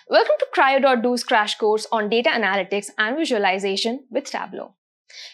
Welcome to Cryo.do's crash course on data analytics and visualization with Tableau.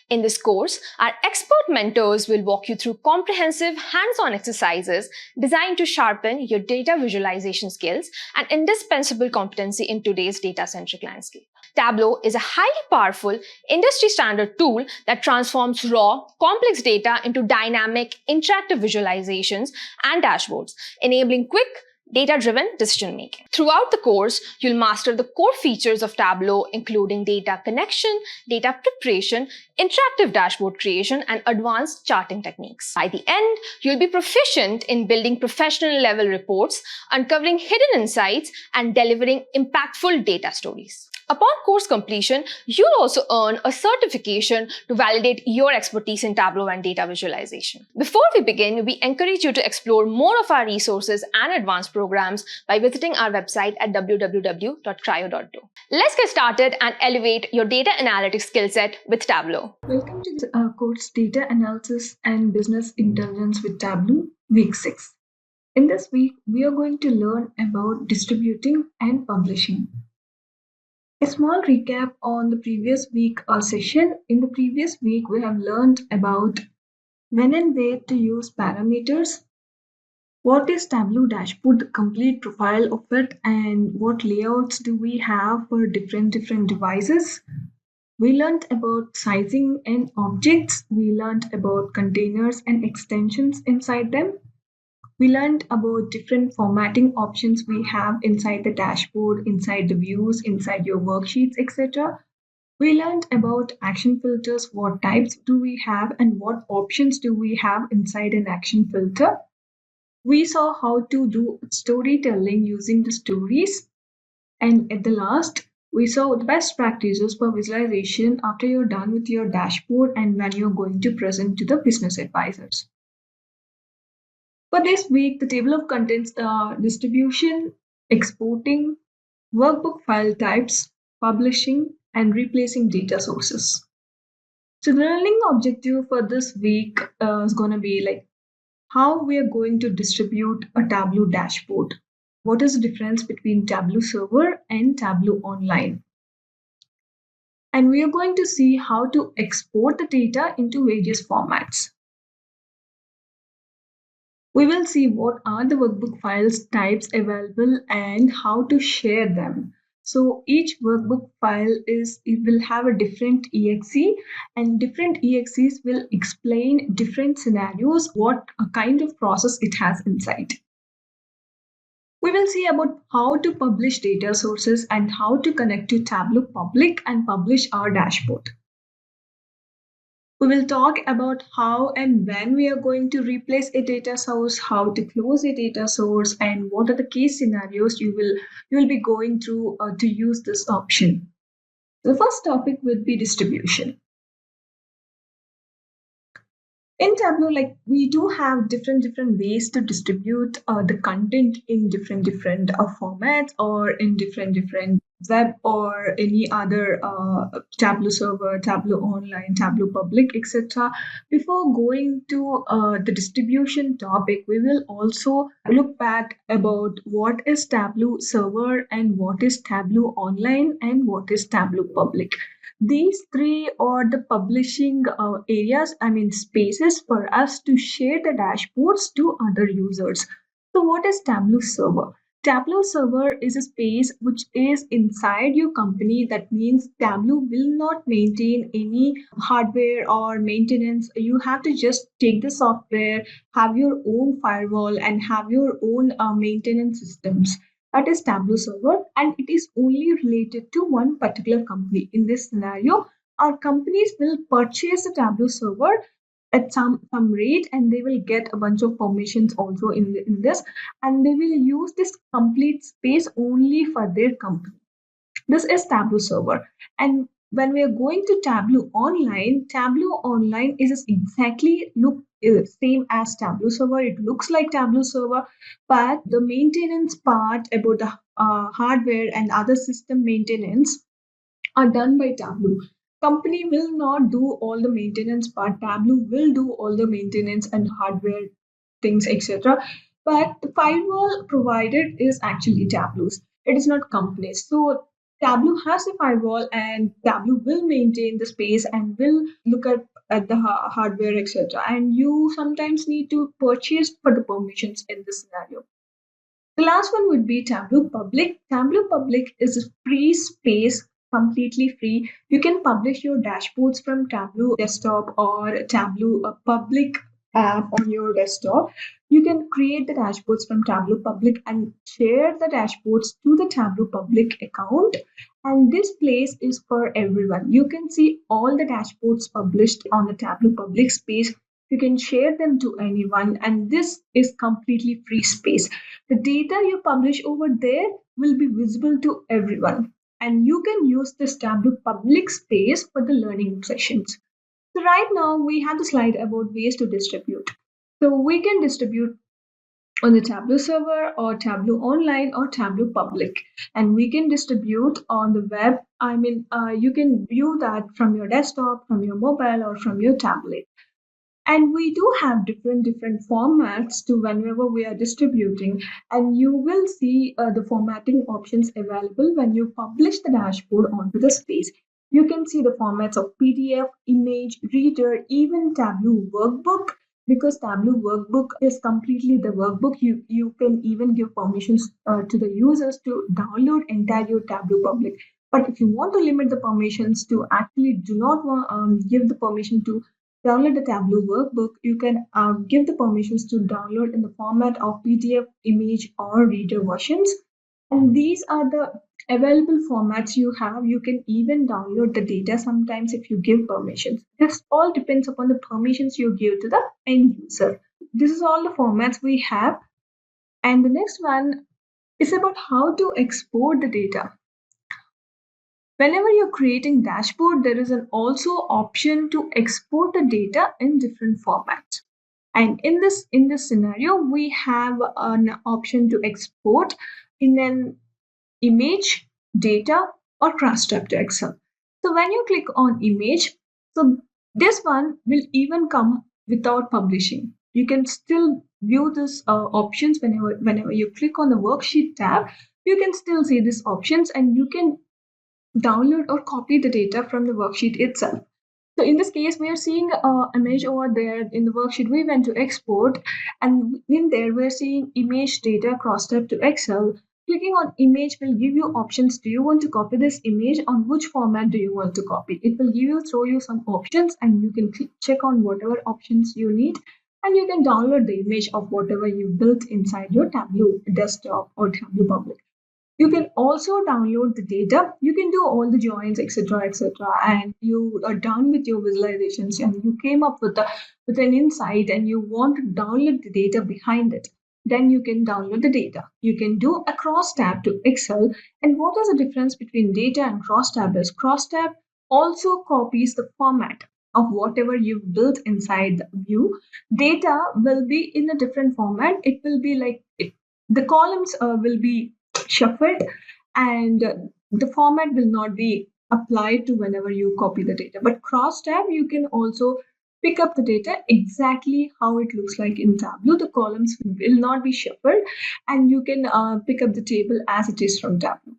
In this course, our expert mentors will walk you through comprehensive hands-on exercises designed to sharpen your data visualization skills, an indispensable competency in today's data-centric landscape. Tableau is a highly powerful, industry-standard tool that transforms raw, complex data into dynamic, interactive visualizations and dashboards, enabling quick, data-driven decision-making. Throughout the course, you'll master the core features of Tableau, including data connection, data preparation, interactive dashboard creation, and advanced charting techniques. By the end, you'll be proficient in building professional-level reports, uncovering hidden insights, and delivering impactful data stories. Upon course completion, you'll also earn a certification to validate your expertise in Tableau and data visualization. Before we begin, we encourage you to explore more of our resources and advanced programs by visiting our website at www.cryo.do. Let's get started and elevate your data analytics skill set with Tableau. Welcome to the course Data Analysis and Business Intelligence with Tableau, Week 6. In this week, we are going to learn about distributing and publishing. A small recap on the previous week session. In the previous week, we have learned about when and where to use parameters, what is Tableau dashboard, the complete profile of it, and what layouts do we have for different devices. We learned about sizing and objects. We learned about containers and extensions inside them. We learned about different formatting options we have inside the dashboard, inside the views, inside your worksheets, etc. We learned about action filters, what types do we have and what options do we have inside an action filter. We saw how to do storytelling using the stories. And at the last, we saw the best practices for visualization after you're done with your dashboard and when you're going to present to the business advisors. For this week, the table of contents are distribution, exporting, workbook file types, publishing, and replacing data sources. So the learning objective for this week is going to be like how we are going to distribute a Tableau dashboard. What is the difference between Tableau Server and Tableau Online? And we are going to see how to export the data into various formats. We will see what are the workbook files types available and how to share them. So each workbook file will have a different exe, and different exes will explain different scenarios, what kind of process it has inside. We will see about how to publish data sources and how to connect to Tableau Public and publish our dashboard. We will talk about how and when we are going to replace a data source, how to close a data source, and what are the case scenarios you will be going through to use this option. The first topic would be distribution. In Tableau, we do have different ways to distribute the content in different formats or in different web or any other Tableau server, Tableau online, Tableau public, etc. Before going to the distribution topic, we will also look back about what is Tableau server and what is Tableau online and what is Tableau public. These three are the publishing spaces for us to share the dashboards to other users. So what is Tableau server? Tableau server is a space which is inside your company. That means Tableau will not maintain any hardware or maintenance. You have to just take the software, have your own firewall, and have your own maintenance systems. That is Tableau server, and it is only related to one particular company. In this scenario, our companies will purchase the Tableau server at some rate, and they will get a bunch of permissions also in this, and they will use this complete space only for their company. This is Tableau server. And when we are going to Tableau online is exactly same as Tableau server. It looks like Tableau server, but the maintenance part about the hardware and other system maintenance are done by Tableau. Company will not do all the maintenance part. Tableau will do all the maintenance and hardware things, etc. But the firewall provided is actually Tableau's. It is not companies. So Tableau has a firewall, and Tableau will maintain the space and will look at the hardware, etc. And you sometimes need to purchase for the permissions in this scenario. The last one would be Tableau Public. Tableau Public is a free space, completely free. You can publish your dashboards from Tableau Desktop or Tableau Public app on your desktop. You can create the dashboards from Tableau Public and share the dashboards to the Tableau Public account. And this place is for everyone. You can see all the dashboards published on the Tableau Public space. You can share them to anyone, and this is completely free space. The data you publish over there will be visible to everyone, and you can use this Tableau public space for the learning sessions. So right now we have the slide about ways to distribute. So we can distribute on the Tableau server or Tableau online or Tableau public, and we can distribute on the web. You can view that from your desktop, from your mobile, or from your tablet. And we do have different formats to whenever we are distributing, and you will see the formatting options available when you publish the dashboard onto the space. You can see the formats of PDF, image, reader, even Tableau workbook. Because Tableau workbook is completely the workbook, you can even give permissions to the users to download entire your Tableau public. But if you want to limit the permissions to actually do not want, give the permission to download the Tableau workbook, you can give the permissions to download in the format of PDF, image, or reader versions. And these are the available formats you have. You can even download the data sometimes if you give permissions. This all depends upon the permissions you give to the end user. This is all the formats we have. And the next one is about how to export the data. Whenever you're creating dashboard, there is an also option to export the data in different formats. And in this scenario, we have an option to export in an image, data, or cross-tab to Excel. So when you click on image, so this one will even come without publishing. You can still view this options whenever you click on the worksheet tab. You can still see these options, and you can download or copy the data from the worksheet itself. So in this case, we are seeing an image over there in the worksheet. We went to export, and in there we're seeing image data cross-tab to Excel. Clicking on image will give you options. Do you want to copy this image? On which format do you want to copy? It will throw you some options, and you can check on whatever options you need, and you can download the image of whatever you built inside your Tableau desktop or Tableau public. You can also download the data. You can do all the joins, etc., and you are done with your visualizations, and you came up with an insight, and you want to download the data behind it. Then you can download the data. You can do a cross tab to Excel. And what is the difference between data and cross tab is cross tab also copies the format of whatever you've built inside the view. Data will be in a different format. It will be like the columns will be shuffled, and the format will not be applied to whenever you copy the data. But cross tab, you can also pick up the data exactly how it looks like in Tableau. The columns will not be shuffled, and you can pick up the table as it is from Tableau.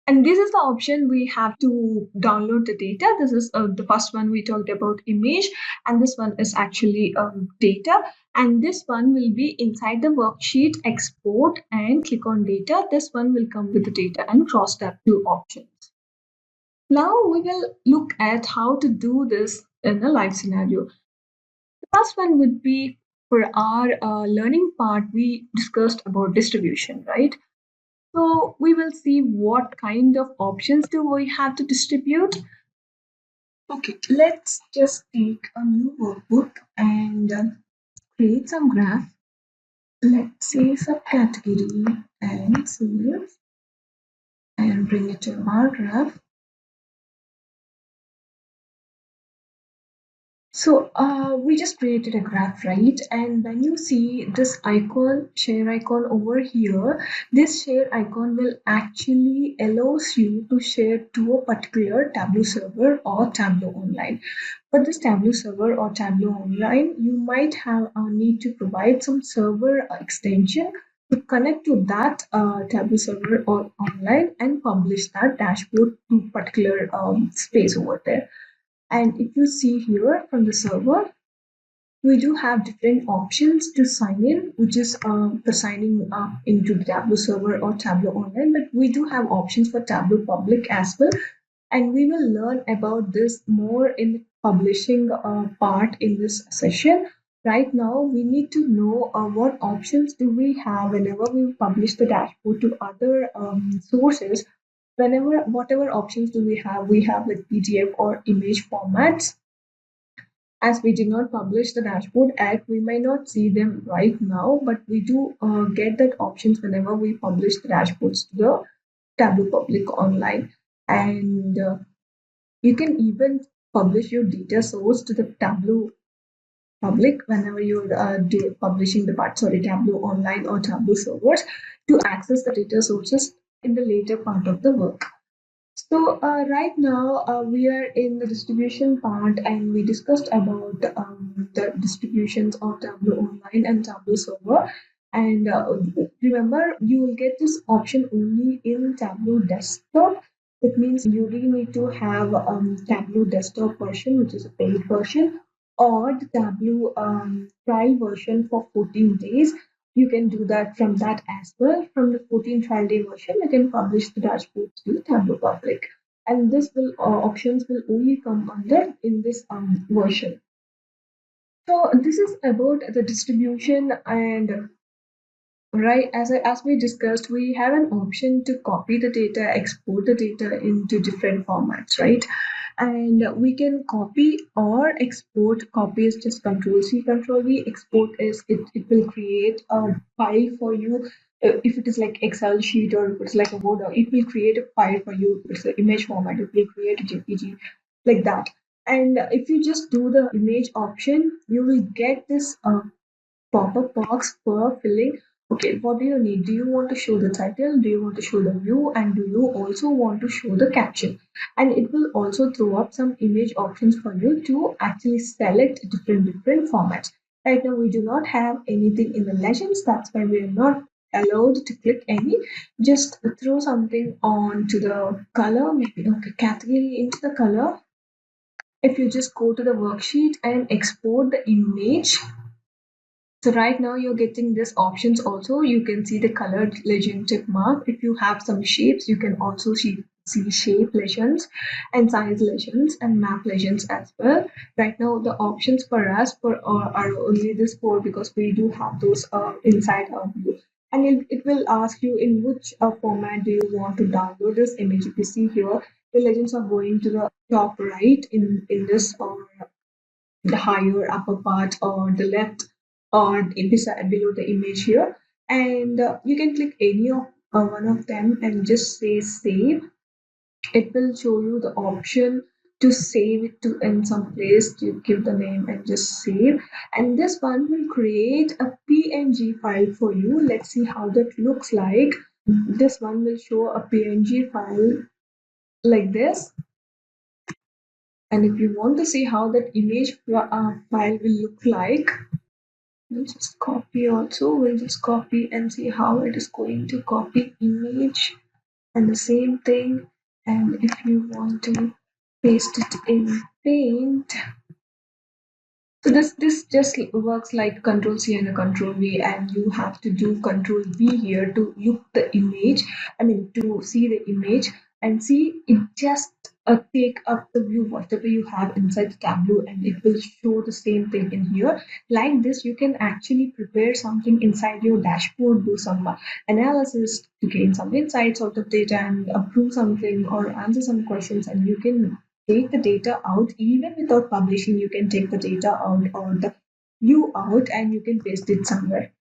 And this is the option we have to download the data. This is the first one we talked about, image, and this one is actually data. And this one will be inside the worksheet, export, and click on data. This one will come with the data and cross tab two options. Now we will look at how to do this in a live scenario. The first one would be for our learning part, we discussed about distribution, right? So we will see what kind of options do we have to distribute. Okay, let's just take a new workbook and create some graph. Let's say subcategory and sales and bring it to our graph. So we just created a graph, right? And when you see this icon, share icon over here, this share icon will actually allows you to share to a particular Tableau server or Tableau online. For this Tableau server or Tableau online, you might have need to provide some server extension to connect to that Tableau server or online and publish that dashboard to particular space over there. And if you see here from the server, we do have different options to sign in, which is for signing up into the Tableau server or Tableau online. But we do have options for Tableau public as well, and we will learn about this more in the publishing part in this session. Right now, we need to know what options do we have whenever we publish the dashboard to other sources. Whenever, whatever options do we have? We have like PDF or image formats. As we did not publish the dashboard yet, we may not see them right now, but we do get that options whenever we publish the dashboards to the Tableau Public online. And you can even publish your data source to the Tableau Public whenever you're publishing the sorry, Tableau online or Tableau servers to access the data sources in the later part of the work. So right now we are in the distribution part, and we discussed about the distributions of Tableau Online and Tableau Server. And remember, you will get this option only in Tableau Desktop. That means you really need to have Tableau Desktop version, which is a paid version, or the Tableau trial version for 14 days. You can do that from that as well. From the 14 trial day version, you can publish the dashboard to Tableau Public. And this will options will only come under in this version. So this is about the distribution, and right, as we discussed, we have an option to copy the data, export the data into different formats, right? And we can copy or export. Copy is just Control C, Control V. Export is it will create a file for you. If it is like Excel sheet or if it's like a Word, it will create a file for you. If it's an image format, it will create a JPG like that. And if you just do the image option, you will get this pop-up box for filling. Okay, what do you need? Do you want to show the title? Do you want to show the view? And do you also want to show the caption? And it will also throw up some image options for you to actually select different formats. Right now, we do not have anything in the legends. That's why we are not allowed to click any. Just throw something on to the color, maybe okay, category into the color. If you just go to the worksheet and export the image, so right now you're getting this options also. You can see the colored legend tick mark. If you have some shapes, you can also see shape legends and size legends and map legends as well. Right now the options for us are only this four because we do have those inside our view. And it will ask you in which format do you want to download this image. If you see here, the legends are going to the top right in this the higher upper part or the left or beside below the image here, and you can click any of one of them and just say save. It will show you the option to save it to in some place. You give the name and just save, and this one will create a png file for you. Let's see how that looks like. This one will show a png file like this. And if you want to see how that image file will look like, we'll just copy also. We'll just copy and see how it is going to copy image and the same thing. And if you want to paste it in Paint, so this just works like Control C and a Control V, and you have to do Control V here to look the image. I mean to see the image and see it just take up the view whatever you have inside the Tableau, and it will show the same thing in here. Like this, you can actually prepare something inside your dashboard, do some analysis to gain some insights out of data and approve something or answer some questions, and you can take the data out even without publishing. You can take the data out or the view out and you can paste it somewhere.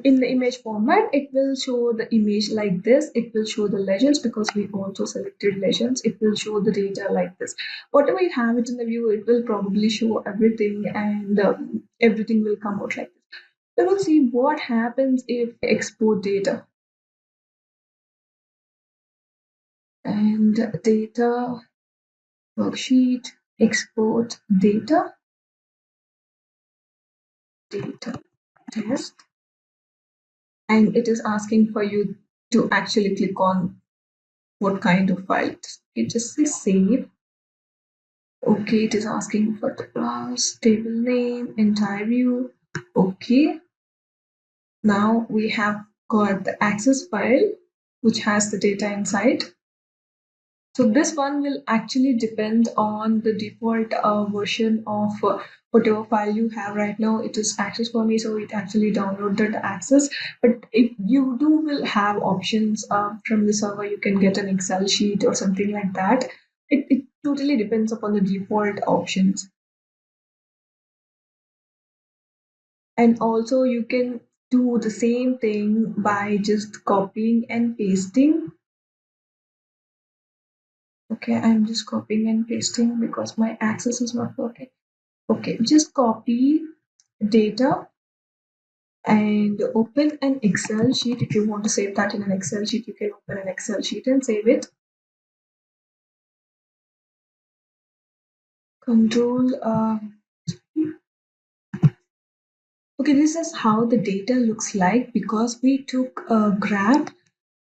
In the image format, it will show the image like this. It will show the legends because we also selected legends. It will show the data like this. Whatever you have it in the view, it will probably show everything, and everything will come out like this. So we'll see what happens if we export data. And data, worksheet, export data, data test. and it is asking for you to actually click on what kind of file. Okay, just say save. Okay, it is asking for the class, table name, entire view. Okay, now we have got the access file which has the data inside. So this one will actually depend on the default version of whatever file you have right now. It is access for me, so it actually downloaded the access. But if you do will have options from the server, you can get an Excel sheet or something like that. It totally depends upon the default options. And also you can do the same thing by just copying and pasting. Okay, I'm just copying and pasting because my access is not working. Okay, just copy data and open an Excel sheet. If you want to save that in an Excel sheet, you can open an Excel sheet and save it. Control. Okay, this is how the data looks like because we took a graph.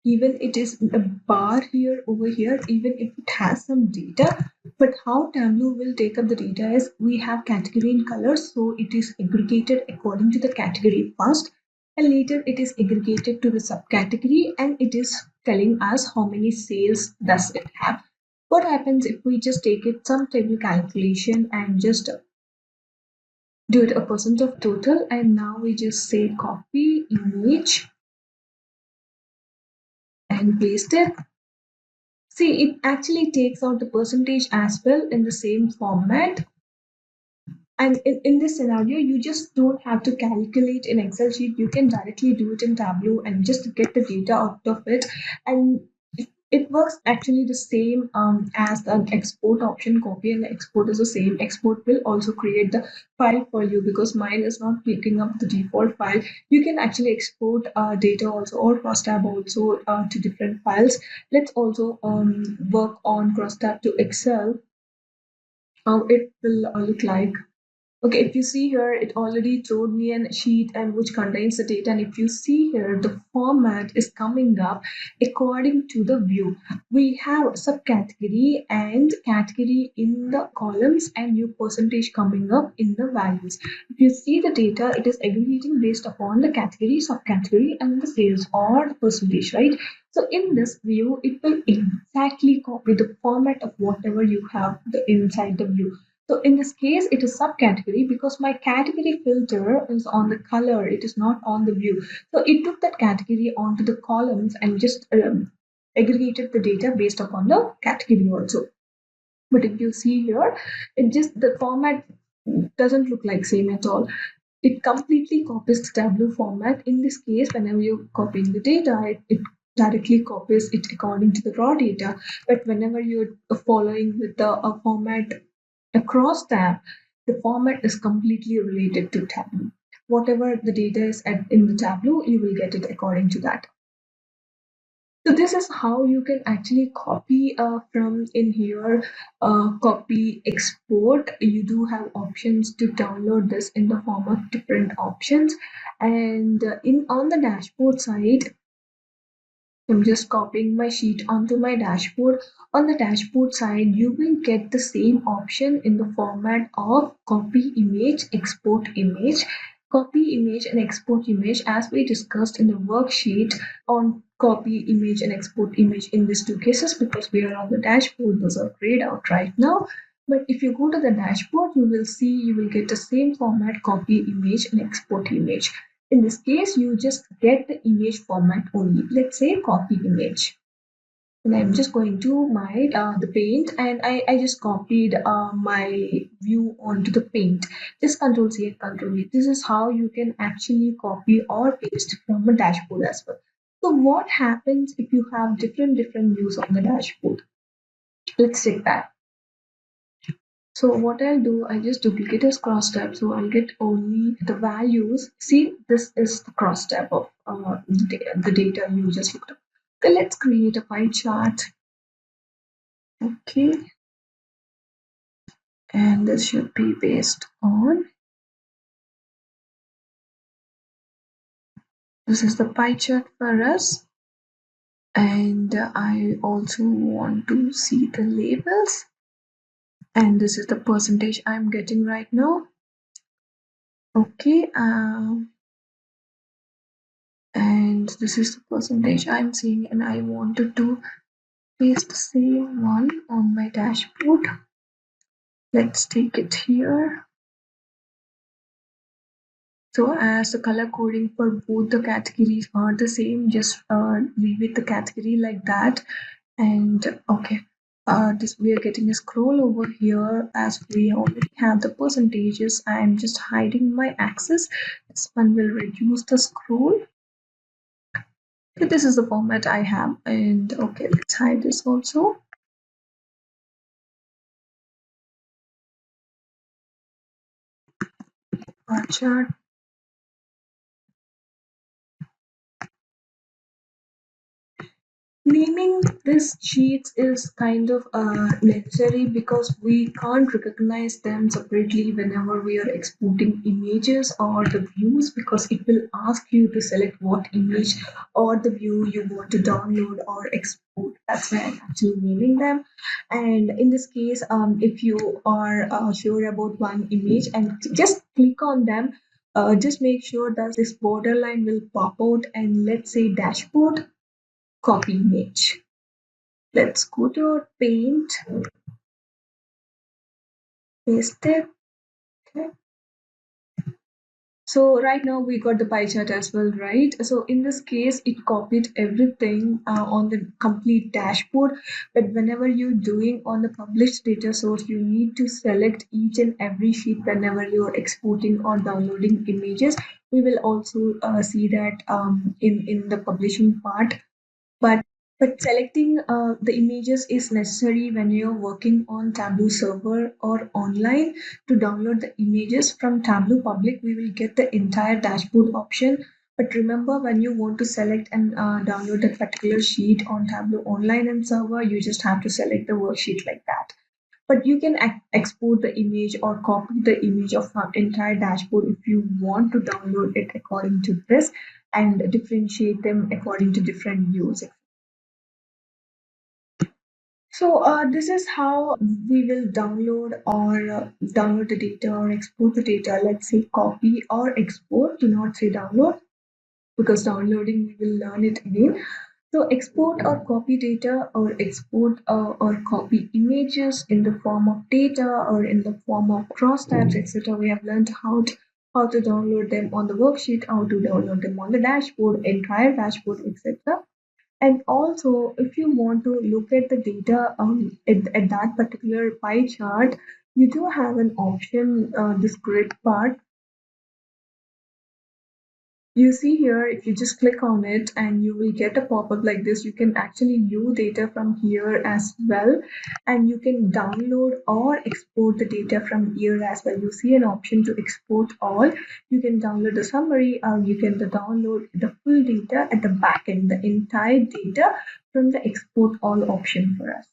Even it is a bar here over here, even if it has some data, but how Tableau will take up the data is we have category in colors, so it is aggregated according to the category first, and later it is aggregated to the subcategory, and it is telling us how many sales does it have. What happens if we just take it some table calculation and just do it a percent of total, and now we just say copy image and paste it. See, it actually takes out the percentage as well in the same format. And in this scenario, you just don't have to calculate in Excel sheet. You can directly do it in Tableau and just get the data out of it. And it works actually the same as an export option. Copy and export is the same. Export will also create the file for you because mine is not picking up the default file. You can actually export data also or cross tab also to different files. Let's also work on cross tab to Excel, how it will look like. Okay, if you see here, it already showed me a sheet and which contains the data. And if you see here, the format is coming up according to the view. We have subcategory and category in the columns and new percentage coming up in the values. If you see the data, it is aggregating based upon the category, subcategory, and the sales or the percentage, right? So in this view, it will exactly copy the format of whatever you have inside the view. So in this case, it is subcategory because my category filter is on the color. It is not on the view. So it took that category onto the columns and just aggregated the data based upon the category also. But if you see here, it just the format doesn't look like same at all. It completely copies the Tableau format. In this case, whenever you're copying the data, it directly copies it according to the raw data. But whenever you're following with the format across tab, the format is completely related to Tableau. Whatever the data is in the Tableau, you will get it according to that. So this is how you can actually copy from in here, copy, export. You do have options to download this in the form of different options. And in on the dashboard side, I'm just copying my sheet onto my dashboard. On the dashboard side, you will get the same option in the format of copy image, export image. Copy image and export image as we discussed in the worksheet on copy image and export image in these two cases because we are on the dashboard. Those are grayed out right now. But if you go to the dashboard, you will see you will get the same format copy image and export image. In this case, you just get the image format only. Let's say copy image. And I'm just going to my the paint and I just copied my view onto the paint. Just Control C and Control V. This is how you can actually copy or paste from a dashboard as well. So what happens if you have different views on the dashboard? Let's take that. So what I'll do, I just duplicate this cross tab, so I'll get only the values. See, this is the cross tab of the data you just looked up. Okay, let's create a pie chart. Okay, and this should be based on This is the pie chart for us. And I also want to see the labels. And this is the percentage I'm getting right now. Okay. And this is the percentage I'm seeing, and I wanted to paste the same one on my dashboard. Let's take it here. So as the color coding for both the categories are the same, just leave it the category like that. And okay, this we are getting a scroll over here as we already have the percentages. I'm just hiding my axis. This one will reduce the scroll. Okay, this is the format I have, and okay, let's hide this also. Bar chart. Naming these sheets is kind of necessary because we can't recognize them separately whenever we are exporting images or the views, because it will ask you to select what image or the view you want to download or export. That's why I'm actually naming them. And in this case, if you are sure about one image and just click on them, just make sure that this borderline will pop out, and let's say dashboard copy image. Let's go to our paint, paste it. Okay. So right now we got the pie chart as well, right? So in this case, it copied everything on the complete dashboard. But whenever you're doing on the published data source, you need to select each and every sheet whenever you're exporting or downloading images. We will also see that in the publishing part. But selecting the images is necessary when you're working on Tableau server or online. To download the images from Tableau public, we will get the entire dashboard option. But remember, when you want to select and download that particular sheet on Tableau online and server, you just have to select the worksheet like that. But you can export the image or copy the image of our entire dashboard if you want to download it according to this, and differentiate them according to different views. So this is how we will download the data or export the data. Let's say copy or export. Do not say download, because downloading we will learn it again. So export or copy data, or export or copy images in the form of data or in the form of cross tabs, etc. We have learned how to download them on the worksheet, how to download them on the dashboard, entire dashboard, etc. And also, if you want to look at the data at that particular pie chart, you do have an option, this grid part. You see here, if you just click on it and you will get a pop-up like this, you can actually view data from here as well. And you can download or export the data from here as well. You see an option to export all. You can download the summary, or you can download the full data at the back end, the entire data from the export all option for us.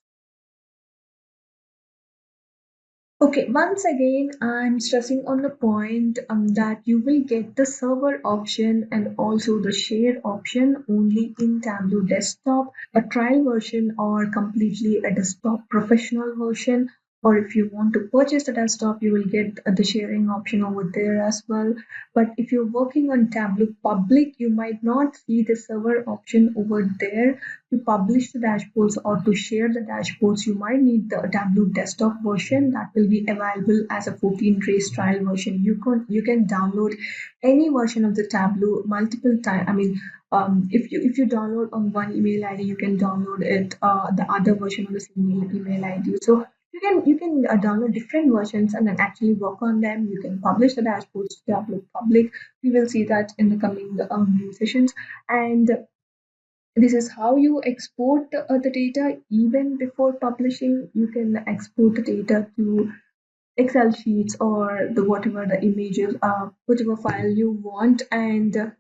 Okay, once again, I'm stressing on the point that you will get the server option and also the share option only in Tableau Desktop, a trial version or completely a desktop professional version. Or if you want to purchase the desktop, you will get the sharing option over there as well. But if you're working on Tableau Public, you might not see the server option over there. To publish the dashboards or to share the dashboards, you might need the Tableau desktop version that will be available as a 14 days trial version. You can download any version of the Tableau multiple times. I mean, if you download on one email ID, you can download it the other version on the same email ID. So you can download different versions and then actually work on them. You can publish the dashboards to Tableau public. We will see that in the coming sessions. And this is how you export the data even before publishing. You can export the data to Excel sheets or the whatever the images, whatever file you want. And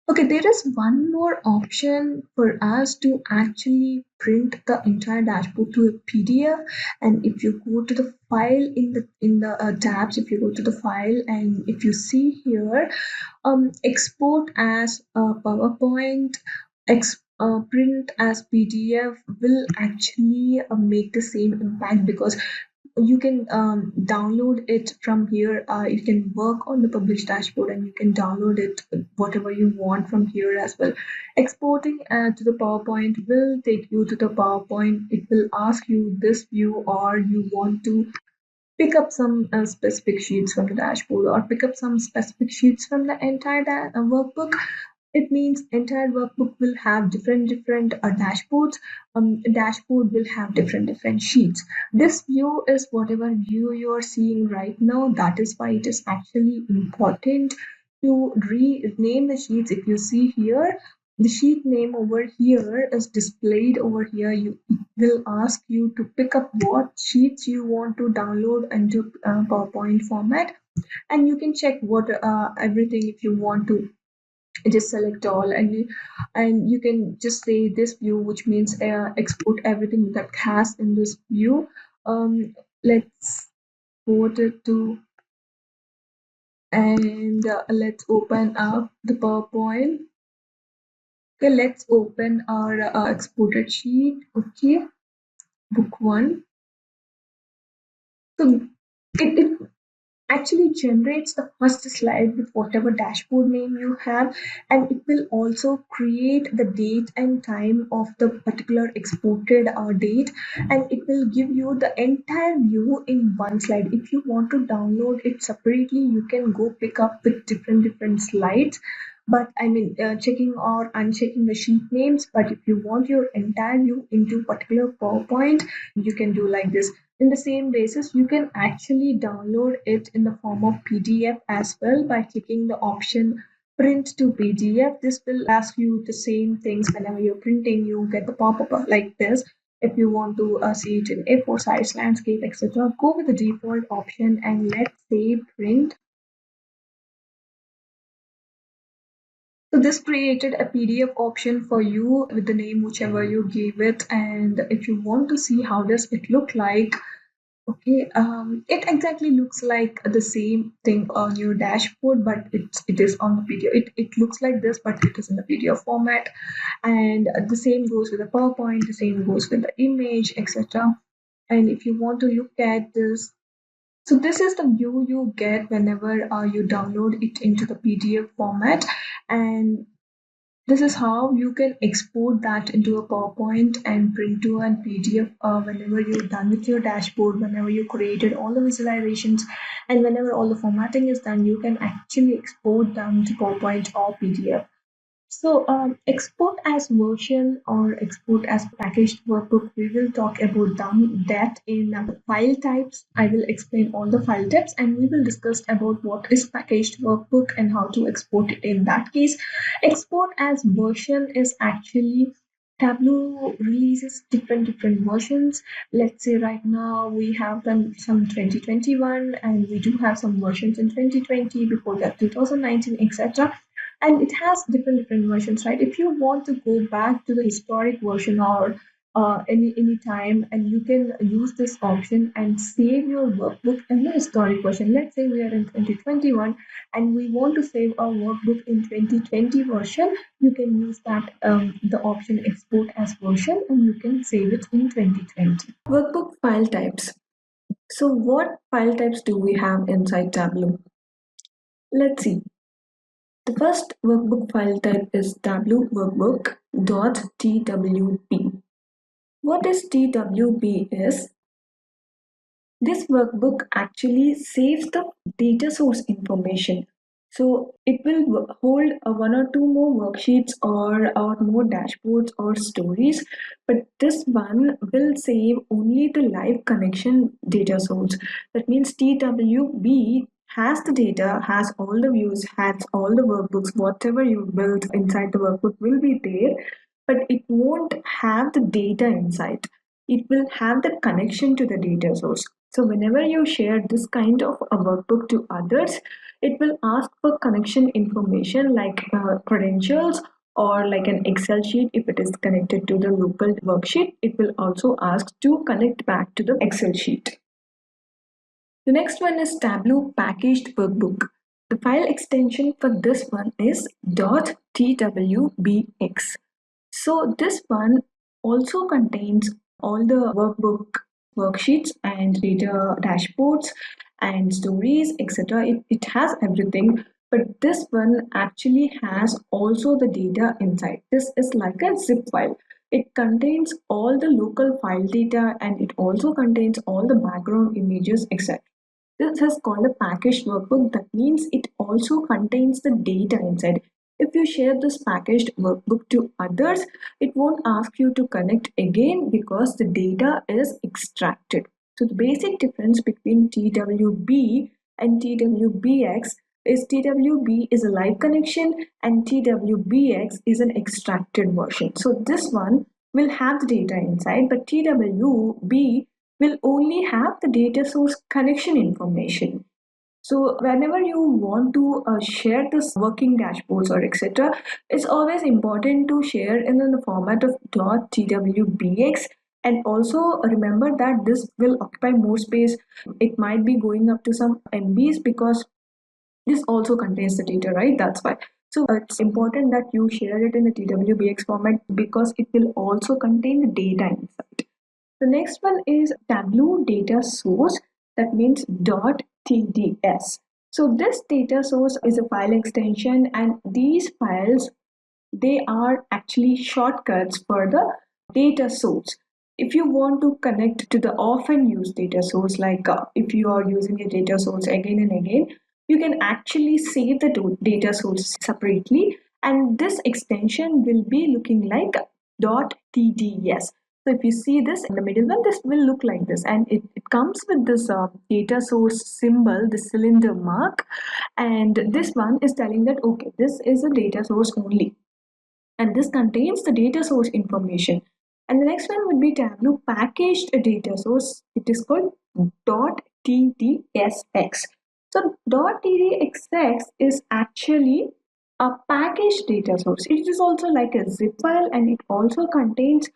Okay, there is one more option for us to actually print the entire dashboard to a PDF. And if you go to the file in the tabs, if you go to the file and if you see here, export as a PowerPoint, print as PDF will actually make the same impact because you can download it from here. You can work on the published dashboard and you can download it whatever you want from here as well. Exporting to the PowerPoint will take you to the PowerPoint. It will ask you this view, or you want to pick up some specific sheets from the dashboard or pick up some specific sheets from the entire workbook. It means entire workbook will have different dashboards. Dashboard will have different sheets. This view is whatever view you are seeing right now. That is why it is actually important to rename the sheets. If you see here, the sheet name over here is displayed over here. You it will ask you to pick up what sheets you want to download into PowerPoint format, and you can check what everything. If you want to just select all, and you can just say this view, which means export everything that has in this view. Let's put it to, and let's open up the PowerPoint. Okay, let's open our exported sheet. Okay, book one. So it actually generates the first slide with whatever dashboard name you have, and it will also create the date and time of the particular exported date, and it will give you the entire view in one slide. If you want to download it separately, you can go pick up with different slides, but I mean checking or unchecking the sheet names. But if you want your entire view into particular PowerPoint, you can do like this. In the same basis, you can actually download it in the form of PDF as well by clicking the option print to PDF. This will ask you the same things whenever you're printing. You get the pop-up like this. If you want to see it in A4 size, landscape, etc., go with the default option and let's say print. So this created a PDF option for you with the name whichever you gave it. And if you want to see how does it look like, okay, it exactly looks like the same thing on your dashboard, but it is on the video. It looks like this, but it is in the video format. And the same goes with the PowerPoint, the same goes with the image, etc. And if you want to look at this, so this is the view you get whenever you download it into the PDF format. And this is how you can export that into a PowerPoint and print to a PDF whenever you're done with your dashboard, whenever you created all the visualizations, and whenever all the formatting is done, you can actually export them to PowerPoint or PDF. So, export as version or export as packaged workbook, we will talk about that in file types. I will explain all the file types and we will discuss about what is packaged workbook and how to export it in that case. Export as version is actually Tableau releases different versions. Let's say right now we have done some 2021 and we do have some versions in 2020, before that 2019, etc, and it has different versions, right? If you want to go back to the historic version or any time, and you can use this option and save your workbook in the historic version. Let's say we are in 2021 and we want to save our workbook in 2020 version. You can use that the option export as version, and you can save it in 2020. Workbook file types. So what file types do we have inside Tableau? Let's see. The first workbook file type is Tableau workbook.twp. What is TWP is, this workbook actually saves the data source information. So it will hold one or two more worksheets or more dashboards or stories, but this one will save only the live connection data source. That means TWB has the data, has all the views, has all the workbooks, whatever you built inside the workbook will be there, but it won't have the data inside. It will have the connection to the data source. So whenever you share this kind of a workbook to others, it will ask for connection information like credentials or like an Excel sheet. If it is connected to the local worksheet, it will also ask to connect back to the Excel sheet. The next one is Tableau Packaged Workbook. The file extension for this one is .twbx. So this one also contains all the workbook worksheets and data dashboards and stories, etc. It has everything, but this one actually has also the data inside. This is like a zip file. It contains all the local file data and it also contains all the background images, etc. This is called a packaged workbook. That means it also contains the data inside. If you share this packaged workbook to others, it won't ask you to connect again because the data is extracted. So the basic difference between TWB and TWBX is TWB is a live connection and TWBX is an extracted version. So this one will have the data inside, but TWB will only have the data source connection information. So whenever you want to share this working dashboards or etc., it's always important to share in the format of .twbx, and also remember that this will occupy more space. It might be going up to some MBs because this also contains the data, right? That's why. So it's important that you share it in the TWBX format because it will also contain the data inside. The next one is Tableau data source, that means .tds. So this data source is a file extension, and these files, they are actually shortcuts for the data source. If you want to connect to the often used data source, like if you are using a data source again and again, you can actually save the data source separately, and this extension will be looking like .tds. So if you see this in the middle one, this will look like this, and it comes with this data source symbol, the cylinder mark, and this one is telling that okay, this is a data source only, and this contains the data source information. And the next one would be Tableau packaged data source. It is called .tdsx. So .tdsx is actually a packaged data source. It is also like a zip file, and it also contains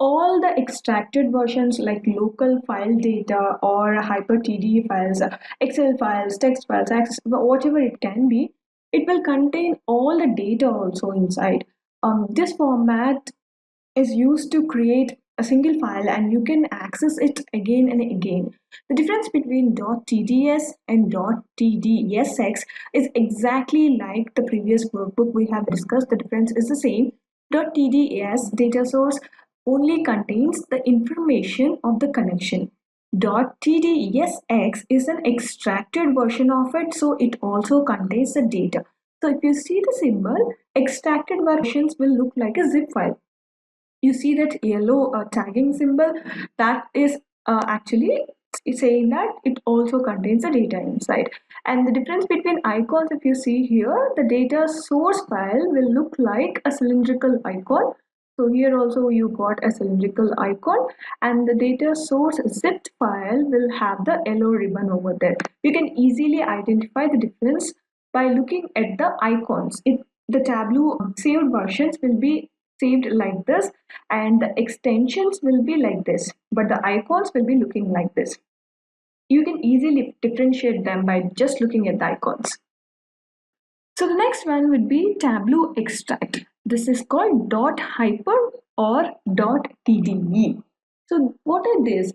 all the extracted versions like local file data or hyper TDE files, Excel files, text files, whatever it can be. It will contain all the data also inside. This format is used to create a single file and you can access it again and again. The difference between .tds and .tdsx is exactly like the previous workbook we have discussed. The difference is the same. .tds data source only contains the information of the connection. .tdsx is an extracted version of it, so it also contains the data. So if you see the symbol, extracted versions will look like a zip file. You see that yellow tagging symbol, that is actually saying that it also contains the data inside. And the difference between icons, if you see here, the data source file will look like a cylindrical icon. So here also you got a cylindrical icon, and the data source zipped file will have the yellow ribbon over there. You can easily identify the difference by looking at the icons. The Tableau saved versions will be saved like this, and the extensions will be like this, but the icons will be looking like this. You can easily differentiate them by just looking at the icons. So the next one would be Tableau extract. This is called .hyper or .tde. So what are these?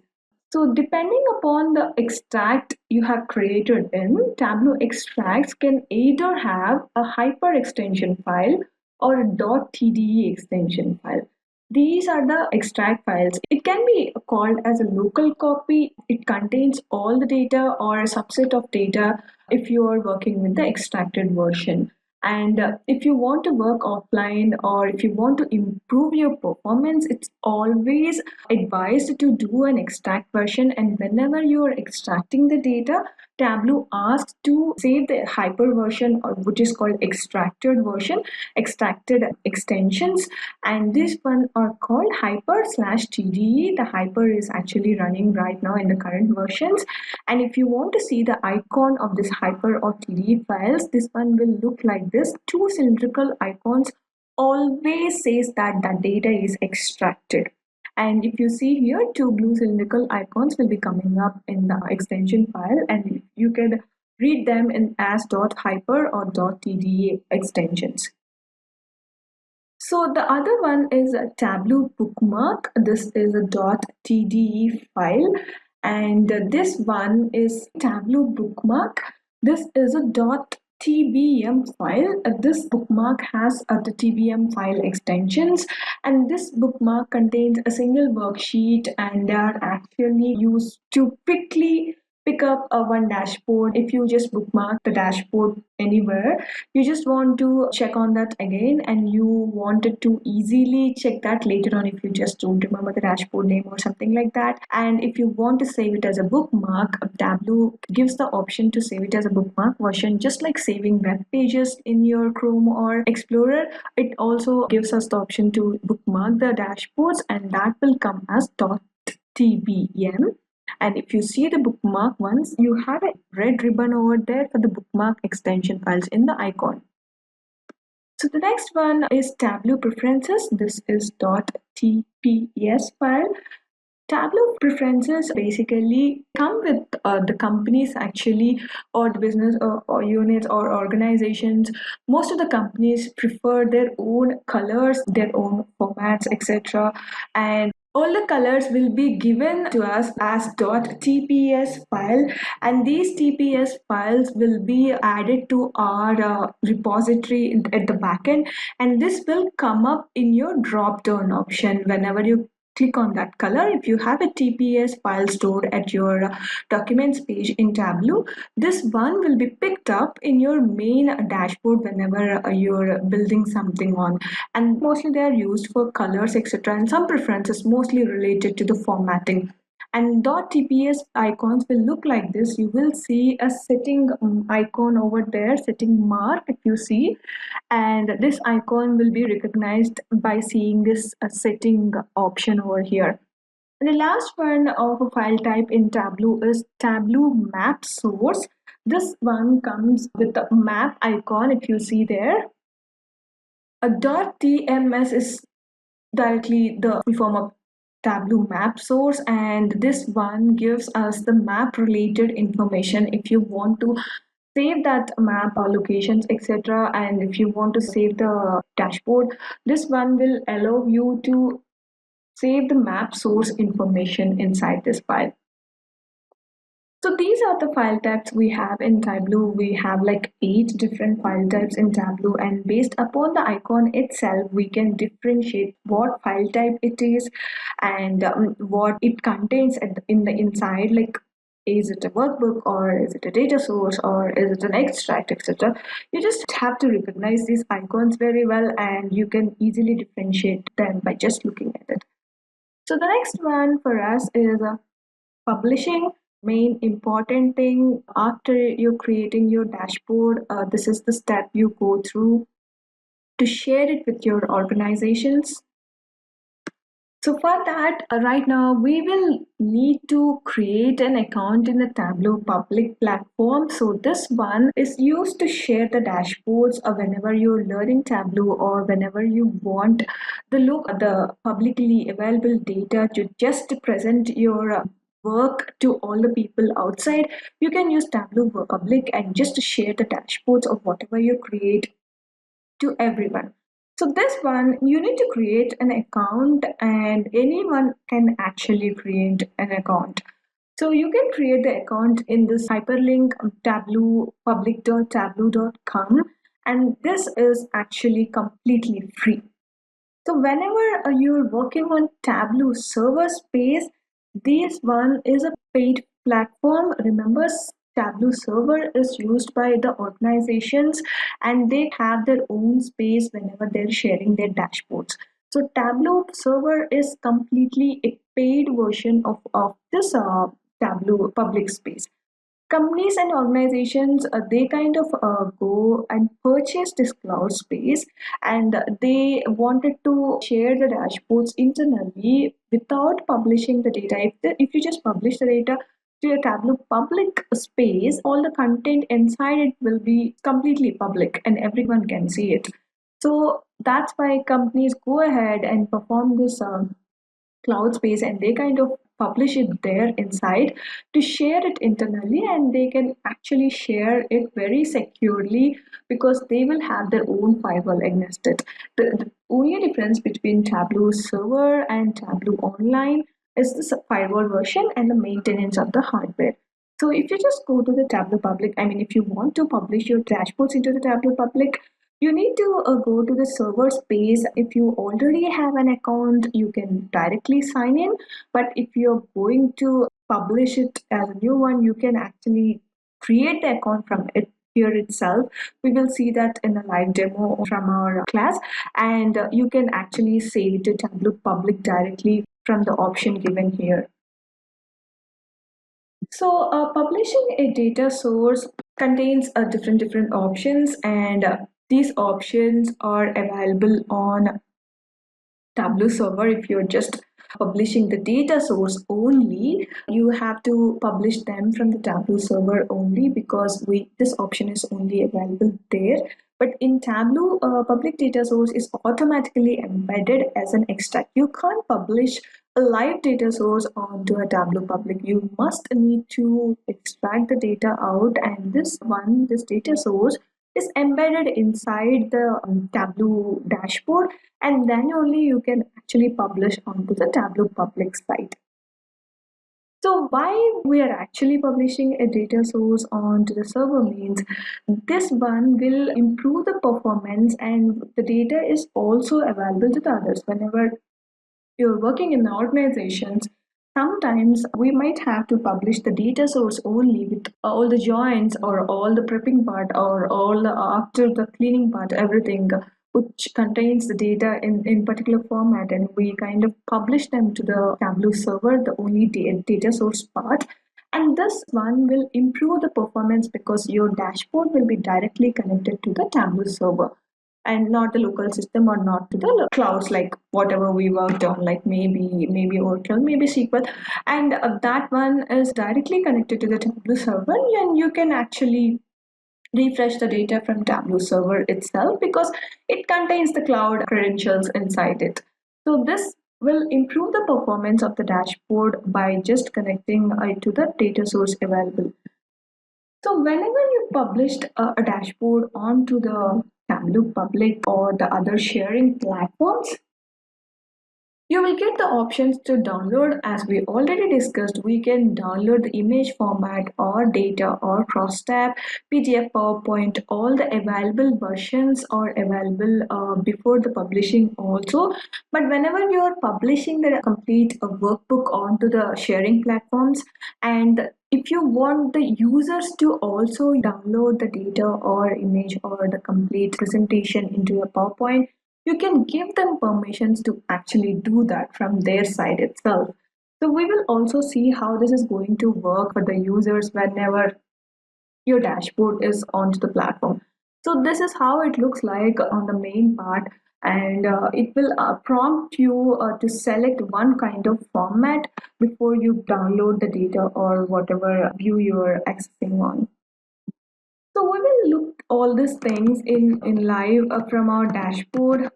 So depending upon the extract you have created in, Tableau extracts can either have a hyper extension file or a .tde extension file. These are the extract files. It can be called as a local copy. It contains all the data or a subset of data if you are working with the extracted version. And if you want to work offline or if you want to improve your performance, it's always advised to do an extract version. And whenever you are extracting the data, Tableau asks to save the hyper version, which is called extracted version, extracted extensions, and this one are called hyper slash TDE. The hyper is actually running right now in the current versions, and if you want to see the icon of this hyper or TDE files, this one will look like this. Two cylindrical icons always says that the data is extracted. And if you see here, two blue cylindrical icons will be coming up in the extension file, and you can read them in as .hyper or .tda extensions. So the other one is a Tableau bookmark. This is a .tde file, and this one is Tableau bookmark. This is a .tbm file. This bookmark has the tbm file extensions, and this bookmark contains a single worksheet, and they are actually used to quickly pick up one dashboard. If you just bookmark the dashboard anywhere, you just want to check on that again, and you wanted to easily check that later on if you just don't remember the dashboard name or something like that. And if you want to save it as a bookmark, Tableau gives the option to save it as a bookmark version, just like saving web pages in your Chrome or Explorer. It also gives us the option to bookmark the dashboards, and that will come as .tbm. And if you see the bookmark ones, you have a red ribbon over there for the bookmark extension files in the icon. So the next one is Tableau preferences. This is .tps file. Tableau preferences basically come with the companies actually, or the business or units or organizations. Most of the companies prefer their own colors, their own formats, etc. And all the colors will be given to us as .tps file, and these TPS files will be added to our repository at the backend, and this will come up in your drop down option whenever you click on that color. If you have a TPS file stored at your documents page in Tableau, this one will be picked up in your main dashboard whenever you're building something on. And mostly they are used for colors, etc., and some preferences mostly related to the formatting. And .tps icons will look like this. You will see a setting icon over there, setting mark if you see, and this icon will be recognized by seeing this setting option over here. And the last one of a file type in Tableau is Tableau map source. This one comes with the map icon if you see there. A .tms is directly the full form of Tableau map source, and this one gives us the map related information. If you want to save that map or locations, etc., and if you want to save the dashboard, this one will allow you to save the map source information inside this file. So these are the file types we have in Tableau. We have like 8 different file types in Tableau, and based upon the icon itself, we can differentiate what file type it is and what it contains in the inside. Like, is it a workbook, or is it a data source, or is it an extract, etc. You just have to recognize these icons very well, and you can easily differentiate them by just looking at it. So the next one for us is publishing. Main important thing after you're creating your dashboard, this is the step you go through to share it with your organizations. So for that, right now we will need to create an account in the Tableau public platform. So this one is used to share the dashboards whenever you're learning Tableau, or whenever you want the publicly available data to just present your work to all the people outside. You can use Tableau public and just share the dashboards of whatever you create to everyone. So this one, you need to create an account, and anyone can actually create an account. So you can create the account in this hyperlink Tableau public.tableau.com, and this is actually completely free. So whenever you're working on Tableau server space, this one is a paid platform. Remember, Tableau server is used by the organizations, and they have their own space whenever they're sharing their dashboards. So Tableau server is completely a paid version of this Tableau public space. Companies and organizations, they kind of go and purchase this cloud space, and they wanted to share the dashboards internally without publishing the data. If you just publish the data to your Tableau public space, all the content inside it will be completely public and everyone can see it. So that's why companies go ahead and perform this cloud space, and they kind of publish it there inside to share it internally, and they can actually share it very securely because they will have their own firewall against it. The only difference between Tableau server and Tableau online is the firewall version and the maintenance of the hardware. So if you just go to the Tableau public, I mean, if you want to publish your dashboards into the Tableau public, you need to go to the server space. If you already have an account, you can directly sign in. But if you're going to publish it as a new one, you can actually create the account from it here itself. We will see that in a live demo from our class, and you can actually save it to Tableau public directly from the option given here. So, publishing a data source contains different options, and these options are available on Tableau server. If you're just publishing the data source only, you have to publish them from the Tableau server only because we this option is only available there. But in Tableau, public data source is automatically embedded as an extract. You can't publish a live data source onto a Tableau public. You must need to extract the data out, and this data source is embedded inside the Tableau dashboard, and then only you can actually publish onto the Tableau public site. So why we are actually publishing a data source onto the server means this one will improve the performance, and the data is also available to the others. Whenever you're working in the organizations, sometimes we might have to publish the data source only with all the joins or all the prepping part or all the after the cleaning part, everything which contains the data in particular format, and we kind of publish them to the Tableau server, the only data source part. And this one will improve the performance because your dashboard will be directly connected to the Tableau server and not the local system or not to the clouds like whatever we worked on, like maybe Oracle, maybe SQL, and that one is directly connected to the Tableau server, and you can actually refresh the data from Tableau server itself because it contains the cloud credentials inside it. So this will improve the performance of the dashboard by just connecting it to the data source available. So whenever you published a dashboard onto the Tableau public or the other sharing platforms, you will get the options to download. As we already discussed, we can download the image format or data or crosstab, PDF, PowerPoint. All the available versions are available before the publishing also. But whenever you are publishing the complete workbook onto the sharing platforms, and if you want the users to also download the data or image or the complete presentation into your PowerPoint, you can give them permissions to actually do that from their side itself. So we will also see how this is going to work for the users whenever your dashboard is onto the platform. So this is how it looks like on the main part, and it will prompt you to select one kind of format before you download the data or whatever view you're accessing on. So we will look all these things in live from our dashboard.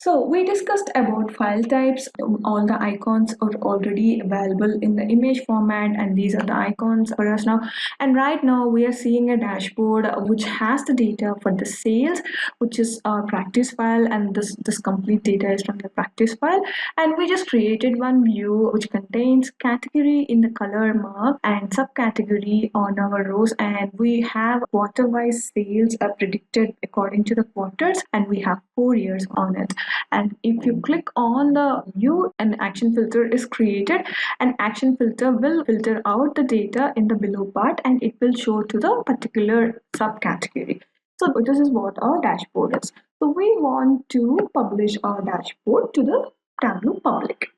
So we discussed about file types. All the icons are already available in the image format, and these are the icons for us now. And right now we are seeing a dashboard which has the data for the sales, which is our practice file, and this complete data is from the practice file. And we just created one view which contains category in the color mark and subcategory on our rows, and we have quarter-wise sales are predicted according to the quarters, and we have 4 years on it. And if you click on the view, an action filter is created. An action filter will filter out the data in the below part, and it will show to the particular subcategory. So this is what our dashboard is. So we want to publish our dashboard to the Tableau public.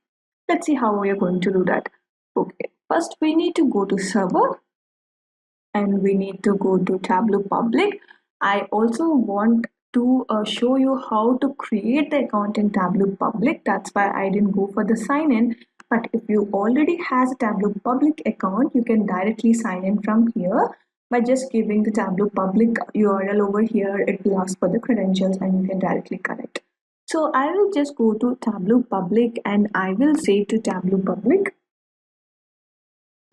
Let's see how we are going to do that. Okay, first we need to go to server, and we need to go to Tableau Public. I also want to show you how to create the account in Tableau Public. That's why I didn't go for the sign in. But if you already has a Tableau Public account, you can directly sign in from here by just giving the Tableau Public URL over here. It will ask for the credentials and you can directly connect. So I will just go to Tableau Public and I will say to Tableau Public.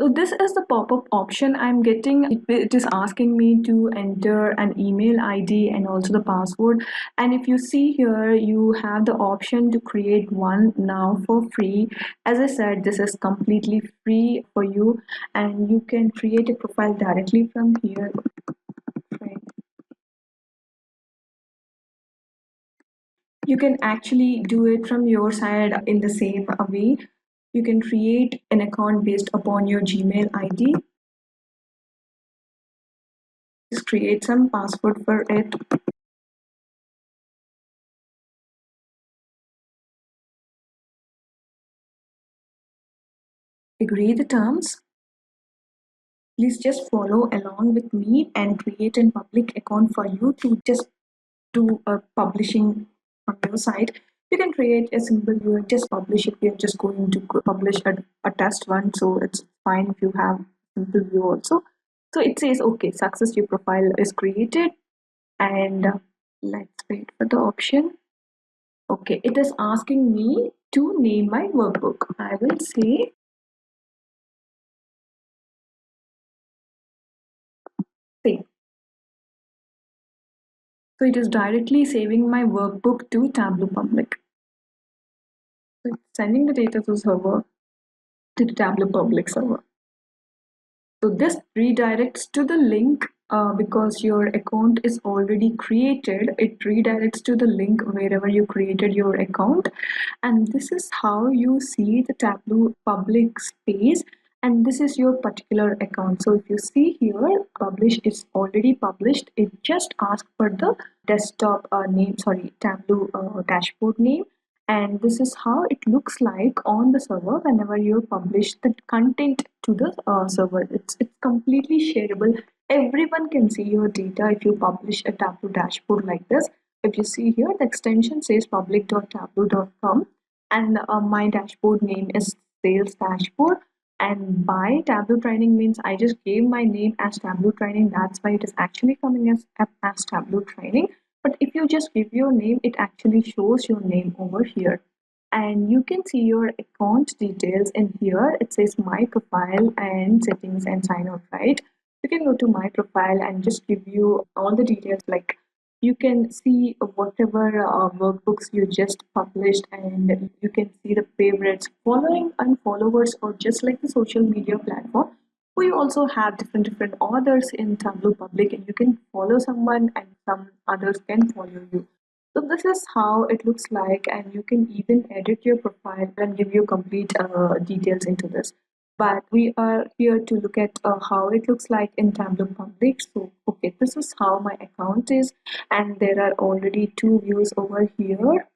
So this is the pop-up option I'm getting. It is asking me to enter an email ID and also the password. And if you see here, you have the option to create one now for free. As I said, this is completely free for you and you can create a profile directly from here. You can actually do it from your side in the same way. You can create an account based upon your Gmail ID. Just create some password for it. Agree the terms. Please just follow along with me and create a public account for you to just do a publishing on your site. You can create a simple view and just publish it. We are just going to publish a test one, so it's fine if you have simple view also. So it says, okay, success, your profile is created, and let's wait for the option. Okay, it is asking me to name my workbook. I will say save. So it is directly saving my workbook to Tableau Public. So it's sending the data to server, to the Tableau Public server. So this redirects to the link because your account is already created. It redirects to the link wherever you created your account. And this is how you see the Tableau Public space. And this is your particular account. So if you see here, publish is already published. It just asks for the desktop name, sorry, Tableau dashboard name. And this is how it looks like on the server whenever you publish the content to the server. It's completely shareable. Everyone can see your data if you publish a Tableau dashboard like this. If you see here, the extension says public.tableau.com and my dashboard name is sales dashboard. And by Tableau training means I just gave my name as Tableau training. That's why it is actually coming as Tableau training. But if you just give your name, it actually shows your name over here. And you can see your account details in here. It says my profile and settings and sign out, right? You can go to my profile and just give you all the details, like you can see whatever workbooks you just published, and you can see the favorites, following and followers, or just like the social media platform. We also have different authors in Tableau Public, and you can follow someone and some others can follow you. So this is how it looks like, and you can even edit your profile and give you complete details into this. But we are here to look at how it looks like in Tableau Public. So okay, this is how my account is, and there are already two views over here.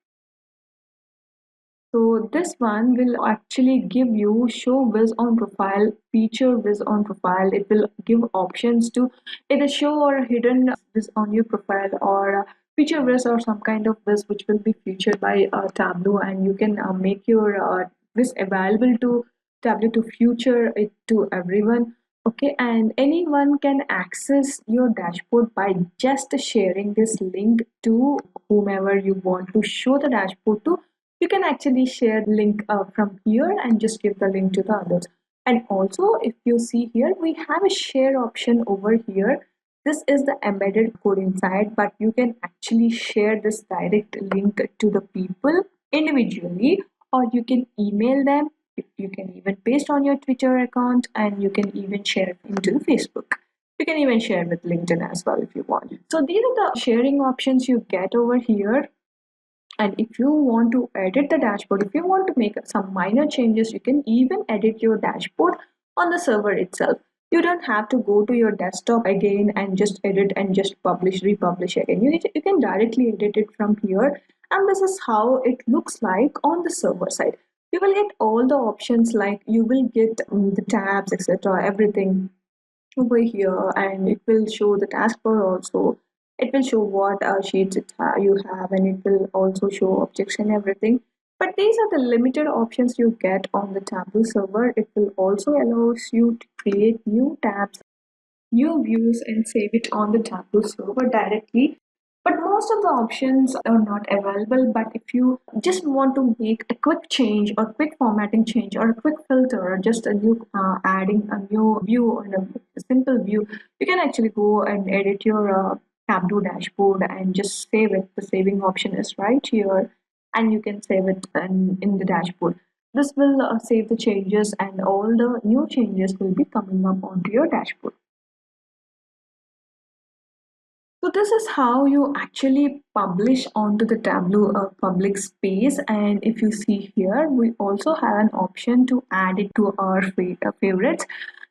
So this one will actually give you show viz on profile, feature viz on profile. It will give options to either show or hidden viz on your profile, or feature viz or some kind of viz which will be featured by Tableau, and you can make your viz available to Tableau to feature it to everyone. Okay, and anyone can access your dashboard by just sharing this link to whomever you want to show the dashboard to. You can actually share link from here and just give the link to the others. And also, if you see here, we have a share option over here. This is the embedded code inside, but you can actually share this direct link to the people individually, or you can email them. You can even paste on your Twitter account, and you can even share it into the Facebook. You can even share with LinkedIn as well if you want. So these are the sharing options you get over here. And if you want to edit the dashboard, if you want to make some minor changes, you can even edit your dashboard on the server itself. You don't have to go to your desktop again and just edit and just publish, republish again. You can directly edit it from here. And this is how it looks like on the server side. You will get all the options, like you will get the tabs, etc., everything over here, and it will show the taskbar also. It will show what sheets you have, and it will also show objects and everything. But these are the limited options you get on the Tableau server. It will also allows you to create new tabs, new views, and save it on the Tableau server directly. But most of the options are not available. But if you just want to make a quick change or quick formatting change or a quick filter or just a new adding a new view or a simple view, you can actually go and edit your Tableau dashboard and just save it. The saving option is right here, and you can save it in the dashboard. This will save the changes, and all the new changes will be coming up onto your dashboard. So this is how you actually publish onto the Tableau public space. And if you see here, we also have an option to add it to our favorites.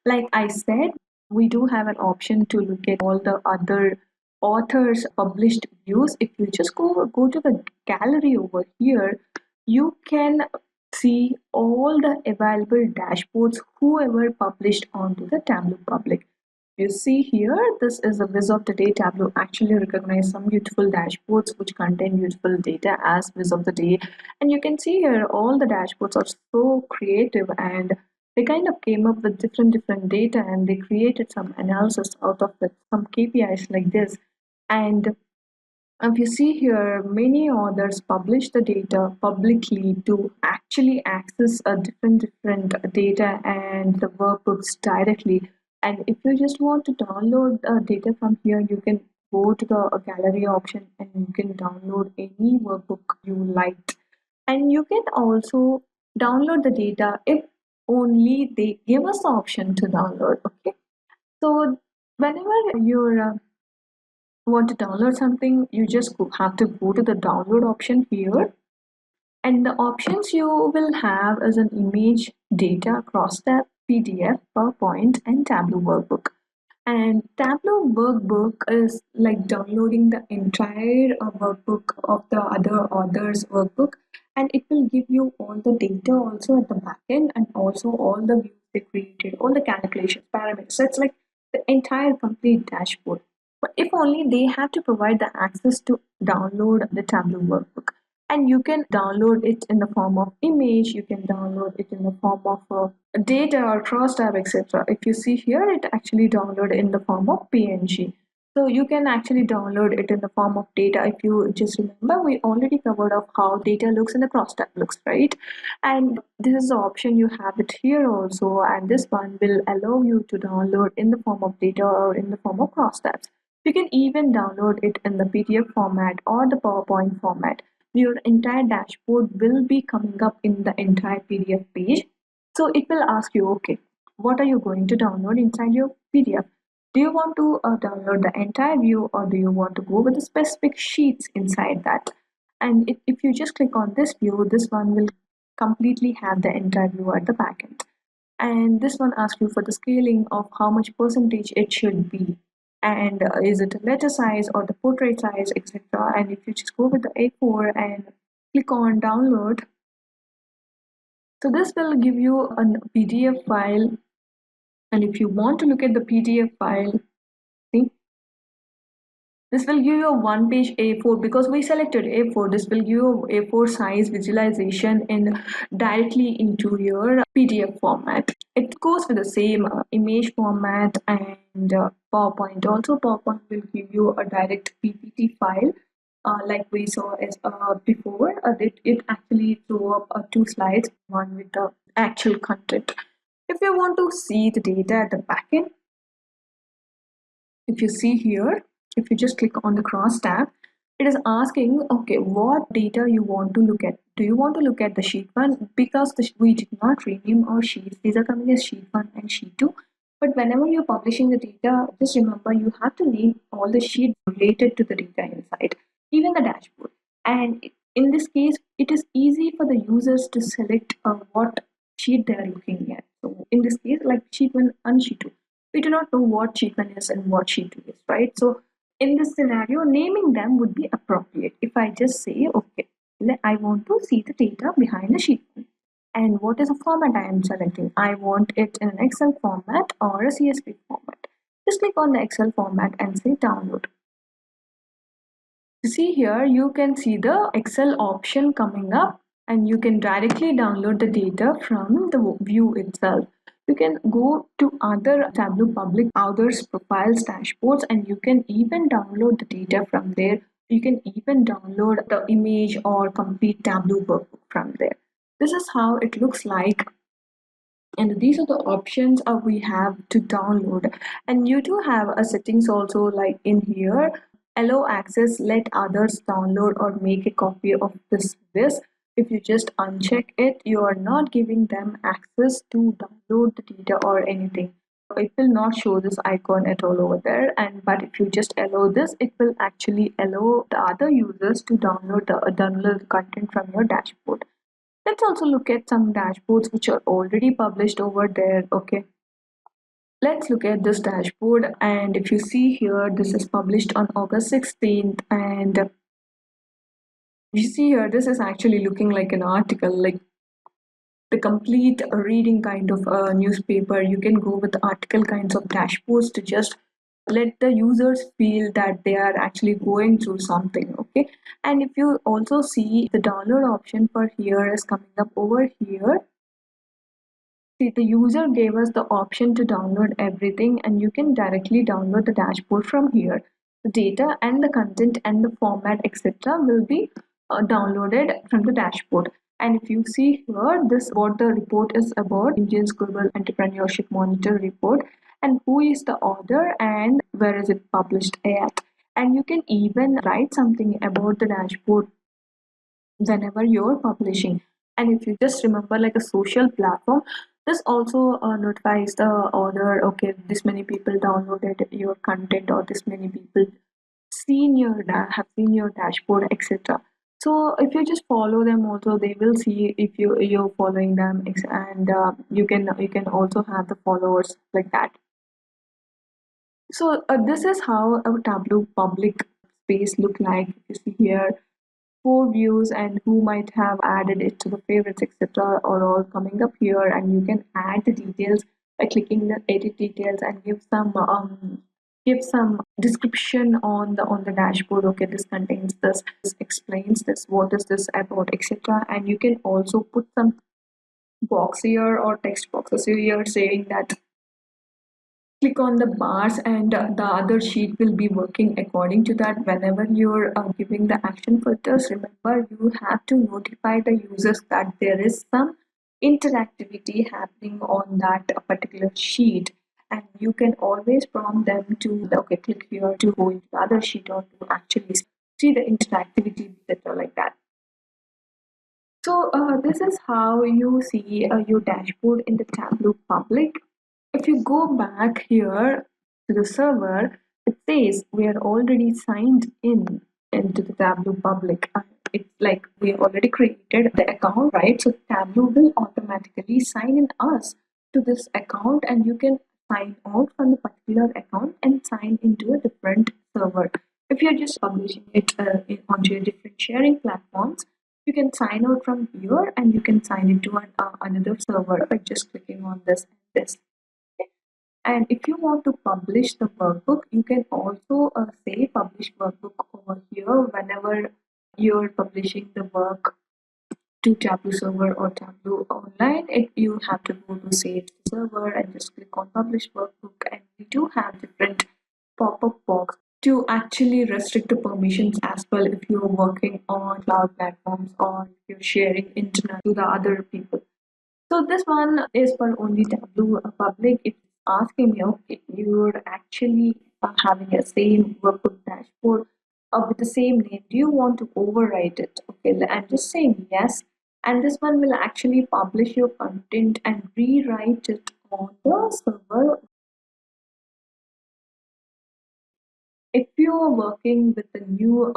Like I said, we do have an option to look at all the other authors' published views. If you just go to the gallery over here, you can see all the available dashboards whoever published onto the Tableau public. You see here, this is a whiz of the day. Tableau actually recognize some beautiful dashboards which contain beautiful data as whiz of the day. And you can see here all the dashboards are so creative, and they kind of came up with different data, and they created some analysis out of it, some KPIs like this. And if you see here, many authors publish the data publicly to actually access a different data and the workbooks directly. And if you just want to download data from here, you can go to the gallery option and you can download any workbook you liked. And you can also download the data if only they give us the option to download. Okay, so whenever you're want to download something, you just have to go to the download option here. And the options you will have is an image, data, crosstab, PDF, PowerPoint, and Tableau workbook. And Tableau workbook is like downloading the entire workbook of the other author's workbook, and it will give you all the data also at the back end, and also all the views they created, all the calculations, parameters. So it's like the entire complete dashboard. But if only they have to provide the access to download the Tableau workbook. And you can download it in the form of image, you can download it in the form of data or crosstab, etc. If you see here, it actually download in the form of PNG. So you can actually download it in the form of data. If you just remember, we already covered of how data looks and the crosstab looks, right? And this is the option, you have it here also, and this one will allow you to download in the form of data or in the form of crosstabs. You can even download it in the PDF format or the PowerPoint format. Your entire dashboard will be coming up in the entire PDF page. So it will ask you, okay, what are you going to download inside your PDF? Do you want to download the entire view, or do you want to go with the specific sheets inside that? And if you just click on this view, this one will completely have the entire view at the back end. And this one asks you for the scaling of how much percentage it should be, and is it a letter size or the portrait size, etc. And if you just go with the A4 and click on download, so this will give you a PDF file. And if you want to look at the PDF file, see, this will give you a one page A4 because we selected A4. This will give you A4 size visualization in directly into your PDF format. It goes with the same image format and PowerPoint. Also, PowerPoint will give you a direct PPT file. Like we saw as before, it actually threw up two slides, one with the actual content. If you want to see the data at the backend, if you see here, if you just click on the cross tab, it is asking, okay, what data you want to look at. Do you want to look at the sheet 1? Because we did not rename our sheets. These are coming as sheet 1 and sheet 2. But whenever you're publishing the data, just remember you have to name all the sheets related to the data inside, even the dashboard. And in this case, it is easy for the users to select what sheet they are looking at. So in this case, like sheet 1 and sheet 2, we do not know what sheet 1 is and what sheet 2 is, right? So in this scenario, naming them would be appropriate. If I just say, okay, I want to see the data behind the sheet 1. And what is the format I am selecting? I want it in an Excel format or a CSV format. Just click on the Excel format and say download. See here, you can see the Excel option coming up and you can directly download the data from the view itself. You can go to other Tableau public, others profiles, dashboards, and you can even download the data from there. You can even download the image or complete Tableau workbook from there. This is how it looks like, and these are the options we have to download. And you do have a settings also, like in here, allow access, let others download or make a copy of this. If you just uncheck it, you are not giving them access to download the data or anything. It will not show this icon at all over there, and but if you just allow this, it will actually allow the other users to download the content from your dashboard. Let's also look at some dashboards which are already published over there. Okay, let's look at this dashboard, and if you see here, this is published on August 16th, and you see here, this is actually looking like an article, like the complete reading kind of a newspaper. You can go with article kinds of dashboards to just let the users feel that they are actually going through something. Okay, and if you also see, the download option for here is coming up over here. See, the user gave us the option to download everything, and you can directly download the dashboard from here. The data and the content and the format, etc., will be downloaded from the dashboard. And if you see here, this what the report is about: Indian Global Entrepreneurship Monitor report, and who is the author and where is it published at. And you can even write something about the dashboard whenever you're publishing. And if you just remember, like a social platform, this also notifies the order, okay, this many people downloaded your content, or this many people have seen your dashboard, etc. So if you just follow them also, they will see if you're following them, and you can also have the followers like that. So this is how a Tableau public space look like. You see here, 4 views and who might have added it to the favorites, etc., are all coming up here, and you can add the details by clicking the edit details and give some description on the dashboard. Okay, this contains this explains this, what is this about, etc. And you can also put some box here or text boxes here saying that click on the bars, and the other sheet will be working according to that. Whenever you're giving the action filters, remember you have to notify the users that there is some interactivity happening on that particular sheet, and you can always prompt them to okay, click here to go into the other sheet or to actually see the interactivity, etc., like that. So this is how you see your dashboard in the Tableau public. If you go back here to the server, it says we are already signed in into the Tableau public. It's like we already created the account, right? So Tableau will automatically sign in us to this account, and you can sign out from the particular account and sign into a different server. If you're just publishing it onto your different sharing platforms, you can sign out from here and you can sign into another server by just clicking on this and this. And if you want to publish the workbook, you can also say publish workbook over here whenever you're publishing the work to Tableau server or Tableau online. You have to go to save server and just click on publish workbook. And we do have different pop-up box to actually restrict the permissions as well if you're working on cloud platforms or if you're sharing internet to the other people. So this one is for only Tableau public. It's asking me, okay, you're actually having a same workbook dashboard with the same name. Do you want to overwrite it? Okay, I'm just saying yes. And this one will actually publish your content and rewrite it on the server. If you are working with a new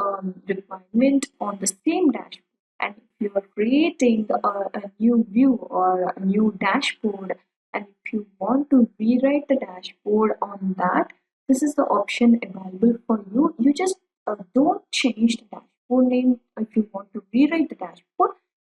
requirement on the same dashboard, and if you are creating a new view or a new dashboard, and if you want to rewrite the dashboard on that, this is the option available for you. You just don't change the dashboard name. If you want to rewrite the dashboard,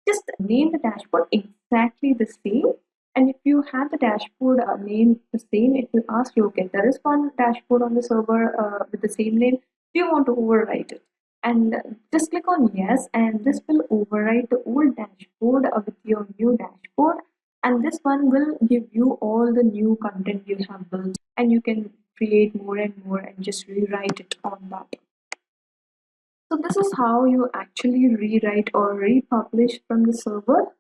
just name the dashboard exactly the same, And if you have the dashboard name the same, it will ask you, okay, there is one dashboard on the server with the same name. Do you want to overwrite it? And just click on yes, and this will overwrite the old dashboard with your new dashboard. And this one will give you all the new content you have built, and you can create more and more and just rewrite it on that. So this is how you actually rewrite or republish from the server.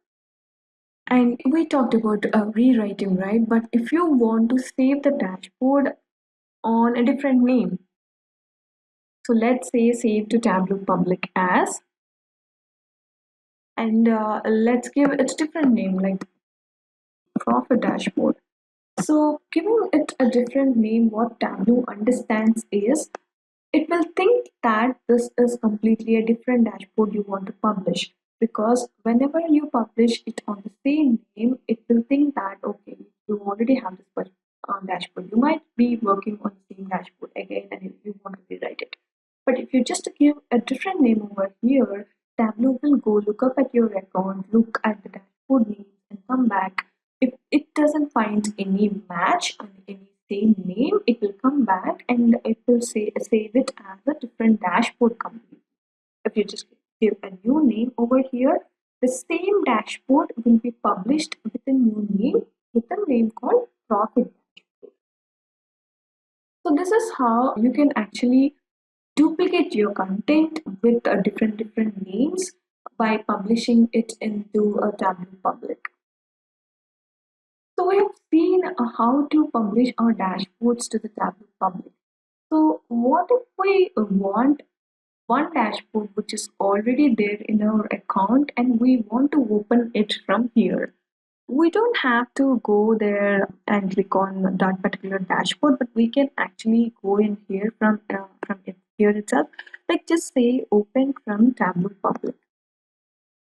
And we talked about rewriting, right? But if you want to save the dashboard on a different name, so let's say save to Tableau public as, and let's give it a different name like profit dashboard. So giving it a different name, what Tableau understands is it will think that this is completely a different dashboard you want to publish, because whenever you publish it on the same name, it will think that okay, you already have this dashboard. You might be working on the same dashboard again and you want to rewrite it. But if you just give a different name over here, Tableau will go look up at your account, look at the dashboard name and come back. If it doesn't find any match on any same name, it will come back and it will save it as a different dashboard company. If you just give a new name over here, the same dashboard will be published with a new name, with a name called profit dashboard. So this is how you can actually duplicate your content with different names by publishing it into a Tableau public. So we have seen how to publish our dashboards to the Tableau public. So what if we want one dashboard which is already there in our account and we want to open it from here? We don't have to go there and click on that particular dashboard, but we can actually go in here from it here itself. Like just say open from Tableau public.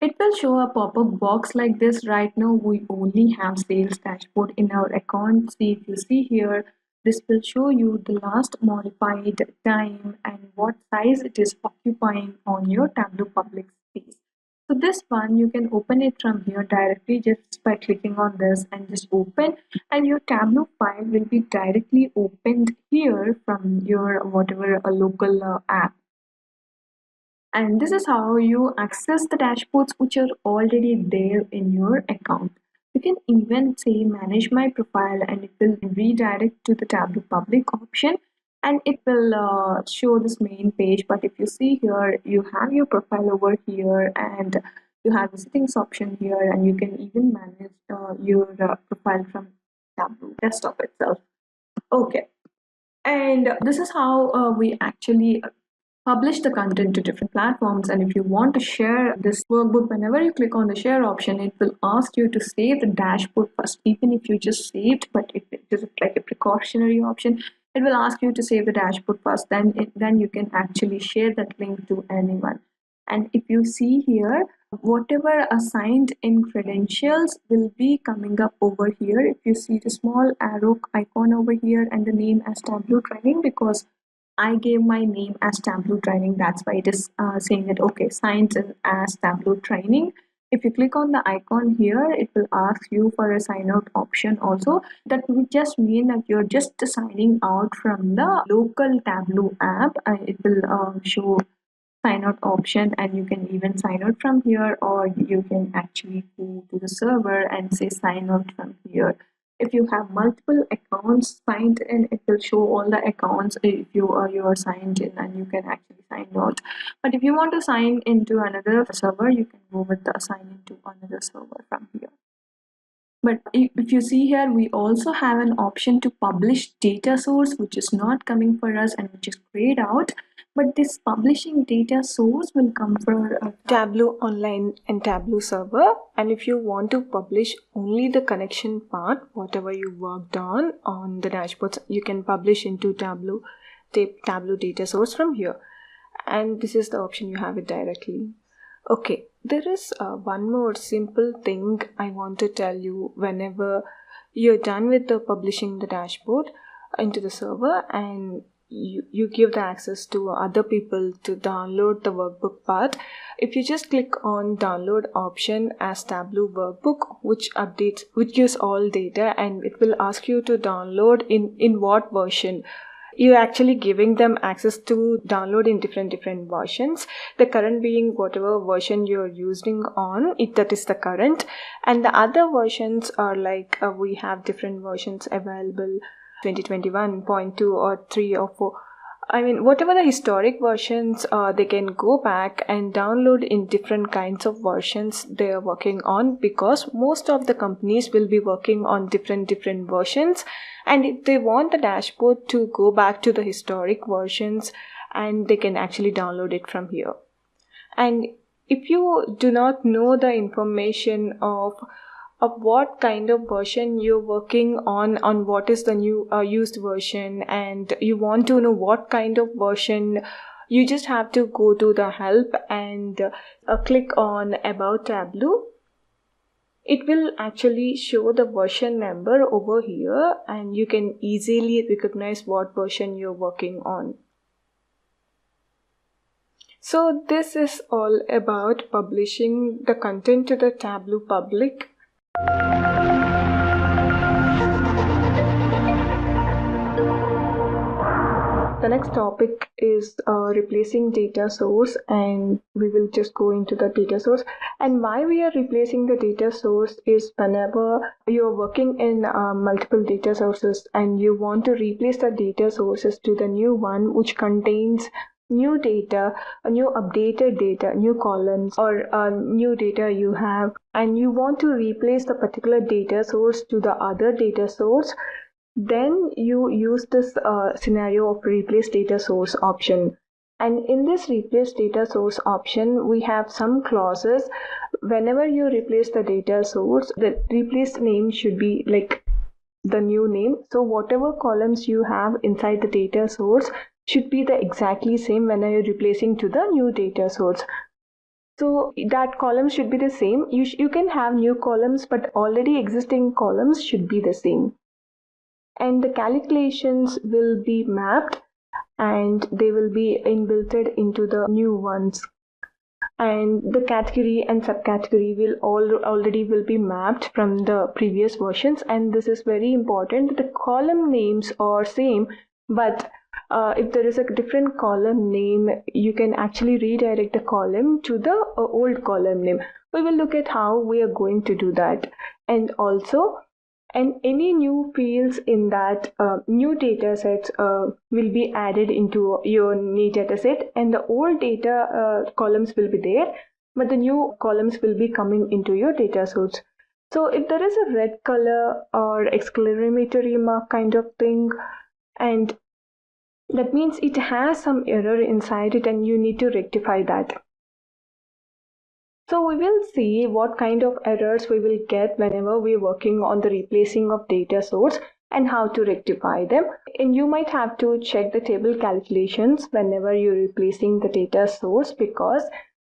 It will show a pop-up box like this. Right now we only have sales dashboard in our account. See, if you see here, this will show you the last modified time and what size it is occupying on your Tableau public space. So this one you can open it from here directly just by clicking on this and just open, and your Tableau file will be directly opened here from your whatever a local app. And this is how you access the dashboards which are already there in your account. You can even say manage my profile and it will redirect to the Tableau public option and it will show this main page. But if you see here, you have your profile over here and you have the settings option here, and you can even manage your profile from Tableau Desktop itself. Okay, and this is how we actually publish the content to different platforms. And if you want to share this workbook, whenever you click on the share option, it will ask you to save the dashboard first. Even if you just saved, but if it is like a precautionary option, it will ask you to save the dashboard first. Then you can actually share that link to anyone. And if you see here, whatever assigned in credentials will be coming up over here. If you see the small arrow icon over here and the name as Tableau Training, because I gave my name as Tableau Training, that's why it is saying that okay, signed in as Tableau Training. If you click on the icon here, it will ask you for a sign out option also. That would just mean that you're just signing out from the local Tableau app. It will show sign out option, and you can even sign out from here, or you can actually go to the server and say sign out from here. If you have multiple accounts signed in, it will show all the accounts if you are signed in, and you can actually sign out. But if you want to sign into another server, you can go with the sign into another server from here. But if you see here, we also have an option to publish data source, which is not coming for us and which is grayed out. But this publishing data source will come for Tableau Online and Tableau Server. And if you want to publish only the connection part, whatever you worked on the dashboards, you can publish into Tableau data source from here. And this is the option, you have it directly. Okay, there is one more simple thing I want to tell you. Whenever you're done with the publishing the dashboard into the server and you give the access to other people to download the workbook part. If you just click on download option as Tableau workbook, which gives all data, and it will ask you to download in what version. You're actually giving them access to download in different versions. The current being whatever version you're using on it, that is the current. And the other versions are like we have different versions available, 2021.2 or 3 or 4. I mean, whatever the historic versions, they can go back and download in different kinds of versions they are working on, because most of the companies will be working on different versions. And if they want the dashboard to go back to the historic versions, and they can actually download it from here. And if you do not know the information of what kind of version you're working on what is the new used version, and you want to know what kind of version, you just have to go to the help and click on About Tableau. It will actually show the version number over here, and you can easily recognize what version you're working on. So this is all about publishing the content to the Tableau public. The next topic is replacing data source, and we will just go into the data source. And why we are replacing the data source is whenever you're working in multiple data sources and you want to replace the data sources to the new one which contains new data, new updated data, new columns, or new data you have, and you want to replace the particular data source to the other data source, then you use this scenario of replace data source option. And in this replace data source option, we have some clauses. Whenever you replace the data source, the replaced name should be like the new name. So whatever columns you have inside the data source should be the exactly same when you're replacing to the new data source. So that column should be the same. You can have new columns, but already existing columns should be the same. And the calculations will be mapped, and they will be inbuilt into the new ones. And the category and subcategory will already be mapped from the previous versions. And this is very important. The column names are same, but if there is a different column name, you can actually redirect the column to the old column name. We will look at how we are going to do that. And also, any new fields in that new data sets will be added into your new data set, and the old data columns will be there, but the new columns will be coming into your data source. So if there is a red color or exclamatory mark kind of thing, and that means it has some error inside it and you need to rectify that. So we will see what kind of errors we will get whenever we're working on the replacing of data source and how to rectify them. And you might have to check the table calculations whenever you're replacing the data source, because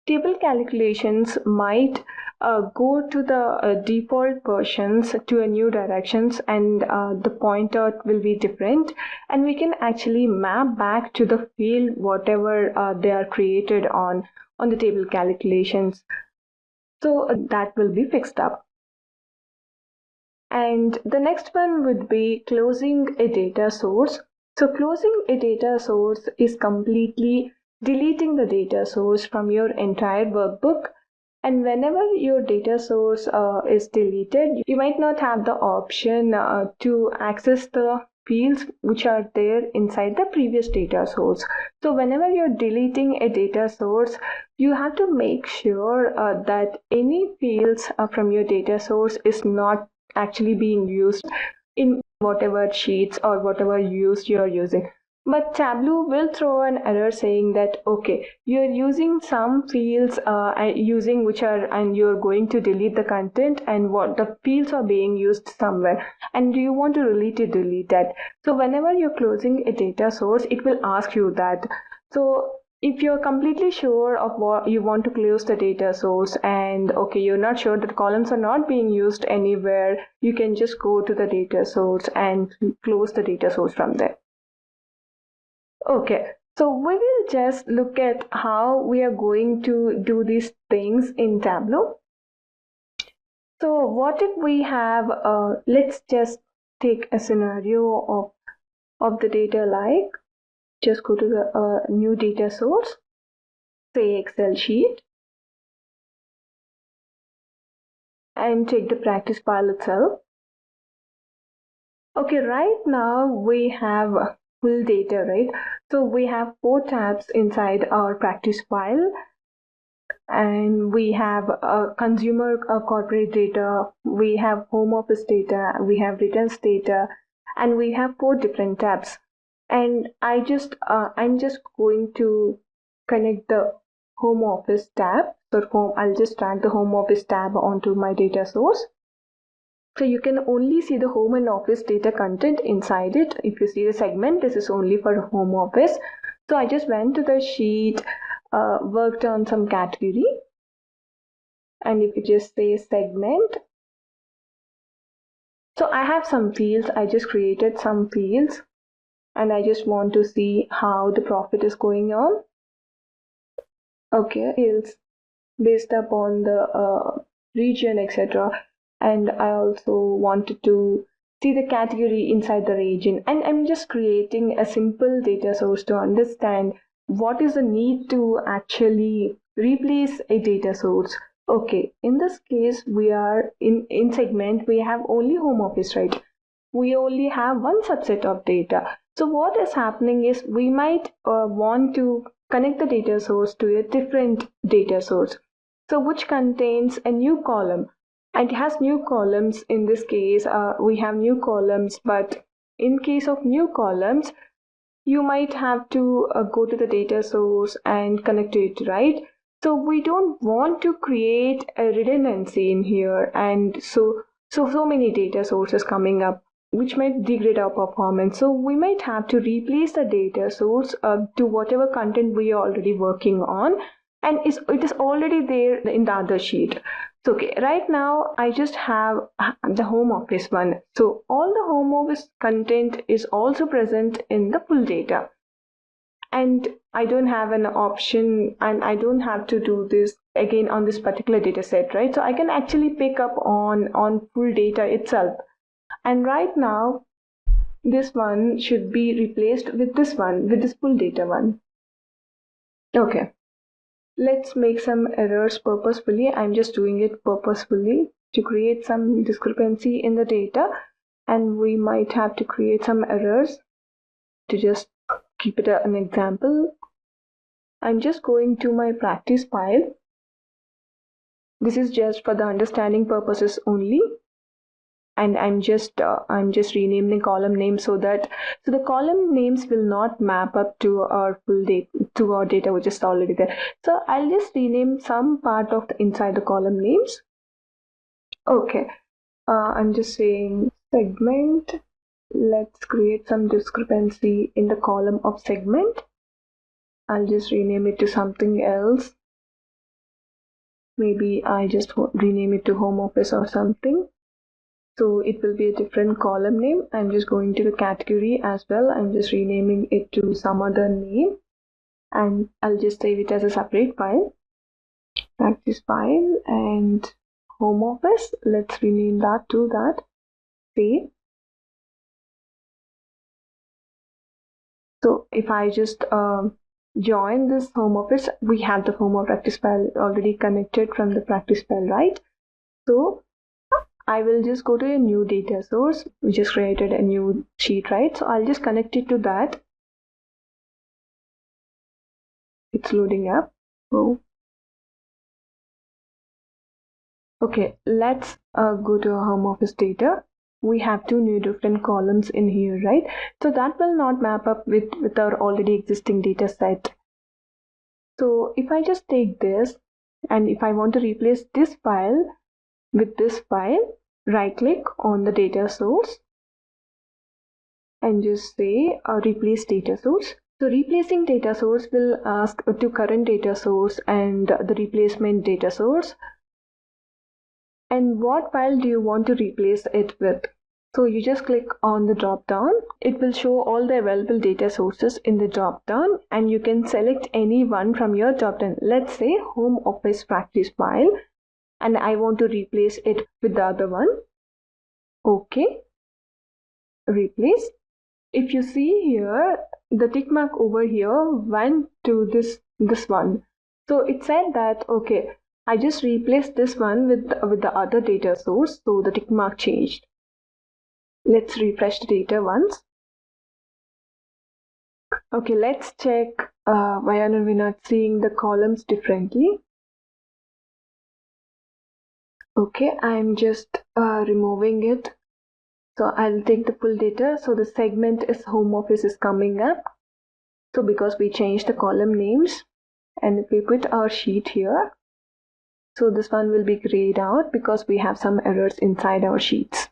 table calculations might go to the default versions to a new directions, and the pointer will be different, and we can actually map back to the field whatever they are created on the table calculations. So that will be fixed up. And the next one would be closing a data source. So closing a data source is completely deleting the data source from your entire workbook. And whenever your data source is deleted, you might not have the option to access the fields which are there inside the previous data source. So whenever you're deleting a data source, you have to make sure that any fields from your data source is not actually being used in whatever sheets or whatever you're using. But Tableau will throw an error saying that, okay, you're using some fields using which are, and you're going to delete the content, and what the fields are being used somewhere, and do you want to delete that? So whenever you're closing a data source, it will ask you that. So if you're completely sure of what you want to close the data source, and okay, you're not sure that columns are not being used anywhere, you can just go to the data source and close the data source from there. Okay, so we will just look at how we are going to do these things in Tableau. So what if we have, let's just take a scenario of the data, like just go to the new data source, say Excel sheet, and take the practice file itself. Okay, right now we have full data, right? So we have 4 tabs inside our practice file, and we have consumer corporate data, we have home office data, we have returns data, and we have 4 different tabs. And I'm just going to connect the home office tab. So I'll just drag the home office tab onto my data source. So you can only see the home and office data content inside it. If you see the segment, this is only for home office. So I just went to the sheet, worked on some category. And if you just say segment, so I have some fields. I just created some fields, and I just want to see how the profit is going on. Okay, fields based upon the region, etc. And I also wanted to see the category inside the region. And I'm just creating a simple data source to understand what is the need to actually replace a data source. Okay, in this case, we are in segment, we have only home office, right? We only have one subset of data. So what is happening is we might want to connect the data source to a different data source. So which contains a new column, and it has new columns. In this case, we have new columns, but in case of new columns, you might have to go to the data source and connect to it, right? So we don't want to create a redundancy in here, and so many data sources coming up, which might degrade our performance. So we might have to replace the data source to whatever content we are already working on, and it is already there in the other sheet. So okay, right now I just have the home office one. So all the home office content is also present in the full data. And I don't have an option, and I don't have to do this again on this particular data set, right? So I can actually pick up on full data itself. And right now, this one should be replaced with this one, with this full data one. Okay. Let's make some errors purposefully. I'm just doing it purposefully to create some discrepancy in the data, and we might have to create some errors to just keep it an example. I'm just going to my practice file. This is just for the understanding purposes only, and I'm just renaming column name so the column names will not map up to our full data, to our data which is already there. So I'll just rename some part of the inside the column names. Okay, I'm just saying segment. Let's create some discrepancy in the column of segment. I'll just rename it to something else. Maybe I just rename it to home office or something. So it will be a different column name. I'm just going to the category as well. I'm just renaming it to some other name, and I'll just save it as a separate file. Practice file and home office. Let's rename that to that. Save. So if I just join this home office, we have the home of practice file already connected from the practice file, right? So I will just go to a new data source. We just created a new sheet, right? So I'll just connect it to that. It's loading up. Oh. Okay, let's go to our home office data. We have 2 new different columns in here, right? So that will not map up with our already existing data set. So if I just take this, and if I want to replace this file with this file, right click on the data source and just say replace data source. So replacing data source will ask to current data source and the replacement data source. And what file do you want to replace it with? So you just click on the drop down. It will show all the available data sources in the drop down, and you can select any one from your drop down. Let's say home office practice file, and I want to replace it with the other one. Okay, replace. If you see here, the tick mark over here went to this one. So it said that, okay, I just replaced this one with the other data source, so the tick mark changed. Let's refresh the data once. Okay, let's check why are we not seeing the columns differently. Okay, I'm just removing it. So I'll take the full data. So the segment is home office is coming up. So because we changed the column names, and if we put our sheet here, so this one will be grayed out because we have some errors inside our sheets.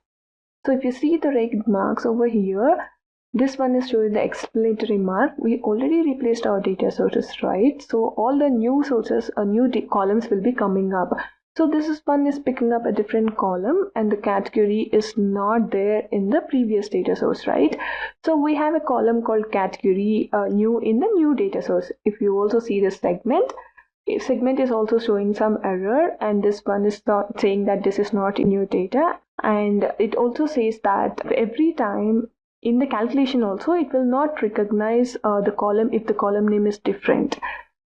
So if you see the red marks over here, this one is showing the explanatory mark. We already replaced our data sources, right? So all the new sources or new columns will be coming up. So this one is picking up a different column, and the category is not there in the previous data source, right? So we have a column called category new in the new data source. If you also see the segment is also showing some error, and this one is not saying that this is not in your data. And it also says that every time in the calculation also, it will not recognize the column if the column name is different.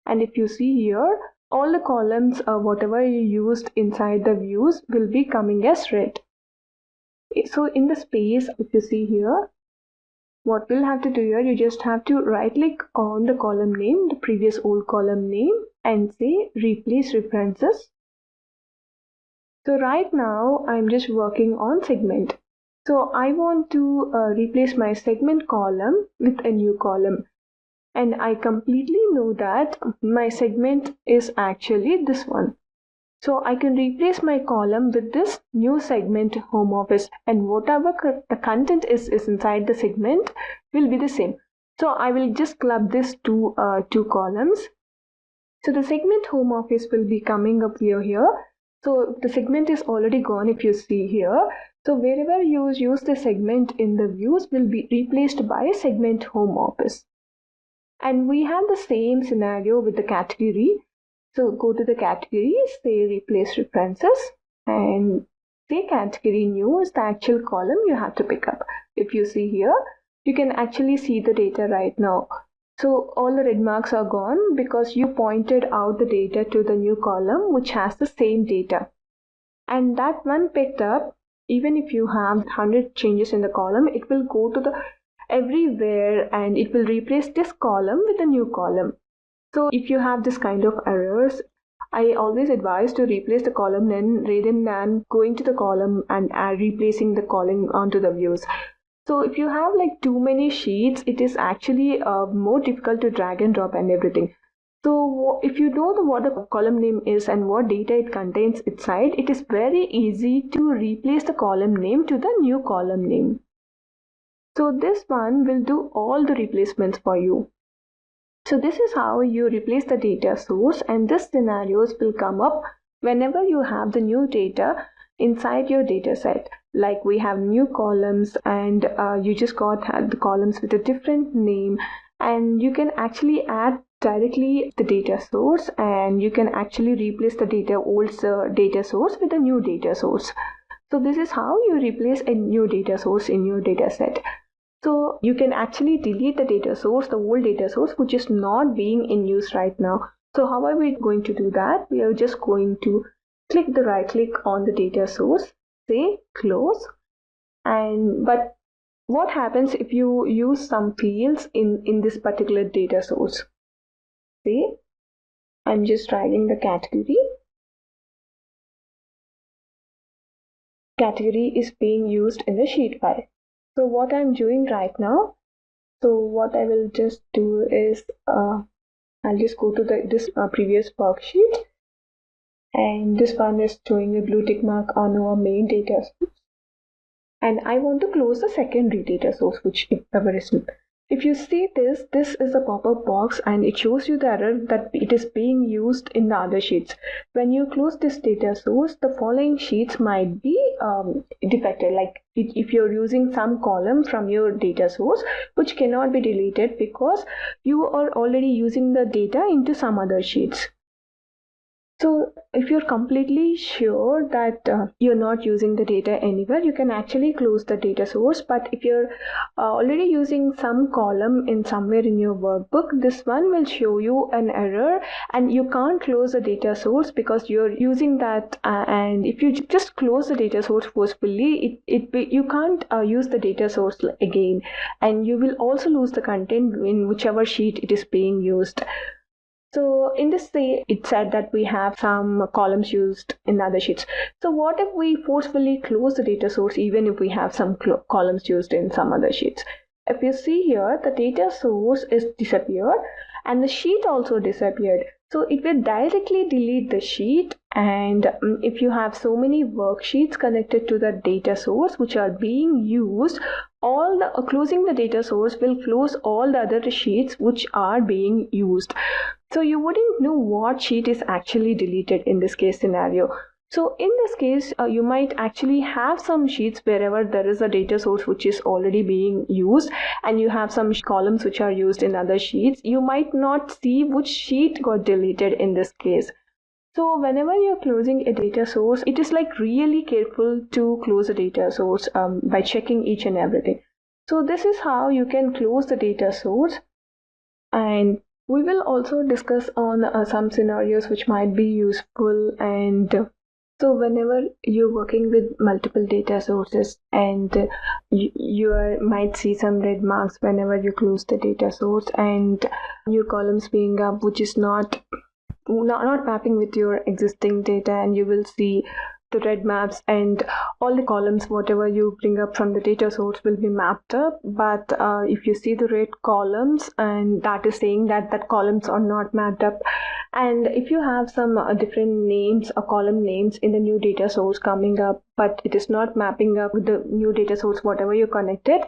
And if you see here, all the columns, whatever you used inside the views will be coming as red. So in the space, if you see here, what we'll have to do here, you just have to right click on the column name, the previous old column name, and say replace references. So right now I'm just working on segment. So I want to replace my segment column with a new column. And I completely know that my segment is actually this one. So I can replace my column with this new segment home office, and whatever the content is inside the segment will be the same. So I will just club these two columns. So the segment home office will be coming up here. So the segment is already gone if you see here. So wherever you use the segment in the views will be replaced by segment home office. And we have the same scenario with the category. So go to the category, say replace references, and say category new is the actual column you have to pick up. If you see here, you can actually see the data right now. So all the red marks are gone because you pointed out the data to the new column which has the same data. And that one picked up, even if you have 100 changes in the column, it will go to the everywhere and it will replace this column with a new column. So if you have this kind of errors, I always advise to replace the column name rather than going to the column and replacing the column onto the views. So if you have like too many sheets, it is actually more difficult to drag and drop and everything. So if you know what the column name is and what data it contains inside, it is very easy to replace the column name to the new column name. So this one will do all the replacements for you. So this is how you replace the data source, and this scenarios will come up whenever you have the new data inside your data set. Like we have new columns and you just got the columns with a different name, and you can actually add directly the data source, and you can actually replace the old data source with a new data source. So this is how you replace a new data source in your data set. So you can actually delete the data source, the old data source, which is not being in use right now. So how are we going to do that? We are just going to click the right click on the data source, say close. But what happens if you use some fields in this particular data source? Say, I'm just writing the category. Category is being used in the sheet file. So what I'm doing right now, so what I will just do is I'll just go to this previous worksheet, and this one is showing a blue tick mark on our main data source, and I want to close the secondary data source, which ever is. If you see this is a pop-up box and it shows you the error that it is being used in the other sheets. When you close this data source, the following sheets might be defected. Like if you're using some column from your data source which cannot be deleted because you are already using the data into some other sheets. So if you're completely sure that you're not using the data anywhere, you can actually close the data source. But if you're already using some column in somewhere in your workbook, this one will show you an error and you can't close the data source because you're using that. And if you just close the data source forcefully, you can't use the data source again. And you will also lose the content in whichever sheet it is being used. So in this way, it said that we have some columns used in other sheets. So what if we forcefully close the data source even if we have some columns used in some other sheets? If you see here, the data source is disappeared and the sheet also disappeared. So it will directly delete the sheet, and if you have so many worksheets connected to the data source which are being used, closing the data source will close all the other sheets which are being used. So you wouldn't know what sheet is actually deleted in this case scenario. So in this case, you might actually have some sheets wherever there is a data source which is already being used, and you have some columns which are used in other sheets. You might not see which sheet got deleted in this case. So whenever you're closing a data source, it is like really careful to close a data source by checking each and everything. So this is how you can close the data source, and we will also discuss on some scenarios which might be useful. And so whenever you're working with multiple data sources and you might see some red marks whenever you close the data source and new columns being up which is not mapping with your existing data, and you will see the red maps and all the columns whatever you bring up from the data source will be mapped up. But if you see the red columns, and that is saying that columns are not mapped up. And if you have some different names or column names in the new data source coming up, but it is not mapping up with the new data source whatever you connected,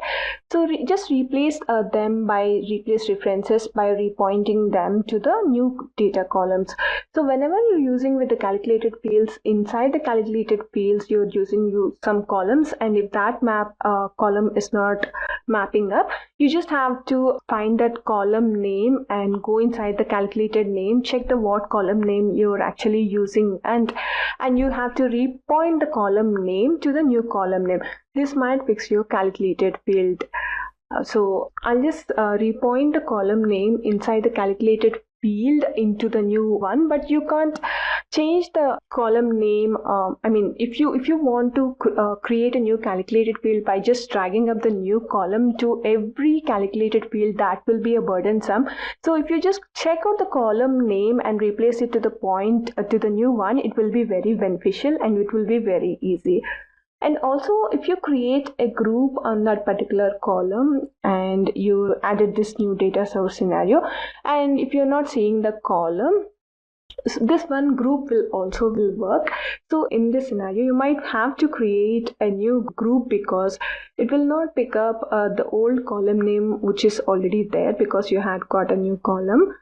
so just replace replace references by repointing them to the new data columns. So whenever you're using with the calculated fields, inside the calculated fields you're using some columns, and if that column is not mapping up, you just have to find that column name and go inside the calculated name, check the what column name you're actually using, and you have to repoint the column name to the new column name. This might fix your calculated field. So I'll just repoint the column name inside the calculated field into the new one, but you can't change the column name. If you want to create a new calculated field by just dragging up the new column to every calculated field, that will be a burdensome. So if you just check out the column name and replace it to the new one, it will be very beneficial and it will be very easy. And also, if you create a group on that particular column and you added this new data source scenario, and if you're not seeing the column, this one group will work. So in this scenario, you might have to create a new group because it will not pick up the old column name which is already there because you had got a new column.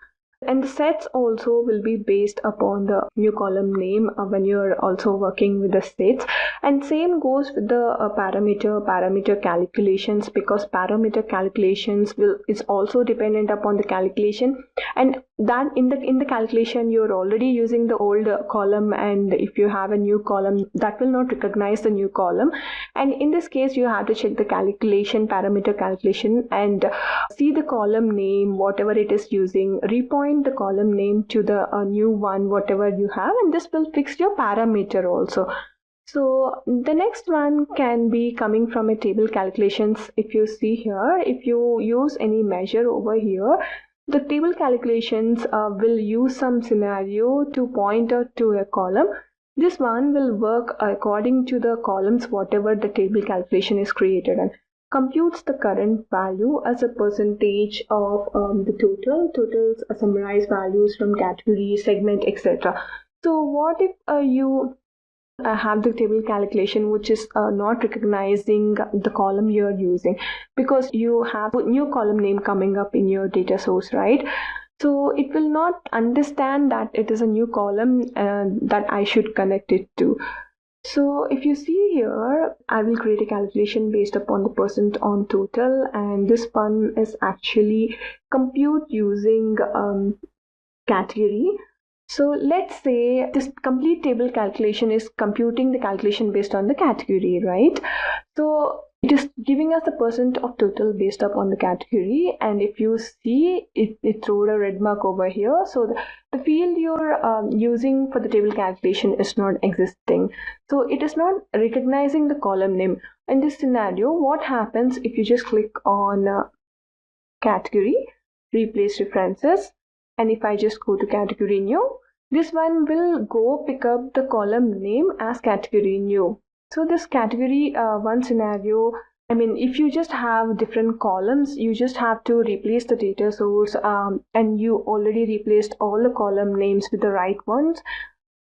And the sets also will be based upon the new column name when you're also working with the sets. And same goes with the parameter calculations, because parameter calculations is also dependent upon the calculation, and that in the calculation you're already using the old column, and if you have a new column, that will not recognize the new column. And in this case you have to check the parameter calculation and see the column name whatever it is using, repoint the column name to the new one whatever you have, and this will fix your parameter also. So the next one can be coming from a table calculations. If you see here, if you use any measure over here, the table calculations will use some scenario to point out to a column. This one will work according to the columns whatever the table calculation is created and computes the current value as a percentage of the totals summarize values from category, segment, etc. So what if you have the table calculation which is not recognizing the column you're using because you have a new column name coming up in your data source, right? So it will not understand that it is a new column that I should connect it to. So if you see here, I will create a calculation based upon the percent on total, and this one is actually compute using category. So let's say this complete table calculation is computing the calculation based on the category, right? So it is giving us the percent of total based upon the category, and if you see it threw a red mark over here. So the field you're using for the table calculation is not existing. So it is not recognizing the column name. In this scenario, what happens if you just click on category, replace references, and if I just go to category new, this one will go pick up the column name as category new. So this category one scenario, I mean, if you just have different columns, you just have to replace the data source, and you already replaced all the column names with the right ones.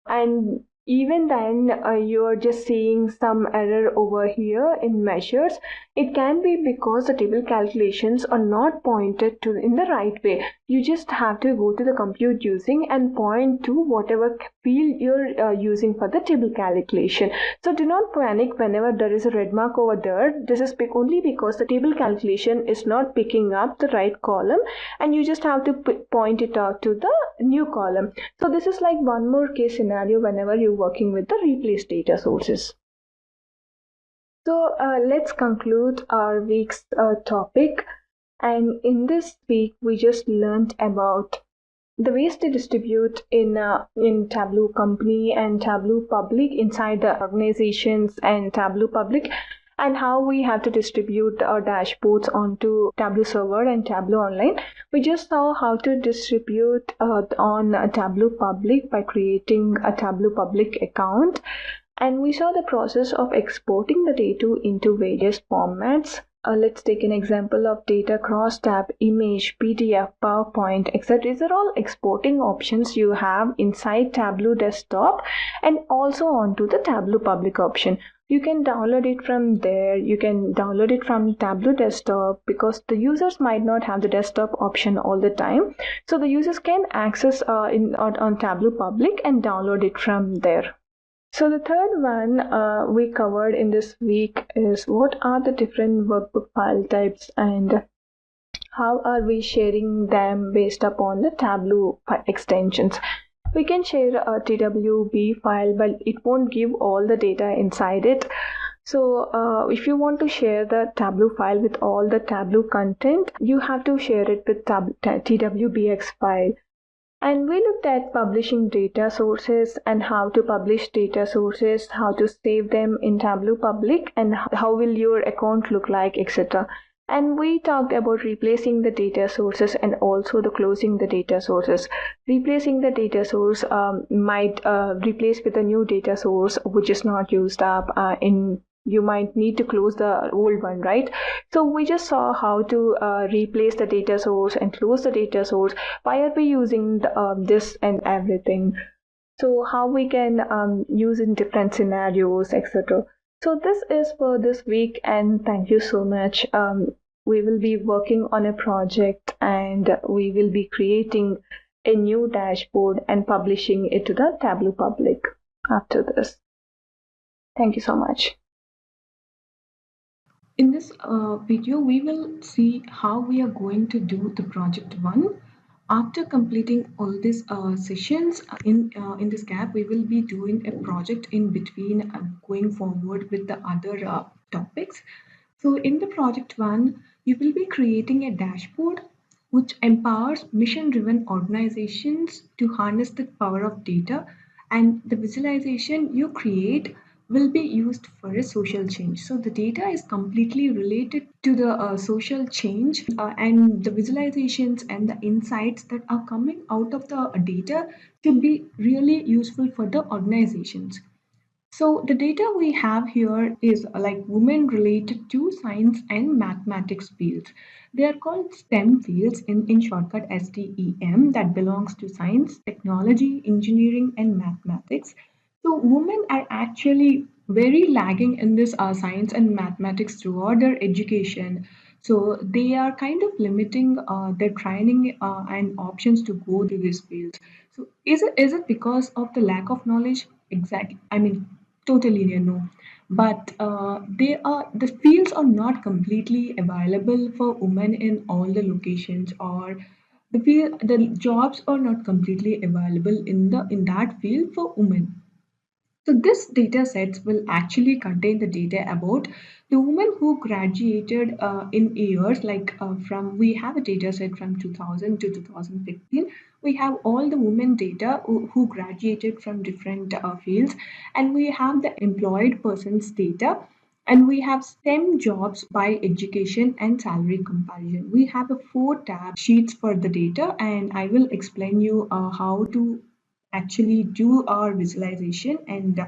And even then you're just seeing some error over here in measures. It can be because the table calculations are not pointed to in the right way. You just have to go to the compute using and point to whatever field you're using for the table calculation. So do not panic whenever there is a red mark over there. This is only because the table calculation is not picking up the right column, and you just have to point it out to the new column. So this is like one more case scenario whenever you're working with the replaced data sources. So let's conclude our week's topic. And in this week, we just learned about the ways to distribute in Tableau Company and Tableau Public inside the organizations and Tableau Public, and how we have to distribute our dashboards onto Tableau Server and Tableau Online. We just saw how to distribute on Tableau Public by creating a Tableau Public account, and we saw the process of exporting the data into various formats. Let's take an example of data, cross-tab, image, PDF, PowerPoint, etc. These are all exporting options you have inside Tableau Desktop and also onto the Tableau Public option. You can download it from there. You can download it from Tableau Desktop because the users might not have the desktop option all the time. So the users can access on Tableau Public and download it from there. So the third one we covered in this week is what are the different workbook file types and how are we sharing them based upon the Tableau extensions. We can share a TWB file, but it won't give all the data inside it. So if you want to share the Tableau file with all the Tableau content, you have to share it with TWBX file. And we looked at publishing data sources and how to publish data sources, how to save them in Tableau Public, and how will your account look like, etc. And we talked about replacing the data sources and also the closing the data sources. Replacing the data source might replace with a new data source which is not used up you might need to close the old one, right? So we just saw how to replace the data source and close the data source. Why are we using this and everything? So how we can use in different scenarios, etc. So this is for this week, and thank you so much. We will be working on a project and we will be creating a new dashboard and publishing it to the Tableau Public after this. Thank you so much. In this video, we will see how we are going to do the project one. After completing all these sessions, in this gap, we will be doing a project in between going forward with the other topics. So in the project one, you will be creating a dashboard which empowers mission-driven organizations to harness the power of data, and the visualization you create will be used for a social change. So the data is completely related to the social change, and the visualizations and the insights that are coming out of the data should be really useful for the organizations. So the data we have here is like women related to science and mathematics fields. They are called STEM fields in shortcut STEM, that belongs to science, technology, engineering, and mathematics. So women are actually very lagging in this science and mathematics throughout their education. So they are kind of limiting their training and options to go to these fields. So is it because of the lack of knowledge? Exactly. I mean, Totally no. But the fields are not completely available for women in all the locations, or the jobs are not completely available in that field for women. So this data sets will actually contain the data about the women who graduated in years from we have a data set from 2000 to 2015. We have all the women data who graduated from different fields, and we have the employed persons data, and we have STEM jobs by education and salary comparison. We have a 4 tab sheets for the data, and I will explain you how to actually do our visualization, and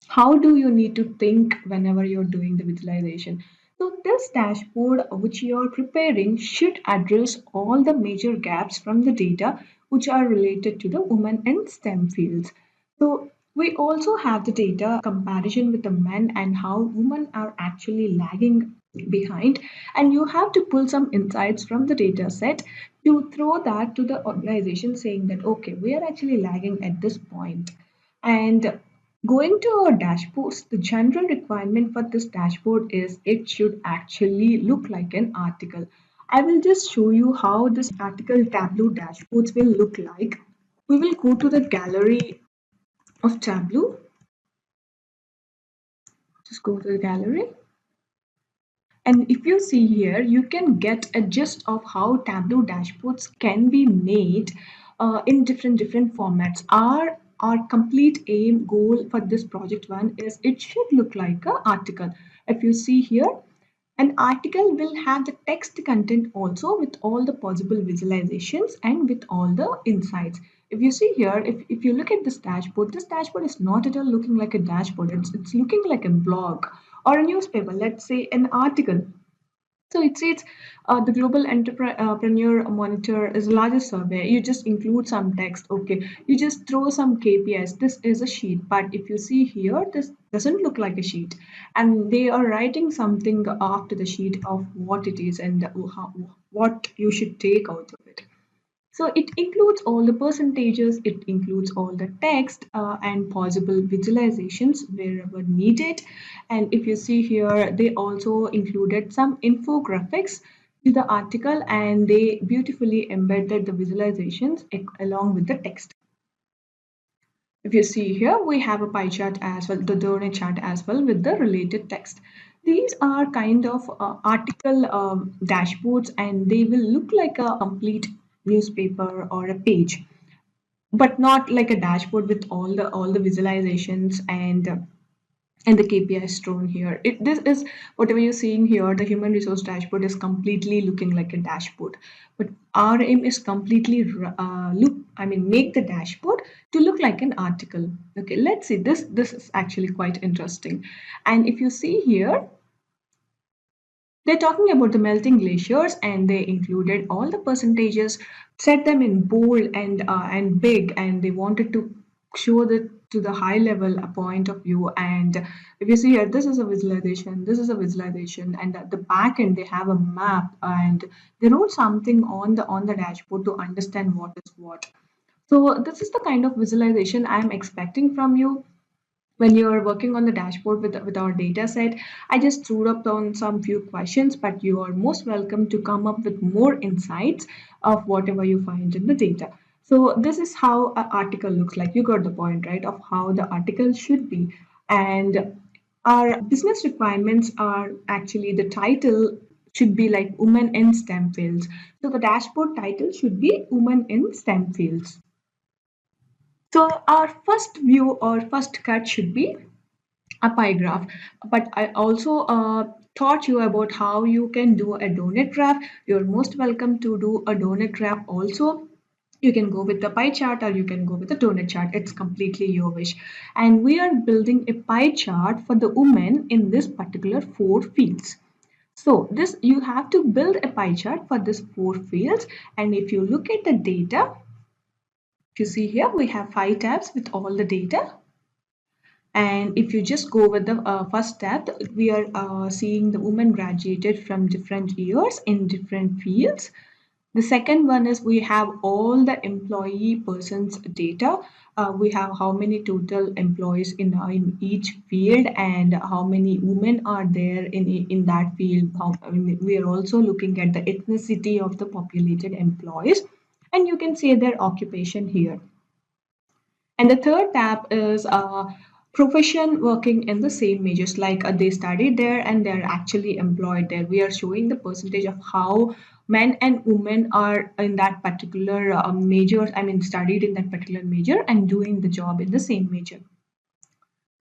how do you need to think whenever you're doing the visualization. So this dashboard which you are preparing should address all the major gaps from the data which are related to the women and STEM fields. So we also have the data comparison with the men and how women are actually lagging behind, and you have to pull some insights from the data set to throw that to the organization saying that okay, we are actually lagging at this point. And going to our dashboards, the general requirement for this dashboard is it should actually look like an article. I will just show you how this article Tableau dashboards will look like. We will go to the gallery of Tableau. Just go to the gallery. And if you see here, you can get a gist of how Tableau dashboards can be made in different formats. Our complete aim goal for this project one is it should look like an article. If you see here, an article will have the text content also with all the possible visualizations and with all the insights. If you see here, if you look at this dashboard is not at all looking like a dashboard. It's looking like a blog or a newspaper, let's say an article. So it says the Global Entrepreneur Monitor is the largest survey. You just include some text. Okay, you just throw some KPIs. This is a sheet, but if you see here, this doesn't look like a sheet, and they are writing something after the sheet of what it is and what you should take out of it. So it includes all the percentages, it includes all the text and possible visualizations wherever needed. And if you see here, they also included some infographics to the article, and they beautifully embedded the visualizations along with the text. If you see here, we have a pie chart as well, the donut chart as well with the related text. These are kind of article dashboards, and they will look like a complete newspaper or a page, but not like a dashboard with all the visualizations and the KPIs shown here. This is whatever you're seeing here. The human resource dashboard is completely looking like a dashboard, but our aim is completely make the dashboard to look like an article. Okay, let's see. This is actually quite interesting. And if you see here, they're talking about the melting glaciers, and they included all the percentages, set them in bold and big, and they wanted to show that to the high level a point of view. And if you see here, this is a visualization, this is a visualization, and at the back end they have a map, and they wrote something on the dashboard to understand what is what. So this is the kind of visualization I'm expecting from you when you're working on the dashboard with our data set. I just threw up on some few questions, but you are most welcome to come up with more insights of whatever you find in the data. So this is how an article looks like. You got the point, right, of how the article should be. And our business requirements are actually the title should be like women in STEM fields. So the dashboard title should be women in STEM fields. So our first view or first cut should be a pie graph. But I also taught you about how you can do a donut graph. You're most welcome to do a donut graph also. You can go with the pie chart or you can go with the donut chart. It's completely your wish. And we are building a pie chart for the women in this particular 4 fields. So this you have to build a pie chart for this 4 fields. And if you look at the data, if you see here, we have 5 tabs with all the data. And if you just go with the first tab, we are seeing the women graduated from different years in different fields. The second one is we have all the employee persons data. We have how many total employees in each field and how many women are there in that field. We are also looking at the ethnicity of the populated employees, and you can see their occupation here. And the third tab is profession working in the same majors, like they studied there and they're actually employed there. We are showing the percentage of how men and women are in that particular major, I mean, studied in that particular major and doing the job in the same major.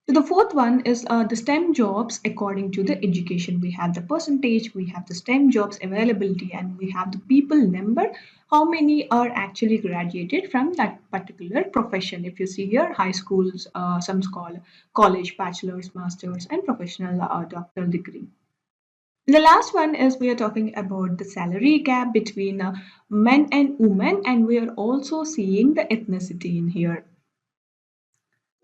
So the fourth one is the STEM jobs according to the education. We have the percentage, we have the STEM jobs availability, and we have the people number. How many are actually graduated from that particular profession? If you see here, high schools, some school, college, bachelor's, master's, and professional doctoral degree. The last one is we are talking about the salary gap between men and women, and we are also seeing the ethnicity in here.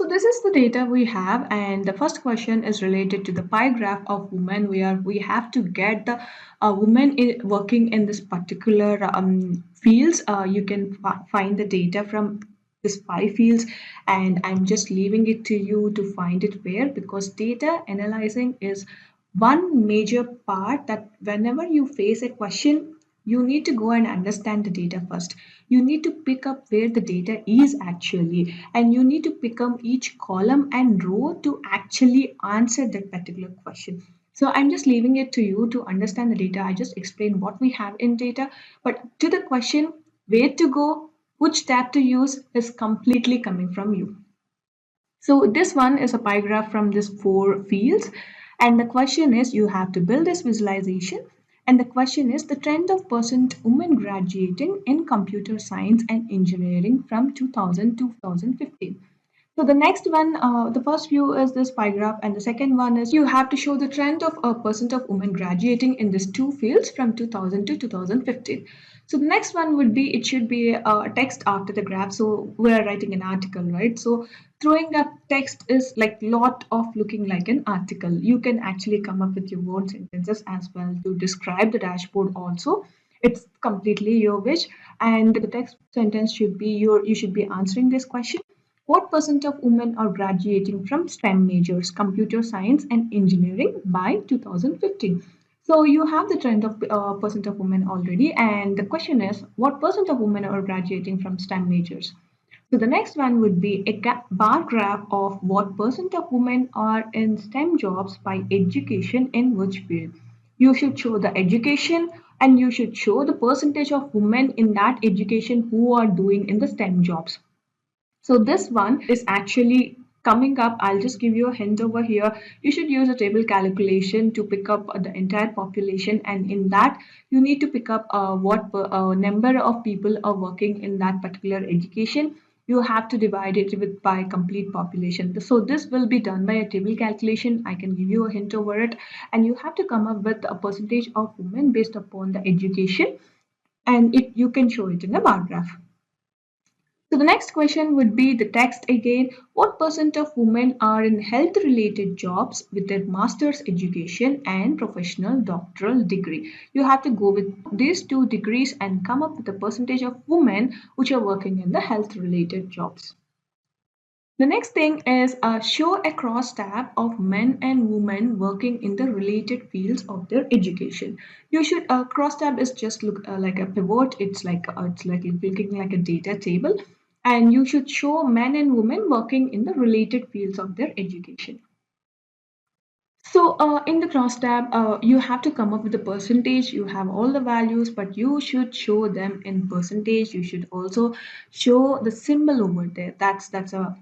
So this is the data we have, and the first question is related to the pie graph of women, where we have to get the women working in this particular fields. You can find the data from this five fields, and I'm just leaving it to you to find it where, because data analyzing is one major part that whenever you face a question, you need to go and understand the data first. You need to pick up where the data is actually, and you need to pick up each column and row to actually answer that particular question. So I'm just leaving it to you to understand the data. I just explained what we have in data, but to the question where to go, which tab to use is completely coming from you. So this one is a pie graph from these four fields. And the question is, you have to build this visualization. And the question is the trend of percent women graduating in computer science and engineering from 2000 to 2015. So the next one, the first view is this pie graph, and the second one is you have to show the trend of a percent of women graduating in these two fields from 2000 to 2015. So the next one would be, it should be a text after the graph. So we're writing an article, right? So throwing up text is like lot of looking like an article. You can actually come up with your own sentences as well to describe the dashboard also. It's completely your wish, and the text sentence should be you should be answering this question: what percent of women are graduating from STEM majors, computer science and engineering by 2015? So you have the trend of percent of women already, and the question is, what percent of women are graduating from STEM majors? So the next one would be a bar graph of what percent of women are in STEM jobs by education in which field. You should show the education, and you should show the percentage of women in that education who are doing in the STEM jobs. So this one is actually coming up. I'll just give you a hint over here. You should use a table calculation to pick up the entire population, and in that you need to pick up what number of people are working in that particular education. You have to divide it with by complete population. So this will be done by a table calculation. I can give you a hint over it, and you have to come up with a percentage of women based upon the education, and you can show it in a bar graph. So the next question would be the text again. What percent of women are in health related jobs with their master's education and professional doctoral degree? You have to go with these two degrees and come up with the percentage of women which are working in the health related jobs. The next thing is show a cross tab of men and women working in the related fields of their education. You should cross tab is just look like a pivot. It's like looking like a data table, and you should show men and women working in the related fields of their education. So in the cross tab, you have to come up with a percentage. You have all the values, but you should show them in percentage. You should also show the symbol over there. That's a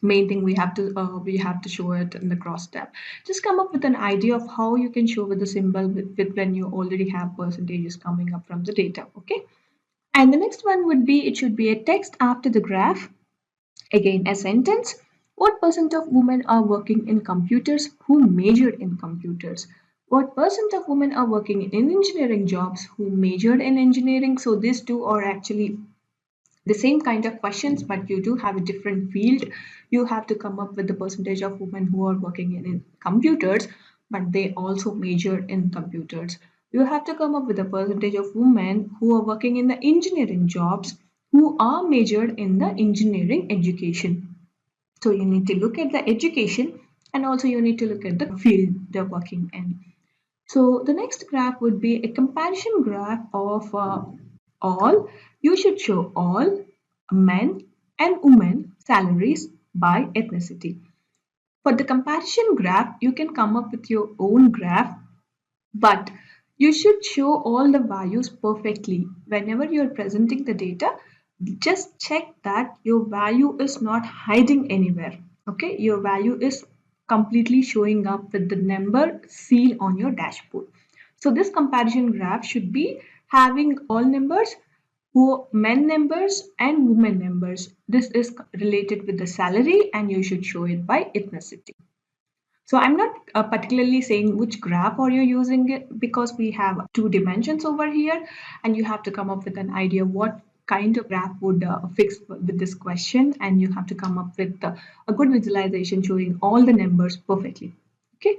main thing we have to show it in the cross tab. Just come up with an idea of how you can show with the symbol with when you already have percentages coming up from the data. Okay, and the next one would be, it should be a text after the graph, again a sentence. What percent of women are working in computers who majored in computers? What percent of women are working in engineering jobs who majored in engineering? So these two are actually the same kind of questions, but you do have a different field. You have to come up with the percentage of women who are working in computers, but they also major in computers. You have to come up with a percentage of women who are working in the engineering jobs who are majored in the engineering education. So you need to look at the education and also you need to look at the field they're working in. So the next graph would be a comparison graph of all. You should show all men and women salaries by ethnicity. For the comparison graph, you can come up with your own graph, but you should show all the values perfectly. Whenever you're presenting the data, just check that your value is not hiding anywhere. Okay, your value is completely showing up with the number seen on your dashboard. So this comparison graph should be having all numbers, who men numbers and women numbers. This is related with the salary and you should show it by ethnicity. So I'm not particularly saying which graph are you using it, because we have two dimensions over here and you have to come up with an idea what kind of graph would fix with this question, and you have to come up with a good visualization showing all the numbers perfectly. Okay.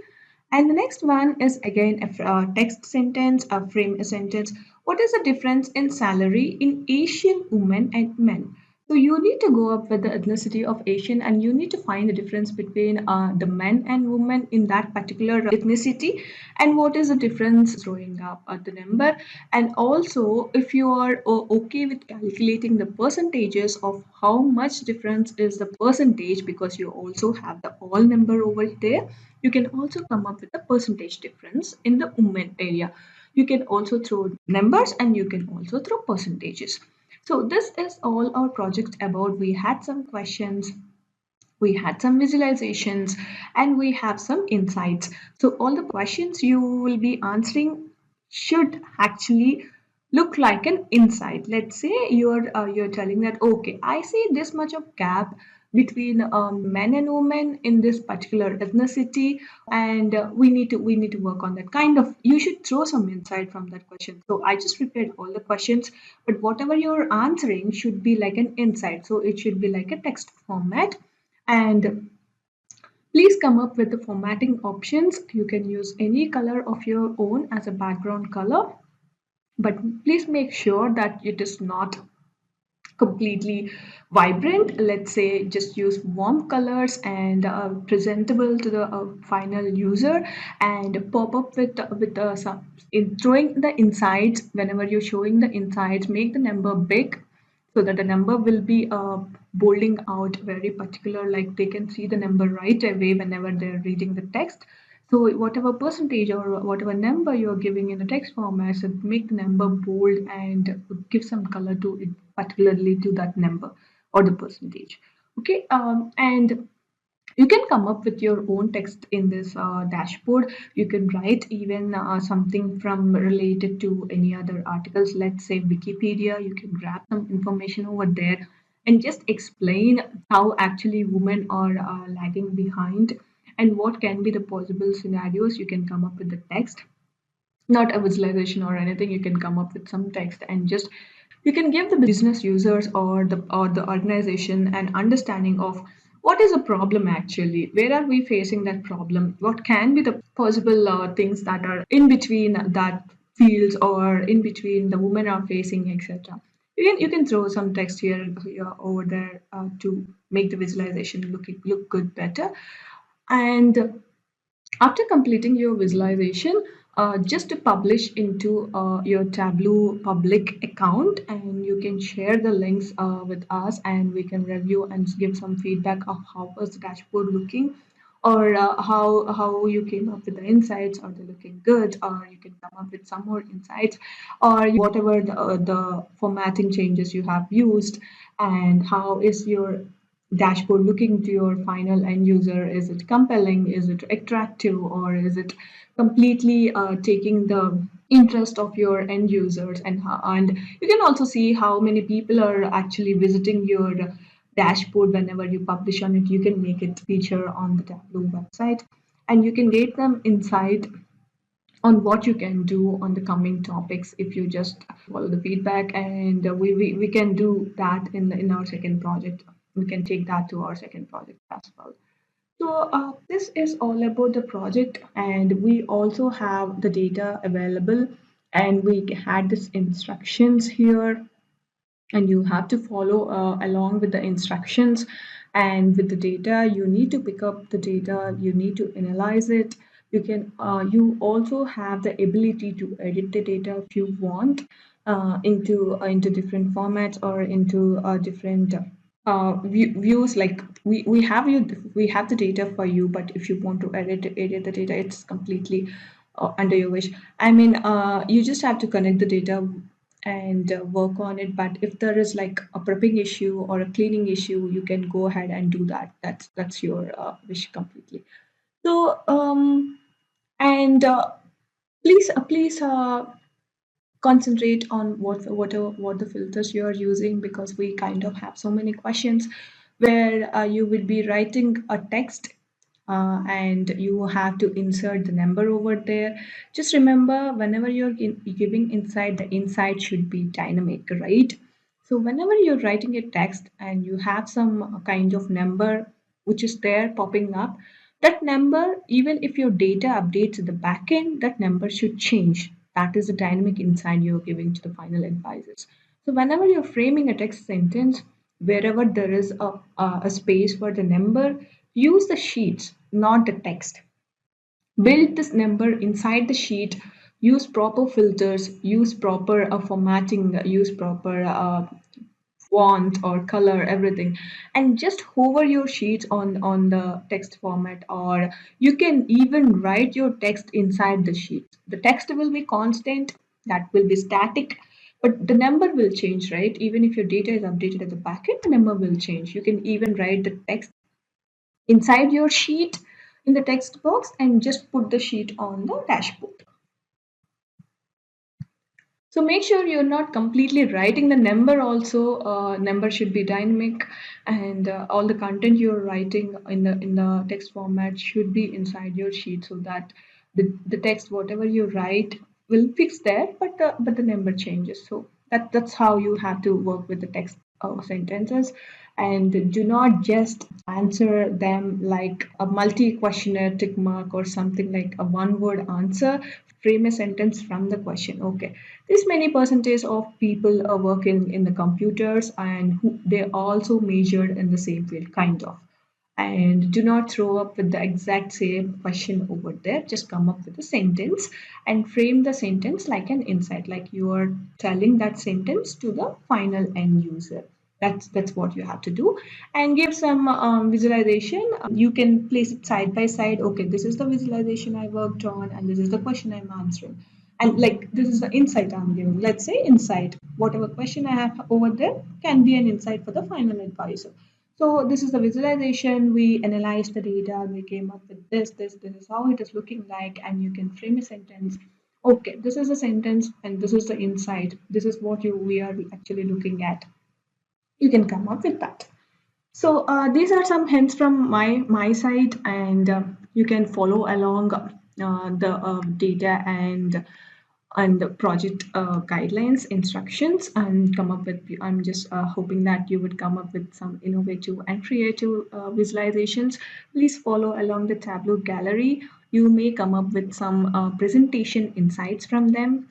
And the next one is again a text sentence, a frame a sentence. What is the difference in salary in Asian women and men? So you need to go up with the ethnicity of Asian and you need to find the difference between the men and women in that particular ethnicity, and what is the difference throwing up at the number. And also if you are okay with calculating the percentages of how much difference is the percentage, because you also have the all number over there, you can also come up with a percentage difference in the women area. You can also throw numbers and you can also throw percentages. So this is all our project about. We had some questions, we had some visualizations, and we have some insights. So all the questions you will be answering should actually look like an insight. Let's say you're telling that, okay, I see this much of gap between men and women in this particular ethnicity, and we need to work on that. Kind of, you should throw some insight from that question. So I just prepared all the questions, but whatever you're answering should be like an insight. So it should be like a text format, and please come up with the formatting options. You can use any color of your own as a background color, but please make sure that it is not completely vibrant. Let's say just use warm colors and presentable to the final user, and pop up with some in throwing the insides. Whenever you're showing the insides, make the number big so that the number will be bolding out very particular, like they can see the number right away whenever they're reading the text. So whatever percentage or whatever number you're giving in the text format, so make the number bold and give some color to it, particularly to that number or the percentage. Okay, and you can come up with your own text in this dashboard. You can write even something from related to any other articles. Let's say Wikipedia. You can grab some information over there and just explain how actually women are lagging behind and what can be the possible scenarios. You can come up with the text, not a visualization or anything. You can come up with some text and just you can give the business users or the organization an understanding of what is the problem actually, where are we facing that problem, what can be the possible things that are in between that fields or in between the women are facing, etc. You can throw some text here over there to make the visualization look good better. And after completing your visualization, just to publish into your Tableau public account, and you can share the links with us and we can review and give some feedback of how was the dashboard looking, or how you came up with the insights. Are they looking good, or you can come up with some more insights, or whatever the formatting changes you have used, and how is your dashboard looking to your final end user. Is it compelling, is it attractive, or is it completely taking the interest of your end users? And you can also see how many people are actually visiting your dashboard. Whenever you publish on it, you can make it feature on the Tableau website, and you can get them insight on what you can do on the coming topics if you just follow the feedback. And we can do that in our second project. We can take that to our second project as well. So this is all about the project, and we also have the data available and we had this instructions here, and you have to follow along with the instructions. And with the data, you need to pick up the data, you need to analyze it. You also have the ability to edit the data if you want, into different formats or into different views. Like we have the data for you, but if you want to edit the data, it's completely under your wish. I mean, you just have to connect the data and work on it. But if there is like a prepping issue or a cleaning issue, you can go ahead and do that. That's your wish completely. So and please concentrate on what the filters you are using, because we kind of have so many questions where you will be writing a text, and you have to insert the number over there. Just remember, whenever you're giving insight, the insight should be dynamic, right? So whenever you're writing a text and you have some kind of number which is there popping up, that number, even if your data updates at the backend, that number should change. That is the dynamic insight you're giving to the final advisors. So whenever you're framing a text sentence, wherever there is a space for the number, use the sheets, not the text. Build this number inside the sheet. Use proper filters, use proper formatting, use proper font or color, everything, and just hover your sheets on the text format. Or you can even write your text inside the sheet. The text will be constant, that will be static, but the number will change, right? Even if your data is updated at the backend, the number will change. You can even write the text inside your sheet in the text box and just put the sheet on the dashboard. So make sure you're not completely writing the number also. Number should be dynamic, and all the content you're writing in the text format should be inside your sheet, so that the text whatever you write will fix there, but the number changes. So that's how you have to work with the text sentences. And do not just answer them like a multi-questionnaire tick mark or something like a one-word answer. Frame a sentence from the question. Okay, this many percentage of people are working in the computers, and they also measured in the same field, kind of. And do not throw up with the exact same question over there. Just come up with a sentence and frame the sentence like an insight, like you are telling that sentence to the final end user. That's what you have to do. And give some visualization. You can place it side by side. Okay, this is the visualization I worked on, and this is the question I'm answering. And like this is the insight I'm giving. Let's say insight. Whatever question I have over there can be an insight for the final advisor. So this is the visualization. We analyzed the data. We came up with this is how it is looking like, and you can frame a sentence. Okay, this is a sentence, and this is the insight. This is what we are actually looking at. You can come up with that. So these are some hints from my side, and you can follow along the data and the project guidelines, instructions, and come up with. I'm just hoping that you would come up with some innovative and creative visualizations. Please follow along the Tableau gallery. You may come up with some presentation insights from them.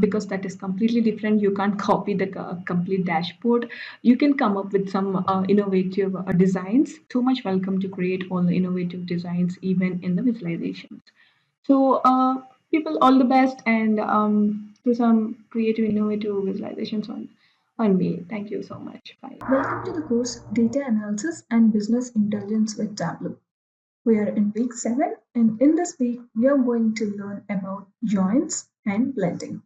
Because that is completely different, you can't copy the complete dashboard. You can come up with some innovative designs. So much welcome to create all the innovative designs, even in the visualizations. So, people, all the best, and do some creative, innovative visualizations on me. Thank you so much. Bye. Welcome to the course Data Analysis and Business Intelligence with Tableau. We are in week 7, and in this week, we are going to learn about joins and blending.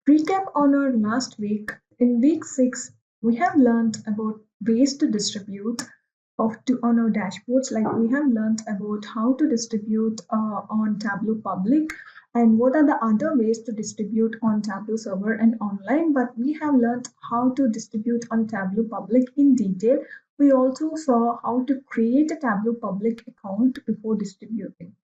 Recap on our last week. In week 6, we have learned about ways to distribute on our dashboards. Like we have learned about how to distribute on Tableau Public, and what are the other ways to distribute on Tableau Server and online. But we have learned how to distribute on Tableau Public in detail. We also saw how to create a Tableau Public account before distributing.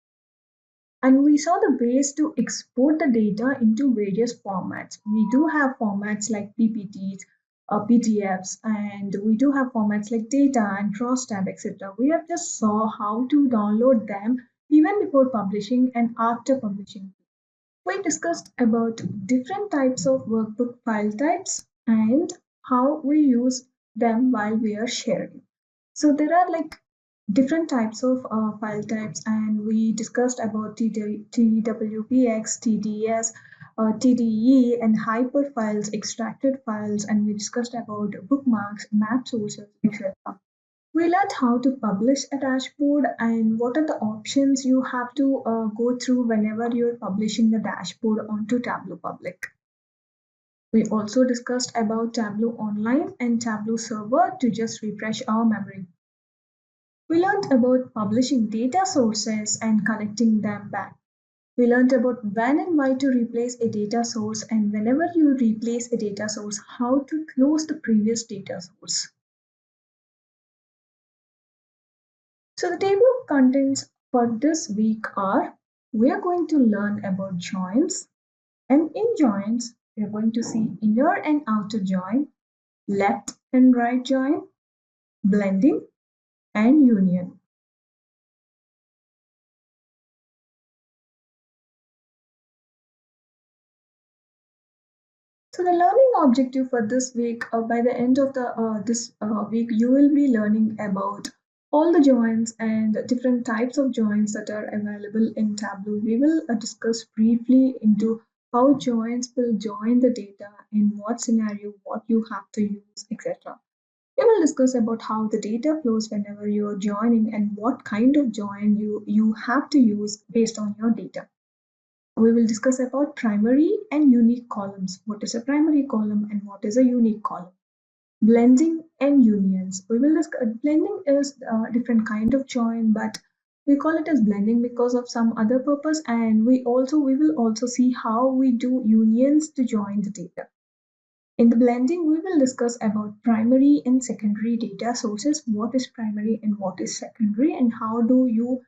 And we saw the ways to export the data into various formats. We do have formats like PPTs, PDFs, and we do have formats like data and crosstab, etc. We have just saw how to download them even before publishing and after publishing. We discussed about different types of workbook file types and how we use them while we are sharing. So there are like different types of file types, and we discussed about TWPX, TDS, TDE, and hyper files, extracted files, and we discussed about bookmarks, map sources, etc. We learned how to publish a dashboard and what are the options you have to go through whenever you're publishing the dashboard onto Tableau Public. We also discussed about Tableau Online and Tableau Server to just refresh our memory. We learned about publishing data sources and connecting them back. We learned about when and why to replace a data source, and whenever you replace a data source, how to close the previous data source. So the table of contents for this week are, we are going to learn about joins, and in joins we are going to see inner and outer join, left and right join, blending, and union. So the learning objective for this week, by the end of this week, you will be learning about all the joins and different types of joins that are available in Tableau. We will discuss briefly into how joins will join the data, in what scenario, what you have to use, etc. We will discuss about how the data flows whenever you are joining and what kind of join you have to use based on your data. We will discuss about primary and unique columns. What is a primary column and what is a unique column? Blending and unions. We will discuss blending is a different kind of join, but we call it as blending because of some other purpose, and we will also see how we do unions to join the data. In the blending, we will discuss about primary and secondary data sources, what is primary and what is secondary, and how do you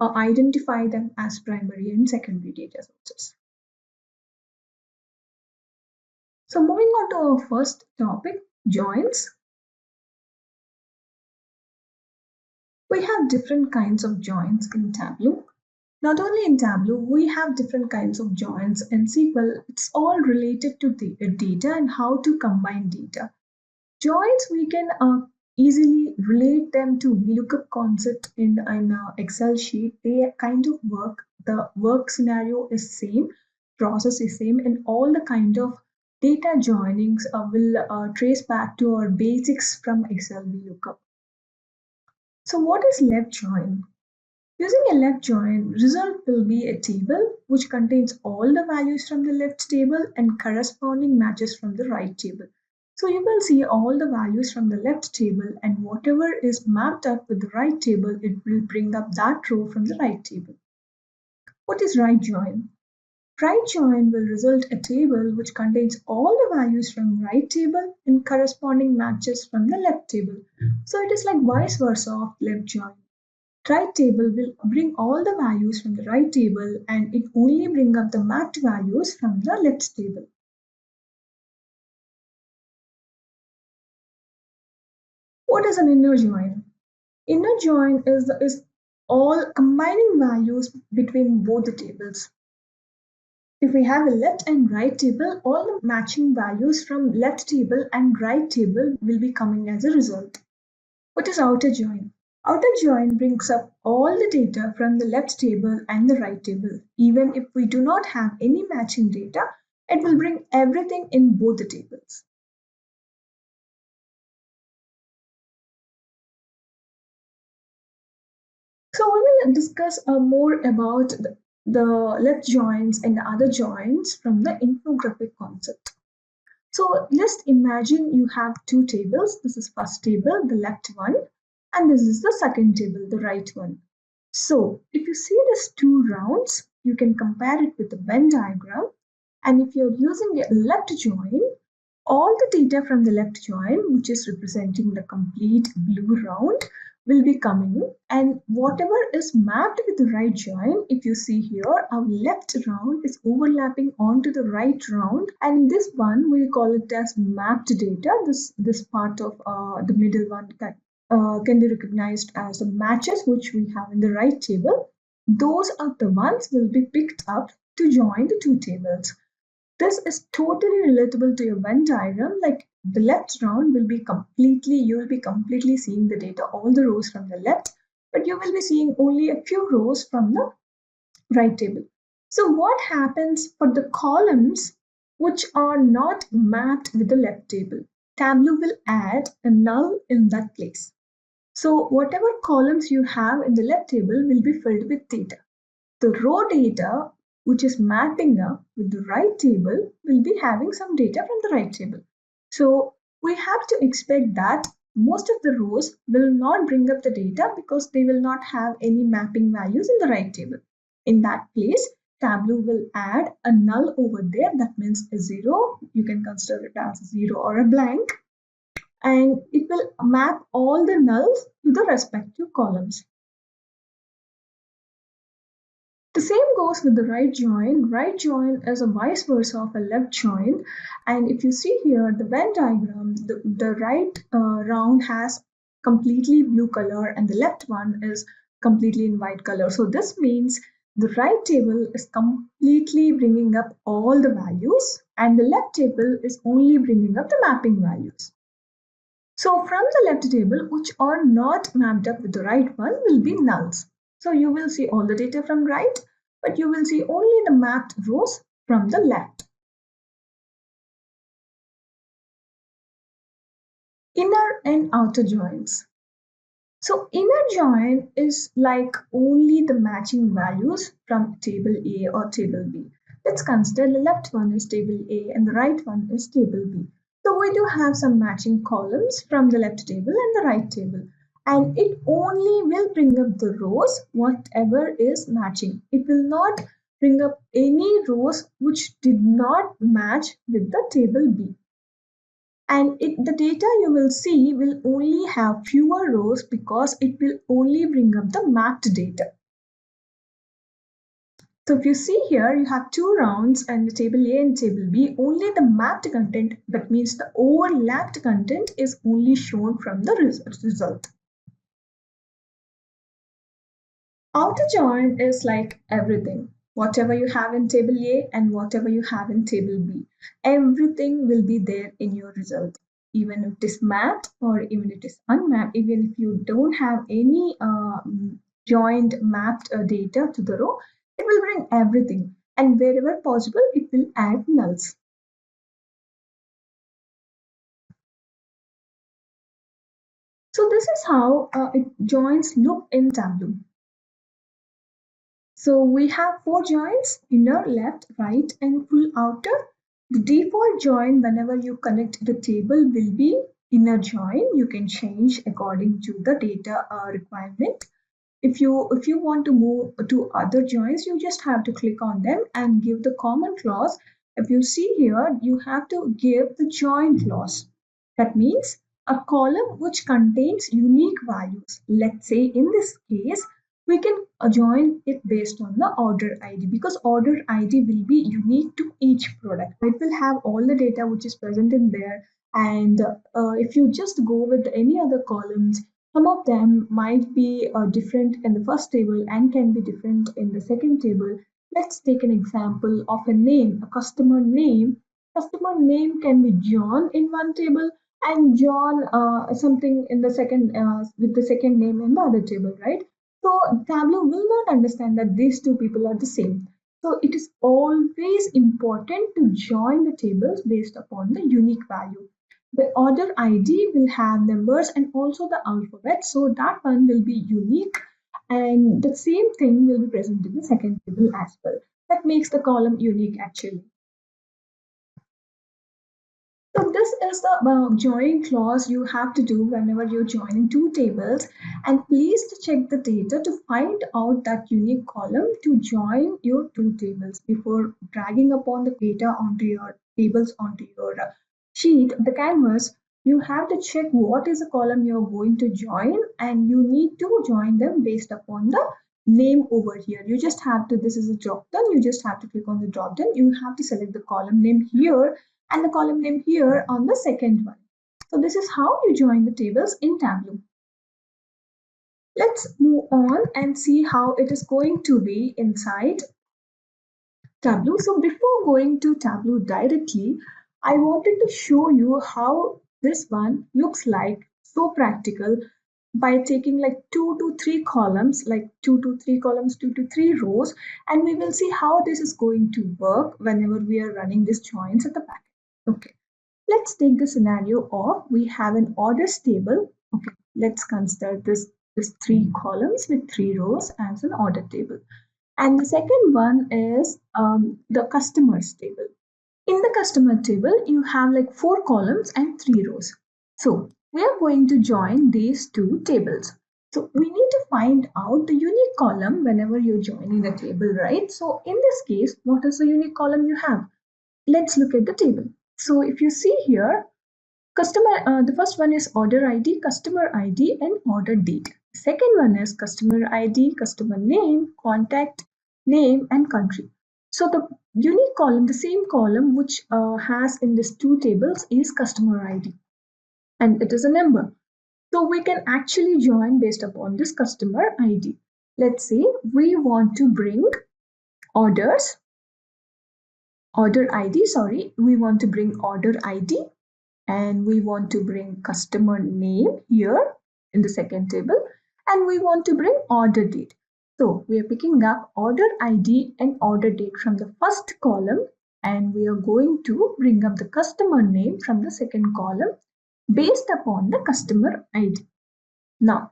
identify them as primary and secondary data sources. So moving on to our first topic, joins. We have different kinds of joins in Tableau. Not only in Tableau, we have different kinds of joins in SQL. It's all related to the data and how to combine data. Joins, we can easily relate them to VLOOKUP concept in an Excel sheet. They kind of work. The work scenario is same, process is same, and all the kind of data joinings will trace back to our basics from Excel VLOOKUP. So what is left join? Using a left join, result will be a table which contains all the values from the left table and corresponding matches from the right table. So you will see all the values from the left table, and whatever is mapped up with the right table, it will bring up that row from the right table. What is right join? Right join will result a table which contains all the values from right table and corresponding matches from the left table. So it is like vice versa of left join. Right table will bring all the values from the right table, and it only bring up the mapped values from the left table. What is an inner join? Inner join is all combining values between both the tables. If we have a left and right table, all the matching values from left table and right table will be coming as a result. What is outer join? Outer join brings up all the data from the left table and the right table. Even if we do not have any matching data, it will bring everything in both the tables. So we will discuss more about the left joins and the other joins from the infographic concept. So let's imagine you have two tables. This is first table, the left one, and this is the second table, the right one. So if you see these two rounds, you can compare it with the Venn diagram. And if you're using a left join, all the data from the left join, which is representing the complete blue round, will be coming, and whatever is mapped with the right join, if you see here, our left round is overlapping onto the right round, and this one we call it as mapped data. This part of the middle one can be recognized as the matches which we have in the right table. Those are the ones will be picked up to join the two tables. This is totally relatable to your Venn diagram. Like the left round will be you will be completely seeing the data, all the rows from the left, but you will be seeing only a few rows from the right table. So what happens for the columns which are not mapped with the left table? Tableau will add a null in that place. So whatever columns you have in the left table will be filled with data. The row data, which is mapping up with the right table, will be having some data from the right table. So we have to expect that most of the rows will not bring up the data because they will not have any mapping values in the right table. In that place, Tableau will add a null over there. That means a 0. You can consider it as a 0 or a blank. And it will map all the nulls to the respective columns. The same goes with the right join. Right join is a vice versa of a left join. And if you see here, the Venn diagram, the right round has completely blue color and the left one is completely in white color. So this means the right table is completely bringing up all the values and the left table is only bringing up the mapping values. So from the left table, which are not mapped up with the right one, will be nulls. So you will see all the data from right, but you will see only the mapped rows from the left. Inner and outer joins. So inner join is like only the matching values from table A or table B. Let's consider the left one is table A and the right one is table B. So we do have some matching columns from the left table and the right table. And it only will bring up the rows, whatever is matching. It will not bring up any rows which did not match with the table B. And the data you will see will only have fewer rows because it will only bring up the mapped data. So if you see here, you have two rounds and the table A and table B, only the mapped content, that means the overlapped content is only shown from the result. Outer join is like everything. Whatever you have in table A and whatever you have in table B, everything will be there in your result. Even if it is mapped or even if it is unmapped, even if you don't have any joined mapped data to the row, it will bring everything. And wherever possible, it will add nulls. So this is how joins look in Tableau. So we have 4 joins: inner, left, right, and full outer. The default join whenever you connect the table will be inner join. You can change according to the data requirement. If you want to move to other joins, you just have to click on them and give the common clause. If you see here, you have to give the join clause. That means a column which contains unique values. Let's say in this case, we can join it based on the order ID because order ID will be unique to each product. It will have all the data which is present in there. And if you just go with any other columns, some of them might be different in the first table and can be different in the second table. Let's take an example of a name, a customer name. Customer name can be John in one table and John something in the second with the second name in the other table, right? So Tableau will not understand that these two people are the same. So it is always important to join the tables based upon the unique value. The order ID will have numbers and also the alphabet, so that one will be unique, and the same thing will be present in the second table as well. That makes the column unique actually. So this is the join clause you have to do whenever you're joining two tables, and please to check the data to find out that unique column to join your two tables before dragging upon the data onto your tables onto your sheet, the canvas, you have to check what is the column you're going to join, and you need to join them based upon the name over here. You just have to, this is a drop down, you just have to click on the drop down. You have to select the column name here and the column name here on the second one. So this is how you join the tables in Tableau. Let's move on and see how it is going to be inside Tableau. So before going to Tableau directly, I wanted to show you how this one looks like, so practical, by taking like 2 to 3 columns, like 2 to 3 columns, 2 to 3 rows, and we will see how this is going to work whenever we are running these joins at the back. Okay, let's take the scenario of we have an orders table. Okay, let's consider this 3 columns with 3 rows as an order table. And the second one is the customers table. In the customer table, you have like 4 columns and 3 rows. So we are going to join these 2 tables. So we need to find out the unique column whenever you're joining the table, right? So in this case, what is the unique column you have? Let's look at the table. So if you see here, the first one is order ID, customer ID, and order date. Second one is customer ID, customer name, contact name, and country. So the unique column, the same column which has in these 2 tables, is customer ID, and it is a number. So we can actually join based upon this customer ID. Let's say we want to bring order ID, we want to bring order ID, and we want to bring customer name here in the second table, and we want to bring order date. So we are picking up order ID and order date from the first column, and we are going to bring up the customer name from the second column based upon the customer ID. Now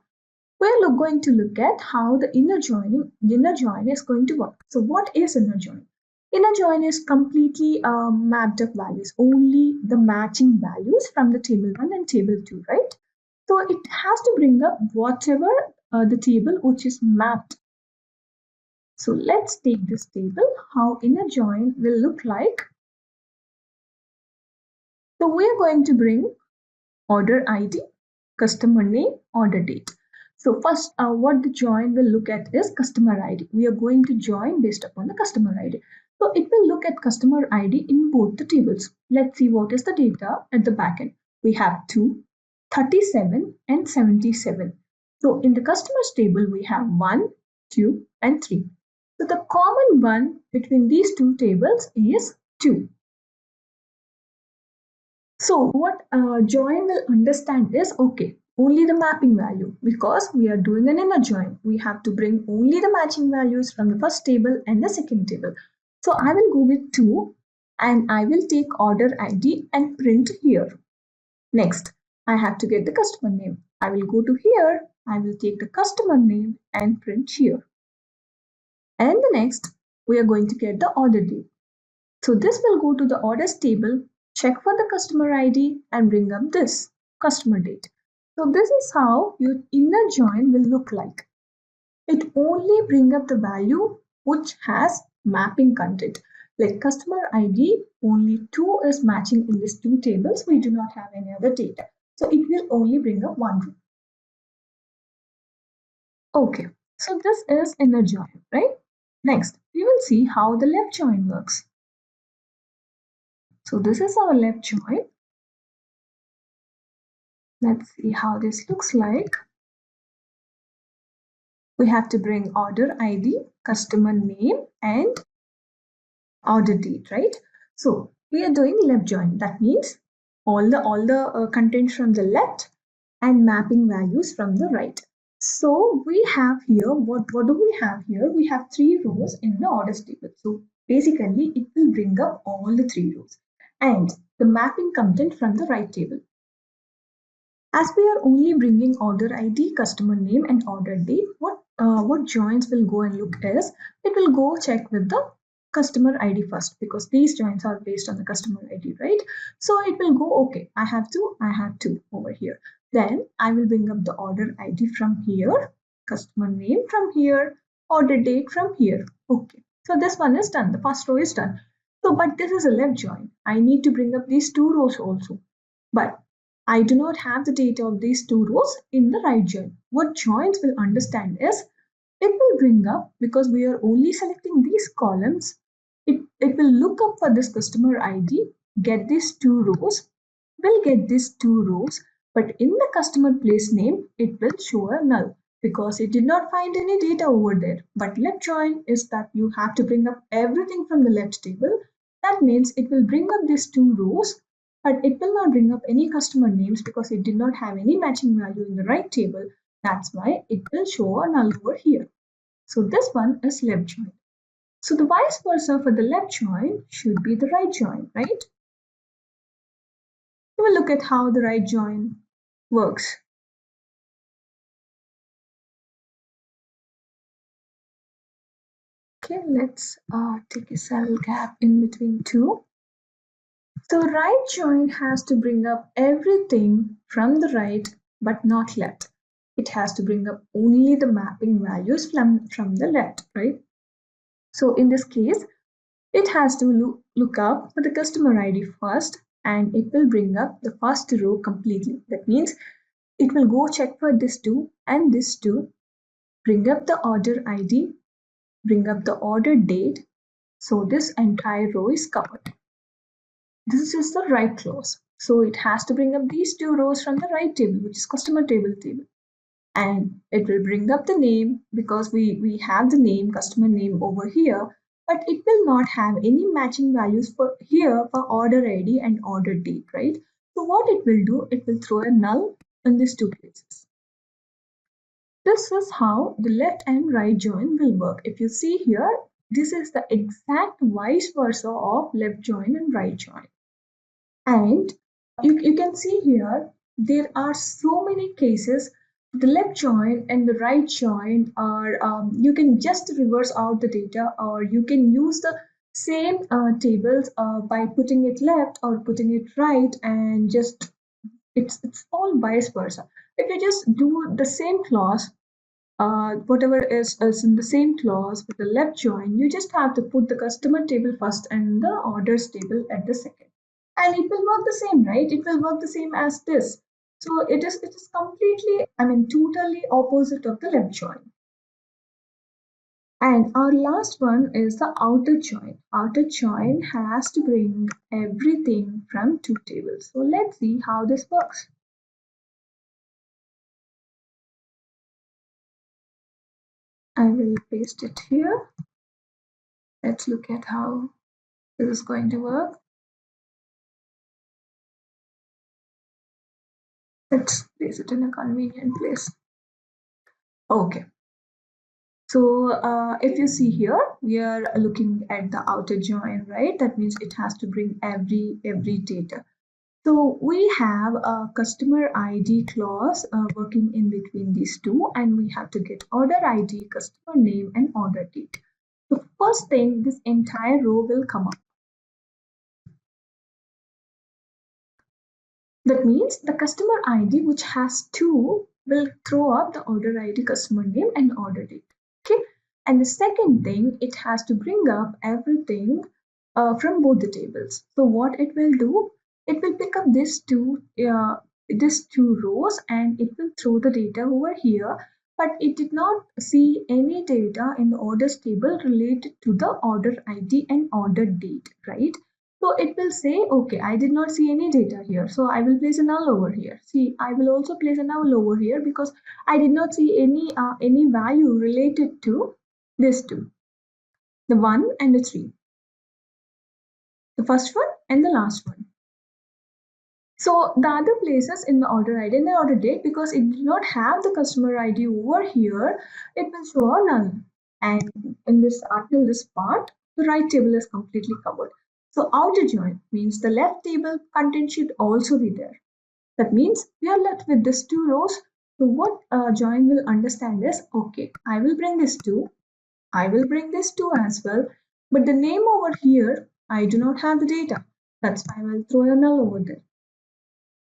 we are going to look at how the inner join is going to work. So what is inner join? Inner join is completely mapped up values, only the matching values from the table 1 and table 2, right? So it has to bring up whatever the table which is mapped. So let's take this table, how inner join will look like. So we are going to bring order ID, customer name, order date. So first, what the join will look at is customer ID. We are going to join based upon the customer ID. So it will look at customer ID in both the tables. Let's see what is the data at the back end. We have 2, 37, and 77. So in the customers table, we have 1, 2, and 3. So the common one between these 2 tables is 2. So what join will understand is, okay, only the mapping value, because we are doing an inner join. We have to bring only the matching values from the first table and the second table. So I will go with 2 and I will take order ID and print here. Next, I have to get the customer name. I will go to here. I will take the customer name and print here. And the next, we are going to get the order date. So this will go to the orders table, check for the customer ID, and bring up this customer date. So this is how your inner join will look like. It only bring up the value which has mapping content. Like customer ID, only 2 is matching in these 2 tables. We do not have any other data. So it will only bring up 1 row. Okay, so this is inner join, right? Next, we will see how the left join works. So this is our left join. Let's see how this looks like. We have to bring order ID, customer name, and order date, right? So we are doing left join. That means all the content from the left and mapping values from the right. So we have here, what do we have here? We have 3 rows in the orders table. So basically it will bring up all the 3 rows and the mapping content from the right table. As we are only bringing order ID, customer name, and order date, what joins will go and look is, it will go check with the customer ID first, because these joins are based on the customer ID, right? So it will go, okay, I have two over here. Then I will bring up the order ID from here, customer name from here, order date from here. Okay, so this one is done. The first row is done. So, but this is a left join. I need to bring up these two rows also. But I do not have the data of these two rows in the right join. What joins will understand is it will bring up, because we are only selecting these columns, it will look up for this customer ID, get these two rows, will get these two rows, but in the customer place name, it will show a null because it did not find any data over there. But left join is that you have to bring up everything from the left table. That means it will bring up these two rows, but it will not bring up any customer names because it did not have any matching value in the right table. That's why it will show a null over here. So this one is left join. So the vice versa for the left join should be the right join, right? We will look at how the right join works. Okay, let's take a cell gap in between two. So right join has to bring up everything from the right but not left. It has to bring up only the mapping values from the left, right? So in this case, it has to look up for the customer ID first, and it will bring up the first row completely. That means it will go check for this two and this two, bring up the order ID, bring up the order date. So this entire row is covered. This is the right clause. So it has to bring up these two rows from the right table, which is customer table. And it will bring up the name because we have the name, customer name over here, but it will not have any matching values for here for order ID and order date, right? So what it will do, it will throw a null in these two places. This is how the left and right join will work. If you see here, this is the exact vice versa of left join and right join. And you can see here, there are so many cases. The left join and the right join are, you can just reverse out the data, or you can use the same tables by putting it left or putting it right, and just it's all vice versa. If you just do the same clause, whatever is in the same clause with the left join, you just have to put the customer table first and the orders table at the second. And it will work the same, right? It will work the same as this. So it is completely, totally opposite of the left join. And our last one is the outer join. Outer join has to bring everything from two tables. So let's see how this works. I will paste it here. Let's look at how this is going to work. Let's place it in a convenient place. Okay. So if you see here, we are looking at the outer join, right? That means it has to bring every data. So we have a customer ID clause working in between these two, and we have to get order ID, customer name, and order date. So first thing, this entire row will come up. That means the customer ID, which has two, will throw up the order ID, customer name, and order date. Okay. And the second thing, it has to bring up everything from both the tables. So what it will do, it will pick up these two rows, and it will throw the data over here. But it did not see any data in the orders table related to the order ID and order date, right? So it will say, okay, I did not see any data here, so I will place a null over here. See, I will also place a null over here because I did not see any value related to this two, the 1 and the 3, the first one and the last one. So the other places in the order ID and the order date, because it did not have the customer ID over here, it will show a null. And in this until this part, the right table is completely covered. So outer join means the left table content should also be there. That means we are left with these two rows. So what join will understand is, okay, I will bring this two, I will bring this two as well, but the name over here, I do not have the data. That's why I will throw a null over there.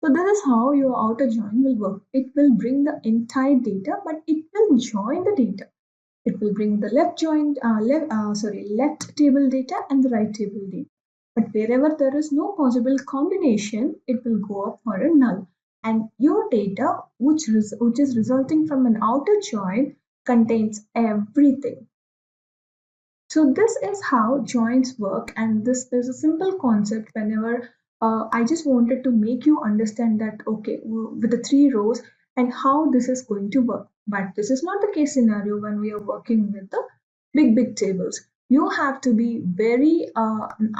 So this is how your outer join will work. It will bring the entire data, but it will join the data. It will bring the left table data and the right table data. But wherever there is no possible combination, it will go up for a null. And your data, which is resulting from an outer join, contains everything. So this is how joins work, and this is a simple concept. Whenever I just wanted to make you understand that, okay, with the 3 rows and how this is going to work. But this is not the case scenario when we are working with the big tables. You have to be very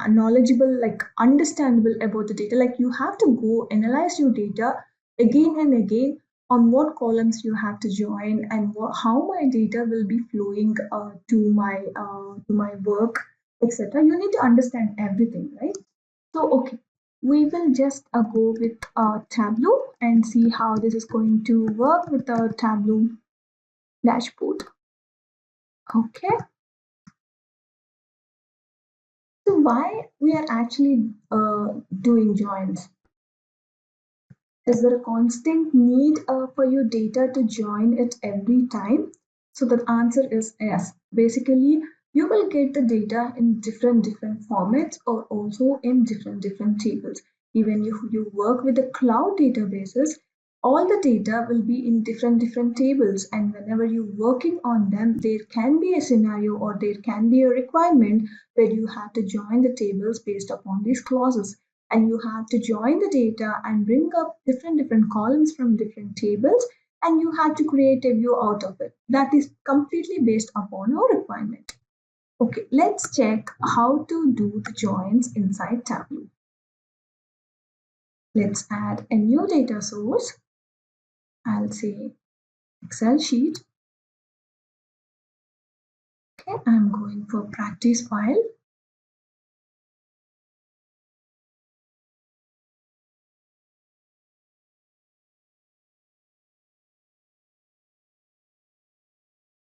knowledgeable, like understandable about the data. Like you have to go analyze your data again and again on what columns you have to join and how my data will be flowing to my work, etc. You need to understand everything, right? So okay, we will just go with Tableau and see how this is going to work with the Tableau dashboard. Okay, so why we are actually doing joins? Is there a constant need for your data to join it every time? So the answer is yes. Basically, you will get the data in different formats or also in different tables. Even if you work with the cloud databases, all the data will be in different tables, and whenever you're working on them, there can be a scenario or there can be a requirement where you have to join the tables based upon these clauses, and you have to join the data and bring up different columns from different tables, and you have to create a view out of it. That is completely based upon your requirement. Okay, let's check how to do the joins inside Tableau. Let's add a new data source. I'll say Excel sheet. Okay, I'm going for practice file.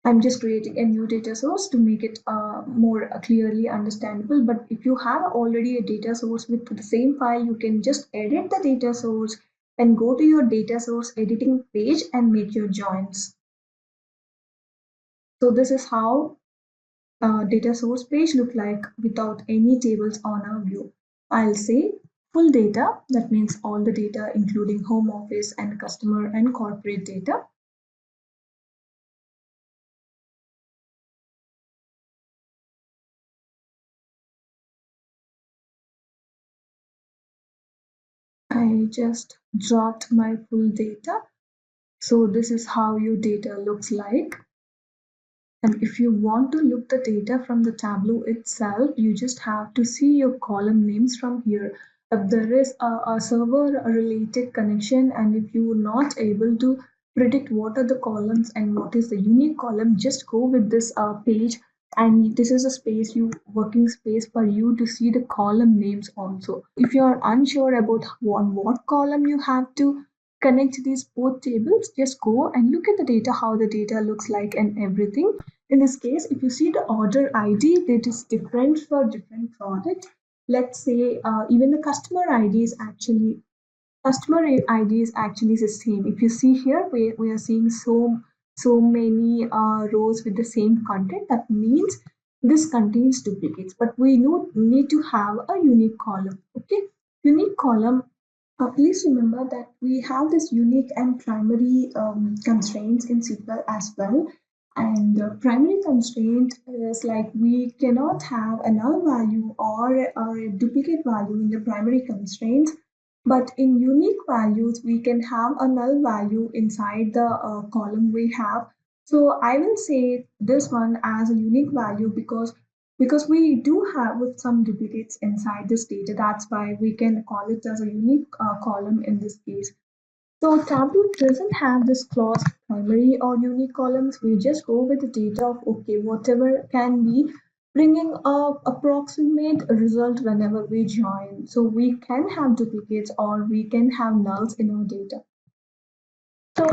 I'm just creating a new data source to make it more clearly understandable. But if you have already a data source with the same file, you can just edit the data source and go to your data source editing page and make your joins. So this is how data source page look like without any tables on our view. I'll say full data, that means all the data including home office and customer and corporate data. I just dropped my full data. So this is how your data looks like. And if you want to look the data from the Tableau itself, you just have to see your column names from here. If there is a server related connection and if you are not able to predict what are the columns and what is the unique column, just go with this page, and this is a space working space for you to see the column names also. If you are unsure about what column you have to connect these both tables, just go and look at the data, how the data looks like and everything. In this case, if you see the order ID, that is different for different product. Let's say even the customer ID is actually the same. If you see here, we are seeing so many rows with the same content. That means this contains duplicates, but we need to have a unique column. Okay, unique column. Please remember that we have this unique and primary constraints in SQL as well. And the primary constraint is like we cannot have a null value or a duplicate value in the primary constraints, but in unique values, we can have a null value inside the column we have. So I will say this one as a unique value because we do have with some duplicates inside this data. That's why we can call it as a unique column in this case. So Tableau doesn't have this clause primary or unique columns. We just go with the data of okay, whatever can be bringing a approximate result whenever we join. So we can have duplicates or we can have nulls in our data. So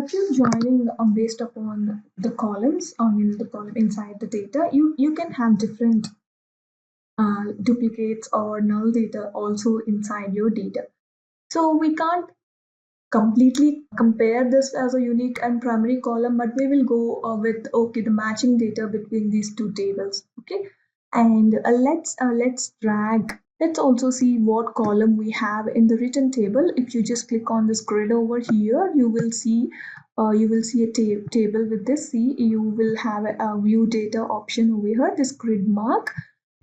if you're joining based upon the columns, I mean the column inside the data, you can have different duplicates or null data also inside your data. So we can't completely compare this as a unique and primary column, but we will go with okay the matching data between these two tables. Okay, and let's drag Let's also see what column we have in the written table. If you just click on this grid over here, you will see a table with this. See, you will have a view data option over here, this grid mark.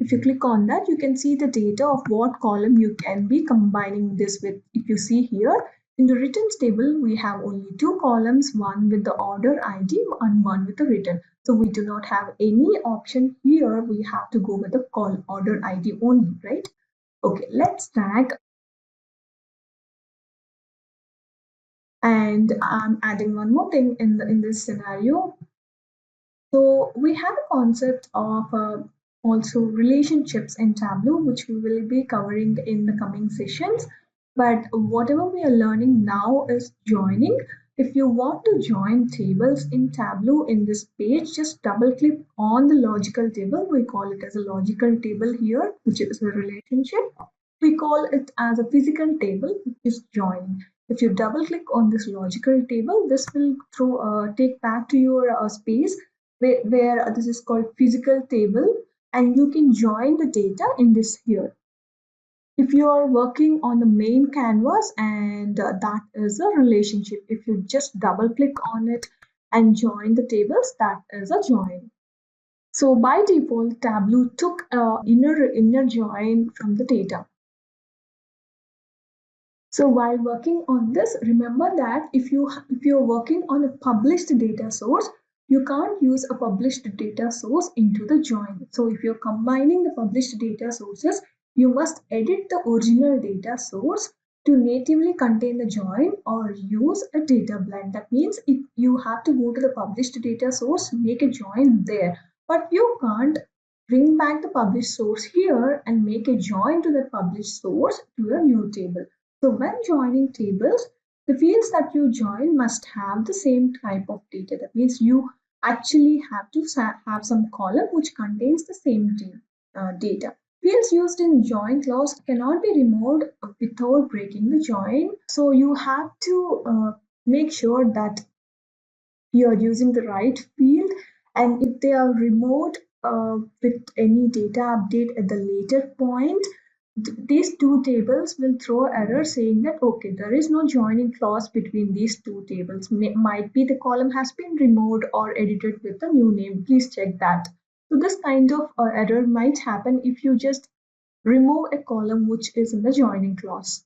If you click on that, you can see the data of what column you can be combining this with. If you see here, in the written table, we have only two columns, one with the order ID and one with the written. So we do not have any option here. We have to go with the call order ID only, right? Okay, let's tag, and I'm adding one more thing in this scenario. So we have a concept of also relationships in Tableau, which we will be covering in the coming sessions. But whatever we are learning now is joining. If you want to join tables in Tableau in this page, just double click on the logical table. We call it as a logical table here, which is a relationship. We call it as a physical table, which is join. If you double click on this logical table, this will take back to your space where this is called physical table, and you can join the data in this here. If you are working on the main canvas, and that is a relationship, if you just double click on it and join the tables, that is a join. So by default, Tableau took inner join from the data. So while working on this, remember that if you're working on a published data source, you can't use a published data source into the join. So if you're combining the published data sources, you must edit the original data source to natively contain the join or use a data blend. That means you have to go to the published data source, make a join there, but you can't bring back the published source here and make a join to the published source to a new table. So when joining tables, the fields that you join must have the same type of data. That means you actually have to have some column which contains the same data. Fields used in join clause cannot be removed without breaking the join. So you have to make sure that you are using the right field, and if they are removed with any data update at the later point, these two tables will throw error saying that okay, there is no joining clause between these two tables. Might be the column has been removed or edited with a new name. Please check that. So this kind of error might happen if you just remove a column which is in the joining clause.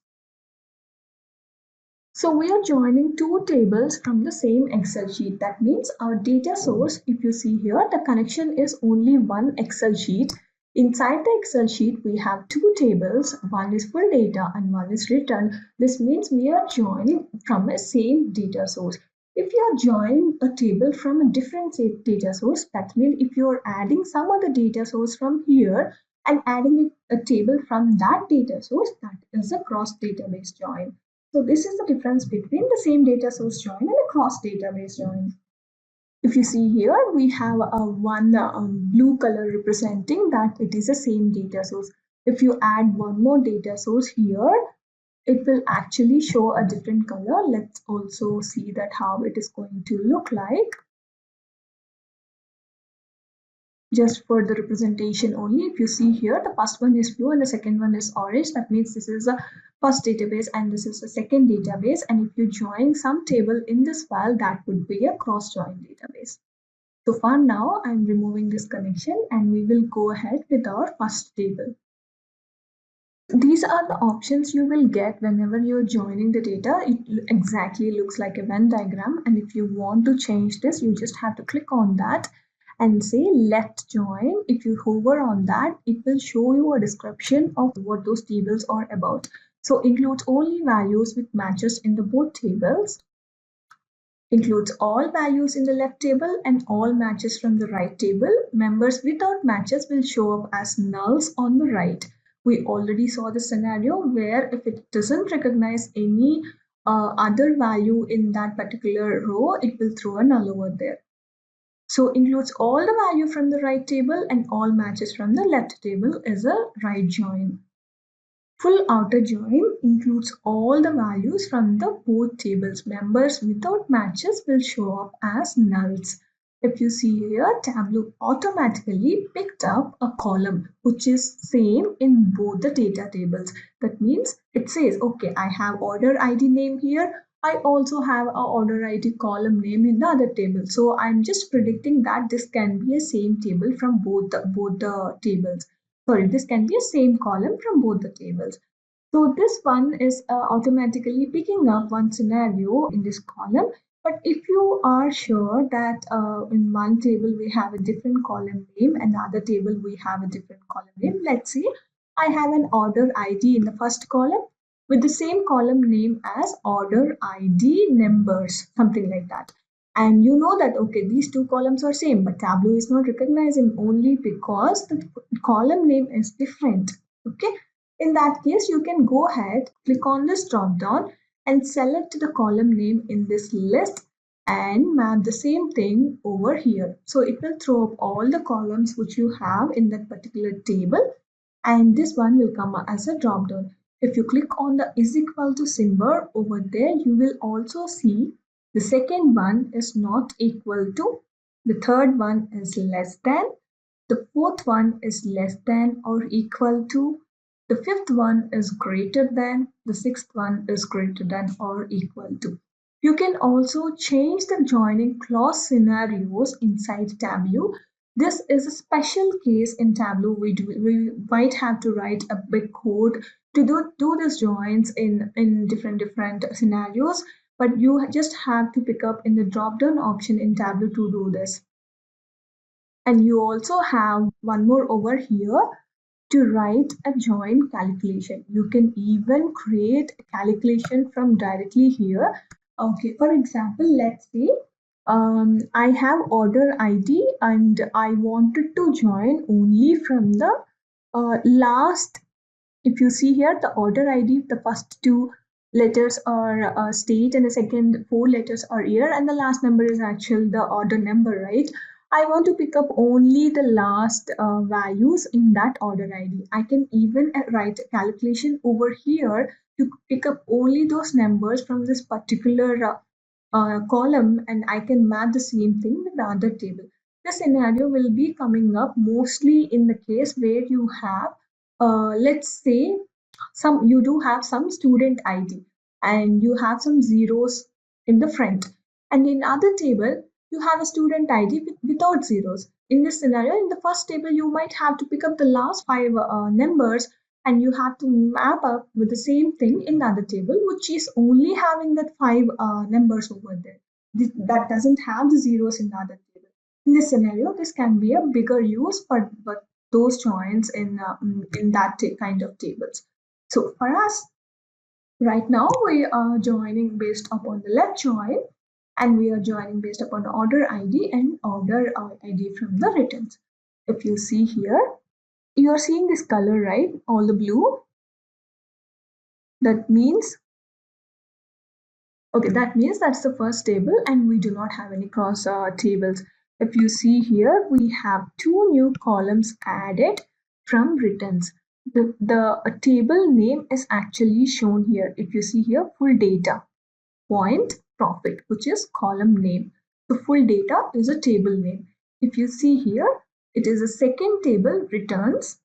So we are joining two tables from the same Excel sheet. That means our data source, if you see here, the connection is only one Excel sheet. Inside the Excel sheet, we have two tables. One is full data and one is written. This means we are joining from a same data source. If you are joining a table from a different data source, that means if you are adding some other data source from here and adding a table from that data source, that is a cross database join. So this is the difference between the same data source join and a cross database join. If you see here, we have one blue color representing that it is the same data source. If you add one more data source here, it will actually show a different color. Let's also see that how it is going to look like. Just for the representation only, if you see here, the first one is blue and the second one is orange. That means this is a first database and this is the second database. And if you join some table in this file, that would be a cross join database. So for now, I'm removing this connection and we will go ahead with our first table. These are the options you will get whenever you're joining the data. It exactly looks like a Venn diagram, and if you want to change this, you just have to click on that and say left join. If you hover on that, it will show you a description of what those tables are about. So includes only values with matches in the both tables, includes all values in the left table and all matches from the right table. Members without matches will show up as nulls on the right. We already saw the scenario where if it doesn't recognize any other value in that particular row, it will throw a null over there. So includes all the value from the right table and all matches from the left table is a right join. Full outer join includes all the values from the both tables. Members without matches will show up as nulls. If you see here, Tableau automatically picked up a column which is same in both the data tables. That means it says, okay, I have order ID name here. I also have a order ID column name in the other table. So I'm just predicting that this can be a same table from both the tables. Sorry, this can be a same column from both the tables. So this one is automatically picking up one scenario in this column. But if you are sure that in one table we have a different column name and the other table we have a different column name, let's say I have an order ID in the first column with the same column name as order ID numbers, something like that. And you know that, okay, these two columns are same, but Tableau is not recognizing only because the column name is different. Okay. In that case, you can go ahead, click on this drop down and select the column name in this list and map the same thing over here. So it will throw up all the columns which you have in that particular table, and this one will come as a drop down. If you click on the is equal to symbol over there, you will also see the second one is not equal to, the third one is less than, the fourth one is less than or equal to, the fifth one is greater than, the sixth one is greater than or equal to. You can also change the joining clause scenarios inside Tableau. This is a special case in Tableau. We might have to write a big code to do these joins in different scenarios, but you just have to pick up in the drop down option in Tableau to do this. And you also have one more over here to write a join calculation. You can even create a calculation from directly here. Okay, for example, let's say I have order ID and I wanted to join only from the last. If you see here, the order ID, the first two letters are state and the second four letters are year and the last number is actually the order number, right? I want to pick up only the last values in that order ID. I can even write a calculation over here to pick up only those numbers from this particular column, and I can map the same thing with the other table. The scenario will be coming up mostly in the case where you have, let's say, you do have some student ID and you have some zeros in the front, and in other table you have a student ID without zeros. In this scenario, in the first table, you might have to pick up the last five numbers and you have to map up with the same thing in the other table, which is only having that five numbers over there. That doesn't have the zeros in the other table. In this scenario, this can be a bigger use for those joins in that kind of tables. So for us, right now we are joining based upon the left join, and we are joining based upon order ID and order ID from the returns. If you see here, you are seeing this color, right? All the blue. That means, okay, that means that's the first table and we do not have any cross tables. If you see here, we have two new columns added from returns. The table name is actually shown here. If you see here, full data, point, profit, which is column name. The full data is a table name. If you see here, it is a second table, returns,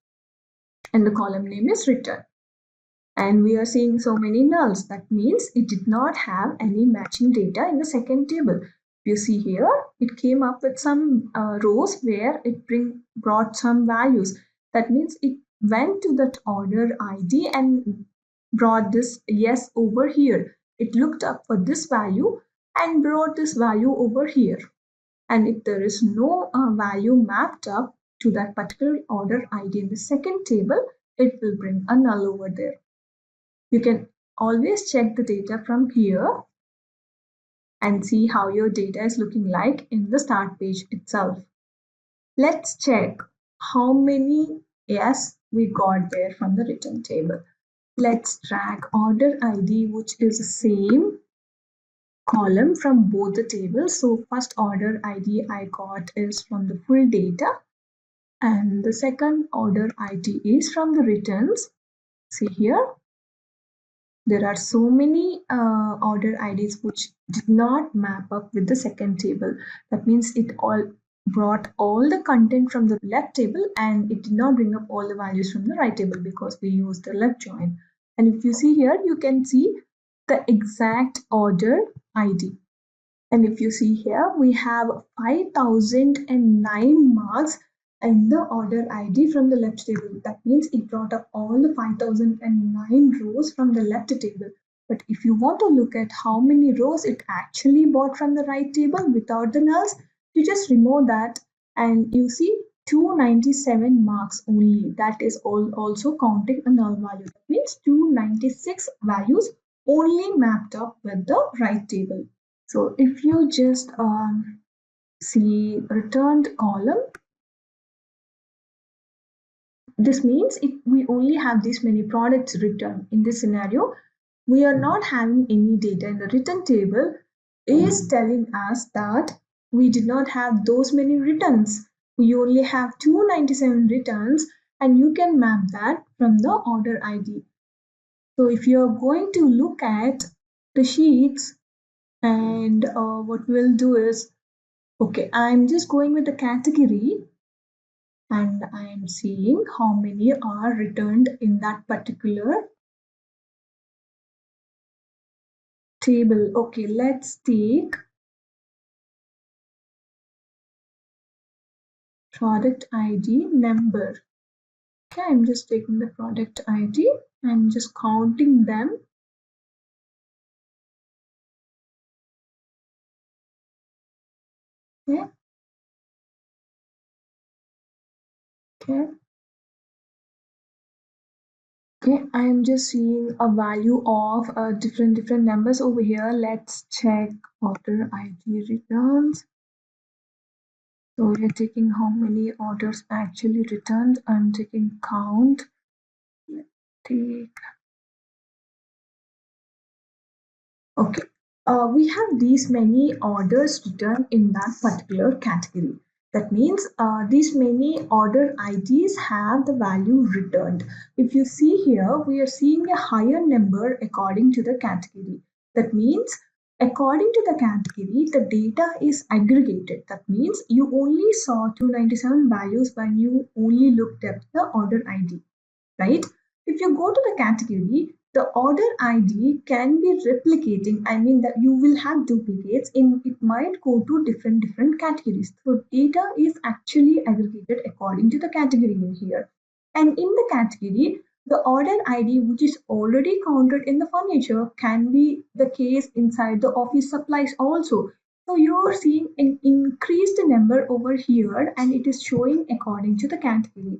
and the column name is return. And we are seeing so many nulls. That means it did not have any matching data in the second table. You see here, it came up with some rows where it brought some values. That means it went to that order ID and brought this yes over here. It looked up for this value and brought this value over here. And if there is no value mapped up to that particular order ID in the second table, it will bring a null over there. You can always check the data from here and see how your data is looking like in the start page itself. Let's check how many yes we got there from the return table. Let's drag order ID, which is the same column from both the tables. So first order ID I got is from the full data and the second order ID is from the returns. See here, there are so many order IDs which did not map up with the second table. That means it all brought all the content from the left table and it did not bring up all the values from the right table because we used the left join. And if you see here, you can see the exact order ID. And if you see here, we have 5009 marks in the order ID from the left table. That means it brought up all the 5009 rows from the left table. But if you want to look at how many rows it actually brought from the right table without the nulls, you just remove that and you see 297 marks only. That is also counting a null value. That means 296 values only mapped up with the right table. So if you just see returned column, this means we only have this many products returned. In this scenario, we are not having any data in the return table is telling us that we did not have those many returns. We only have 297 returns and you can map that from the order ID. So if you're going to look at the sheets and what we'll do is, okay, I'm just going with the category and I'm seeing how many are returned in that particular table. Okay, let's take product ID number. Okay, I'm just taking the product ID and just counting them. Okay. Okay. Okay, I'm just seeing a value of different numbers over here. Let's check order ID returns. So we're taking how many orders actually returned. I'm taking count. Let's take. Okay. We have these many orders returned in that particular category. That means these many order IDs have the value returned. If you see here, we are seeing a higher number according to the category. That means according to the category, the data is aggregated. That means you only saw 297 values when you only looked at the order ID, right? If you go to the category, the order ID can be replicating. I mean that you will have duplicates in it might go to different categories. So data is actually aggregated according to the category in here. And in the category, the order ID which is already counted in the furniture can be the case inside the office supplies also. So you are seeing an increased number over here and it is showing according to the category.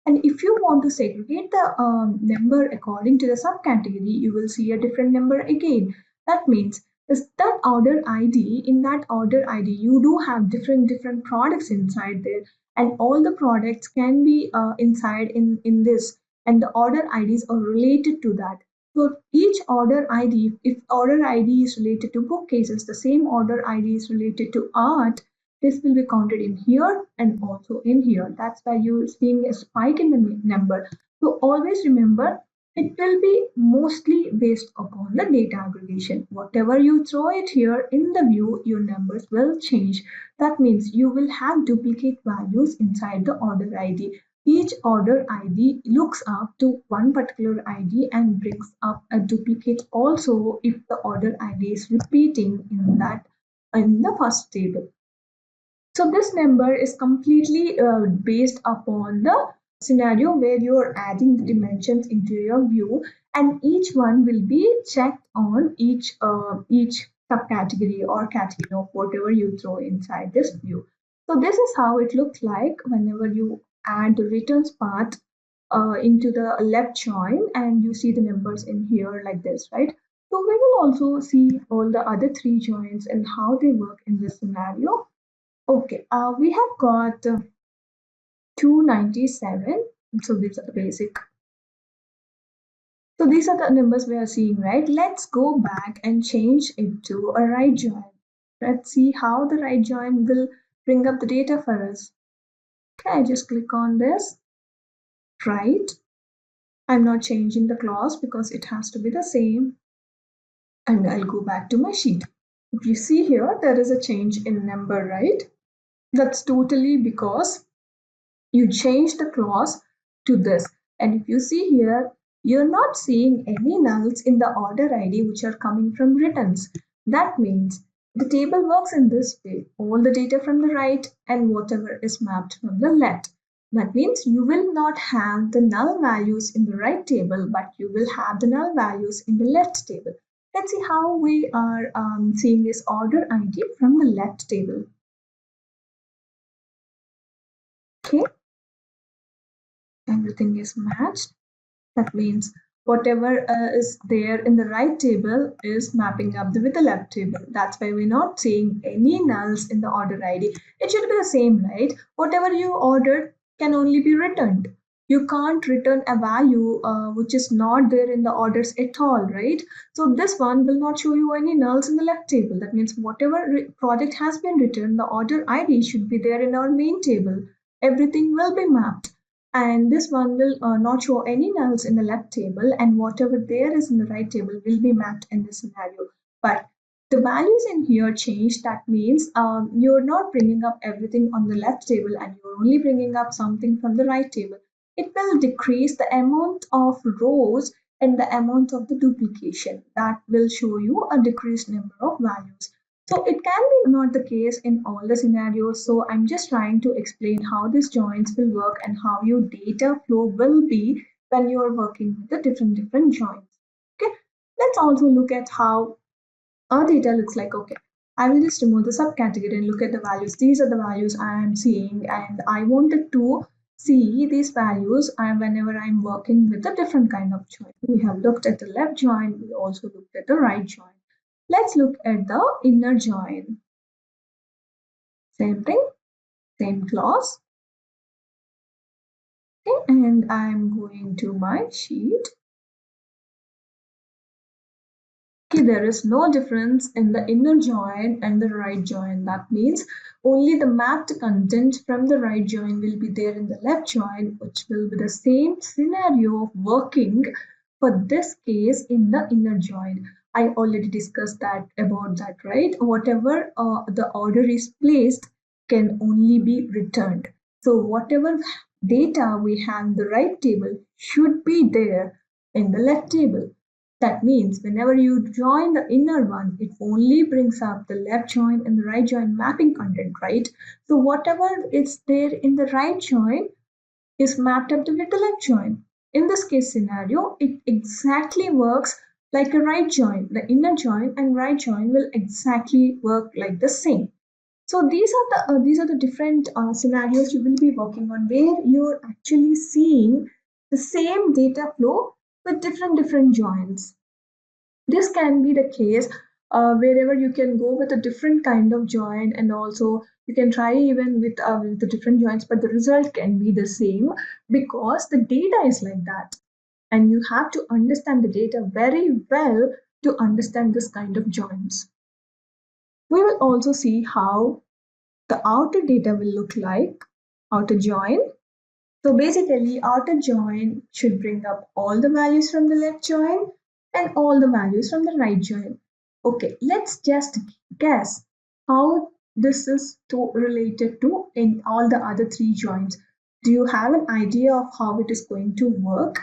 And if you want to segregate the number according to the subcategory, you will see a different number again. That means is that order ID, in that order ID, you do have different products inside there, and all the products can be inside in this, and the order IDs are related to that. So each order ID, if order ID is related to bookcases, the same order ID is related to art, this will be counted in here and also in here. That's why you're seeing a spike in the number. So always remember, it will be mostly based upon the data aggregation. Whatever you throw it here in the view, your numbers will change. That means you will have duplicate values inside the order ID. Each order ID looks up to one particular ID and brings up a duplicate also if the order ID is repeating in the first table. So this number is completely based upon the scenario where you're adding the dimensions into your view, and each one will be checked on each subcategory or category of whatever you throw inside this view. So this is how it looks like whenever you add the returns part into the left join and you see the numbers in here like this, right? So we will also see all the other three joins and how they work in this scenario. Okay, we have got 297. So these are the basic. So these are the numbers we are seeing, right? Let's go back and change it to a right join. Let's see how the right join will bring up the data for us. Okay, I just click on this, right? I'm not changing the clause because it has to be the same. And I'll go back to my sheet. If you see here, there is a change in number, right? That's totally because you change the clause to this. And if you see here, you're not seeing any nulls in the order ID which are coming from returns. That means the table works in this way. All the data from the right and whatever is mapped from the left. That means you will not have the null values in the right table, but you will have the null values in the left table. Let's see how we are seeing this order ID from the left table. Okay, everything is matched. That means whatever is there in the right table is mapping up with the left table. That's why we're not seeing any nulls in the order ID. It should be the same, right? Whatever you ordered can only be returned. You can't return a value which is not there in the orders at all, right? So this one will not show you any nulls in the left table. That means whatever project has been written, the order ID should be there in our main table. Everything will be mapped, and this one will not show any nulls in the left table, and whatever there is in the right table will be mapped in this scenario. But the values in here change. That means you're not bringing up everything on the left table and you're only bringing up something from the right table. It will decrease the amount of rows and the amount of the duplication. That will show you a decreased number of values. So it can be not the case in all the scenarios. So I'm just trying to explain how these joins will work and how your data flow will be when you're working with the different joins. Okay, let's also look at how our data looks like. Okay, I will just remove the subcategory and look at the values. These are the values I am seeing, and I wanted to see these values whenever I'm working with a different kind of join. We have looked at the left join, we also looked at the right join. Let's look at the inner join. Same thing, same clause. Okay, and I'm going to my sheet. Okay, there is no difference in the inner join and the right join. That means only the mapped content from the right join will be there in the left join, which will be the same scenario of working for this case in the inner join. I already discussed that about that, right? Whatever the order is placed can only be returned. So whatever data we have in the right table should be there in the left table. That means whenever you join the inner one, it only brings up the left join and the right join mapping content, right? So whatever is there in the right join is mapped up to the left join. In this case scenario, it exactly works like a right join. The inner join and right join will exactly work like the same. So these are the different scenarios you will be working on, where you're actually seeing the same data flow with different joins. This can be the case wherever you can go with a different kind of join, and also you can try even with the different joins, but the result can be the same because the data is like that. And you have to understand the data very well to understand this kind of joins. We will also see how the outer data will look like, outer join. So basically, outer join should bring up all the values from the left join and all the values from the right join. Okay, let's just guess how this is related to in all the other three joins. Do you have an idea of how it is going to work?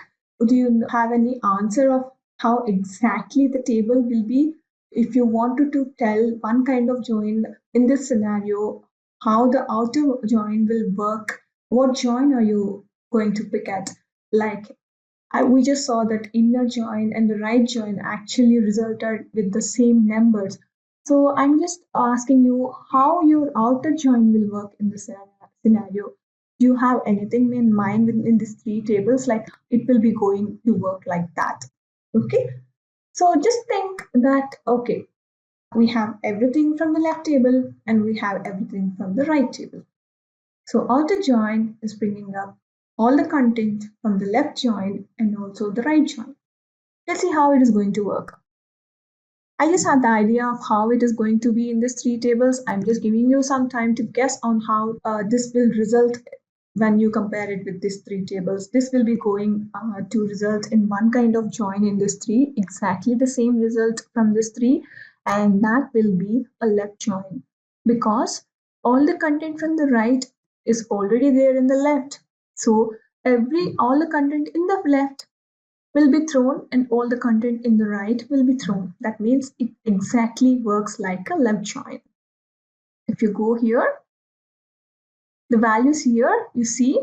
Do you have any answer of how exactly the table will be? If you wanted to tell one kind of join in this scenario, how the outer join will work, what join are you going to pick at? Like we just saw that inner join and the right join actually resulted with the same numbers. So I'm just asking you how your outer join will work in this scenario. Do you have anything in mind within these three tables? Like it will be going to work like that. Okay. So just think that, okay, we have everything from the left table and we have everything from the right table. So outer join is bringing up all the content from the left join and also the right join. Let's see how it is going to work. I just had the idea of how it is going to be in these three tables. I'm just giving you some time to guess on how this will result when you compare it with these three tables, this will be going to result in one kind of join in this three, exactly the same result from this three, and that will be a left join because all the content from the right is already there in the left. So all the content in the left will be thrown and all the content in the right will be thrown. That means it exactly works like a left join. If you go here, the values here, you see,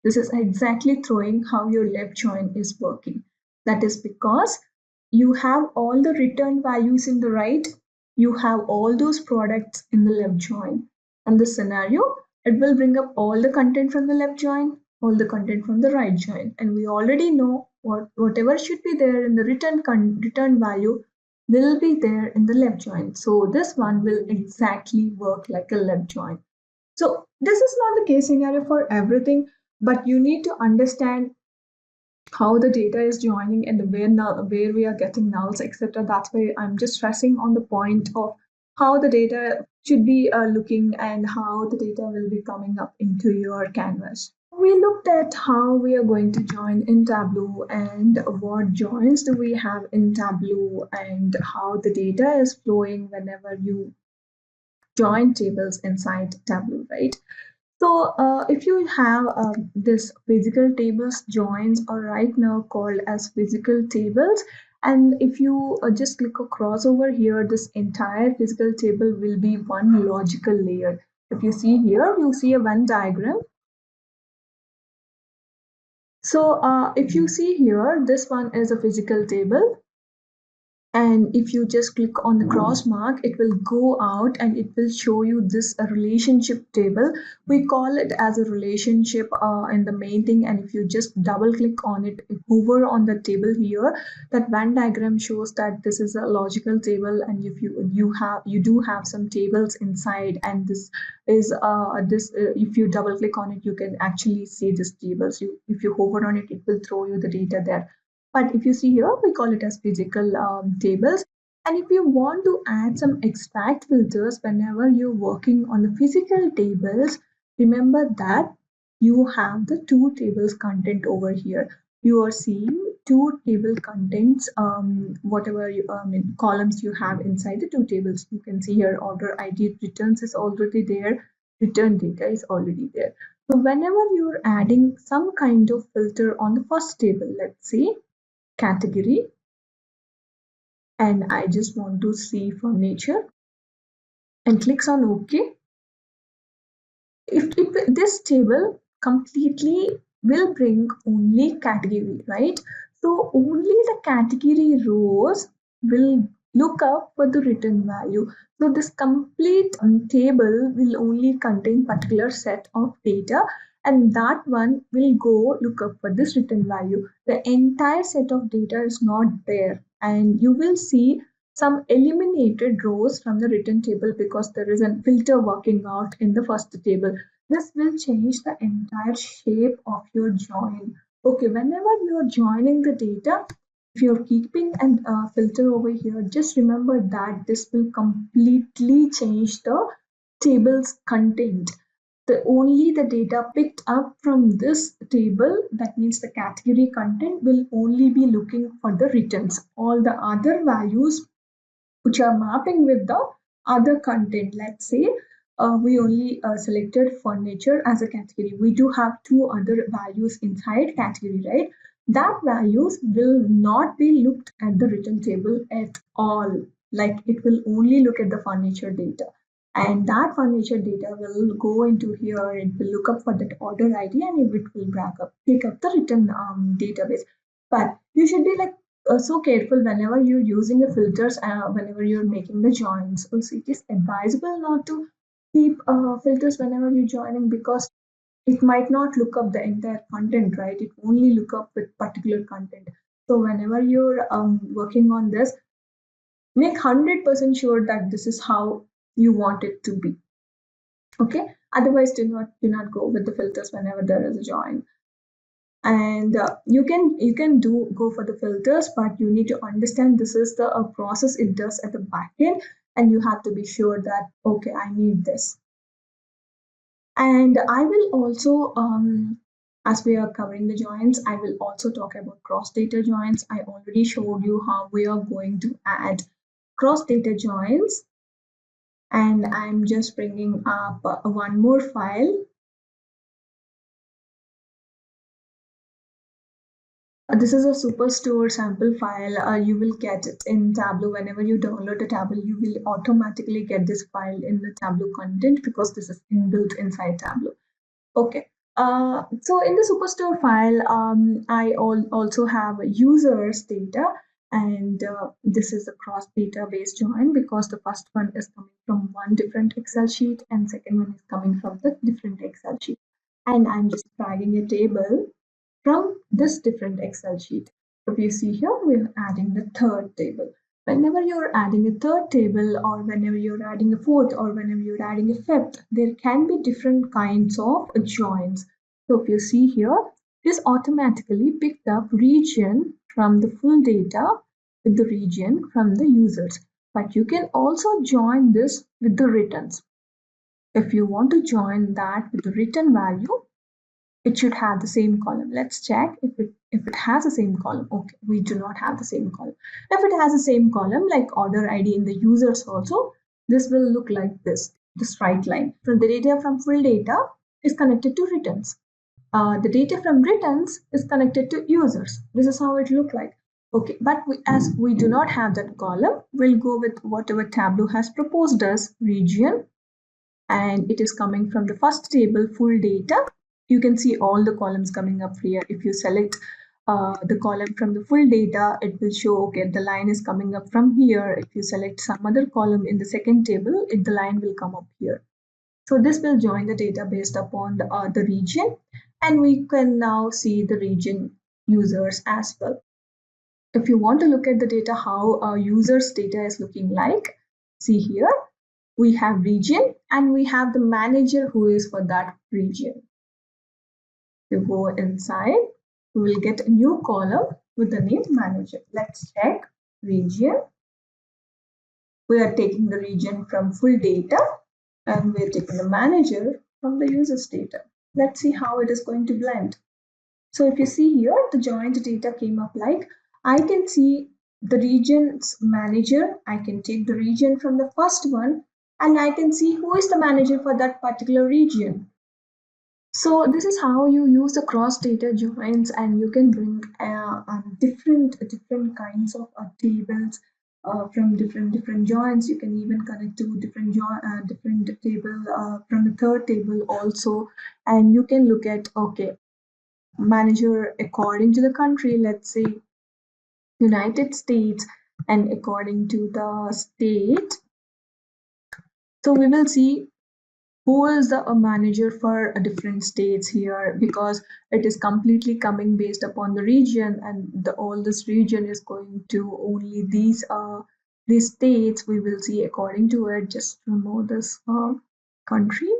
this is exactly throwing how your left join is working. That is because you have all the return values in the right, you have all those products in the left join. And the scenario, it will bring up all the content from the left join, all the content from the right join. And we already know whatever should be there in the return value will be there in the left join. So this one will exactly work like a left join. So this is not the case scenario for everything, but you need to understand how the data is joining and where we are getting nulls, etc. That's why I'm just stressing on the point of how the data should be looking and how the data will be coming up into your canvas. We looked at how we are going to join in Tableau and what joins do we have in Tableau and how the data is flowing whenever you join tables inside Tableau, right? So if you have this physical tables joins are right now called as physical tables. And if you just click across over here, this entire physical table will be one logical layer. If you see here, you see a Venn diagram. So if you see here, this one is a physical table. And if you just click on the cross mark, it will go out and it will show you this relationship table. We call it as a relationship in the main thing. And if you just double click on it, hover on the table here, that Venn diagram shows that this is a logical table. And if you do have some tables inside, and this is if you double click on it, you can actually see this tables. If you hover on it, it will throw you the data there. But if you see here, we call it as physical tables. And if you want to add some extract filters whenever you're working on the physical tables, remember that you have the two tables content over here. You are seeing two table contents, whatever columns you have inside the two tables. You can see here order ID returns is already there, return data is already there. So whenever you're adding some kind of filter on the first table, let's say category, and I just want to see furniture and clicks on OK. If this table completely will bring only category, right? So only the category rows will look up for the return value. So this complete table will only contain particular set of data, and that one will go look up for this return value. The entire set of data is not there, and you will see some eliminated rows from the return table because there is a filter working out in the first table. This will change the entire shape of your join. Okay, whenever you are joining the data, if you're keeping a filter over here, just remember that this will completely change the table's content. Only the data picked up from this table, that means the category content, will only be looking for the returns. All the other values which are mapping with the other content. Let's say we only selected furniture as a category. We do have two other values inside category, right? That values will not be looked at the return table at all. Like it will only look at the furniture data. And that furniture data will go into here, it will look up for that order ID and it will pick up the return database. But you should be like so careful whenever you're using the filters, whenever you're making the joins. Also, it is advisable not to keep filters whenever you're joining because it might not look up the entire content, right? It only look up with particular content. So whenever you're working on this, make 100% sure that this is how you want it to be. Okay. Otherwise, do not go with the filters whenever there is a join. And you can go for the filters, but you need to understand this is the process it does at the back end, and you have to be sure that okay, I need this. And I will also, as we are covering the joins, I will also talk about cross data joins. I already showed you how we are going to add cross data joins. And I'm just bringing up one more file. This is a Superstore sample file. You will get it in Tableau. Whenever you download a Tableau, you will automatically get this file in the Tableau content because this is inbuilt inside Tableau. Okay. So in the Superstore file, I also have users data, and this is a cross database join because the first one is coming from one different Excel sheet and second one is coming from the different Excel sheet. And I'm just dragging a table from this different Excel sheet. If you see here, we're adding the third table. Whenever you're adding a third table or whenever you're adding a fourth or whenever you're adding a fifth, there can be different kinds of joins. So if you see here, this automatically picked up region from the full data with the region from the users. But you can also join this with the returns. If you want to join that with the return value, it should have the same column. Let's check if it has the same column. Okay, we do not have the same column. If it has the same column like order ID in the users also, this will look like this straight line. From the data from full data is connected to returns. The data from returns is connected to users. This is how it look like. Okay, but as we do not have that column, we'll go with whatever Tableau has proposed as region, and it is coming from the first table full data. You can see all the columns coming up here. If you select the column from the full data, it will show, okay, the line is coming up from here. If you select some other column in the second table, the line will come up here. So this will join the data based upon the region, and we can now see the region users as well. If you want to look at the data, how users data is looking like, see here, we have region and we have the manager who is for that region. You go inside, we will get a new column with the name manager. Let's check region. We are taking the region from full data and we're taking the manager from the users data. Let's see how it is going to blend. So if you see here, the joined data came up like, I can see the region's manager. I can take the region from the first one and I can see who is the manager for that particular region. So this is how you use the cross data joins, and you can bring different kinds of tables from different joins. You can even connect to different table from the third table also, and you can look at, okay, manager according to the country, let's say United States, and according to the state. So we will see who is the manager for different states here, because it is completely coming based upon the region, and all this region is going to only these states. We will see according to it. Just remove this country.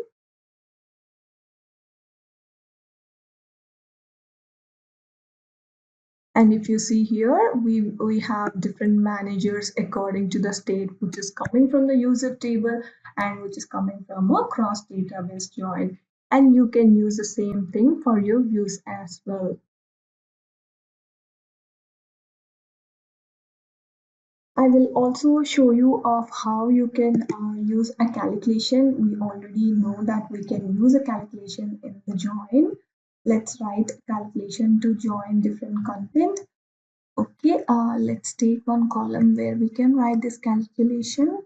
And if you see here, we have different managers according to the state, which is coming from the user table and which is coming from a cross database join. And you can use the same thing for your views as well. I will also show you of how you can use a calculation. We already know that we can use a calculation in the join. Let's write a calculation to join different content. Okay, let's take one column where we can write this calculation.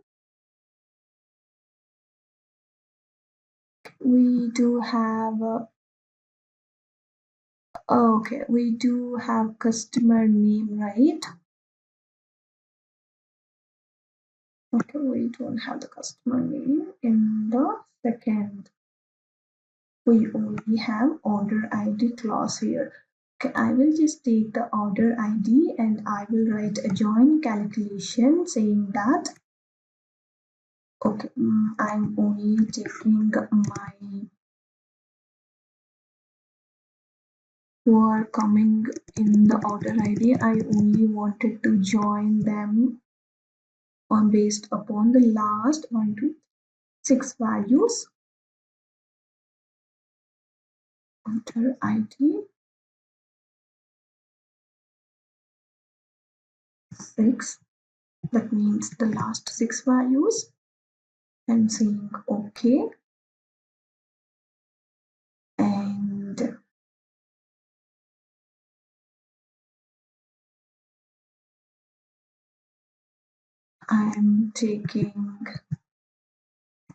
We do have, okay, we do have customer name, right? Okay, we don't have the customer name in the second. We only have order ID clause here. Okay, I will just take the order ID and I will write a join calculation saying that, okay, I'm only taking my who are coming in the order ID. I only wanted to join them on based upon the last 1 to 6 values. order ID 6. That means the last 6 values. I'm saying OK. And I'm taking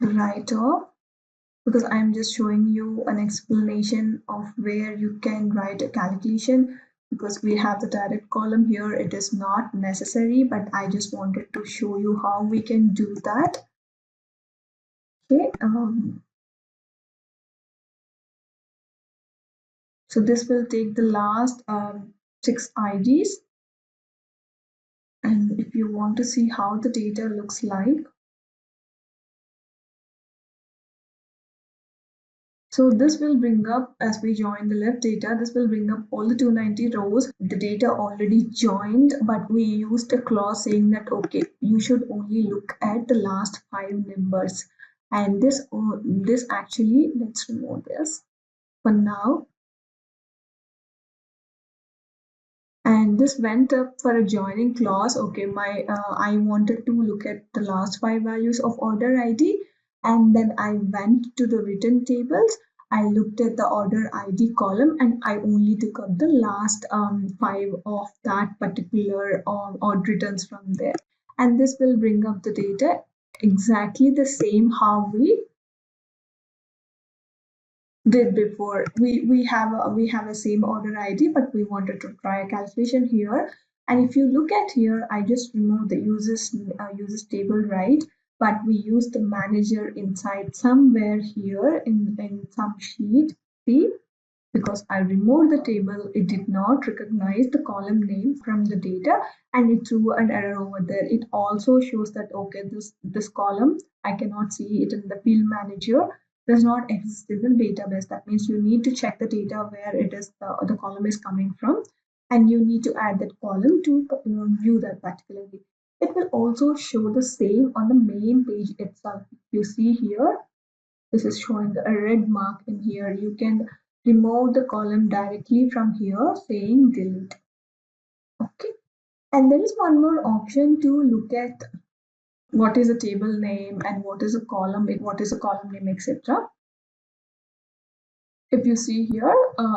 the write off because I'm just showing you an explanation of where you can write a calculation. Because we have the direct column here, it is not necessary, but I just wanted to show you how we can do that. Okay. So this will take the last 6 IDs. And if you want to see how the data looks like, so this will bring up, as we join the left data, this will bring up all the 290 rows. The data already joined, but we used a clause saying that, okay, you should only look at the last 5 numbers. And this actually, let's remove this for now. And this went up for a joining clause. Okay, I wanted to look at the last 5 values of order ID, and then I went to the written tables. I looked at the order ID column and I only took up the last 5 of that particular odd returns from there. And this will bring up the data exactly the same how we did before. We have a same order ID, but we wanted to try a calculation here. And if you look at here, I just removed the users table, right? But we use the manager inside somewhere here in some sheet. See, because I removed the table, it did not recognize the column name from the data and it threw an error over there. It also shows that, okay, this column, I cannot see it in the field manager, does not exist in the database. That means you need to check the data where it is the column is coming from, and you need to add that column to view that particularly. It will also show the same on the main page itself. You see here, this is showing a red mark in here. You can remove the column directly from here saying delete. Okay. And there is one more option to look at what is a table name and what is a column name, etc. If you see here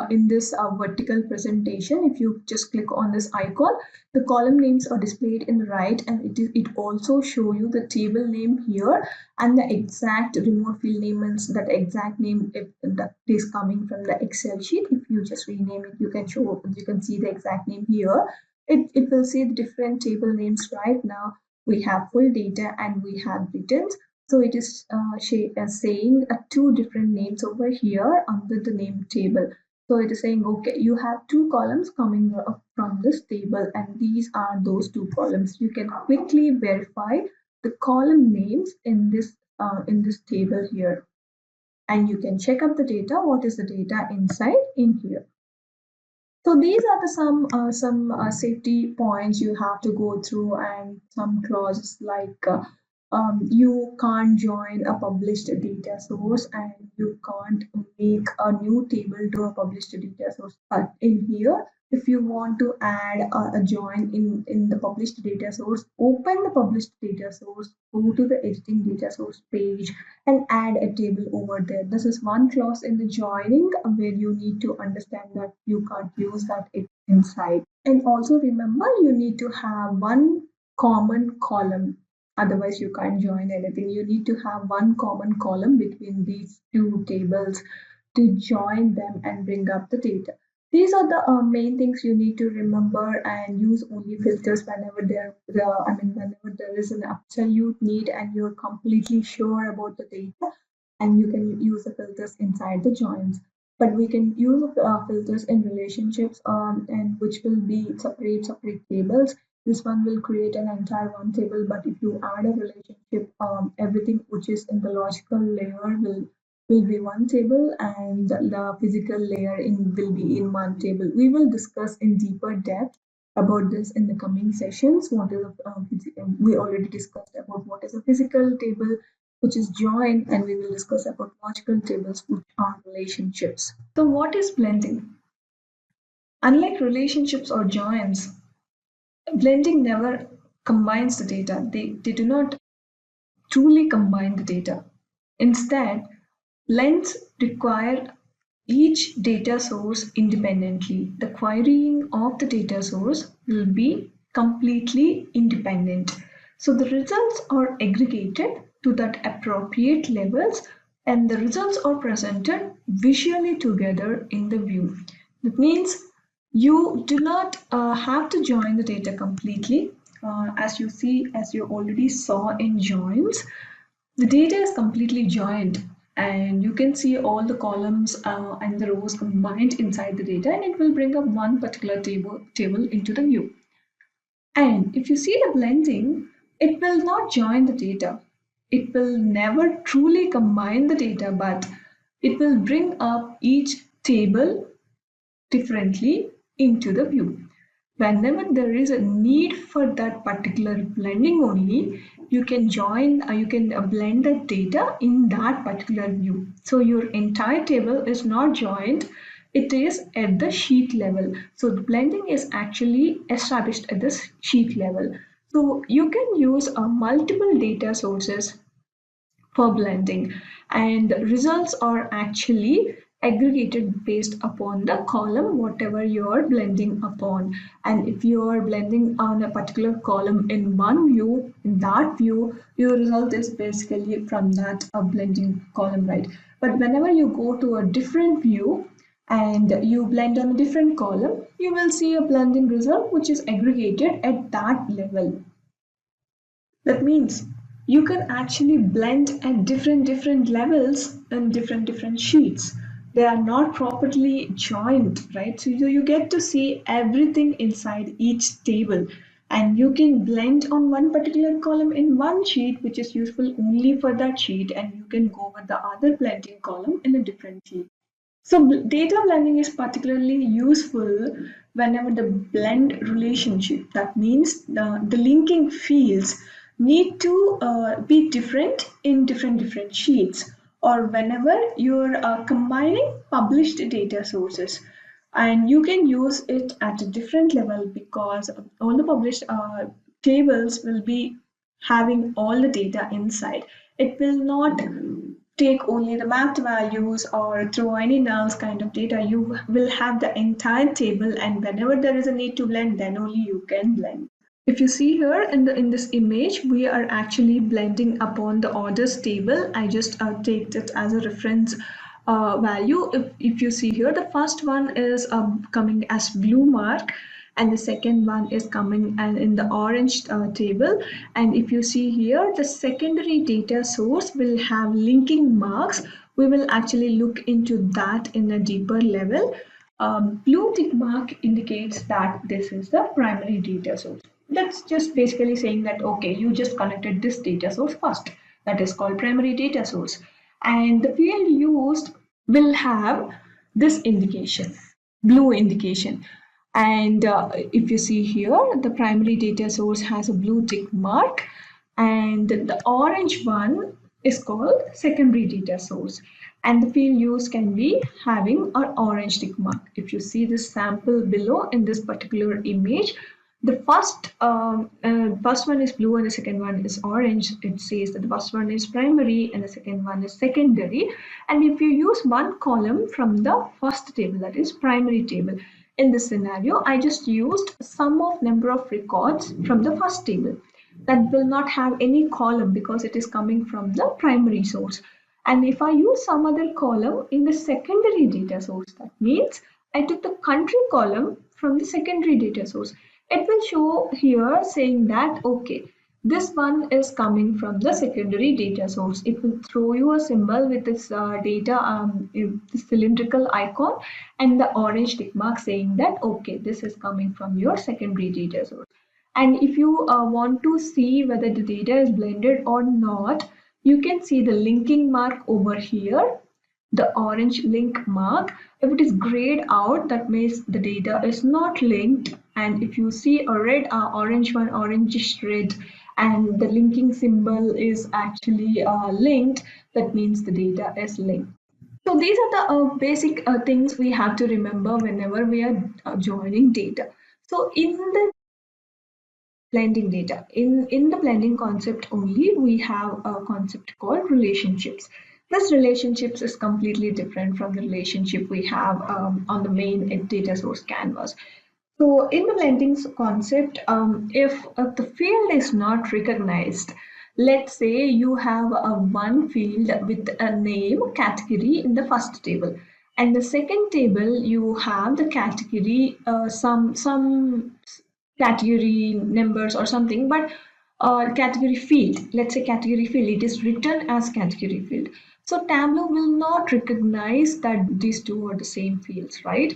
in this vertical presentation, if you just click on this icon, the column names are displayed in the right, and it also show you the table name here and the exact remote field name, means that exact name if that is coming from the Excel sheet. If you just rename it, you can see the exact name here. It will say the different table names. Right now we have full data and we have returns. So it is saying two different names over here under the name table. So it is saying, okay, you have 2 columns coming up from this table, and these are those 2 columns. You can quickly verify the column names in this table here, and you can check up the data. What is the data inside in here? So these are the some safety points you have to go through, and some clauses like you can't join a published data source and you can't make a new table to a published data source. But in here, if you want to add a join in the published data source, open the published data source, go to the editing data source page and add a table over there. This is one clause in the joining where you need to understand that you can't use that inside. And also remember, you need to have one common column. Otherwise, you can't join anything. You need to have one common column between these 2 tables to join them and bring up the data. These are the main things you need to remember, and use only filters whenever whenever there is an absolute need and you're completely sure about the data, and you can use the filters inside the joins. But we can use filters in relationships, and which will be separate tables. This one will create an entire one table, but if you add a relationship, everything which is in the logical layer will be one table, and the physical layer will be in one table. We will discuss in deeper depth about this in the coming sessions. We already discussed about what is a physical table, which is join, and we will discuss about logical tables, which are relationships. So what is blending? Unlike relationships or joins, blending never combines the data. They do not truly combine the data. Instead, blends require each data source independently. The querying of the data source will be completely independent. So the results are aggregated to that appropriate levels and the results are presented visually together in the view. That means you do not have to join the data completely. As you already saw in joins, the data is completely joined and you can see all the columns and the rows combined inside the data, and it will bring up one particular table into the view. And if you see the blending, it will not join the data. It will never truly combine the data, but it will bring up each table differently into the view. Whenever there is a need for that particular blending only, you can blend the data in that particular view. So your entire table is not joined, it is at the sheet level. So the blending is actually established at the sheet level. So you can use multiple data sources for blending, and results are actually aggregated based upon the column whatever you are blending upon. And if you are blending on a particular column in one view, in that view your result is basically from that blending column, right? But whenever you go to a different view and you blend on a different column, you will see a blending result which is aggregated at that level. That means you can actually blend at different levels and different sheets. They are not properly joined, right? So you get to see everything inside each table, and you can blend on one particular column in one sheet which is useful only for that sheet, and you can go with the other blending column in a different sheet. So data blending is particularly useful whenever the blend relationship, that means the linking fields need to be different in different sheets, or whenever you're combining published data sources. And you can use it at a different level because all the published tables will be having all the data inside. It will not take only the mapped values or throw any nulls kind of data. You will have the entire table, and whenever there is a need to blend, then only you can blend. If you see here in this image, we are actually blending upon the orders table. I just take it as a reference value. If you see here, the first one is coming as blue mark, and the second one is coming and in the orange table. And if you see here, the secondary data source will have linking marks. We will actually look into that in a deeper level. Blue tick mark indicates that this is the primary data source. That's just basically saying that, okay, you just connected this data source first. That is called primary data source. And the field used will have this indication, blue indication. And if you see here, the primary data source has a blue tick mark, and the orange one is called secondary data source. And the field used can be having an orange tick mark. If you see this sample below in this particular image, the first one is blue and the second one is orange. It says that the first one is primary and the second one is secondary. And if you use one column from the first table, that is primary table, in this scenario, I just used sum of number of records from the first table. That will not have any column because it is coming from the primary source. And if I use some other column in the secondary data source, that means I took the country column from the secondary data source. It will show here saying that, okay, this one is coming from the secondary data source. It will throw you a symbol with this this cylindrical icon and the orange tick mark saying that, okay, this is coming from your secondary data source. And if you want to see whether the data is blended or not, you can see the linking mark over here, the orange link mark. If it is grayed out, that means the data is not linked. And if you see a red, orange one, orangish red, and the linking symbol is actually linked, that means the data is linked. So these are the basic things we have to remember whenever we are joining data. So in the blending data, in the blending concept only, we have a concept called relationships. This relationships is completely different from the relationship we have on the main data source canvas. So in the blending concept, if the field is not recognized, let's say you have one field with a name category in the first table, and the second table you have the category some category numbers or something, but category field, let's say category field, it is written as category field. So Tableau will not recognize that these two are the same fields, right?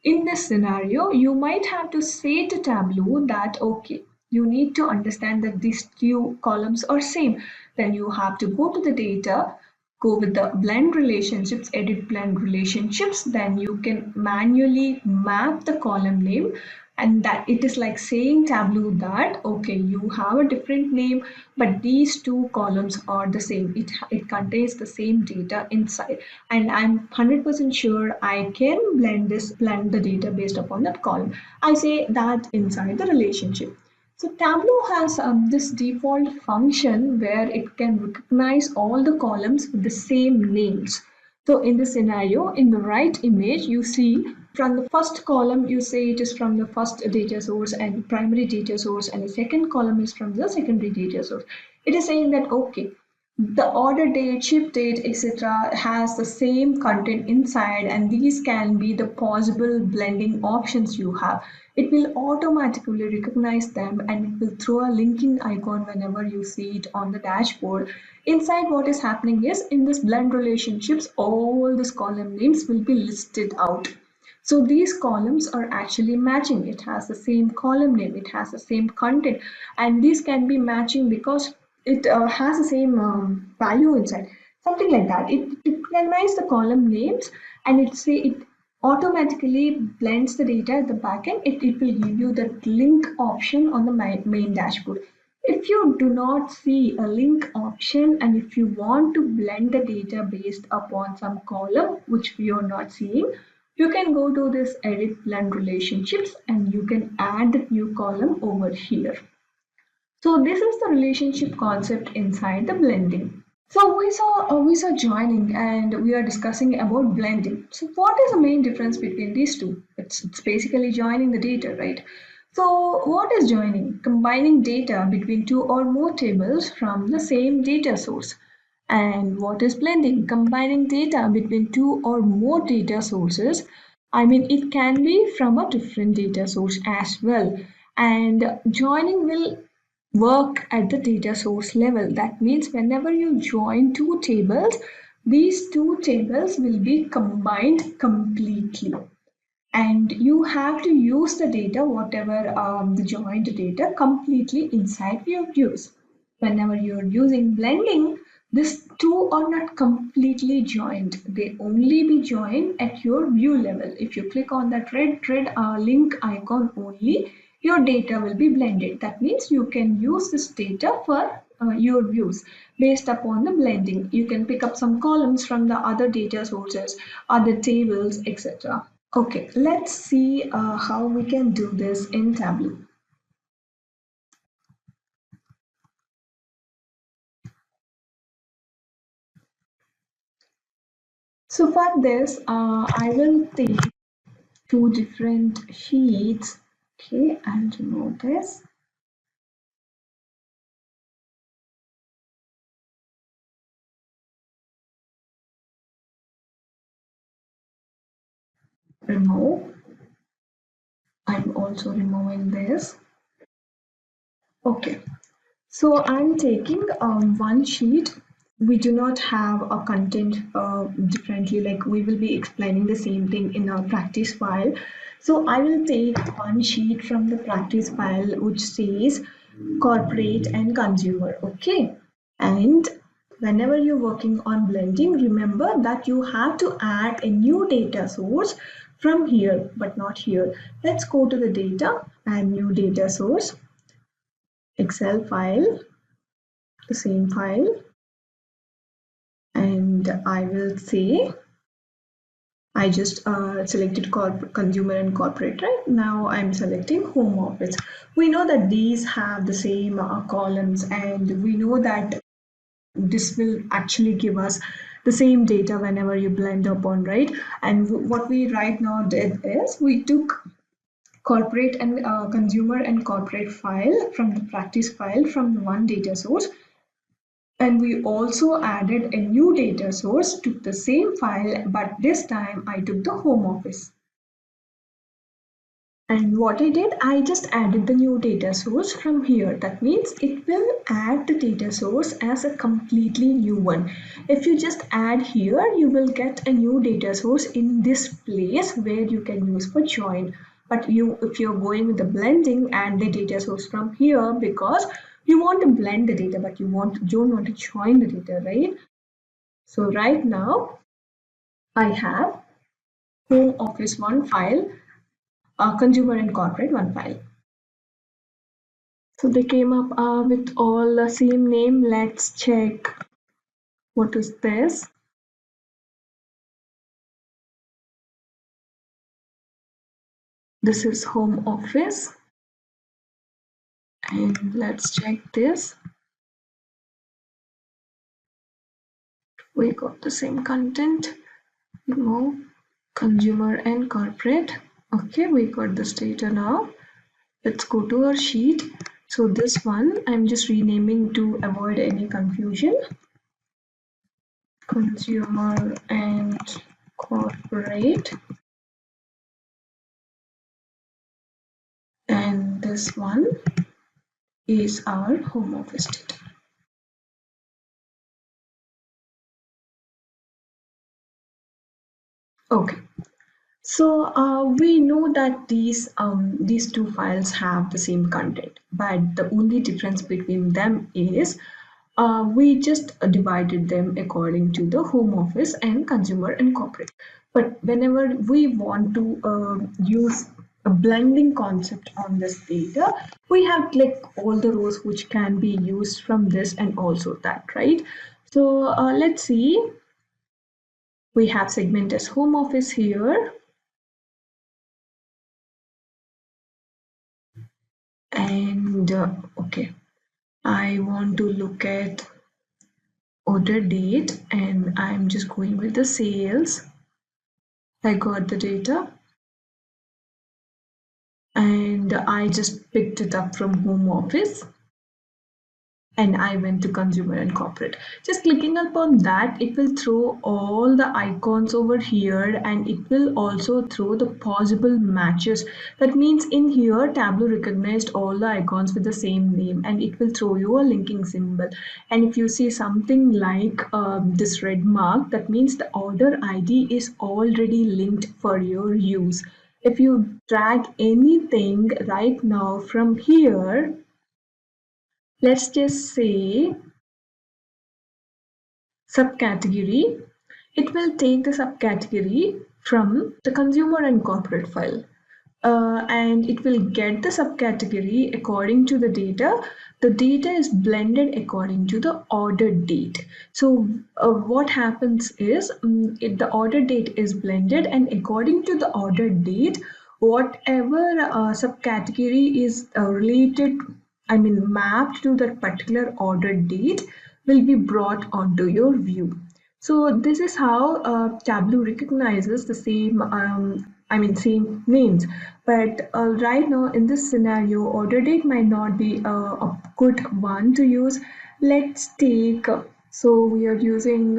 In this scenario, you might have to say to Tableau that, okay, you need to understand that these two columns are same. Then you have to go to the data, go with the blend relationships, edit blend relationships, then you can manually map the column name, and that it is like saying Tableau that, okay, you have a different name, but these two columns are the same. It contains the same data inside, and I'm 100% sure I can blend the data based upon that column. I say that inside the relationship. So Tableau has this default function where it can recognize all the columns with the same names. So in this scenario, in the right image, you see from the first column, you say it is from the first data source and primary data source, and the second column is from the secondary data source. It is saying that, okay, the order date, ship date, etc. has the same content inside, and these can be the possible blending options you have. It will automatically recognize them, and it will throw a linking icon whenever you see it on the dashboard. Inside, what is happening is, in this blend relationships, all these column names will be listed out. So these columns are actually matching. It has the same column name, it has the same content, and these can be matching because it has the same value inside, something like that. It recognizes the column names, and it automatically blends the data at the backend. It will give you the link option on the main dashboard. If you do not see a link option, and if you want to blend the data based upon some column which we are not seeing, you can go to this edit blend relationships and you can add the new column over here. So this is the relationship concept inside the blending. So we saw joining, and we are discussing about blending. So what is the main difference between these two? It's basically joining the data, right? So what is joining? Combining data between two or more tables from the same data source. And what is blending? Combining data between two or more data sources. I mean, it can be from a different data source as well. And joining will work at the data source level. That means whenever you join two tables, these two tables will be combined completely. And you have to use the data, whatever the joined data, completely inside your views. Whenever you're using blending, these two are not completely joined. They only be joined at your view level. If you click on that red link icon only, your data will be blended. That means you can use this data for your views based upon the blending. You can pick up some columns from the other data sources, other tables, etc. Okay, let's see how we can do this in Tableau. So for this, I will take two different sheets. Okay, and remove this. Remove. I'm also removing this. Okay, so I'm taking one sheet. We do not have a content differently, like we will be explaining the same thing in our practice file. So I will take one sheet from the practice file which says corporate and consumer. Okay, and whenever you're working on blending, remember that you have to add a new data source from here, but not here. Let's go to the data and new data source. Excel file, the same file, and I will say I just selected consumer and corporate, right? Now I'm selecting home office. We know that these have the same columns, and we know that this will actually give us the same data whenever you blend upon, right? And what we right now did is we took corporate and consumer and corporate file from the practice file from the one data source, and we also added a new data source, took the same file, but this time I took the home office. And what I did, I just added the new data source from here. That means it will add the data source as a completely new one. If you just add here, you will get a new data source in this place where you can use for join. But if you're going with the blending, add the data source from here because you want to blend the data, but you don't want to join the data, right? So right now, I have home office one file, consumer and corporate one file. So they came up with all the same name. Let's check what is this. This is home office. And let's check this. We got the same content. Remove consumer and corporate. Okay, we got this data now. Let's go to our sheet. So this one I'm just renaming to avoid any confusion. Consumer and corporate. And this one is our home office data. Okay, so we know that these two files have the same content, but the only difference between them is we just divided them according to the home office and consumer and corporate. But whenever we want to use a blending concept on this data, we have like all the rows which can be used from this and also that, right? So let's see. We have segment as home office here. And okay, I want to look at order date and I'm just going with the sales. I got the data and I just picked it up from home office. And I went to consumer and corporate. Just clicking upon that, it will throw all the icons over here and it will also throw the possible matches. That means in here, Tableau recognized all the icons with the same name and it will throw you a linking symbol. And if you see something like this red mark, that means the order ID is already linked for your use. If you drag anything right now from here, let's just say subcategory, it will take the subcategory from the consumer and corporate file. And it will get the subcategory according to the data. The data is blended according to the order date. So what happens is if the order date is blended and according to the order date, whatever subcategory is related, mapped to that particular order date will be brought onto your view. So this is how Tableau recognizes the same same names, but right now in this scenario order date might not be a good one to use. Let's take so we are using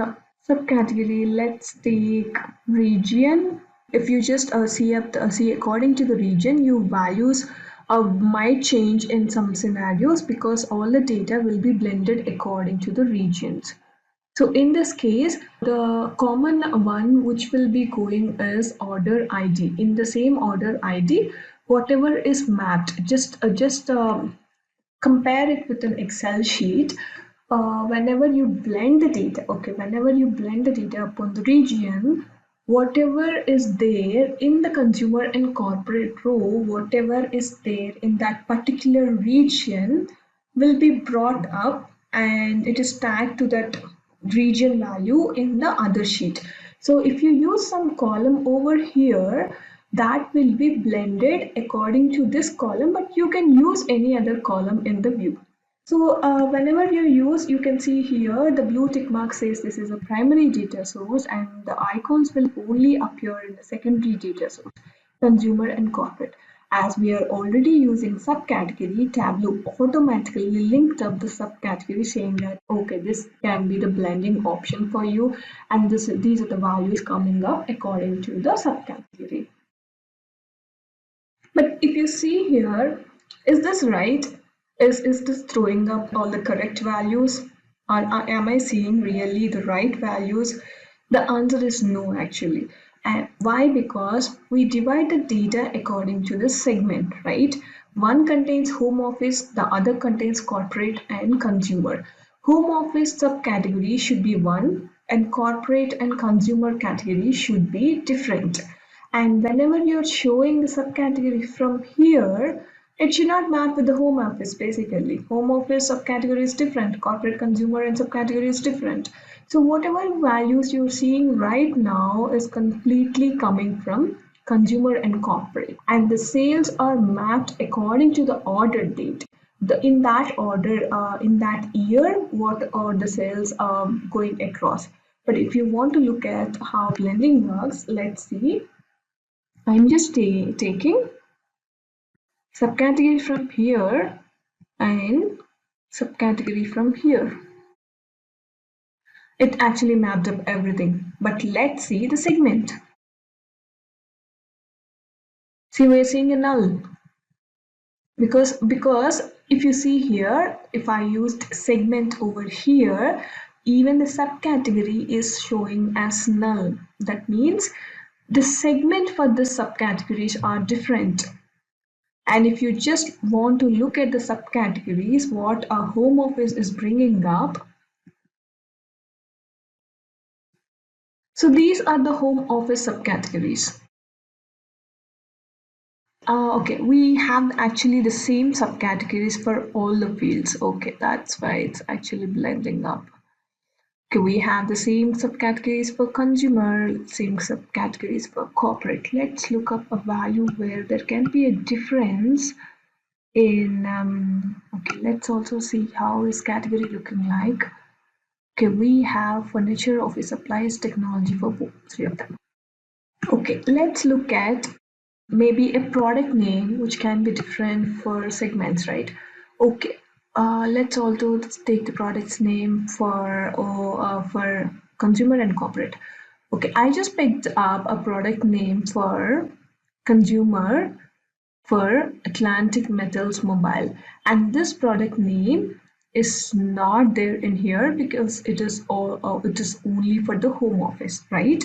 subcategory. Let's take region. If you just see according to the region, your values might change in some scenarios because all the data will be blended according to the regions. So in this case, the common one which will be going is order ID. In the same order ID, whatever is mapped, just compare it with an Excel sheet. Whenever you blend the data, whenever you blend the data upon the region, whatever is there in the consumer and corporate row, whatever is there in that particular region will be brought up and it is tagged to that region value in the other sheet. So if you use some column over here, that will be blended according to this column, but you can use any other column in the view. So whenever you use, you can see here the blue tick mark says this is a primary data source and the icons will only appear in the secondary data source, consumer and corporate. As we are already using subcategory, Tableau automatically linked up the subcategory saying that, okay, this can be the blending option for you and these are the values coming up according to the subcategory. But if you see here, is this right? Is this throwing up all the correct values? Or am I seeing really the right values? The answer is no, actually. And why? Because we divide the data according to the segment, right? One contains home office, the other contains corporate and consumer. Home office subcategory should be one, and corporate and consumer category should be different. And whenever you're showing the subcategory from here, it should not map with the home office basically. Home office subcategory is different, corporate consumer and subcategory is different. So whatever values you're seeing right now is completely coming from consumer and corporate. And the sales are mapped according to the order date. In that order, in that year, what are the sales going across. But if you want to look at how blending works, let's see. I'm just taking subcategory from here and subcategory from here. It actually mapped up everything. But let's see the segment. See, we're seeing a null. Because if you see here, if I used segment over here, even the subcategory is showing as null. That means the segment for the subcategories are different. And if you just want to look at the subcategories, what a home office is bringing up. So these are the home office subcategories. Okay, we have actually the same subcategories for all the fields. Okay, that's why it's actually blending up. Okay, we have the same subcategories for consumer, same subcategories for corporate. Let's look up a value where there can be a difference in okay, let's also see how is category looking like. Okay, we have furniture, office supplies, technology for both three of them. Okay, let's look at maybe a product name which can be different for segments, right? Okay, let's also take the product's name for consumer and corporate. Okay, I just picked up a product name for consumer for Atlantic Metals Mobile, and this product name is not there in here because it is only for the home office, right?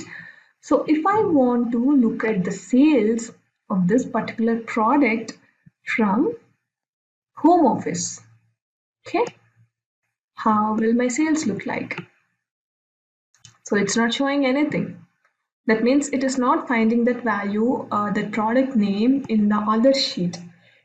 So if I want to look at the sales of this particular product from home office, okay, how will my sales look like? So it's not showing anything. That means it is not finding that value, that product name in the other sheet.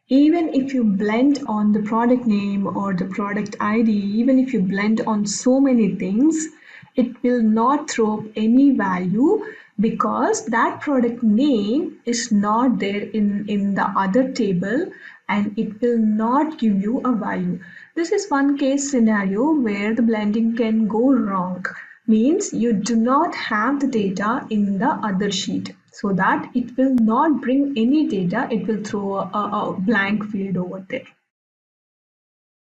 Even if you blend on the product name or the product ID, even if you blend on so many things, it will not throw up any value because that product name is not there in the other table and it will not give you a value. This is one case scenario where the blending can go wrong. Means you do not have the data in the other sheet so that it will not bring any data, it will throw a blank field over there.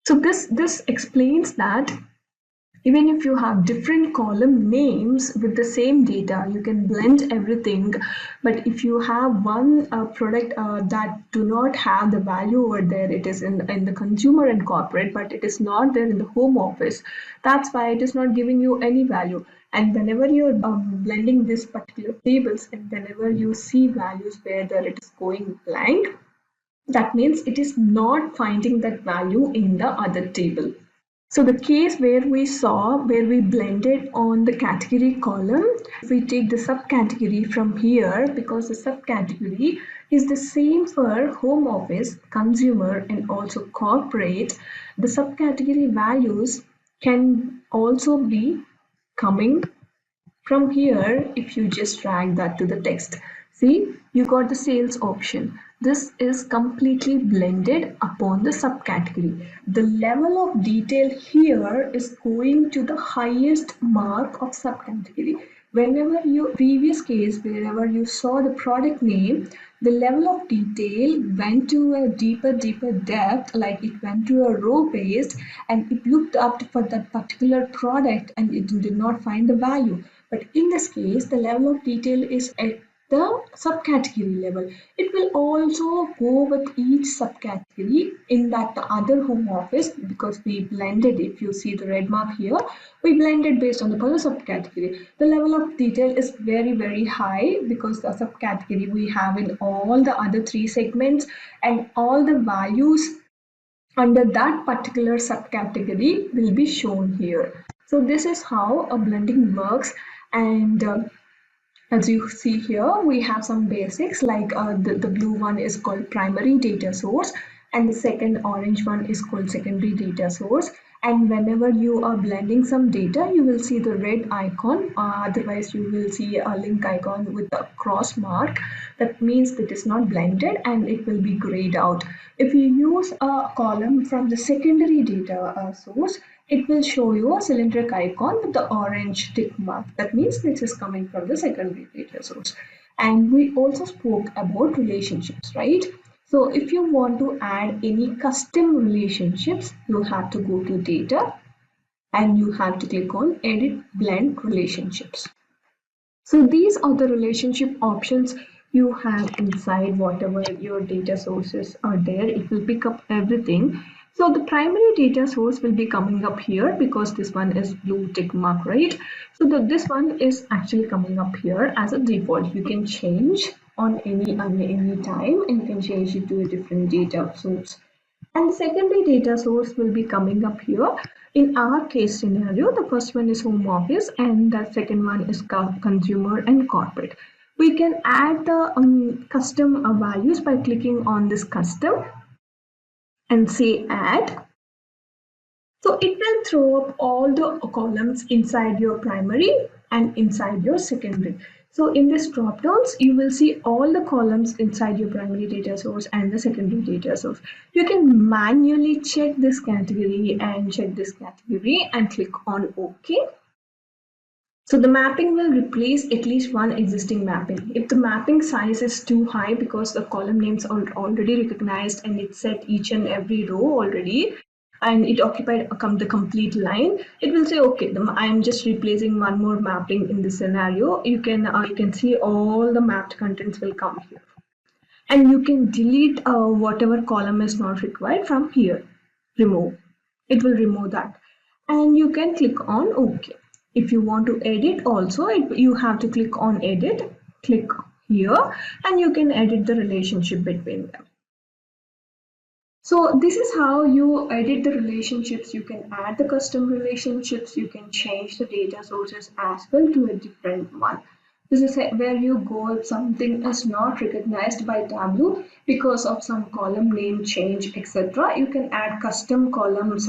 So this explains that even if you have different column names with the same data, you can blend everything. But if you have one product that do not have the value over there, it is in the consumer and corporate, but it is not there in the home office. That's why it is not giving you any value. And whenever you're blending these particular tables, and whenever you see values where there it is going blank, that means it is not finding that value in the other table. So the case where we blended on the category column, if we take the subcategory from here, because the subcategory is the same for home office, consumer, and also corporate, the subcategory values can also be coming from here. If you just drag that to the text, see, you got the sales option. This is completely blended upon the subcategory. The level of detail here is going to the highest mark of subcategory. Whenever you previous case, wherever you saw the product name, the level of detail went to a deeper depth, like it went to a row based, and it looked up for that particular product and it did not find the value. But in this case, the level of detail is at the subcategory level. It will also go with each subcategory in that other home office, because we blended. If you see the red mark here, we blended based on the per subcategory. The level of detail is very high because the subcategory we have in all the other three segments, and all the values under that particular subcategory will be shown here. So this is how a blending works. And as you see here, we have some basics, like the blue one is called primary data source, and the second orange one is called secondary data source. And whenever you are blending some data, you will see the red icon, otherwise you will see a link icon with a cross mark. That means it is not blended and it will be grayed out. If you use a column from the secondary data source, it will show you a cylindric icon with the orange tick mark. That means this is coming from the secondary data source. And we also spoke about relationships, right? So if you want to add any custom relationships, you have to go to data and you have to click on edit blend relationships. So these are the relationship options you have inside whatever your data sources are there. It will pick up everything. So the primary data source will be coming up here because this one is blue tick mark, right? So this one is actually coming up here as a default. You can change on any time, and you can change it to a different data source. And the secondary data source will be coming up here. In our case scenario, the first one is home office and the second one is consumer and corporate. We can add the custom values by clicking on this custom and say add. So it will throw up all the columns inside your primary and inside your secondary. So in this drop downs, you will see all the columns inside your primary data source and the secondary data source. You can manually check this category and check this category and click on OK. So the mapping will replace at least one existing mapping. If the mapping size is too high because the column names are already recognized and it set each and every row already, and it occupied the complete line, it will say, okay, I'm just replacing one more mapping in this scenario. You can see all the mapped contents will come here. And you can delete whatever column is not required from here. Remove. It will remove that. And you can click on OK. If you want to edit also, you have to click on edit, click here, and you can edit the relationship between them. So this is how you edit the relationships. You can add the custom relationships. You can change the data sources as well to a different one. This is where you go if something is not recognized by Tableau because of some column name change, etc. You can add custom columns,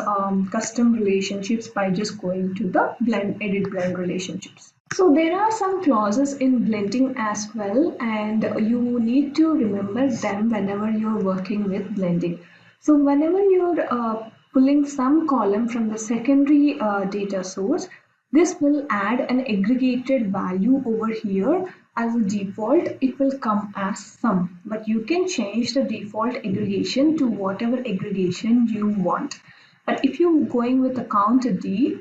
custom relationships by just going to the edit blend relationships. So there are some clauses in blending as well, and you need to remember them whenever you're working with blending. So whenever you're pulling some column from the secondary data source, this will add an aggregated value over here. As a default, it will come as sum, but you can change the default aggregation to whatever aggregation you want. But if you're going with a count D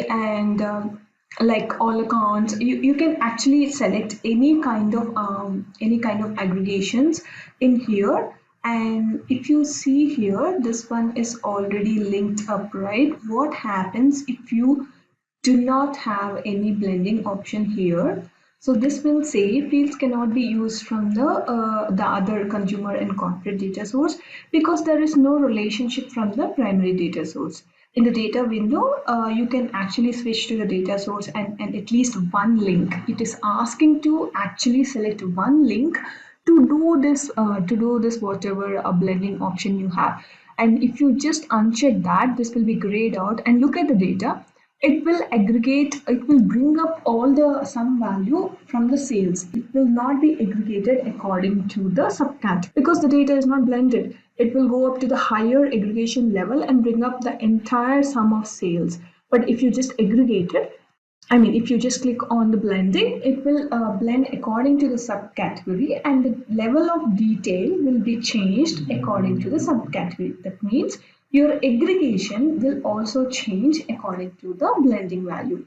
and like all accounts, you can actually select any kind of aggregations in here. And if you see here, this one is already linked up, right? What happens if you do not have any blending option here? So this will say fields cannot be used from the other consumer and corporate data source because there is no relationship from the primary data source. In the data window, you can actually switch to the data source and at least one link. It is asking to actually select one link to do this whatever blending option you have. And if you just uncheck that, this will be grayed out and look at the data. It will aggregate, it will bring up all the sum value from the sales. It will not be aggregated according to the subcat because the data is not blended. It will go up to the higher aggregation level and bring up the entire sum of sales. But if you just aggregate it, if you just click on the blending, it will blend according to the subcategory and the level of detail will be changed according to the subcategory. That means your aggregation will also change according to the blending value.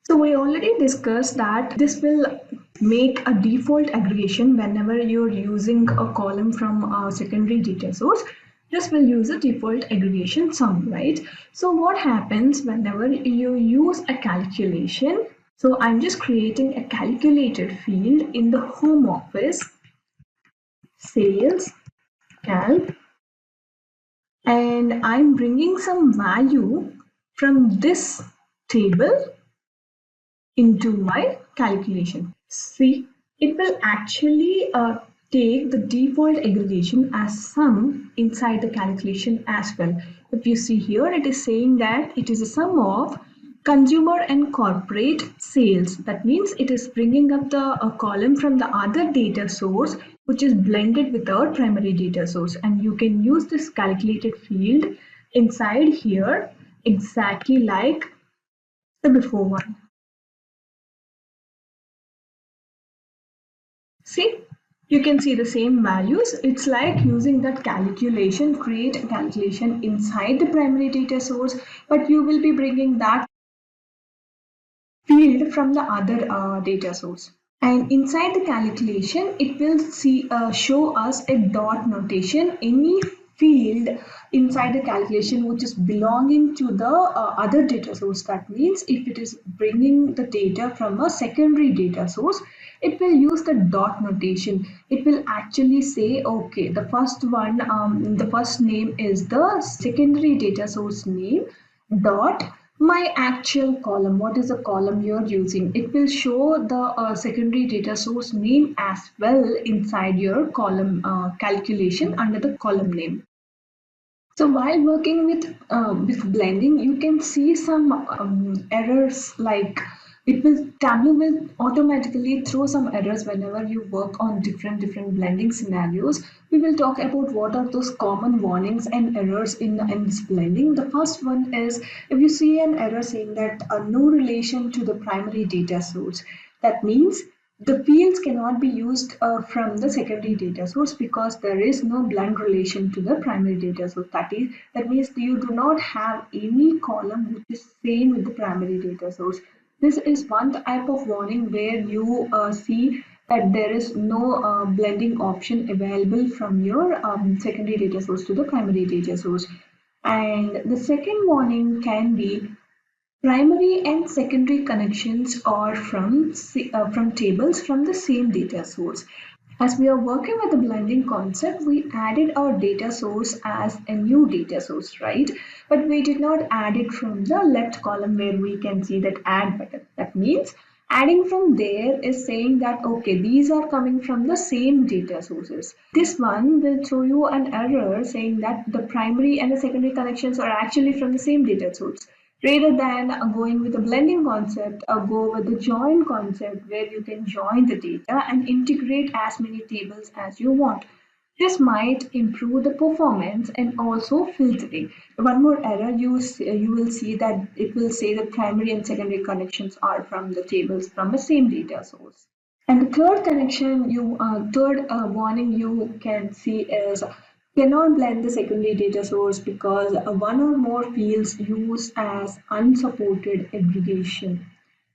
So we already discussed that this will make a default aggregation whenever you're using a column from a secondary data source. This will use a default aggregation sum, right? So what happens whenever you use a calculation? So I'm just creating a calculated field in the home office, sales calc, and I'm bringing some value from this table into my calculation. See, it will actually take the default aggregation as sum inside the calculation as well. If you see here, it is saying that it is a sum of consumer and corporate sales. That means it is bringing up the column from the other data source which is blended with our primary data source, and you can use this calculated field inside here exactly like the before one. See, you can see the same values. It's like using that calculation, create a calculation inside the primary data source, but you will be bringing that field from the other data source. And inside the calculation, it will show us a dot notation. Any field inside the calculation which is belonging to the other data source. That means if it is bringing the data from a secondary data source, it will use the dot notation. It will actually say, okay, the first one, the first name is the secondary data source name dot my actual column. What is the column you're using? It will show the secondary data source name as well inside your column calculation under the column name. So while working with blending, you can see some errors like Tableau will automatically throw some errors whenever you work on different blending scenarios. We will talk about what are those common warnings and errors in this blending. The first one is if you see an error saying that no relation to the primary data source. That means the fields cannot be used from the secondary data source because there is no blend relation to the primary data source. That means you do not have any column which is same with the primary data source. This is one type of warning where you see that there is no blending option available from your secondary data source to the primary data source. And the second warning can be primary and secondary connections are from tables from the same data source. As we are working with the blending concept, we added our data source as a new data source, right? But we did not add it from the left column where we can see that add button. That means adding from there is saying that, okay, these are coming from the same data sources. This one will throw you an error saying that the primary and the secondary connections are actually from the same data source. Rather than going with the blending concept, go with the join concept where you can join the data and integrate as many tables as you want. This might improve the performance and also filtering. One more error, you will see that it will say the primary and secondary connections are from the tables from the same data source. And the third warning you can see is cannot blend the secondary data source because one or more fields use as unsupported aggregation.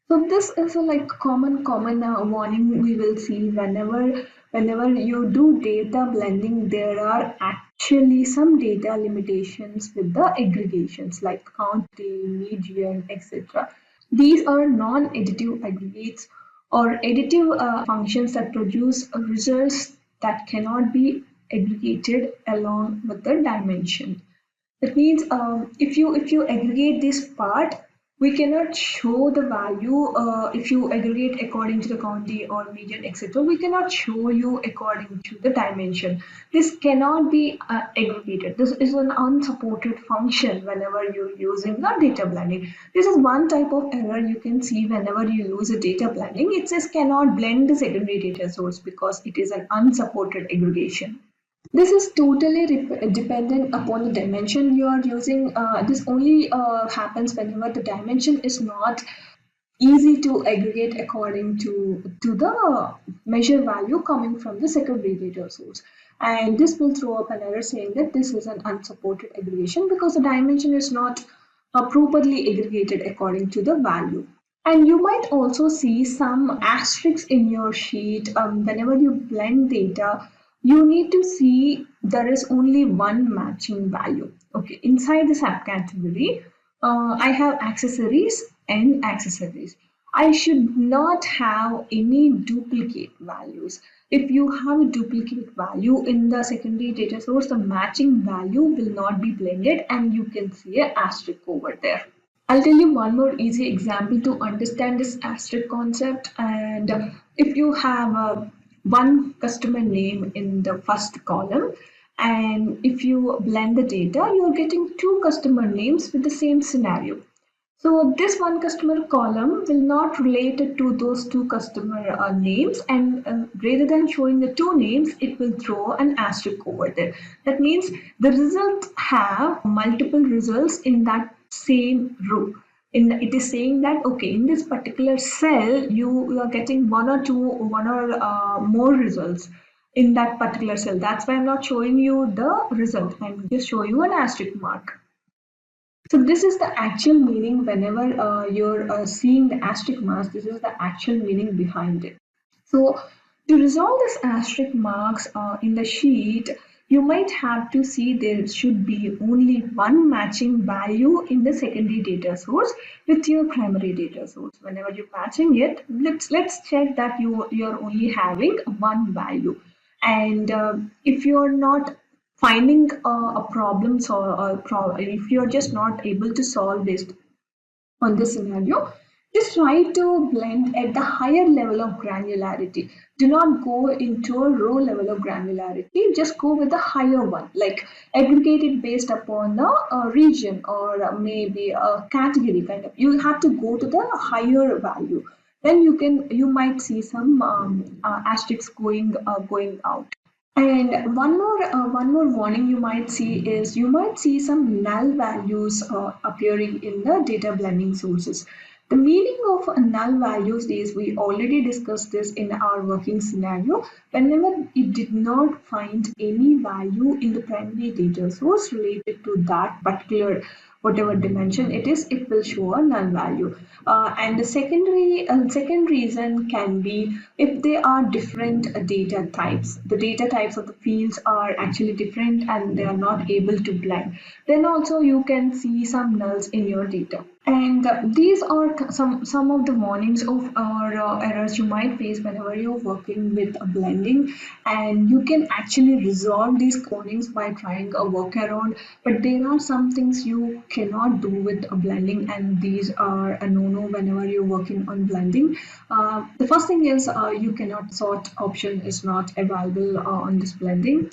So this is a common warning we will see whenever you do data blending. There are actually some data limitations with the aggregations like counting, median, etc. These are non-additive aggregates or additive functions that produce results that cannot be aggregated along with the dimension. That means if you aggregate this part, we cannot show the value. If you aggregate according to the county or median, etc., we cannot show you according to the dimension. This cannot be aggregated. This is an unsupported function whenever you're using the data blending. This is one type of error you can see whenever you use a data blending. It says cannot blend the secondary data source because it is an unsupported aggregation. This is totally dependent upon the dimension you are using. This only happens whenever the dimension is not easy to aggregate according to the measure value coming from the secondary data source. And this will throw up an error saying that this is an unsupported aggregation because the dimension is not properly aggregated according to the value. And you might also see some asterisks in your sheet. Whenever you blend data, you need to see there is only one matching value. Okay, inside the subcategory, I have accessories and accessories. I should not have any duplicate values. If you have a duplicate value in the secondary data source, the matching value will not be blended and you can see an asterisk over there. I'll tell you one more easy example to understand this asterisk concept. And if you have one customer name in the first column, and if you blend the data, you're getting two customer names with the same scenario. So this one customer column will not relate it to those two customer names, and rather than showing the two names, it will throw an asterisk over there. That means the results have multiple results in that same row. It is saying that okay, in this particular cell you are getting one or more results in that particular cell. That's why I'm not showing you the result. I'm just showing you an asterisk mark. So this is the actual meaning whenever you're seeing the asterisk marks. This is the actual meaning behind it. So to resolve this asterisk marks in the sheet, you might have to see there should be only one matching value in the secondary data source with your primary data source. Whenever you're matching it, let's check that you're only having one value. And if you're not finding a problem if you're just not able to solve this on this scenario, just try to blend at the higher level of granularity. Do not go into a row level of granularity. Just go with the higher one, like aggregate it based upon the region or maybe a category kind of. You have to go to the higher value. Then you might see some asterisks going out. And one more warning you might see is you might see some null values appearing in the data blending sources. The meaning of null values is we already discussed this in our working scenario. Whenever it did not find any value in the primary data source related to that particular whatever dimension it is, it will show a null value. And the second reason can be if they are different data types. The data types of the fields are actually different and they are not able to blend. Then also you can see some nulls in your data. And these are some of the warnings of errors you might face whenever you're working with a blending, and you can actually resolve these warnings by trying a workaround. But there are some things you cannot do with a blending, and these are a no-no whenever you're working on blending. The first thing is you cannot sort option is not available on this blending.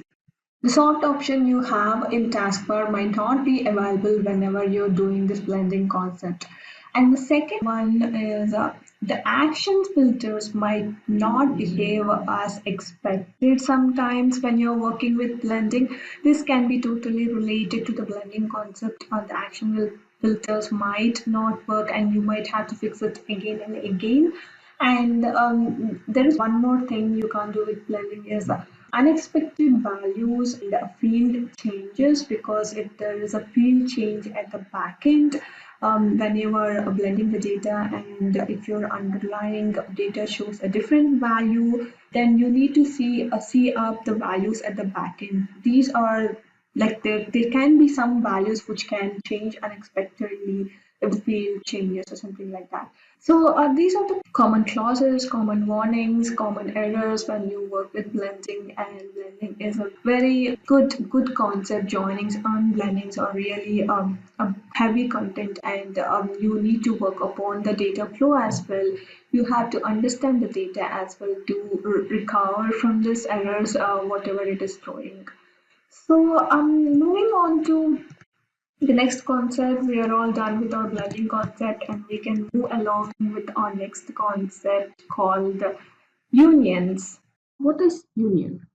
The sort option you have in taskbar might not be available whenever you're doing this blending concept. And the second one is the action filters might not behave as expected sometimes when you're working with blending. This can be totally related to the blending concept. The action filters might not work and you might have to fix it again and again. And there is one more thing you can't do with blending is unexpected values in the field changes, because if there is a field change at the back end when you are blending the data, and if your underlying data shows a different value, then you need to see up the values at the back end. These are like there can be some values which can change unexpectedly if the field changes or something like that. So these are the common clauses, common warnings, common errors when you work with blending, and blending is a very good concept. Joinings and blendings are really a heavy content, and you need to work upon the data flow as well. You have to understand the data as well to recover from this errors, whatever it is throwing. So moving on to the next concept, we are all done with our blending concept, and we can move along with our next concept called unions. What is union?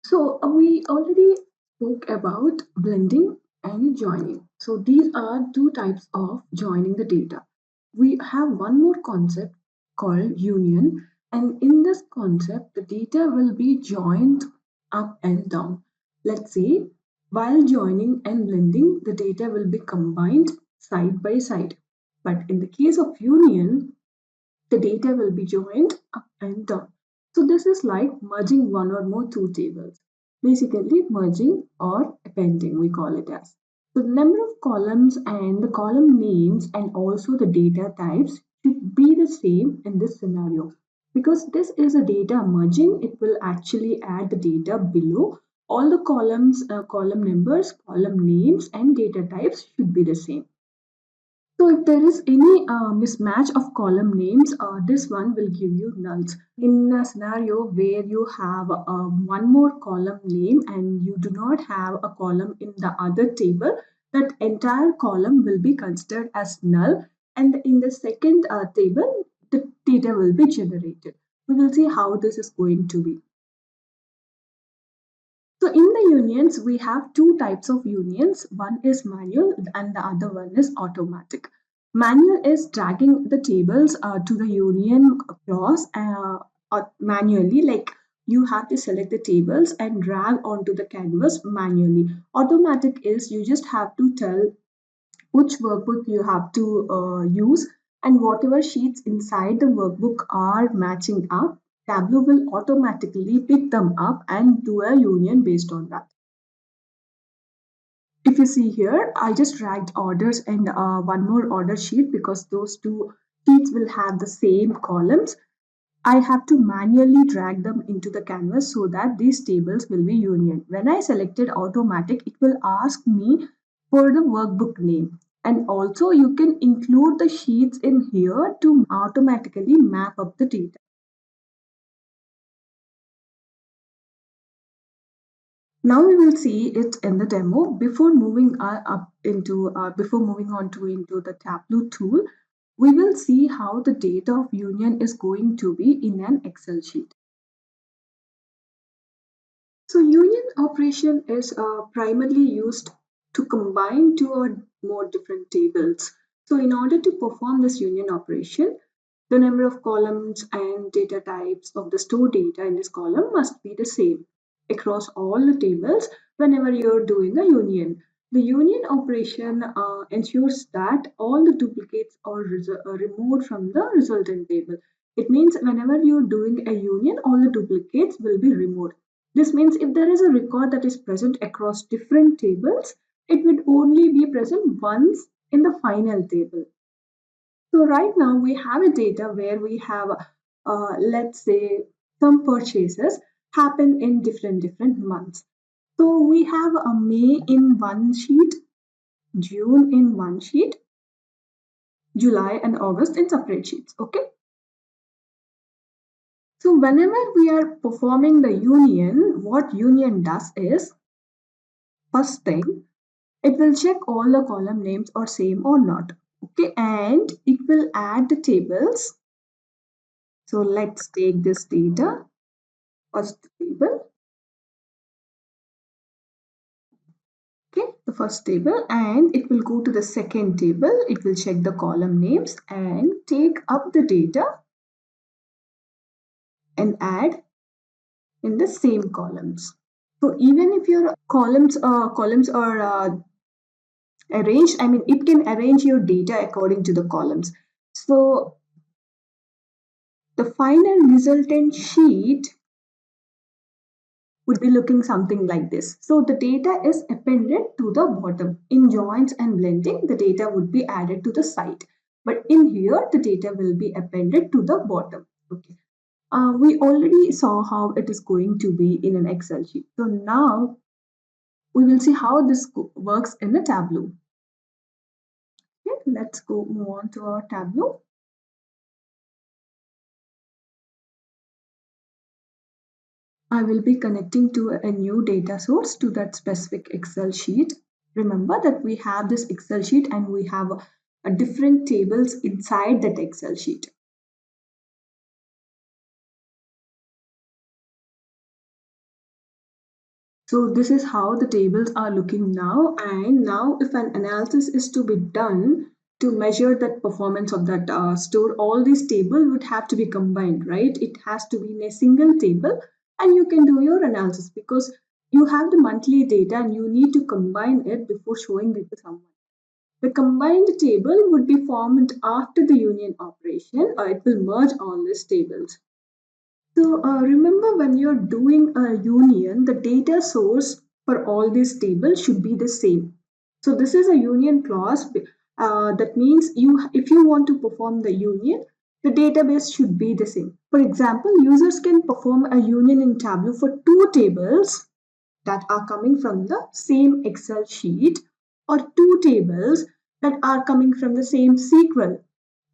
So we already spoke about blending and joining. So these are two types of joining the data. We have one more concept called union, and in this concept, the data will be joined up and down. Let's say while joining and blending, the data will be combined side by side. But in the case of union, the data will be joined up and down. So this is like merging one or more two tables. Basically merging or appending, we call it as. So the number of columns and the column names and also the data types should be the same in this scenario. Because this is a data merging, it will actually add the data below. All the columns, column numbers, column names and data types should be the same. So if there is any mismatch of column names, this one will give you nulls. In a scenario where you have one more column name and you do not have a column in the other table, that entire column will be considered as null. And in the second table, the data will be generated. We will see how this is going to be. So in the unions, we have two types of unions. One is manual and the other one is automatic. Manual is dragging the tables to the union clause manually, like you have to select the tables and drag onto the canvas manually. Automatic is you just have to tell which workbook you have to use, and whatever sheets inside the workbook are matching up, Tableau will automatically pick them up and do a union based on that. If you see here, I just dragged orders and one more order sheet because those two sheets will have the same columns. I have to manually drag them into the canvas so that these tables will be union. When I selected automatic, it will ask me for the workbook name. And also you can include the sheets in here to automatically map up the data. Now we will see it in the demo. Before moving on to into the Tableau tool, we will see how the data of union is going to be in an Excel sheet. So union operation is primarily used to combine two or more different tables. So in order to perform this union operation, the number of columns and data types of the stored data in this column must be the same across all the tables whenever you're doing a union. The union operation ensures that all the duplicates are removed from the resultant table. It means whenever you're doing a union, all the duplicates will be removed. This means if there is a record that is present across different tables, it would only be present once in the final table. So right now we have a data where we have, let's say, some purchases happen in different months. So we have a May in one sheet, June in one sheet, July and August in separate sheets. Okay. So whenever we are performing the union, what union does is, first thing, it will check all the column names are same or not. Okay, and it will add the tables. So let's take this data, first table. Okay, the first table, and it will go to the second table. It will check the column names and take up the data and add in the same columns. So even if your columns are arranged, I mean, it can arrange your data according to the columns. So the final resultant sheet would be looking something like this. So the data is appended to the bottom. In joins and blending, the data would be added to the side. But in here, the data will be appended to the bottom. Okay. We already saw how it is going to be in an Excel sheet. So now we will see how this works in a Tableau. Okay, let's go move on to our Tableau. I will be connecting to a new data source to that specific Excel sheet. Remember that we have this Excel sheet and we have a different tables inside that Excel sheet. So this is how the tables are looking now. And now if an analysis is to be done to measure that performance of that store, all these tables would have to be combined, right? It has to be in a single table and you can do your analysis because you have the monthly data and you need to combine it before showing it to someone. The combined table would be formed after the union operation, or it will merge all these tables. So remember when you're doing a union, the data source for all these tables should be the same. So this is a union clause. That means if you want to perform the union, the database should be the same. For example, users can perform a union in Tableau for two tables that are coming from the same Excel sheet or two tables that are coming from the same SQL,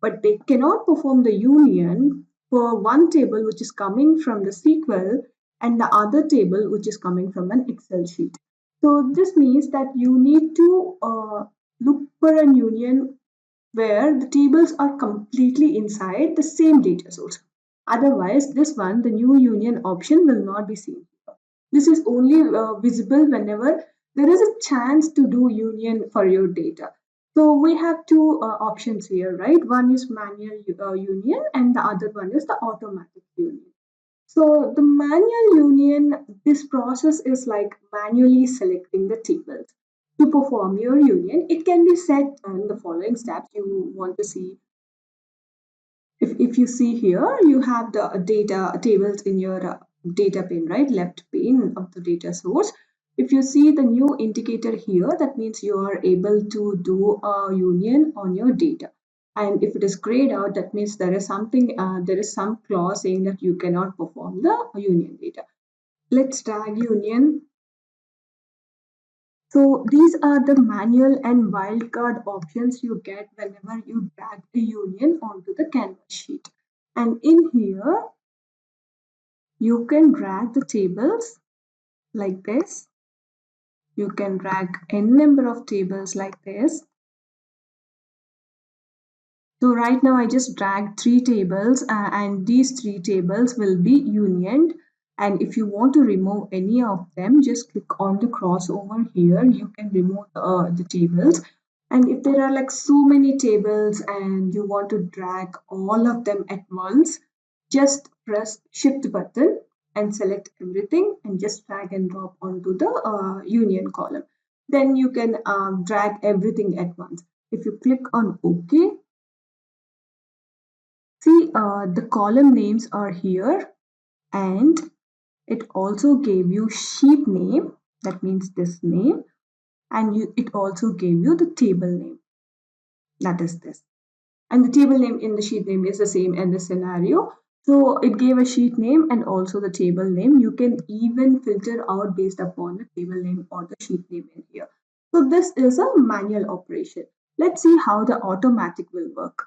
but they cannot perform the union for one table which is coming from the SQL and the other table which is coming from an Excel sheet. So this means that you need to look for a union where the tables are completely inside the same data source. Otherwise, this one, the new union option will not be seen. This is only visible whenever there is a chance to do union for your data. So we have two options here, right? One is manual union and the other one is the automatic union. So the manual union, this process is like manually selecting the tables. To perform your union, it can be set in the following steps you want to see. If you see here, you have the data tables in your data pane, right? Left pane of the data source. If you see the new indicator here, that means you are able to do a union on your data. And if it is grayed out, that means there is something, there is some clause saying that you cannot perform the union data. Let's drag union. So these are the manual and wildcard options you get whenever you drag a union onto the canvas sheet. And in here, you can drag the tables like this. You can drag n number of tables like this. So right now I just dragged three tables and these three tables will be unioned. And if you want to remove any of them, just click on the crossover here. You can remove the tables. And if there are like so many tables and you want to drag all of them at once, just press shift button and select everything and just drag and drop onto the union column. Then you can drag everything at once. If you click on OK, see the column names are here and it also gave you sheet name, that means this name, and it also gave you the table name, that is this. And the table name in the sheet name is the same in the scenario. So it gave a sheet name and also the table name. You can even filter out based upon the table name or the sheet name in here. So this is a manual operation. Let's see how the automatic will work.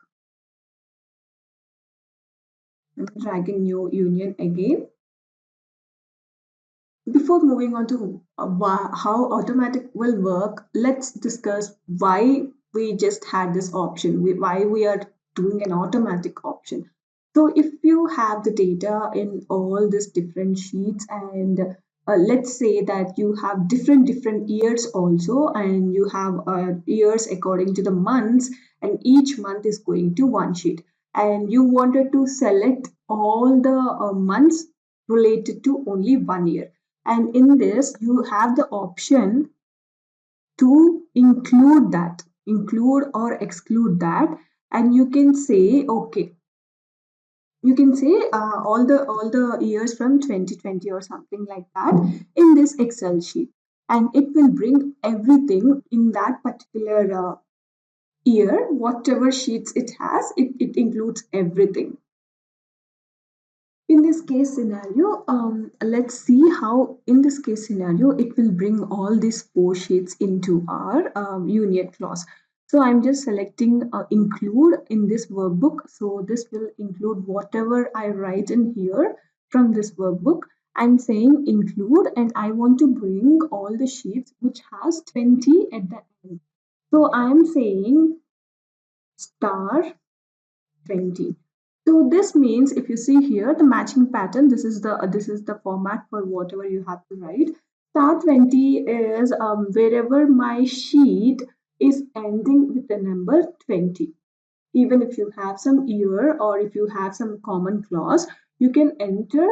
I'm dragging new union again. Before moving on to how automatic will work, let's discuss why we just had this option, why we are doing an automatic option. So if you have the data in all these different sheets and let's say that you have different years also and you have years according to the months and each month is going to one sheet and you wanted to select all the months related to only 1 year, and in this you have the option to include or exclude that, and you can say okay, you can say all the years from 2020 or something like that in this Excel sheet, and it will bring everything in that particular year, whatever sheets it has, it includes everything. In this case scenario, let's see how in this case scenario it will bring all these four sheets into our union clause. So I'm just selecting include in this workbook. So this will include whatever I write in here from this workbook. I'm saying include, and I want to bring all the sheets which has 20 at the end. So I'm saying star 20. So this means if you see here the matching pattern, this is the format for whatever you have to write. Star 20 is wherever my sheet is ending with the number 20. Even if you have some year or if you have some common clause, you can enter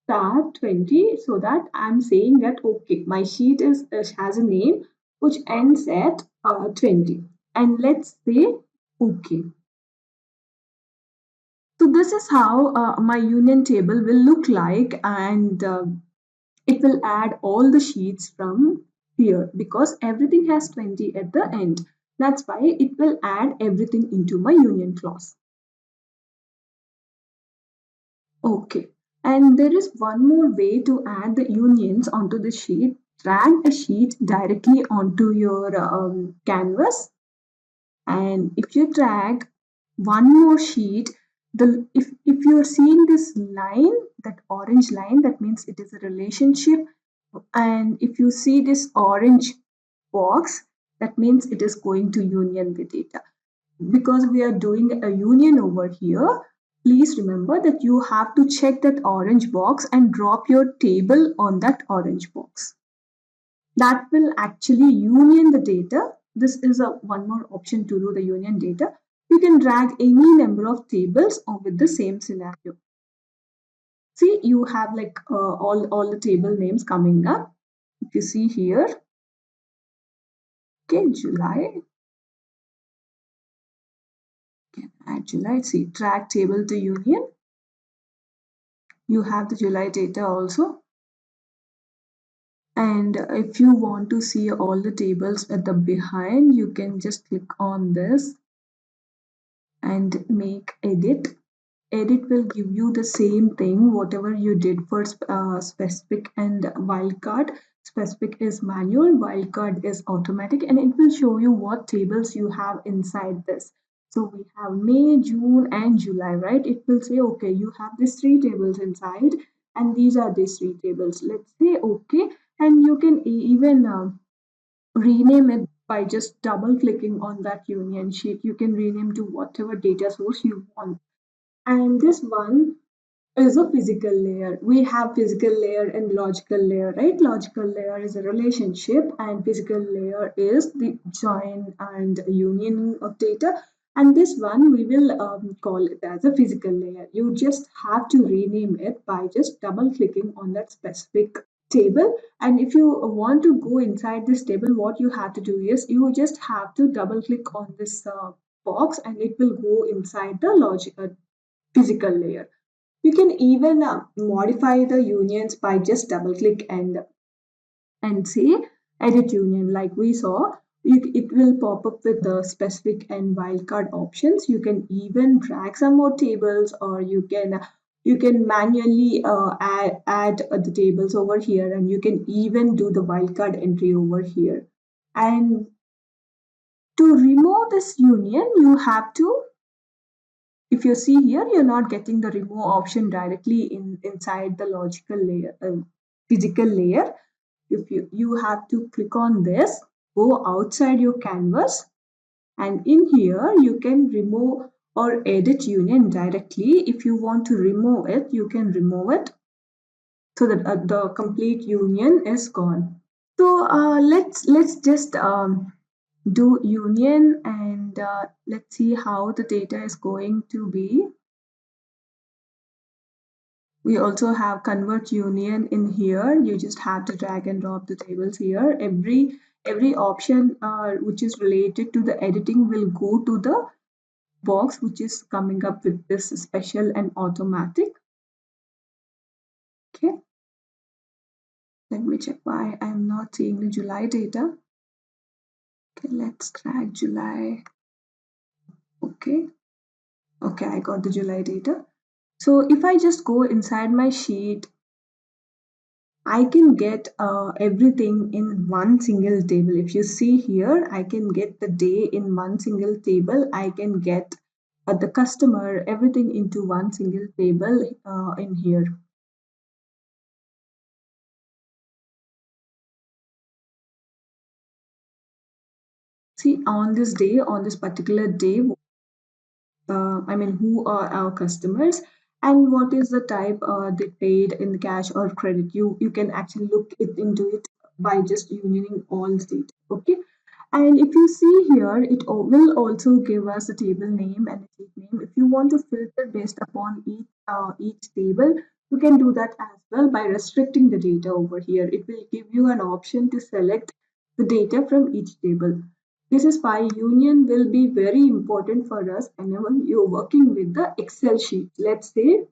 star 20 so that I'm saying that okay, my sheet is has a name which ends at 20. And let's say okay. So this is how my union table will look like, and it will add all the sheets from here because everything has 20 at the end. That's why it will add everything into my union clause. Okay, and there is one more way to add the unions onto the sheet. Drag a sheet directly onto your canvas, and if you drag one more sheet, if you're seeing this line, that orange line, that means it is a relationship. And if you see this orange box, that means it is going to union the data. Because we are doing a union over here, please remember that you have to check that orange box and drop your table on that orange box. That will actually union the data. This is a one more option to do the union data. You can drag any number of tables with the same scenario. See, you have like all the table names coming up. If you see here, okay, July, can add July. See, drag table to union. You have the July data also. And if you want to see all the tables at the behind, you can just click on this and make edit. Edit will give you the same thing whatever you did for specific and wildcard. Specific is manual, wildcard is automatic, and it will show you what tables you have inside this. So we have May, June, and July, right? It will say okay, you have these three tables inside, and these are these three tables. Let's say okay, and you can even rename it by just double clicking on that union sheet. You can rename to whatever data source you want. And this one is a physical layer. We have physical layer and logical layer, right? Logical layer is a relationship, and physical layer is the join and union of data. And this one we will call it as a physical layer. You just have to rename it by just double clicking on that specific table. And if you want to go inside this table, what you have to do is you just have to double click on this box, and it will go inside the logical physical layer. You can even modify the unions by just double click and say edit union like we saw. It will pop up with the specific and wildcard options. You can even drag some more tables, or you can manually add the tables over here, and you can even do the wildcard entry over here. And to remove this union, you have to, if you see here, you're not getting the remove option directly inside the logical layer, physical layer. If you have to click on this, go outside your canvas, and in here you can remove or edit union directly. If you want to remove it, you can remove it so that the complete union is gone. So let's just do union, and let's see how the data is going to be. We also have convert union in here. You just have to drag and drop the tables here. Every option which is related to the editing will go to the box which is coming up with this special and automatic. Okay, let me check why I'm not seeing the July data. Okay, let's drag July. Okay, I got the July data. So if I just go inside my sheet, I can get everything in one single table. If you see here, I can get the day in one single table. I can get the customer, everything into one single table in here. See, on this day, on this particular day, who are our customers and what is the type they paid in cash or credit. You can actually look into it by just unioning all the data. Okay. And if you see here, it will also give us a table name and a sheet name. If you want to filter based upon each table, you can do that as well by restricting the data over here. It will give you an option to select the data from each table. This is why union will be very important for us whenever you're working with the Excel sheet. Let's say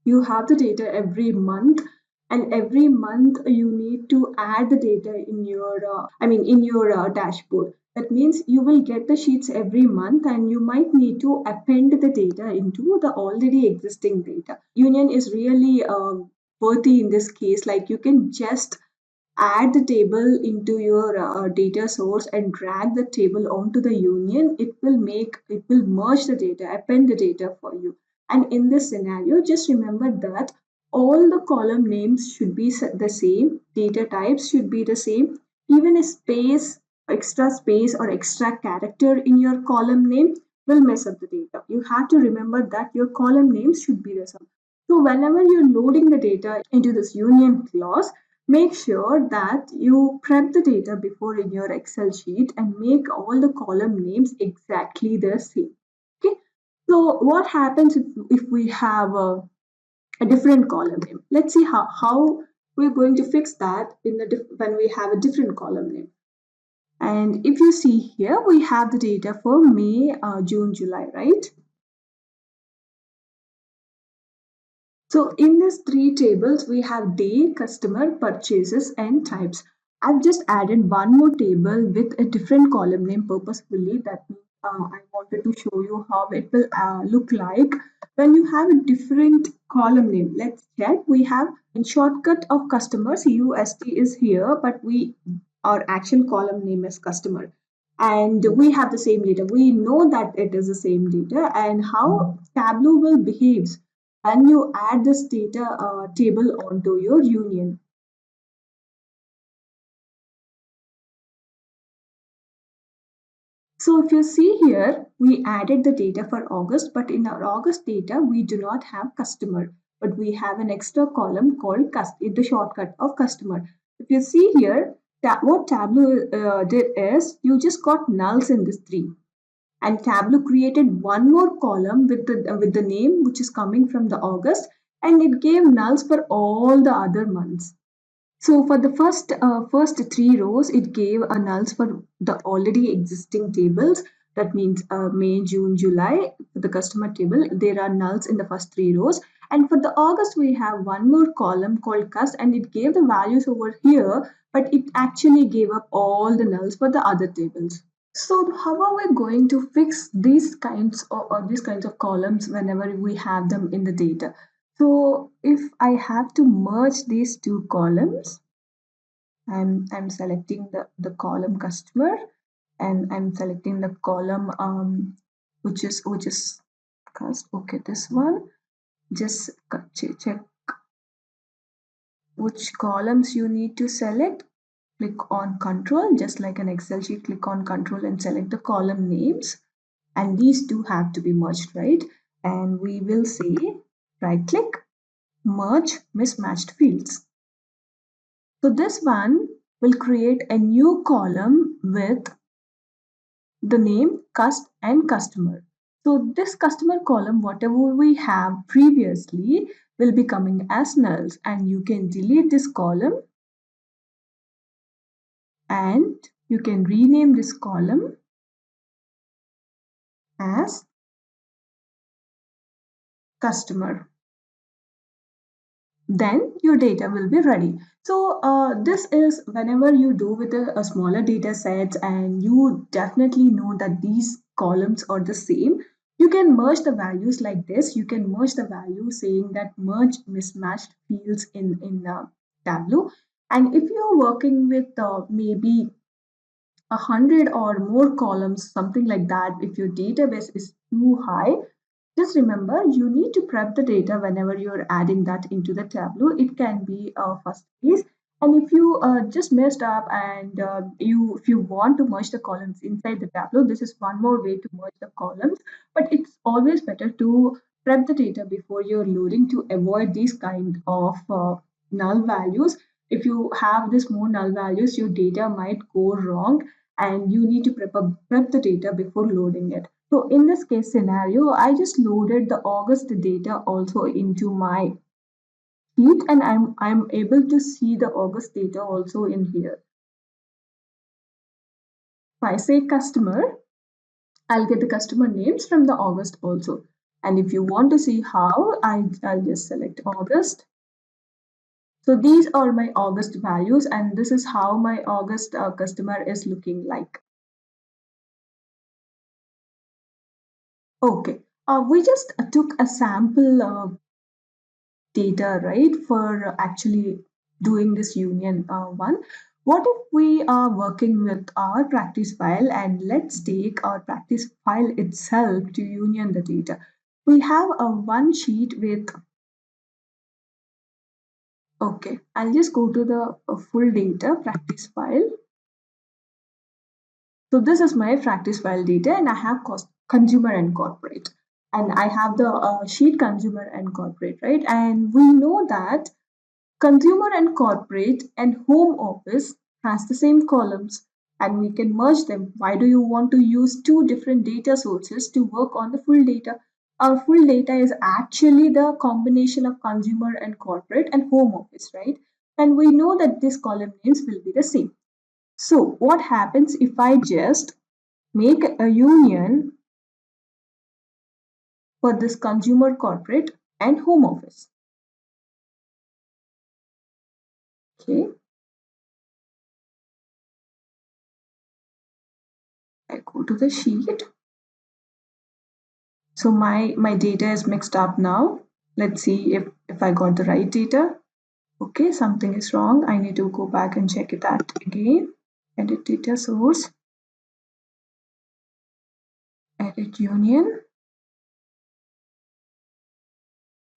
you have the data every month, and every month you need to add the data in your dashboard. That means you will get the sheets every month and you might need to append the data into the already existing data. Union is really worthy in this case. Like, you can just add the table into your data source and drag the table onto the union. It will merge the data, append the data for you. And in this scenario, just remember that all the column names should be the same, data types should be the same. Even a space or extra character in your column name will mess up the data. You have to remember that your column names should be the same. So whenever you're loading the data into this union clause, make sure that you prep the data before in your Excel sheet and make all the column names exactly the same. Okay. So what happens if we have a different column name? Let's see how we're going to fix that when we have a different column name. And if you see here, we have the data for May, June, July, right? So in these three tables, we have day, customer, purchases, and types. I've just added one more table with a different column name purposefully. That means I wanted to show you how it will look like when you have a different column name. Let's check. We have in shortcut of customers, UST is here, but our actual column name is customer. And we have the same data. We know that it is the same data, and how Tableau will behave and you add this data table onto your union. So if you see here, we added the data for August, but in our August data, we do not have customer, but we have an extra column called the shortcut of customer. If you see here, what Tableau did is you just got nulls in this three. And Tableau created one more column with the name which is coming from the August, and it gave nulls for all the other months. So for the first three rows, it gave a nulls for the already existing tables. That means May, June, July. For the customer table, there are nulls in the first three rows. And for the August, we have one more column called cust, and it gave the values over here, but it actually gave up all the nulls for the other tables. So how are we going to fix these kinds of columns whenever we have them in the data? So if I have to merge these two columns, I'm selecting the column customer, and I'm selecting the column which is cost. Okay, this one. Just check which columns you need to select. Click on control, just like an Excel sheet, click on control and select the column names. And these two have to be merged, right? And we will say right click, merge mismatched fields. So this one will create a new column with the name, cust, and customer. So this customer column, whatever we have previously, will be coming as nulls, and you can delete this column and you can rename this column as customer. Then your data will be ready. So this is whenever you do with a smaller data sets and you definitely know that these columns are the same, you can merge the values like this. You can merge the value saying that merge mismatched fields in Tableau. And if you're working with maybe 100 or more columns, something like that, if your database is too high, just remember you need to prep the data whenever you're adding that into the Tableau. It can be a first case. And if you just messed up and if you want to merge the columns inside the Tableau, this is one more way to merge the columns. But it's always better to prep the data before you're loading to avoid these kind of null values. If you have this more null values, your data might go wrong and you need to prep the data before loading it. So in this case scenario, I just loaded the August data also into my sheet and I'm able to see the August data also in here. If I say customer, I'll get the customer names from the August also. And if you want to see how, I'll just select August. So these are my August values and this is how my August customer is looking like. Okay, we just took a sample data, right, for actually doing this union one. What if we are working with our practice file and let's take our practice file itself to union the data. We have a one sheet with, okay, I'll just go to the full data practice file. So this is my practice file data and I have cost consumer and corporate. And I have the sheet consumer and corporate, right? And we know that consumer and corporate and home office has the same columns and we can merge them. Why do you want to use two different data sources to work on the full data? Our full data is actually the combination of consumer and corporate and home office, right? And we know that these column names will be the same. So what happens if I just make a union for this consumer, corporate and home office? Okay, I go to the sheet. So my data is mixed up now. Let's see if I got the right data. Okay, something is wrong. I need to go back and check it out again. Edit data source. Edit union.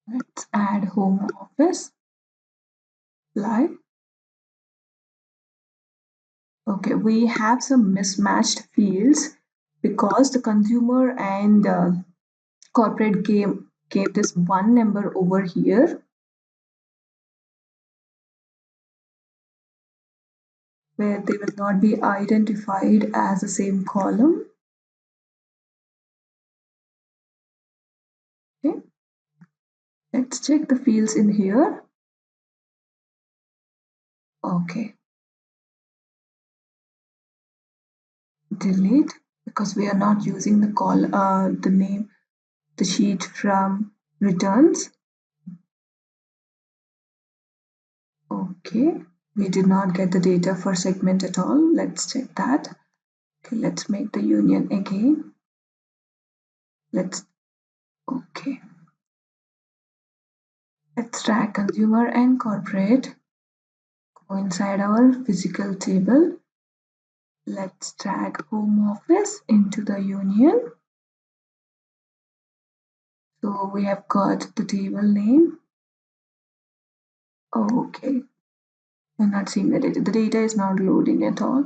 Let's add home office. Apply. Okay, we have some mismatched fields because the consumer and corporate gave this one number over here where they will not be identified as the same column. Okay, let's check the fields in here. Okay, delete because we are not using the name, the sheet from returns. Okay, we did not get the data for segment at all. Let's check that. Okay, let's make the union again. Okay. Let's drag consumer and corporate. Go inside our physical table. Let's drag home office into the union. So we have got the table name. Okay. We're not seeing the data. The data is not loading at all.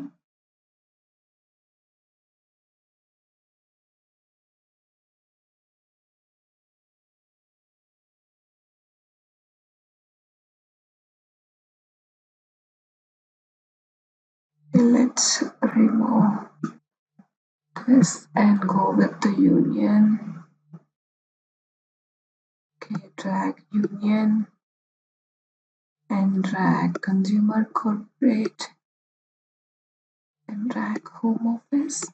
Let's remove this and go with the union. Okay, drag union and drag consumer, corporate and drag home office.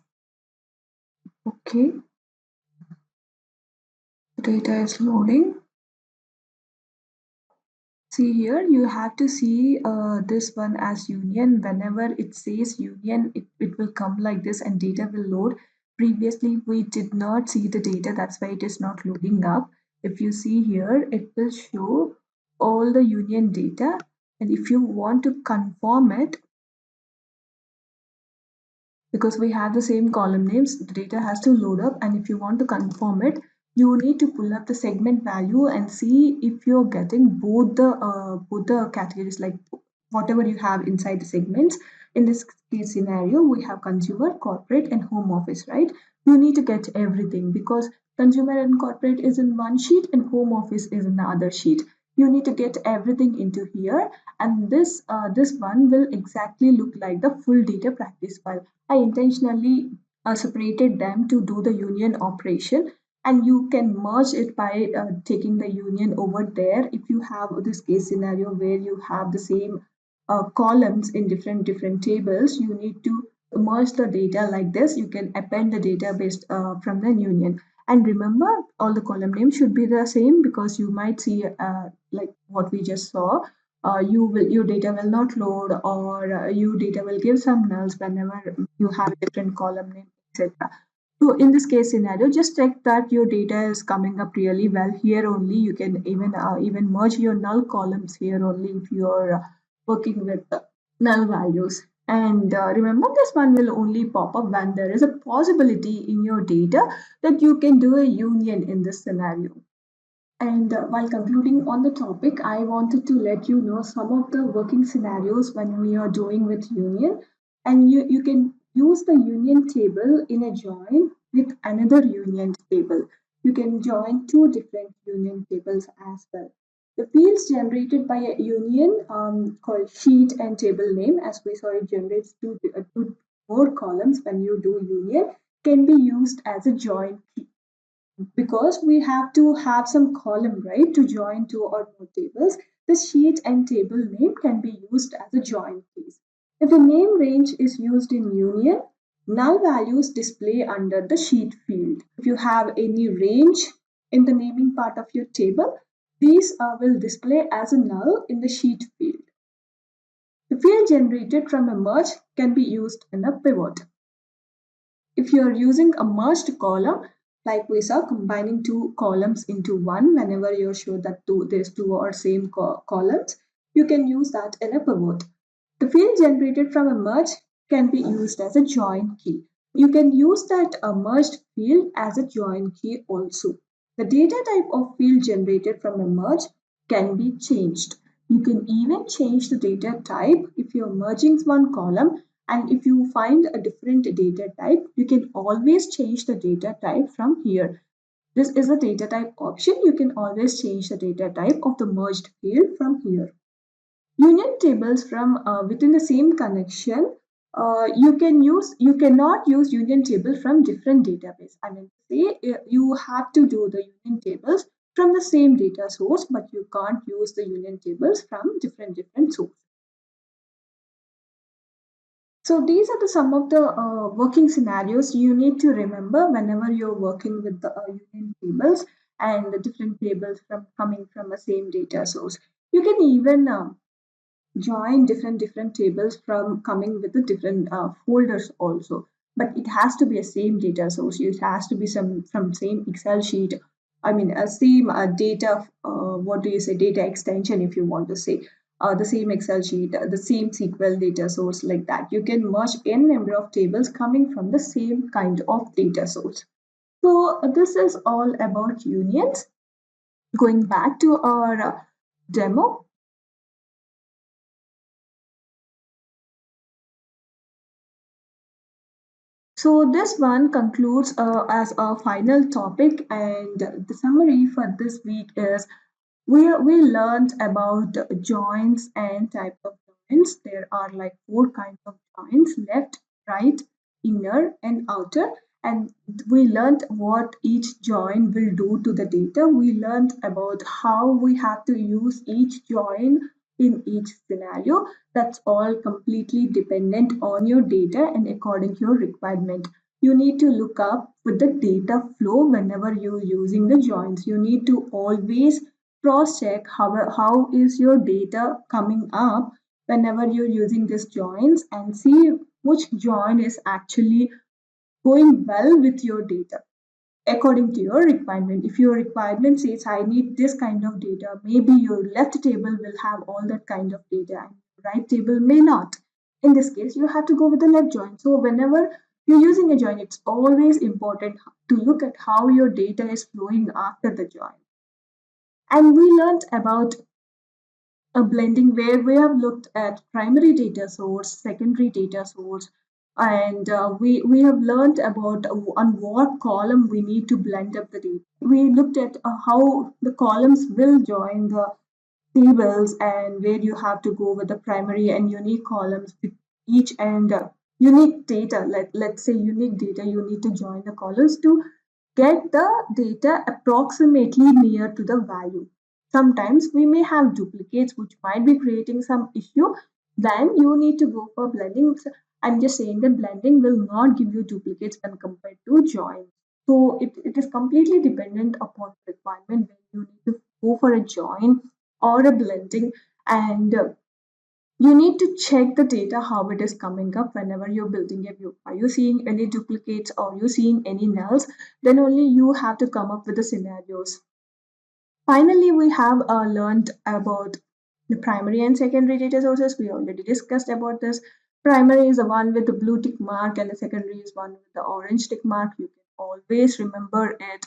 Okay. data is loading. See here, you have to see this one as union. Whenever it says union, it will come like this and data will load. Previously, we did not see the data. That's why it is not loading up. If you see here, it will show all the union data. And if you want to confirm it, because we have the same column names, the data has to load up, and if you want to confirm it, you need to pull up the segment value and see if you're getting both the categories, like whatever you have inside the segments. In this case scenario, we have consumer, corporate, and home office, right? You need to get everything because consumer and corporate is in one sheet and home office is in the other sheet. You need to get everything into here, and this one will exactly look like the full data practice file. I intentionally separated them to do the union operation, and you can merge it by taking the union over there. If you have this case scenario where you have the same columns in different tables, you need to merge the data like this. You can append the data based from the union. And remember, all the column names should be the same because you might see like what we just saw. Your data will not load, or your data will give some nulls whenever you have a different column name, etc. So in this case scenario, just check that your data is coming up really well here only. You can even merge your null columns here only if you're working with null values. And remember, this one will only pop up when there is a possibility in your data that you can do a union in this scenario. And while concluding on the topic, I wanted to let you know some of the working scenarios when we are doing with union. And you can use the union table in a join with another union table. You can join two different union tables as well. The fields generated by a union called sheet and table name, as we saw, it generates two more columns when you do union, can be used as a join key because we have to have some column, right, to join two or more tables. The sheet and table name can be used as a join keys. If the name range is used in union, null values display under the sheet field. If you have any range in the naming part of your table, these will display as a null in the sheet field. The field generated from a merge can be used in a pivot. If you are using a merged column, like we saw, combining two columns into one, whenever you're sure that there's two or same columns, you can use that in a pivot. The field generated from a merge can be used as a join key. You can use that merged field as a join key also. The data type of field generated from a merge can be changed. You can even change the data type if you're merging one column, and if you find a different data type, you can always change the data type from here. This is the data type option. You can always change the data type of the merged field from here. Union tables from within the same connection, you cannot use union table from different database. I mean, say you have to do the union tables from the same data source, but you can't use the union tables from different sources. So these are some of the working scenarios you need to remember whenever you're working with the union tables and the different tables from coming from the same data source. You can even join different tables from coming with the different folders also, but it has to be a same data source. It has to be some from same Excel sheet. I mean, a same data. What do you say? Data extension, if you want to say. The same Excel sheet, the same SQL data source, like that. You can merge n number of tables coming from the same kind of data source. So this is all about unions. Going back to our demo. So this one concludes as our final topic, and the summary for this week is we learned about joins and types of joins. There are like four kinds of joins: left, right, inner, and outer. And we learned what each join will do to the data. We learned about how we have to use each join in each scenario. That's all completely dependent on your data and according to your requirement. you need to look up with the data flow whenever you're using the joins. You need to always cross check how is your data coming up whenever you're using these joins, and see which join is actually going well with your data according to your requirement. If your requirement says I need this kind of data, maybe your left table will have all that kind of data and right table may not. In this case, you have to go with the left join. So whenever you're using a join, it's always important to look at how your data is flowing after the join. And we learned about a blending where we have looked at primary data source, secondary data source, and we have learned about on what column we need to blend up the data. We looked at how the columns will join the tables, and where you have to go with the primary and unique columns with each, and unique data, let's say unique data, you need to join the columns to get the data approximately near to the value. Sometimes we may have duplicates which might be creating some issue. Then you need to go for blending. I'm just saying that blending will not give you duplicates when compared to join. So it is completely dependent upon the requirement when you need to go for a join or a blending. And you need to check the data how it is coming up whenever you're building a view. Are you seeing any duplicates or you seeing any nulls? Then only you have to come up with the scenarios. Finally, we have learned about the primary and secondary data sources. We already discussed about this. Primary is the one with the blue tick mark, and the secondary is one with the orange tick mark. You can always remember it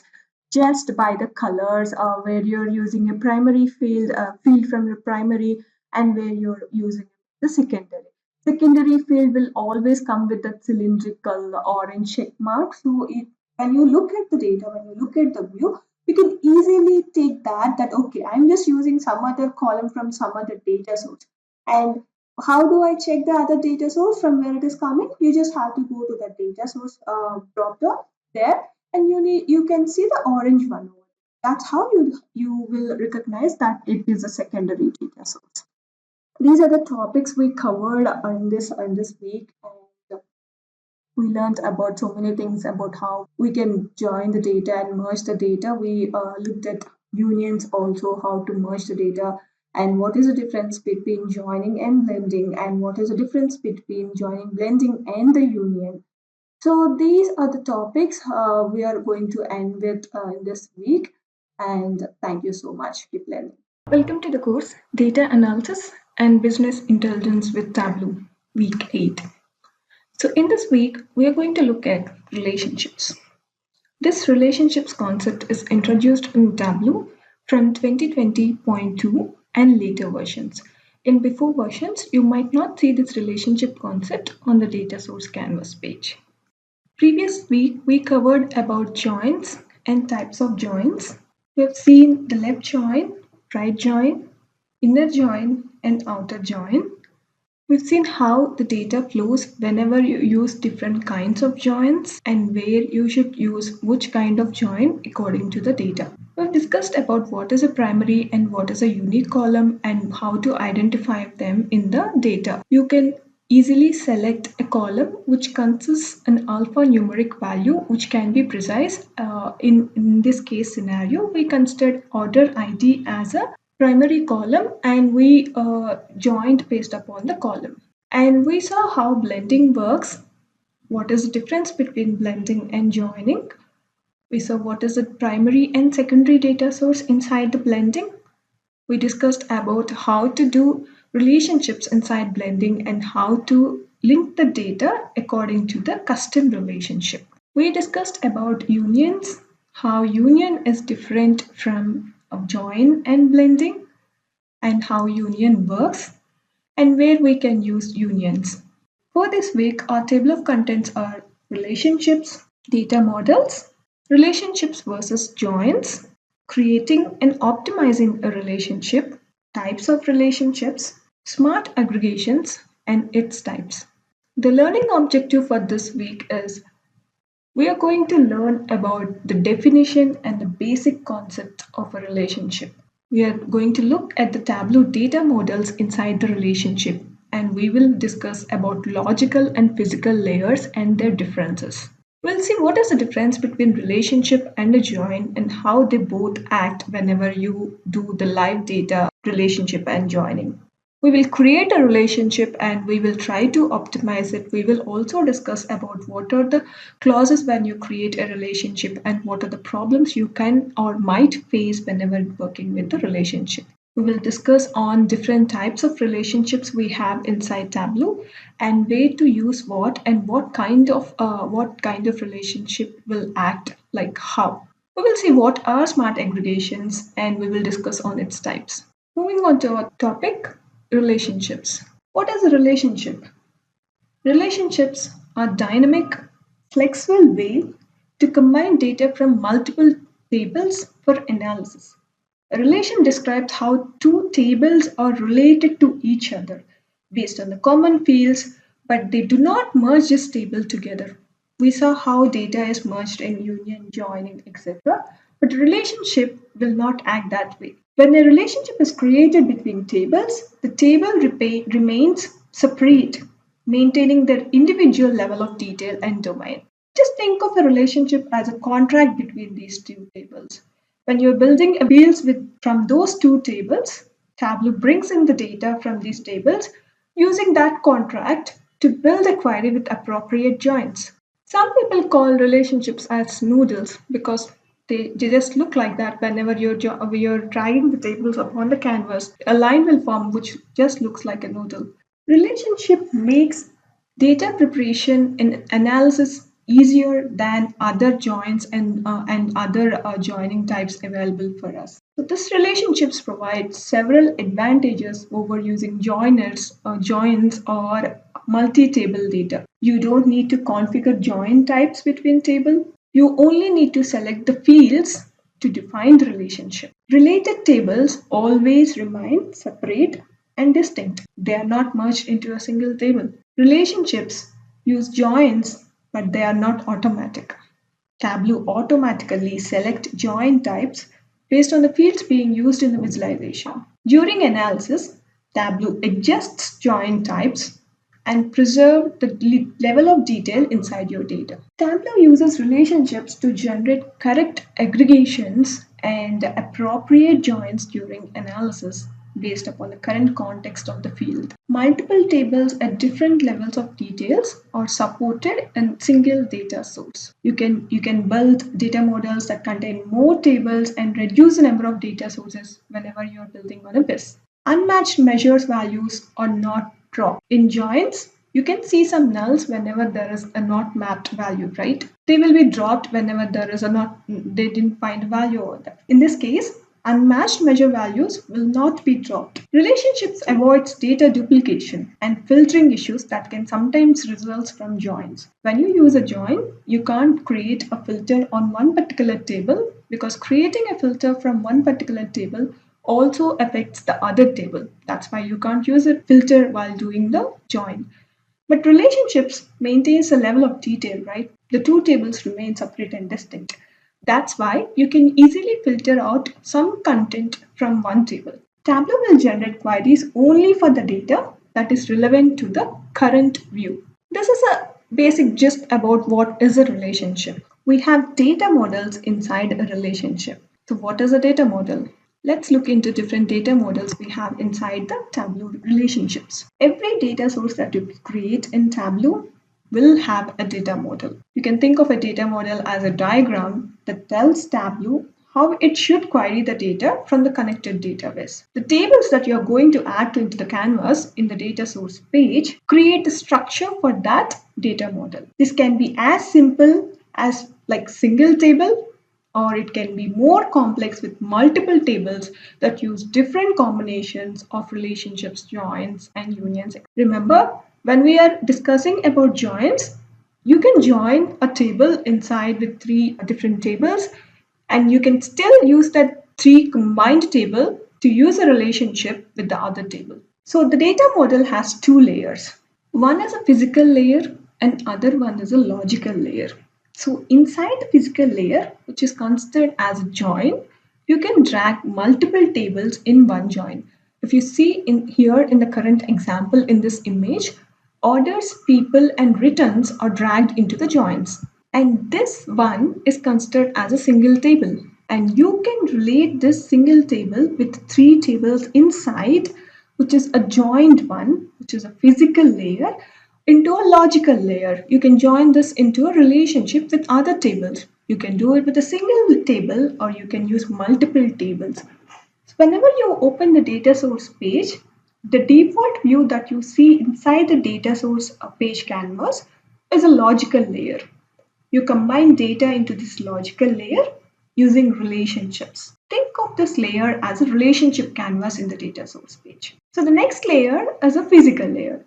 just by the colors, where you're using a primary field from your primary, and where you're using the secondary. Secondary field will always come with that cylindrical orange check mark. So when you look at the data, when you look at the view, you can easily take that okay, I'm just using some other column from some other data source. And how do I check the other data source from where it is coming? You just have to go to the data source drop down there, and you can see the orange one. That's how you will recognize that it is a secondary data source. These are the topics we covered in this week, and we learned about so many things about how we can join the data and merge the data. We looked at unions also, how to merge the data, and what is the difference between joining and blending, and what is the difference between joining, blending, and the union. So these are the topics we are going to end with this week, and thank you so much. Keep learning. Welcome to the course Data Analysis and Business Intelligence with Tableau, Week 8. So in this week, we are going to look at relationships. This relationships concept is introduced in Tableau from 2020.2 and later versions. In before versions, you might not see this relationship concept on the data source canvas page. Previous week, we covered about joins and types of joins. We have seen the left join, right join, inner join, and outer join. We've seen how the data flows whenever you use different kinds of joins, and where you should use which kind of join according to the data. We've discussed about what is a primary and what is a unique column, and how to identify them in the data. You can easily select a column which consists an alphanumeric value which can be precise. In this case scenario, we considered order ID as a primary column, and we joined based upon the column. And we saw how blending works, what is the difference between blending and joining. We saw what is the primary and secondary data source inside the blending. We discussed about how to do relationships inside blending, and how to link the data according to the custom relationship. We discussed about unions, how union is different from join and blending, and how union works, and where we can use unions. For this week, our table of contents are relationships, data models, relationships versus joins, creating and optimizing a relationship, types of relationships, smart aggregations, and its types. The learning objective for this week is we are going to learn about the definition and the basic concept of a relationship. We are going to look at the Tableau data models inside the relationship, and we will discuss about logical and physical layers and their differences. We'll see what is the difference between relationship and a join and how they both act whenever you do the live data relationship and joining. We will create a relationship and we will try to optimize it. We will also discuss about what are the clauses when you create a relationship and what are the problems you can or might face whenever working with the relationship. We will discuss on different types of relationships we have inside Tableau and where to use what and what kind of relationship will act like how. We will see what are smart aggregations and we will discuss on its types. Moving on to our topic, relationships. What is a relationship? Relationships are dynamic, flexible way to combine data from multiple tables for analysis. A relation describes how two tables are related to each other based on the common fields, but they do not merge this table together. We saw how data is merged in union, joining, etc. But a relationship will not act that way. When a relationship is created between tables, the table remains separate, maintaining their individual level of detail and domain. Just think of a relationship as a contract between these two tables. When you're building a fields from those two tables, Tableau brings in the data from these tables using that contract to build a query with appropriate joins. Some people call relationships as noodles because they just look like that whenever you're dragging the tables upon the canvas. A line will form which just looks like a noodle. Relationship makes data preparation and analysis easier than other joins and other joining types available for us. So this relationships provide several advantages over using joins or multi-table data. You don't need to configure join types between table. You only need to select the fields to define the relationship. Related tables always remain separate and distinct. They are not merged into a single table. Relationships use joins, but they are not automatic. Tableau automatically select join types based on the fields being used in the visualization. During analysis, Tableau adjusts join types and preserve the level of detail inside your data. Tableau uses relationships to generate correct aggregations and appropriate joins during analysis based upon the current context of the field. Multiple tables at different levels of details are supported in single data source. You can build data models that contain more tables and reduce the number of data sources whenever you're building on a BIS. Unmatched measures values are not dropped. In joins, you can see some nulls whenever there is a not mapped value, right? They will be dropped whenever there is a not, they didn't find a value over there. In this case, unmatched measure values will not be dropped. Relationships avoids data duplication and filtering issues that can sometimes result from joins. When you use a join, you can't create a filter on one particular table because creating a filter from one particular table also affects the other table. That's why you can't use a filter while doing the join. But relationships maintains a level of detail, right? The two tables remain separate and distinct. That's why you can easily filter out some content from one table. Tableau will generate queries only for the data that is relevant to the current view. This is a basic gist about what is a relationship. We have data models inside a relationship. So what is a data model? Let's look into different data models we have inside the Tableau relationships. Every data source that you create in Tableau will have a data model. You can think of a data model as a diagram that tells Tableau how it should query the data from the connected database. The tables that you're going to add into the canvas in the data source page create the structure for that data model. This can be as simple as like single table, or it can be more complex with multiple tables that use different combinations of relationships, joins, and unions. Remember, when we are discussing about joins, you can join a table inside with three different tables, and you can still use that three combined table to use a relationship with the other table. So the data model has two layers. One is a physical layer and other one is a logical layer. So inside the physical layer, which is considered as a join, you can drag multiple tables in one join. If you see in here in the current example in this image, orders, people, and returns are dragged into the joins. And this one is considered as a single table. And you can relate this single table with three tables inside, which is a joined one, which is a physical layer, into a logical layer. You can join this into a relationship with other tables. You can do it with a single table or you can use multiple tables. So whenever you open the data source page, the default view that you see inside the data source page canvas is a logical layer. You combine data into this logical layer using relationships. Think of this layer as a relationship canvas in the data source page. So the next layer is a physical layer.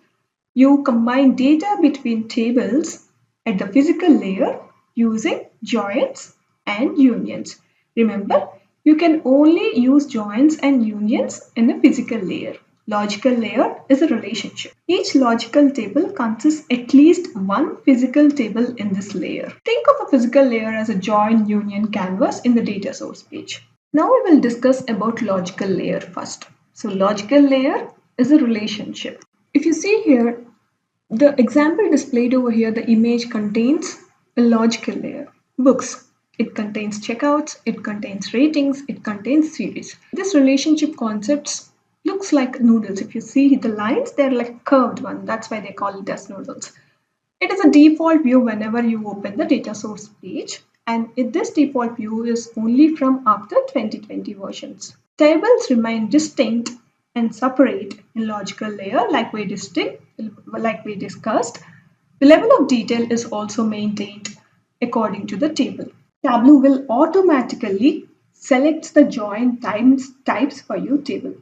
You combine data between tables at the physical layer using joins and unions. Remember, you can only use joins and unions in a physical layer. Logical layer is a relationship. Each logical table consists at least one physical table in this layer. Think of a physical layer as a join union canvas in the data source page. Now we will discuss about logical layer first. So logical layer is a relationship. If you see here, the example displayed over here, the image contains a logical layer. Books. It contains checkouts, it contains ratings, it contains series. This relationship concepts looks like noodles. If you see the lines, they're like curved one. That's why they call it as noodles. It is a default view whenever you open the data source page, and this default view is only from after 2020 versions. Tables remain distinct and separate in logical layer like we discussed. The level of detail is also maintained according to the table. Tableau will automatically select the join types for your table.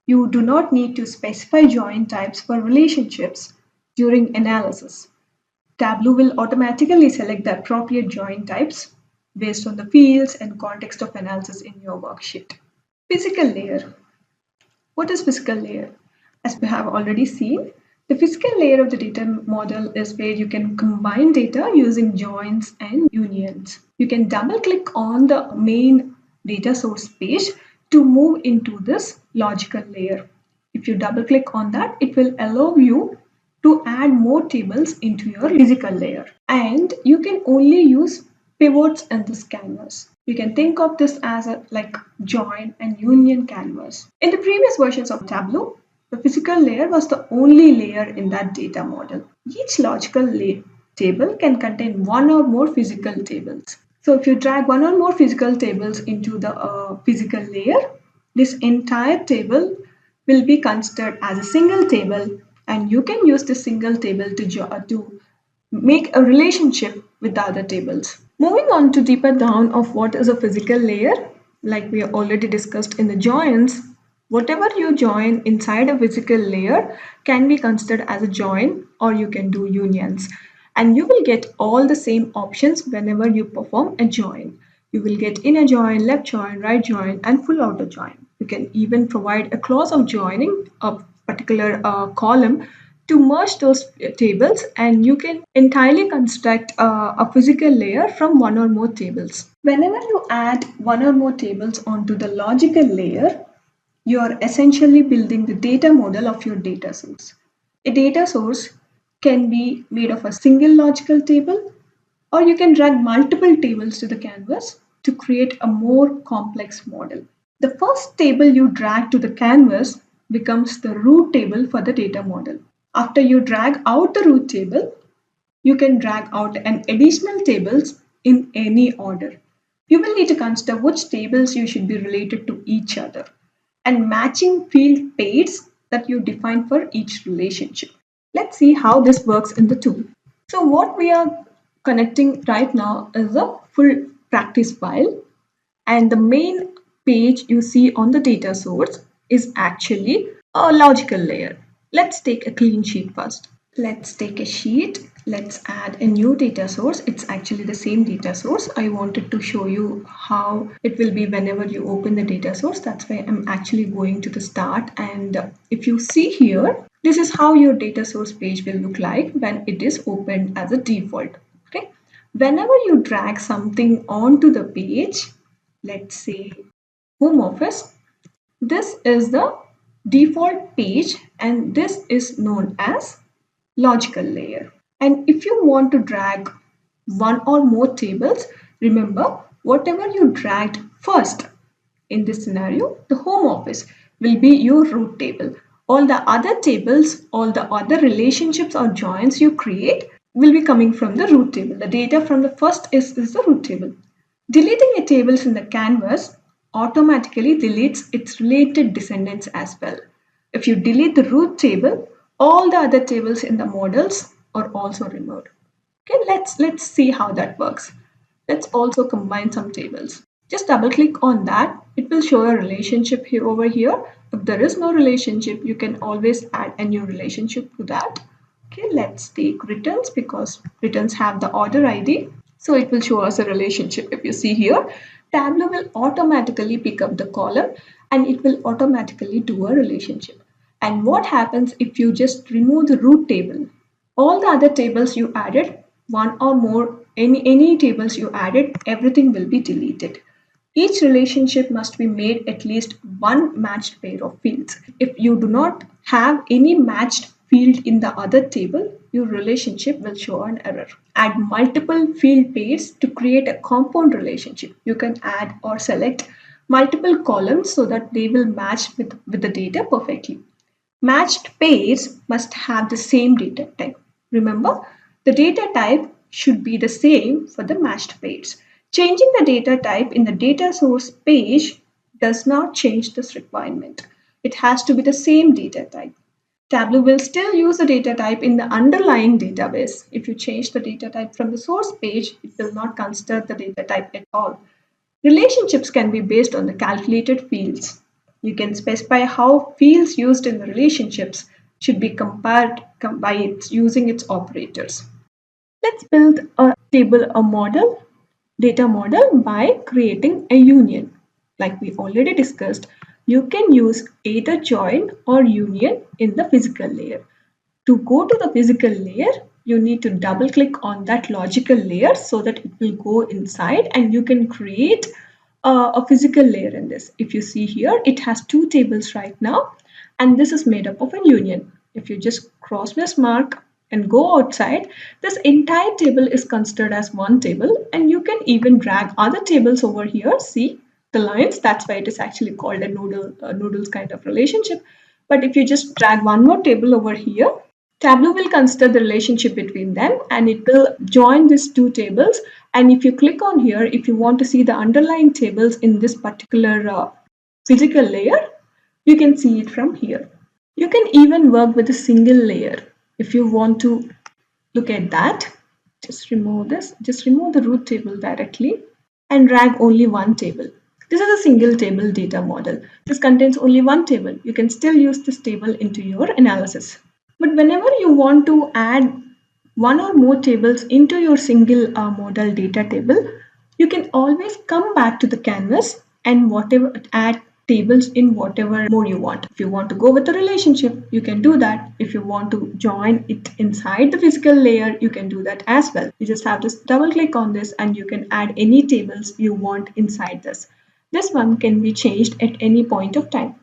You do not need to specify join types for relationships during analysis. Tableau will automatically select the appropriate join types based on the fields and context of analysis in your worksheet. Physical layer. What is physical layer? As we have already seen, the physical layer of the data model is where you can combine data using joins and unions. You can double click on the main data source page to move into this logical layer. If you double click on that, it will allow you to add more tables into your physical layer. And you can only use pivots in this canvas. You can think of this as a like join and union canvas. In the previous versions of Tableau, the physical layer was the only layer in that data model. Each logical table can contain one or more physical tables. So if you drag one or more physical tables into the physical layer, this entire table will be considered as a single table, and you can use this single table to make a relationship with the other tables. Moving on to deeper down of what is a physical layer, like we already discussed in the joins, whatever you join inside a physical layer can be considered as a join, or you can do unions. And you will get all the same options whenever you perform a join. You will get inner join, left join, right join, and full outer join. You can even provide a clause of joining a particular column to merge those tables, and you can entirely construct a physical layer from one or more tables. Whenever you add one or more tables onto the logical layer, you are essentially building the data model of your data source. A data source can be made of a single logical table, or you can drag multiple tables to the canvas to create a more complex model. The first table you drag to the canvas becomes the root table for the data model. After you drag out the root table, you can drag out an additional tables in any order. You will need to consider which tables you should be related to each other and matching field pairs that you define for each relationship. Let's see how this works in the tool. So what we are connecting right now is a full practice file, and the main page you see on the data source is actually a logical layer. Let's take a clean sheet first. Let's take a sheet. Let's add a new data source. It's actually the same data source. I wanted to show you how it will be whenever you open the data source. That's why I'm actually going to the start. And if you see here, this is how your data source page will look like when it is opened as a default. Okay. Whenever you drag something onto the page, let's say home office, this is the default page and this is known as logical layer. And if you want to drag one or more tables, remember whatever you dragged first. In this scenario, the home office will be your root table. All the other tables, all the other relationships or joins you create will be coming from the root table. The data from the first is the root table. Deleting a table in the canvas automatically deletes its related descendants as well. If you delete the root table, all the other tables in the models are also removed. Okay, let's see how that works. Let's also combine some tables. Just double click on that. It will show a relationship here over here. If there is no relationship, you can always add a new relationship to that. Okay, let's take returns because returns have the order ID. So it will show us a relationship. If you see here, Tableau will automatically pick up the column and it will automatically do a relationship. And what happens if you just remove the root table? All the other tables you added, one or more, any tables you added, everything will be deleted. Each relationship must be made at least one matched pair of fields. If you do not have any matched field in the other table, your relationship will show an error. Add multiple field pairs to create a compound relationship. You can add or select multiple columns so that they will match with the data perfectly. Matched pairs must have the same data type. Remember, the data type should be the same for the matched pairs. Changing the data type in the data source page does not change this requirement. It has to be the same data type. Tableau will still use the data type in the underlying database. If you change the data type from the source page, it will not consider the data type at all. Relationships can be based on the calculated fields. You can specify how fields used in the relationships should be compared by using its operators. Let's build a table, data model by creating a union. Like we already discussed, you can use either join or union in the physical layer. To go to the physical layer, you need to double click on that logical layer so that it will go inside and you can create a physical layer in this. If you see here, it has two tables right now and this is made up of a union. If you just cross this mark and go outside, this entire table is considered as one table and you can even drag other tables over here. See the lines, that's why it is actually called a noodles kind of relationship. But if you just drag one more table over here, Tableau will consider the relationship between them and it will join these two tables. And if you click on here, if you want to see the underlying tables in this particular physical layer, you can see it from here. You can even work with a single layer. If you want to look at that, just remove this, just remove the root table directly and drag only one table. This is a single table data model. This contains only one table. You can still use this table into your analysis. But whenever you want to add one or more tables into your single model data table, you can always come back to the canvas and add tables in whatever mode you want. If you want to go with a relationship, you can do that. If you want to join it inside the physical layer, you can do that as well. You just have to double click on this and you can add any tables you want inside this. This one can be changed at any point of time.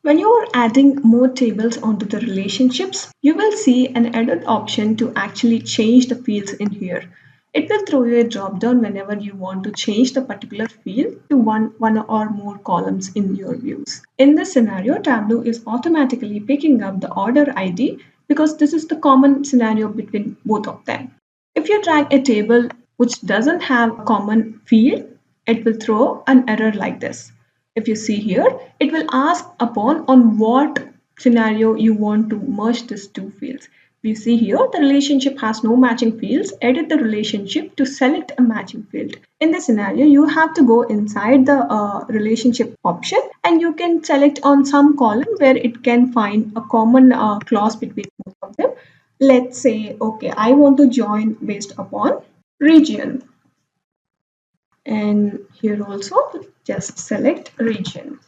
When you are adding more tables onto the relationships, you will see an edit option to actually change the fields in here. It will throw you a drop down whenever you want to change the particular field to one or more columns in your views. In this scenario, Tableau is automatically picking up the order ID because this is the common scenario between both of them. If you drag a table which doesn't have a common field, it will throw an error like this. If you see here, it will ask upon on what scenario you want to merge these two fields. If you see here, the relationship has no matching fields. Edit the relationship to select a matching field. In this scenario, you have to go inside the relationship option and you can select on some column where it can find a common clause between both of them. Let's say, okay, I want to join based upon region. And here also just select region.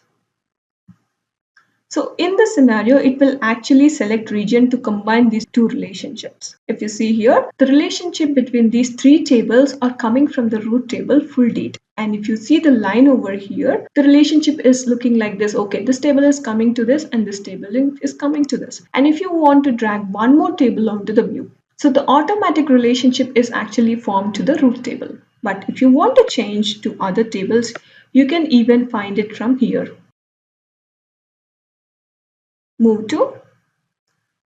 So in this scenario, it will actually select region to combine these two relationships. If you see here, the relationship between these three tables are coming from the root table full date. And if you see the line over here, the relationship is looking like this. Okay, this table is coming to this and this table is coming to this. And if you want to drag one more table onto the view, So the automatic relationship is actually formed to the root table. But if you want to change to other tables, you can even find it from here. Move to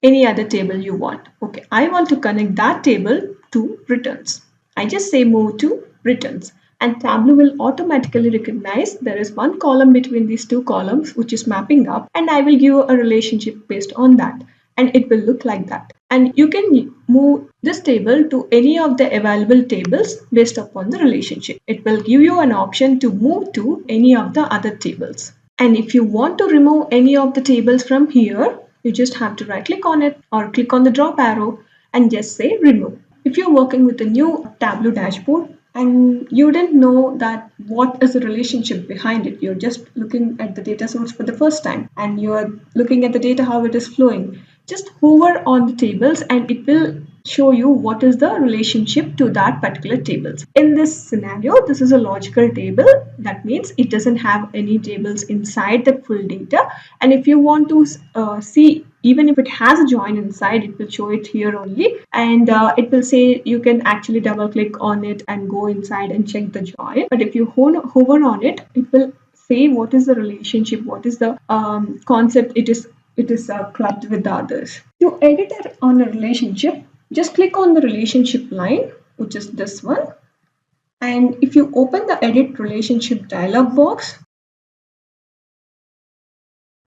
any other table you want. Okay, I want to connect that table to returns. I just say move to returns, and Tableau will automatically recognize there is one column between these two columns which is mapping up, and I will give a relationship based on that, and it will look like that. And you can move this table to any of the available tables based upon the relationship. It will give you an option to move to any of the other tables. And if you want to remove any of the tables from here, you just have to right click on it or click on the drop arrow and just say remove. If you're working with a new Tableau dashboard and you didn't know that what is the relationship behind it, you're just looking at the data source for the first time and you're looking at the data, how it is flowing, just hover on the tables and it will show you what is the relationship to that particular tables. In this scenario, this is a logical table. That means it doesn't have any tables inside the full data. And if you want to see, even if it has a join inside, it will show it here only. And it will say you can actually double click on it and go inside and check the join. But if you hover on it, it will say what is the relationship, what is the concept it is clubbed with the others. To edit on a relationship, just click on the relationship line, which is this one. And if you open the edit relationship dialog box,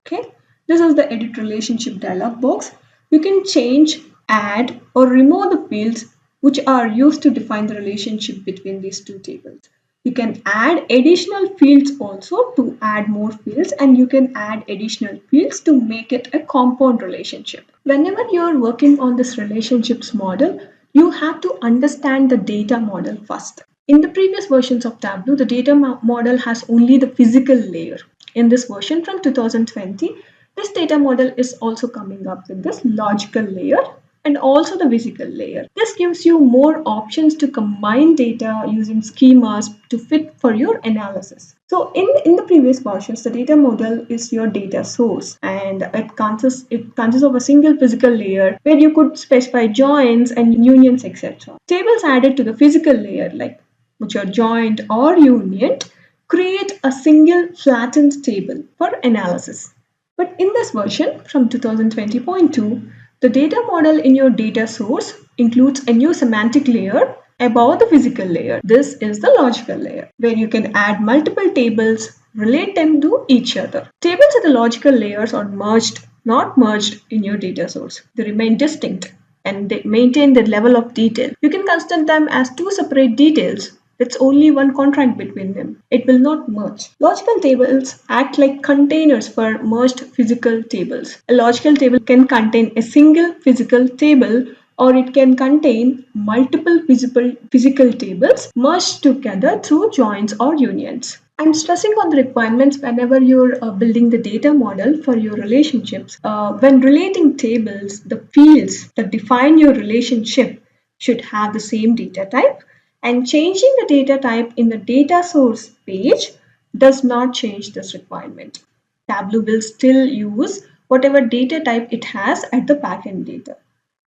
okay, this is the edit relationship dialog box. You can change, add, or remove the fields which are used to define the relationship between these two tables. You can add additional fields also to add more fields, and you can add additional fields to make it a compound relationship. Whenever you are working on this relationships model, you have to understand the data model first. In the previous versions of Tableau, the data model has only the physical layer. In this version from 2020, this data model is also coming up with this logical layer and also the physical layer. This gives you more options to combine data using schemas to fit for your analysis. So in the previous versions, the data model is your data source, and it consists of a single physical layer where you could specify joins and unions, etc. Tables added to the physical layer, like which are joined or unioned, create a single flattened table for analysis. But in this version from 2020.2, the data model in your data source includes a new semantic layer above the physical layer. This is the logical layer, where you can add multiple tables, relate them to each other. Tables at the logical layers are merged, not merged in your data source. They remain distinct and they maintain the level of detail. You can consider them as two separate details. It's only one contract between them. It will not merge. Logical tables act like containers for merged physical tables. A logical table can contain a single physical table, or it can contain multiple physical tables merged together through joins or unions. I'm stressing on the requirements whenever you're building the data model for your relationships. When relating tables, the fields that define your relationship should have the same data type, and changing the data type in the data source page does not change this requirement. Tableau will still use whatever data type it has at the backend data.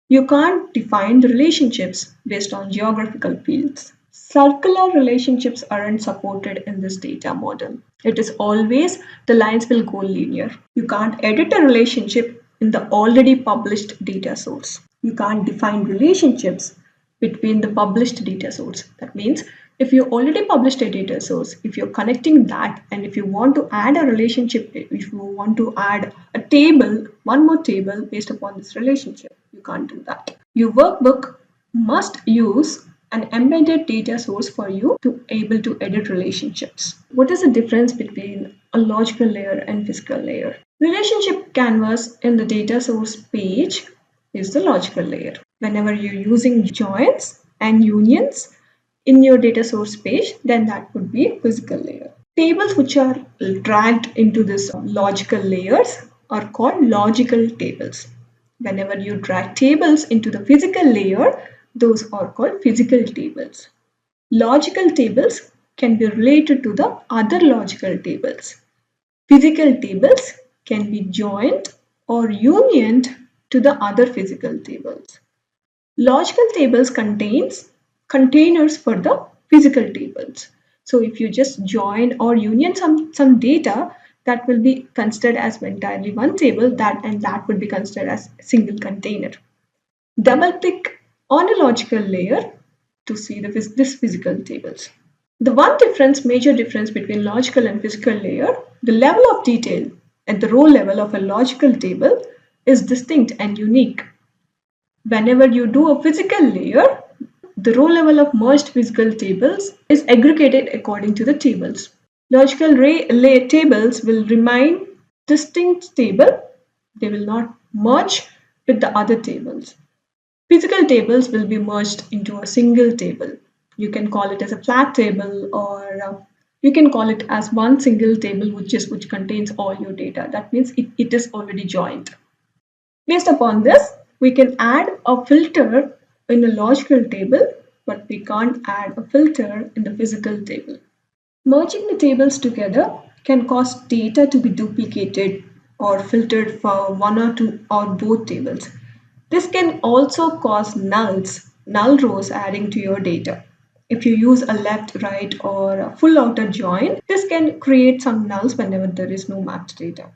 You can't define the relationships based on geographical fields. Circular relationships aren't supported in this data model. It is always the lines will go linear. You can't edit a relationship in the already published data source. You can't define relationships between the published data source. That means if you already published a data source, if you're connecting that, and if you want to add a relationship, if you want to add a table, one more table based upon this relationship, you can't do that. Your workbook must use an embedded data source for you to able to edit relationships. What is the difference between a logical layer and physical layer? Relationship canvas in the data source page is the logical layer. Whenever you're using joins and unions in your data source page, then that would be a physical layer. Tables which are dragged into this logical layers are called logical tables. Whenever you drag tables into the physical layer, those are called physical tables. Logical tables can be related to the other logical tables. Physical tables can be joined or unioned to the other physical tables. Logical tables contains containers for the physical tables. So if you just join or union some data, that will be considered as entirely one table, that would be considered as single container. Double click on a logical layer to see this physical tables. The one major difference between logical and physical layer, the level of detail at the row level of a logical table is distinct and unique. Whenever you do a physical layer, the row level of merged physical tables is aggregated according to the tables. Logical tables will remain distinct table. They will not merge with the other tables. Physical tables will be merged into a single table. You can call it as a flat table, or you can call it as one single table which contains all your data. That means it is already joined. Based upon this, we can add a filter in a logical table, but we can't add a filter in the physical table. Merging the tables together can cause data to be duplicated or filtered for one or two or both tables. This can also cause null rows adding to your data. If you use a left, right, or a full outer join, this can create some nulls whenever there is no mapped data.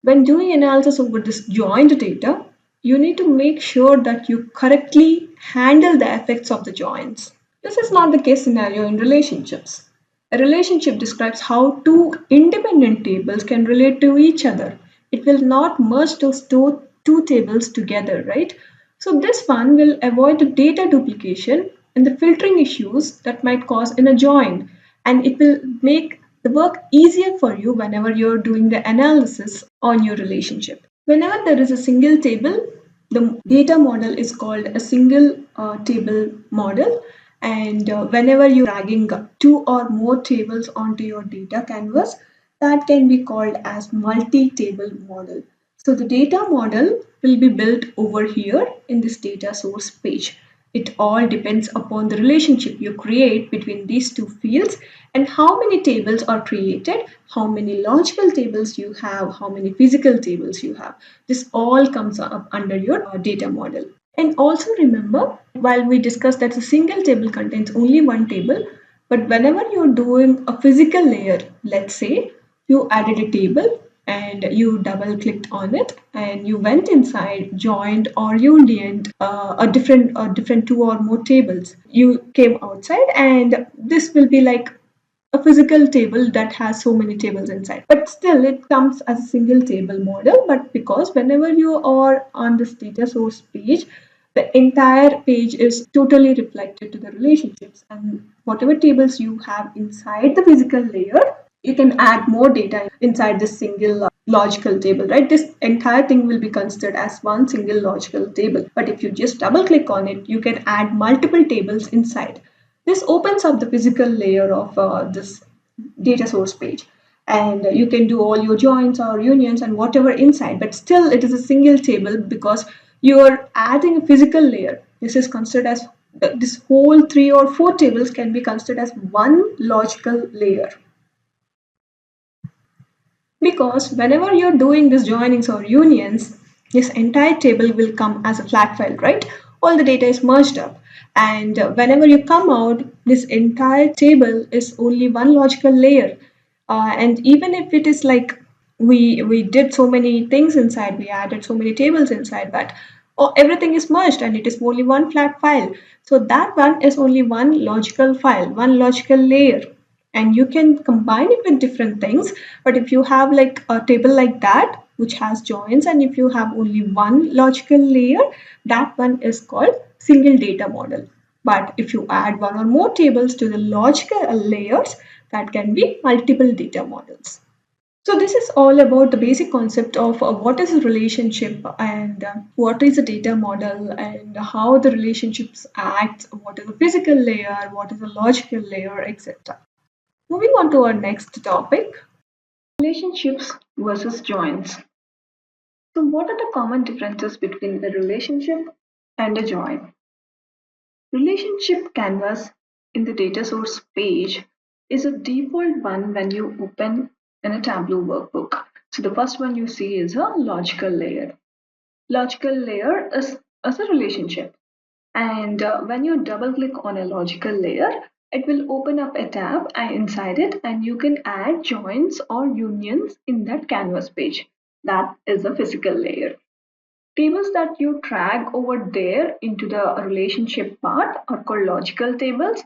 When doing analysis over this joined data, you need to make sure that you correctly handle the effects of the joins. This is not the case scenario in relationships. A relationship describes how two independent tables can relate to each other. It will not merge those two tables together, right? So this one will avoid the data duplication and the filtering issues that might cause in a join, and it will make the work easier for you whenever you're doing the analysis on your relationship. Whenever there is a single table, the data model is called a single table model. And whenever you're dragging two or more tables onto your data canvas, that can be called as multi-table model. So the data model will be built over here in this data source page. It all depends upon the relationship you create between these two fields and how many tables are created, how many logical tables you have, how many physical tables you have. This all comes up under your data model. And also remember, while we discussed that a single table contains only one table, but whenever you're doing a physical layer, let's say you added a table and you double clicked on it and you went inside, joined or unioned a different two or more tables. You came outside and this will be like a physical table that has so many tables inside, but still it comes as a single table model. But because whenever you are on this data source page, the entire page is totally reflected to the relationships, and whatever tables you have inside the physical layer, you can add more data inside this single logical table, right? This entire thing will be considered as one single logical table, but if you just double click on it, you can add multiple tables inside. This opens up the physical layer of this data source page, and you can do all your joins or unions and whatever inside, but still it is a single table because you're adding a physical layer. This is considered as this whole three or four tables can be considered as one logical layer. Because whenever you're doing this joinings or unions, this entire table will come as a flat file, right? All the data is merged up. And whenever you come out, this entire table is only one logical layer. And even if it is like we did so many things inside, we added so many tables inside, but everything is merged and it is only one flat file. So that one is only one logical file, one logical layer, and you can combine it with different things. But if you have like a table like that which has joins, and if you have only one logical layer, that one is called single data model. But if you add one or more tables to the logical layers, that can be multiple data models. So this is all about the basic concept of what is a relationship, and what is a data model, and how the relationships act, what is a physical layer, what is a logical layer, etc. Moving on to our next topic, relationships versus joins. So what are the common differences between a relationship and a join? Relationship canvas in the data source page is a default one when you open in a Tableau workbook. So the first one you see is a logical layer. Logical layer is a relationship. And when you double click on a logical layer, it will open up a tab inside it, and you can add joins or unions in that canvas page. That is a physical layer. Tables that you drag over there into the relationship part are called logical tables,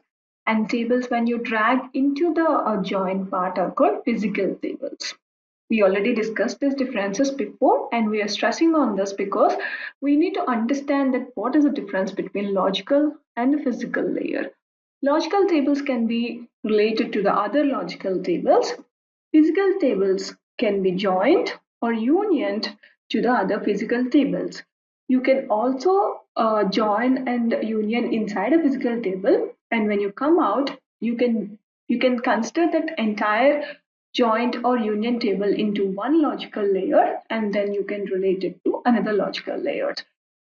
and tables when you drag into the join part are called physical tables. We already discussed these differences before, and we are stressing on this because we need to understand that what is the difference between logical and the physical layer. Logical tables can be related to the other logical tables. Physical tables can be joined or unioned to the other physical tables. You can also join and union inside a physical table, and when you come out, you can consider that entire joint or union table into one logical layer, and then you can relate it to another logical layer.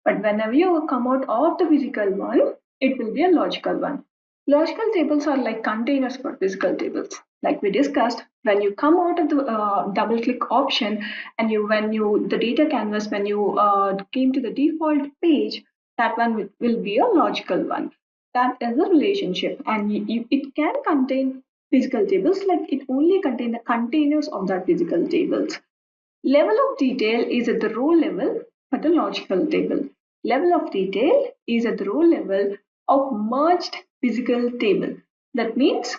But whenever you come out of the physical one, it will be a logical one. Logical tables are like containers for physical tables. Like we discussed, when you come out of the double click option and the data canvas, when you came to the default page, that one will be a logical one. That is a relationship, and it can contain physical tables, like it only contain the containers of that physical tables. Level of detail is at the row level for the logical table. Level of detail is at the row level of merged physical table. That means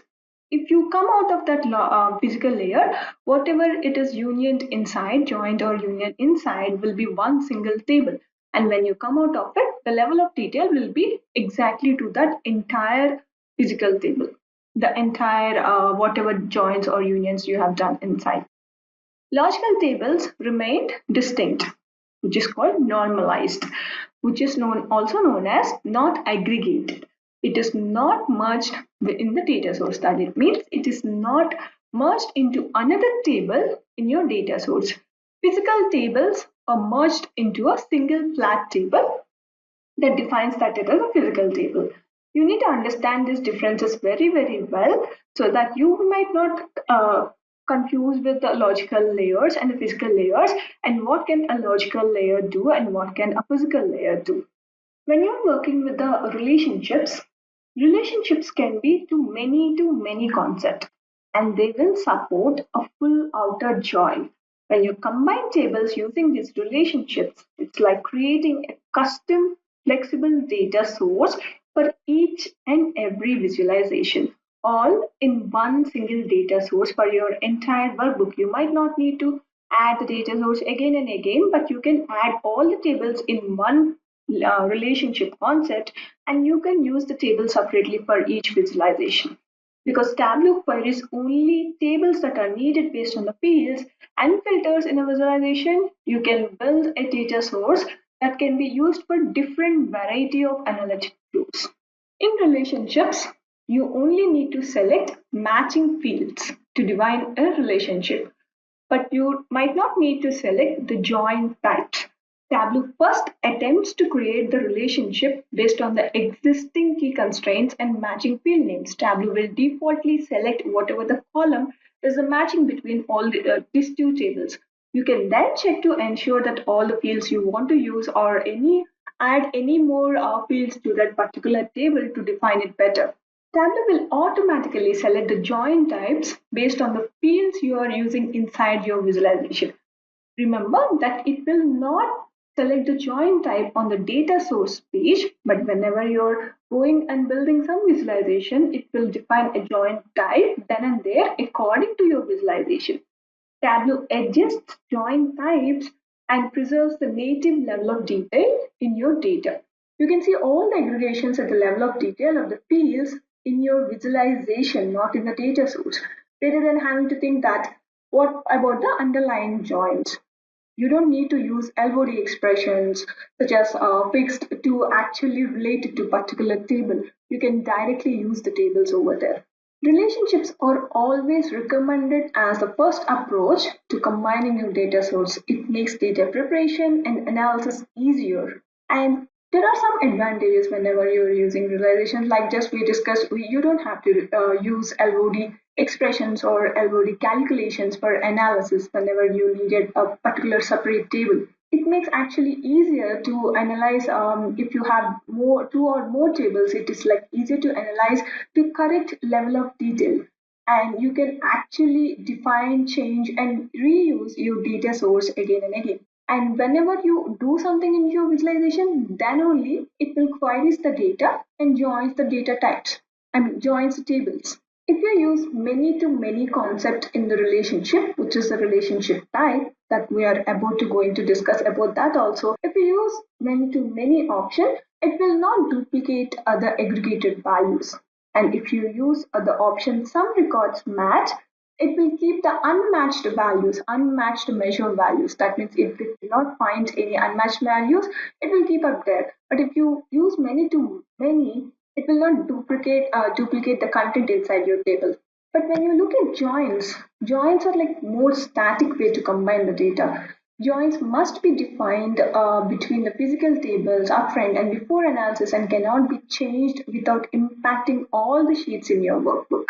if you come out of that physical layer, whatever it is unioned inside, joined or union inside, will be one single table. And when you come out of it, the level of detail will be exactly to that entire physical table, the entire whatever joins or unions you have done inside. Logical tables remained distinct, which is called normalized, which is also known as not aggregated. It is not merged in the data source. That it means it is not merged into another table in your data source. Physical tables are merged into a single flat table that defines that it is a physical table. You need to understand these differences very, very well so that you might not confuse with the logical layers and the physical layers, and what can a logical layer do and what can a physical layer do. When you're working with the relationships can be to many concepts, and they will support a full outer join. When you combine tables using these relationships, it's like creating a custom flexible data source for each and every visualization, all in one single data source for your entire workbook. You might not need to add the data source again and again, but you can add all the tables in one relationship concept, and you can use the table separately for each visualization. Because Tableau queries only tables that are needed based on the fields and filters in a visualization, you can build a data source that can be used for different variety of analytic tools. In relationships, you only need to select matching fields to define a relationship, but you might not need to select the join types. Tableau first attempts to create the relationship based on the existing key constraints and matching field names. Tableau will defaultly select whatever the column is a matching between these two tables. You can then check to ensure that all the fields you want to use or add any more fields to that particular table to define it better. Tableau will automatically select the join types based on the fields you are using inside your visualization. Remember that it will not select the join type on the data source page, but whenever you're going and building some visualization, it will define a join type then and there according to your visualization. Tableau adjusts join types and preserves the native level of detail in your data. You can see all the aggregations at the level of detail of the fields in your visualization, not in the data source, rather than having to think that what about the underlying joins. You don't need to use LOD expressions such as fixed to actually relate it to particular table. You can directly use the tables over there. Relationships are always recommended as the first approach to combining your data source. It makes data preparation and analysis easier. And there are some advantages whenever you're using realization, like just we discussed, you don't have to use LOD expressions or LOD calculations for analysis whenever you needed a particular separate table. It makes actually easier to analyze if you have two or more tables. It is like easier to analyze the correct level of detail, and you can actually define, change, and reuse your data source again and again. And whenever you do something in your visualization, then only it will queries the data and joins the data types. I mean, joins the tables. If you use many to many concept in the relationship, which is the relationship type that we are about to going to discuss about that also, if you use many to many option, it will not duplicate other aggregated values. And if you use the option some records match, it will keep the unmatched values, unmatched measure values. That means if it will not find any unmatched values, it will keep up there. But if you use many to many, it will not duplicate the content inside your table. But when you look at joins, joins are like more static way to combine the data. Joins must be defined between the physical tables upfront and before analysis and cannot be changed without impacting all the sheets in your workbook.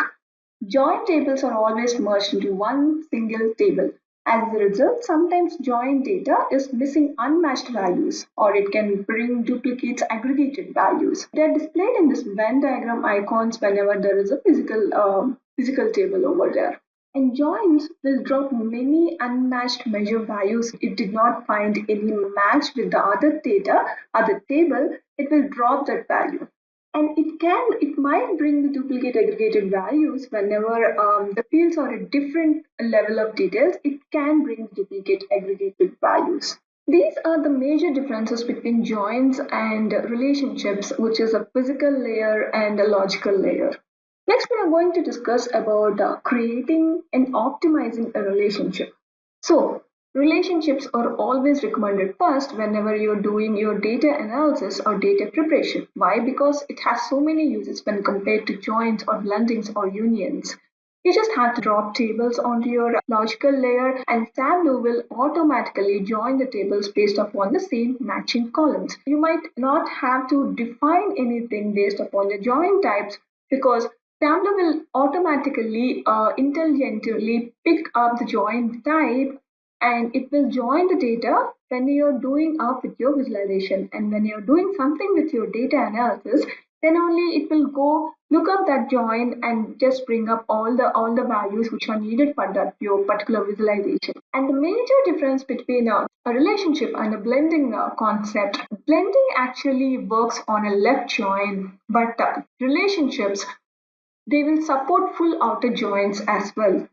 Join tables are always merged into one single table. As a result, sometimes join data is missing unmatched values, or it can bring duplicates aggregated values. They are displayed in this Venn diagram icons whenever there is a physical table over there. And joins will drop many unmatched measure values. It did not find any match with the other data, other table, it will drop that value. And it might bring the duplicate aggregated values whenever the fields are a different level of details. It can bring duplicate aggregated values. These are the major differences between joins and relationships, which is a physical layer and a logical layer. Next, we are going to discuss about creating and optimizing a relationship. So, relationships are always recommended first whenever you're doing your data analysis or data preparation. Why? Because it has so many uses when compared to joins or blendings or unions. You just have to drop tables onto your logical layer and Tableau will automatically join the tables based upon the same matching columns. You might not have to define anything based upon the join types because Tableau will automatically, intelligently pick up the join type and it will join the data when you're doing up with your visualization. And when you're doing something with your data analysis, then only it will go look up that join and just bring up all the values which are needed for that your particular visualization. And the major difference between a relationship and a blending concept, blending actually works on a left join, but relationships they will support full outer joins as well.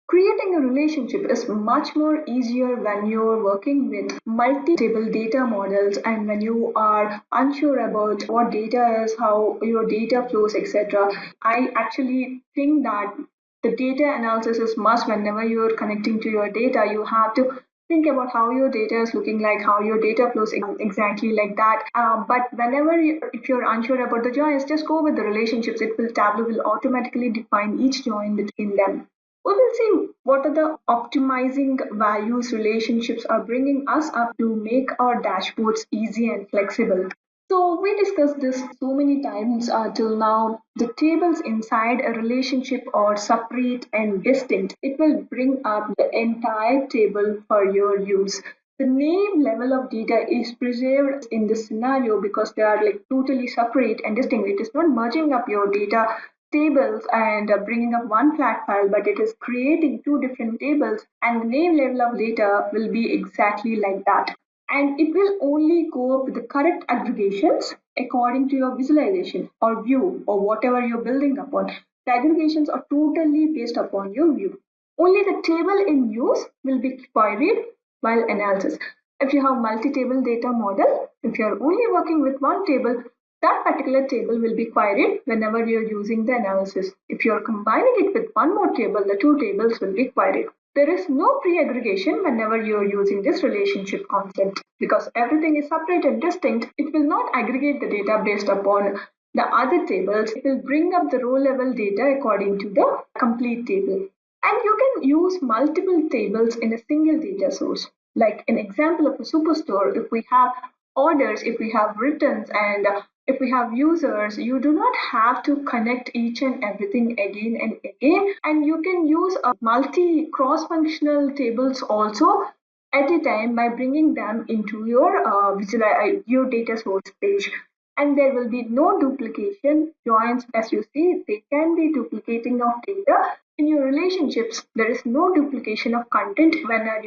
Creating a relationship is much more easier when you're working with multi-table data models and when you are unsure about what data is, how your data flows, etc. I actually think that the data analysis is must whenever you're connecting to your data. You have to think about how your data is looking like, how your data flows exactly like that. But if you're unsure about the joins, just go with the relationships. Tableau will automatically define each join between them. We will see what are the optimizing values relationships are bringing us up to make our dashboards easy and flexible. So we discussed this so many times till now. The tables inside a relationship are separate and distinct. It will bring up the entire table for your use. The name level of data is preserved in this scenario because they are like totally separate and distinct. It is not merging up your data tables and bringing up one flat file, but it is creating two different tables and the name level of data will be exactly like that. And it will only go up with the correct aggregations according to your visualization or view or whatever you're building upon. The aggregations are totally based upon your view. Only the table in use will be queried while analysis. If you have multi-table data model, if you're only working with one table, that particular table will be queried whenever you're using the analysis. If you're combining it with one more table, the two tables will be queried. There is no pre-aggregation whenever you're using this relationship concept because everything is separate and distinct. It will not aggregate the data based upon the other tables. It will bring up the row level data according to the complete table. And you can use multiple tables in a single data source. Like an example of a superstore, if we have orders, if we have returns, and if we have users, you do not have to connect each and everything again and again. And you can use multi cross-functional tables also at a time by bringing them into your data source page. And there will be no duplication joins. As you see, they can be duplicating of data in your relationships. There is no duplication of content whenever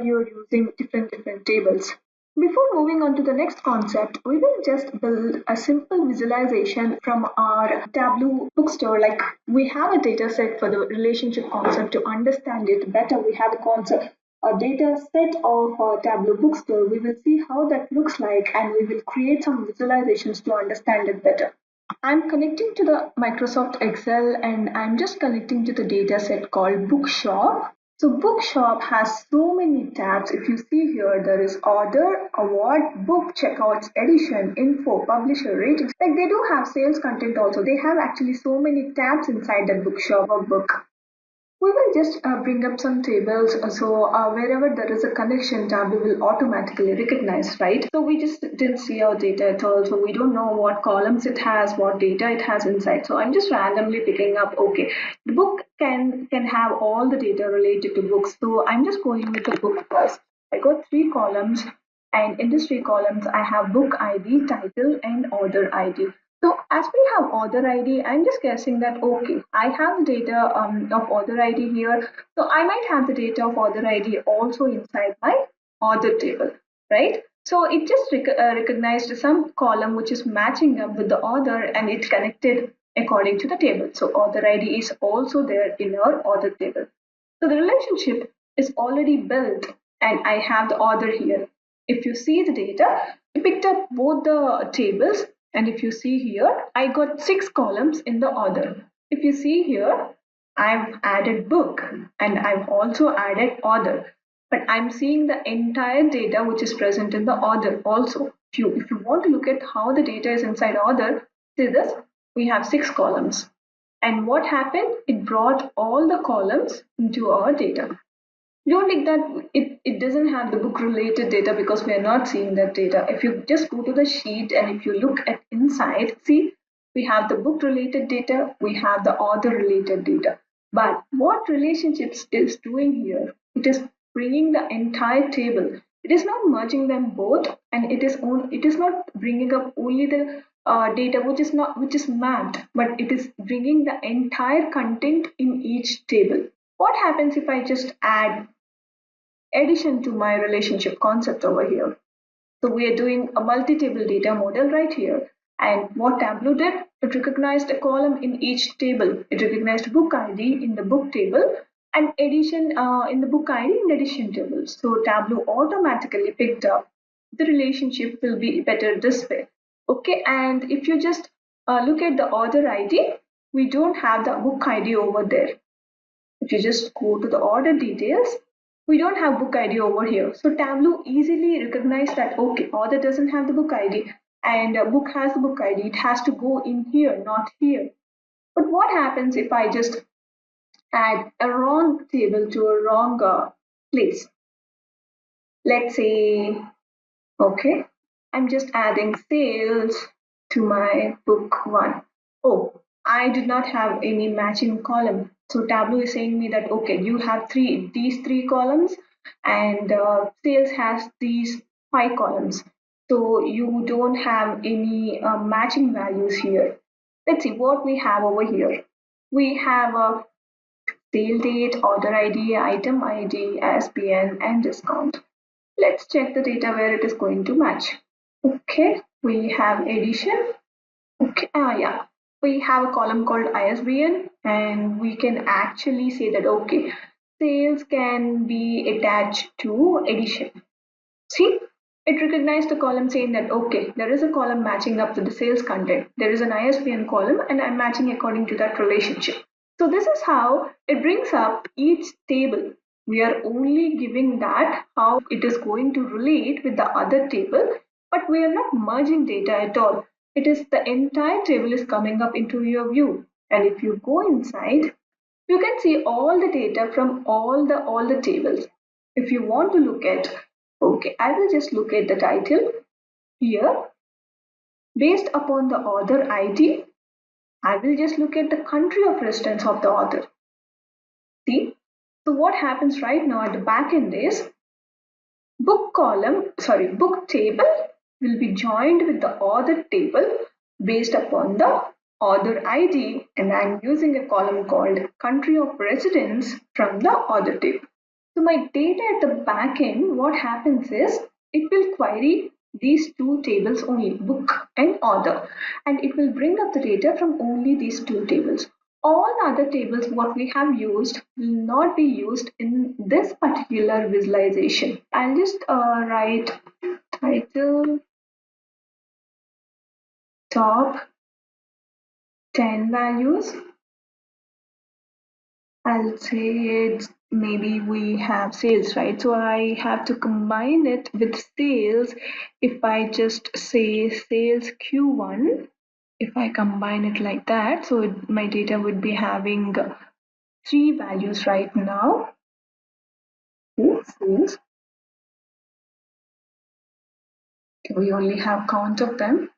you're using different tables. Before moving on to the next concept, we will just build a simple visualization from our Tableau bookstore. Like, we have a data set for the relationship concept. To understand it better, we have a data set of Tableau bookstore. We will see how that looks like, and we will create some visualizations to understand it better. I'm connecting to the Microsoft Excel, and I'm just connecting to the data set called Bookshop. So Bookshop has so many tabs. If you see here, there is order, award, book, checkouts, edition, info, publisher, ratings. Like, they do have sales content also. They have actually so many tabs inside that Bookshop or book. We will just bring up some tables. So wherever there is a connection, Tableau will automatically recognize, right? So we just didn't see our data at all. So we don't know what columns it has, what data it has inside. So I'm just randomly picking up, okay, the book can have all the data related to books. So I'm just going with the book first. I got 3 columns, and in these 3 columns, I have book ID, title, and author ID. So as we have author ID, I'm just guessing that, okay, I have the data of author ID here. So I might have the data of author ID also inside my author table, right? So it just recognized some column which is matching up with the author, and it connected according to the table. So author ID is also there in our author table. So the relationship is already built, and I have the author here. If you see the data, I picked up both the tables, and if you see here, I got 6 columns in the order. If you see here, I've added book, and I've also added author. But I'm seeing the entire data which is present in the order also. If you want to look at how the data is inside order, see this, we have 6 columns. And what happened? It brought all the columns into our data. Don't think that it doesn't have the book related data, because we are not seeing that data. If you just go to the sheet and if you look at inside, see, we have the book related data, we have the author related data. But what relationships is doing here, it is bringing the entire table. It is not merging them both, and it is not bringing up only the data which is mapped, but it is bringing the entire content in each table. What happens if I just add addition to my relationship concept over here? So we are doing a multi-table data model right here. And what Tableau did, it recognized a column in each table. It recognized book ID in the book table and edition in the book ID in the edition table. So Tableau automatically picked up the relationship will be better this way. Okay, and if you just look at the author ID, we don't have the book ID over there. If you just go to the order details, we don't have book ID over here. So Tableau easily recognized that, okay, author doesn't have the book ID and book has the book ID. It has to go in here, not here. But what happens if I just add a wrong table to a wrong place? Let's say, okay, I'm just adding sales to my book 1. Oh, I did not have any matching column. So Tableau is saying me that, okay, you have these three columns, and sales has these 5 columns. So you don't have any matching values here. Let's see what we have over here. We have a sale date, order ID, item ID, ISBN, and discount. Let's check the data where it is going to match. Okay, we have edition. Okay, yeah, we have a column called ISBN, and we can actually say that, okay, sales can be attached to edition. See, it recognized the column saying that, okay, there is a column matching up with the sales content. There is an ISBN column, and I'm matching according to that relationship. So this is how it brings up each table. We are only giving that how it is going to relate with the other table, but we are not merging data at all. It is the entire table is coming up into your view. And if you go inside, you can see all the data from all the tables. If you want to look at, okay, I will just look at the title here. Based upon the author ID, I will just look at the country of residence of the author. See? So what happens right now at the back end is, book table will be joined with the author table based upon the author ID, and I'm using a column called country of residence from the author table. So my data at the back end, what happens is it will query these two tables only, book and author, and it will bring up the data from only these two tables. All other tables what we have used will not be used in this particular visualization. I'll just write title top 10 values. I'll say it's maybe we have sales, right? So I have to combine it with sales. If I just say sales Q1, if I combine it like that, so my data would be having three values right now. Sales. We only have count of them.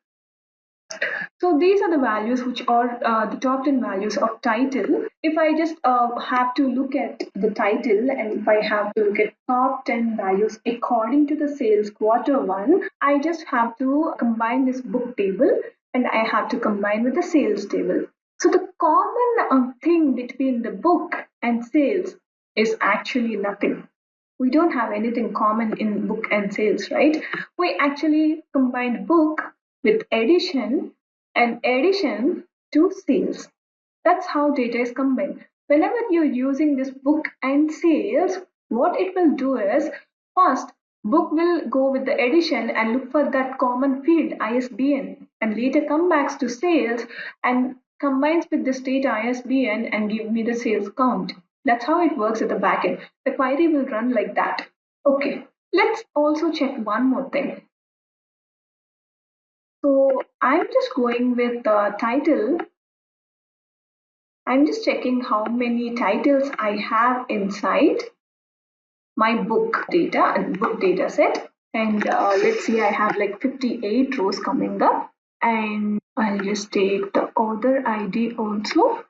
So these are the values which are the top 10 values of title. If I just have to look at the title, and if I have to look at top 10 values according to the sales Q1, I just have to combine this book table and I have to combine with the sales table. So the common thing between the book and sales is actually nothing. We don't have anything common in book and sales, right? We actually combined book with addition and addition to sales. That's how data is combined. Whenever you're using this book and sales, what it will do is first book will go with the addition and look for that common field ISBN, and later come back to sales and combines with this data ISBN and give me the sales count. That's how it works at the backend. The query will run like that. Okay, let's also check one more thing. So I'm just going with the title. I'm just checking how many titles I have inside my book data and book data set. And let's see, I have like 58 rows coming up. And I'll just take the author ID also.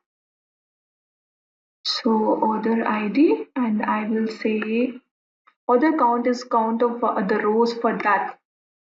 So author ID, and I will say author count is count of the rows for that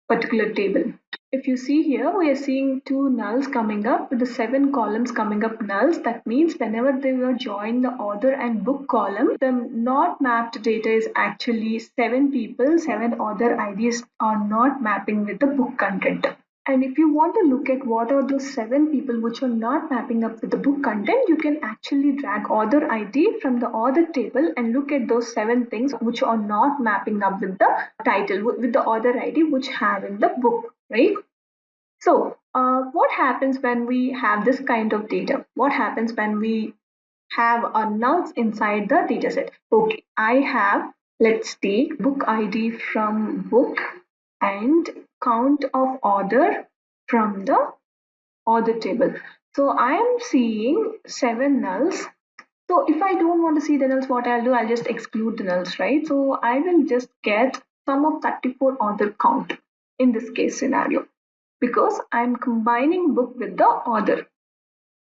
particular table. If you see here, we are seeing two nulls coming up with the 7 columns coming up nulls. That means whenever they were joined the author and book column, the not mapped data is actually 7 people, 7 author IDs are not mapping with the book content. And if you want to look at what are those 7 people which are not mapping up with the book content, you can actually drag author ID from the author table and look at those 7 things which are not mapping up with the title, with the author ID which have in the book, right? So what happens when we have this kind of data? What happens when we have a nulls inside the dataset? Okay, I have, let's take book ID from book and count of author from the author table. So I am seeing 7 nulls. So if I don't want to see the nulls, what I'll do, I'll just exclude the nulls, right? So I will just get sum of 34 author count in this case scenario, because I'm combining book with the author.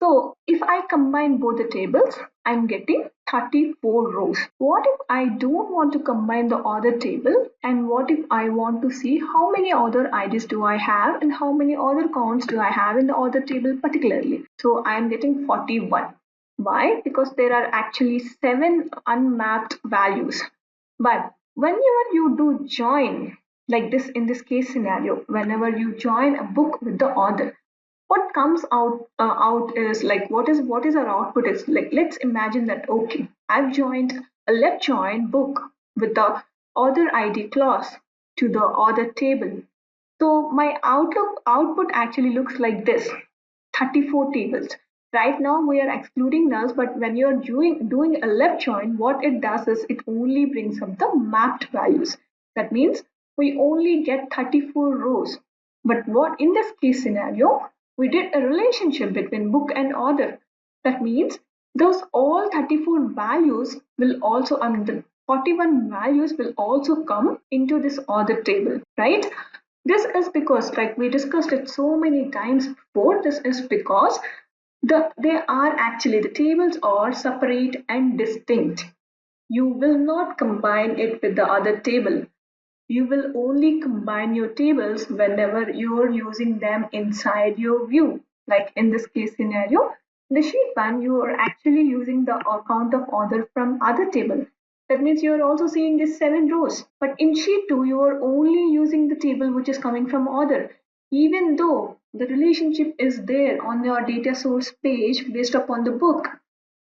So if I combine both the tables, I'm getting 34 rows. What if I don't want to combine the author table, and what if I want to see how many author IDs do I have and how many author counts do I have in the author table particularly? So I'm getting 41. Why? Because there are actually 7 unmapped values. But whenever you do join, like this in this case scenario, whenever you join a book with the author, what comes out is like what is our output is like, let's imagine that okay, I've joined a left join book with the author ID clause to the author table. So my output actually looks like this: 34 tables. Right now we are excluding nulls, but when you're doing a left join, what it does is it only brings up the mapped values. That means we only get 34 rows. But what in this case scenario, we did a relationship between book and author. That means those all 34 values will also, I mean the 41 values will also come into this author table, right? This is because, like we discussed it so many times before, this is because they are actually, the tables are separate and distinct. You will not combine it with the other table. You will only combine your tables whenever you're using them inside your view. Like in this case scenario, in the sheet 1, you are actually using the count of author from other table. That means you are also seeing these 7 rows. But in sheet 2, you are only using the table which is coming from author. Even though the relationship is there on your data source page based upon the book,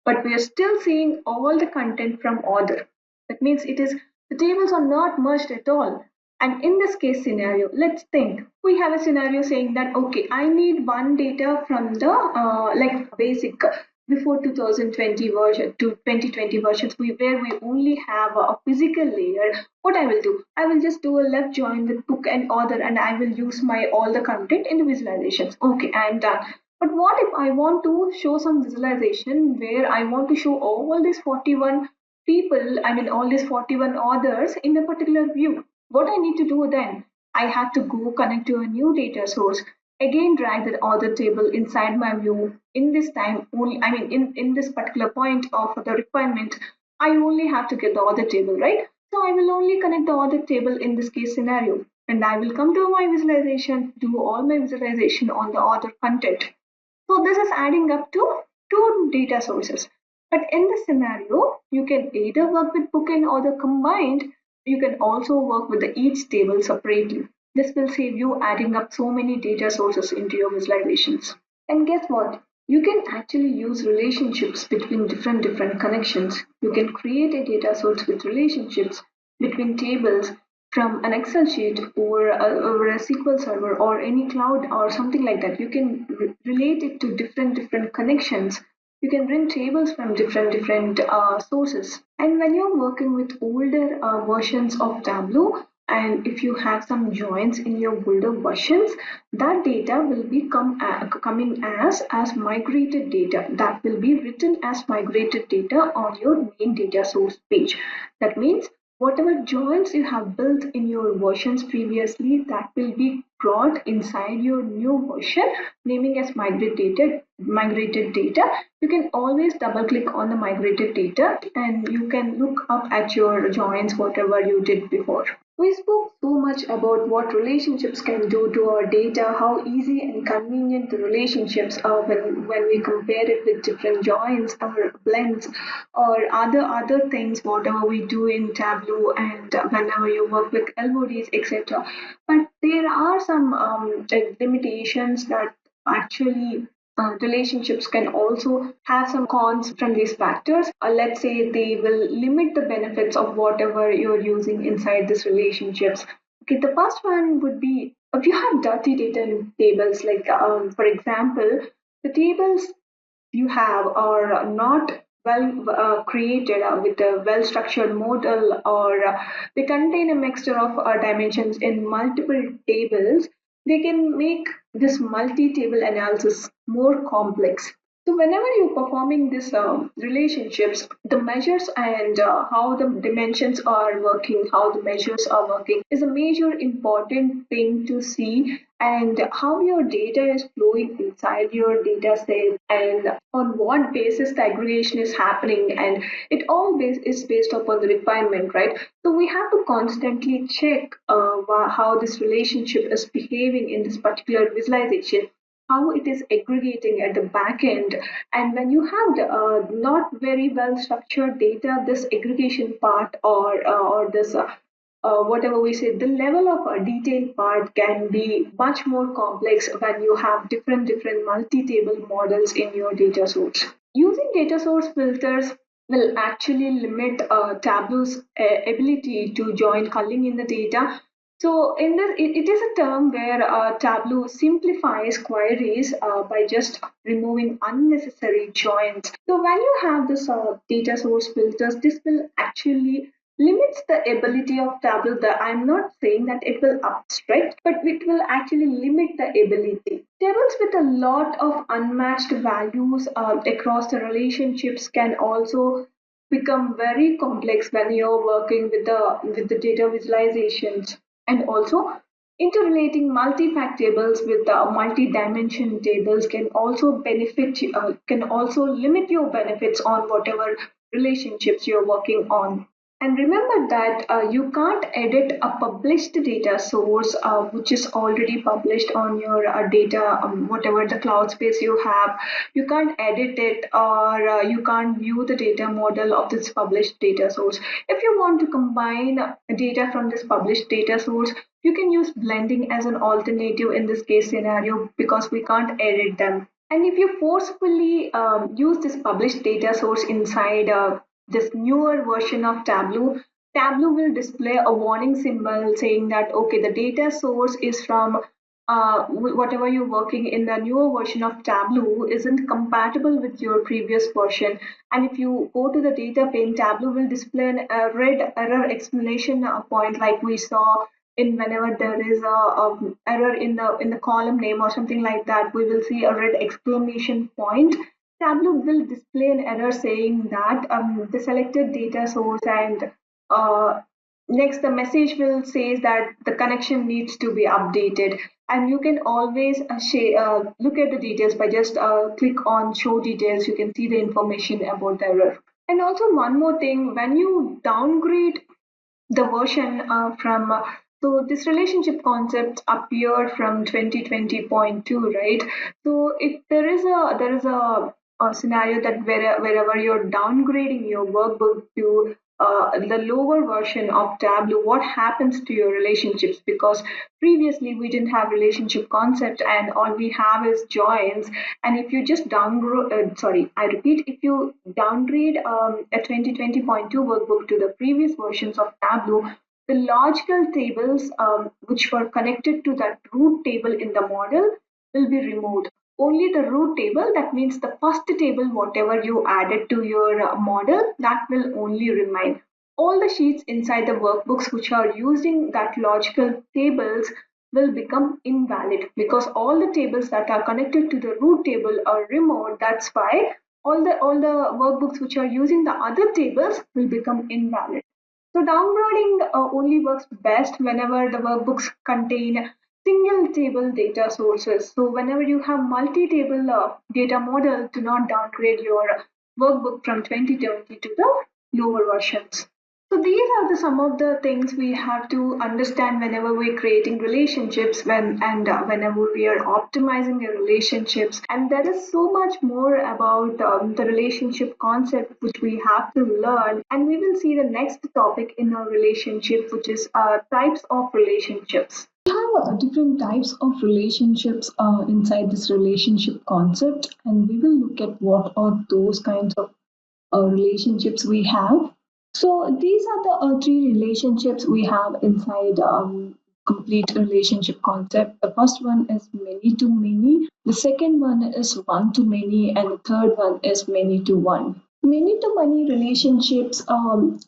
but we are still seeing all the content from author. That means the tables are not merged at all. And in this case scenario, let's think we have a scenario saying that okay, I need one data from the like basic before 2020 version to 2020 versions where we only have a physical layer. What I will do, I will just do a left join with book and author, and I will use my all the content in the visualizations. Okay, I am done. But what if I want to show some visualization where I want to show all these 41 people, I mean all these 41 authors in a particular view? What I need to do then? I have to go connect to a new data source, again drag the author table inside my view. In this time only, I mean in this particular point of the requirement, I only have to get the author table, right? So I will only connect the author table in this case scenario, and I will come to my visualization, do all my visualization on the author content. So this is adding up to 2 data sources. But in this scenario, you can either work with book and author combined, you can also work with each table separately. This will save you adding up so many data sources into your visualizations. And guess what? You can actually use relationships between different connections. You can create a data source with relationships between tables from an Excel sheet or a SQL server or any cloud or something like that. You can relate it to different connections. You can bring tables from different sources. And when you're working with older versions of Tableau, and if you have some joins in your older versions, that data will be coming as migrated data. That will be written as migrated data on your main data source page. That means whatever joins you have built in your versions previously, that will be brought inside your new version, naming as migrated data. You can always double click on the migrated data and you can look up at your joins, whatever you did before. We spoke so much about what relationships can do to our data, how easy and convenient the relationships are when we compare it with different joins or blends or other things, whatever we do in Tableau and whenever you work with LODs, etc. But there are some limitations that actually relationships can also have some cons from these factors. Let's say they will limit the benefits of whatever you're using inside these relationships. Okay, the first one would be if you have dirty data in tables, like for example, the tables you have are not well created with a well structured model, or they contain a mixture of dimensions in multiple tables, they can make this multi-table analysis more complex. So whenever you're performing these relationships, the measures and how the dimensions are working, how the measures are working is a major important thing to see, and how your data is flowing inside your data set and on what basis the aggregation is happening, and it all is based upon the requirement, right? So we have to constantly check how this relationship is behaving in this particular visualization, how it is aggregating at the back end. And when you have the, not very well structured data, this aggregation part or this whatever we say, the level of detail part can be much more complex when you have different multi-table models in your data source. Using data source filters will actually limit Tableau's ability to join culling in the data. So in this, it is a term where Tableau simplifies queries by just removing unnecessary joins. So when you have this data source filters, this will actually limits the ability of Tableau. That I'm not saying that it will abstract, but it will actually limit the ability. Tables with a lot of unmatched values across the relationships can also become very complex when you're working with the data visualizations. And also interrelating multi-fact tables with multi-dimension tables can also can also limit your benefits on whatever relationships you're working on. And remember that you can't edit a published data source which is already published on your data, whatever the cloud space you have. You can't edit it, or you can't view the data model of this published data source. If you want to combine data from this published data source, you can use blending as an alternative in this case scenario because we can't edit them. And if you forcefully use this published data source inside this newer version of Tableau, Tableau will display a warning symbol saying that, okay, the data source is from whatever you're working in the newer version of Tableau isn't compatible with your previous version. And if you go to the data pane, Tableau will display a red error explanation point like we saw in whenever there is a error in the column name or something like that, we will see a red exclamation point. Tableau will display an error saying that the selected data source and uh, next the message will say that the connection needs to be updated, and you can always look at the details by just click on show details. You can see the information about the error. And also one more thing, when you downgrade the version from so this relationship concept appeared from 2020.2, right? So if there is a scenario that wherever you're downgrading your workbook to the lower version of Tableau, what happens to your relationships? Because previously we didn't have relationship concept and all we have is joins. And if you just downgrade, I repeat, if you downgrade a 2020.2 workbook to the previous versions of Tableau, the logical tables which were connected to that root table in the model will be removed. Only the root table, that means the first table, whatever you added to your model, that will only remain. All the sheets inside the workbooks which are using that logical tables will become invalid because all the tables that are connected to the root table are removed. That's why all the workbooks which are using the other tables will become invalid. So downgrading only works best whenever the workbooks contain single table data sources. So whenever you have multi-table data model, do not downgrade your workbook from 2020 to the lower versions. So these are some of the things we have to understand whenever we're creating relationships whenever we are optimizing the relationships. And there is so much more about the relationship concept which we have to learn. And we will see the next topic in our relationship, which is types of relationships. We have different types of relationships inside this relationship concept, and we will look at what are those kinds of relationships we have. So these are the three relationships we have inside complete relationship concept. The first one is many to many. The second one is one to many, and the third one is many to one. Many to many relationships,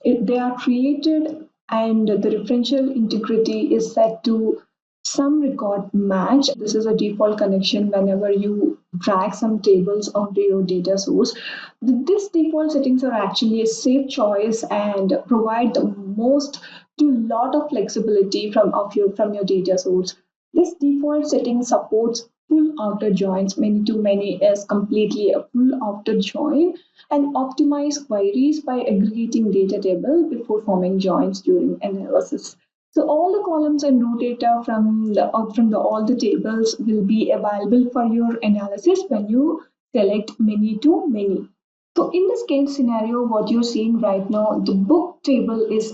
they are created, and the referential integrity is set to some record match. This is a default connection whenever you drag some tables onto your data source. These default settings are actually a safe choice and provide the most to lot of flexibility from your data source. This default setting supports full outer joins. Many to many is completely a full outer join and optimize queries by aggregating data table before forming joins during analysis. So all the columns and row data from all the tables will be available for your analysis when you select many to many. So in this case scenario, what you're seeing right now, the book table is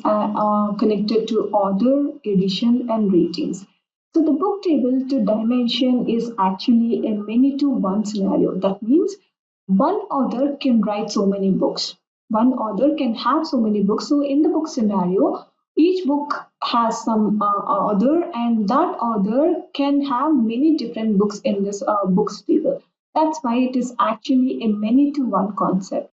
connected to order, edition, and ratings. So the book table to dimension is actually a many to one scenario. That means one author can write so many books. One author can have so many books. So in the book scenario, each book has some author, and that author can have many different books in this books table. That's why it is actually a many to one concept.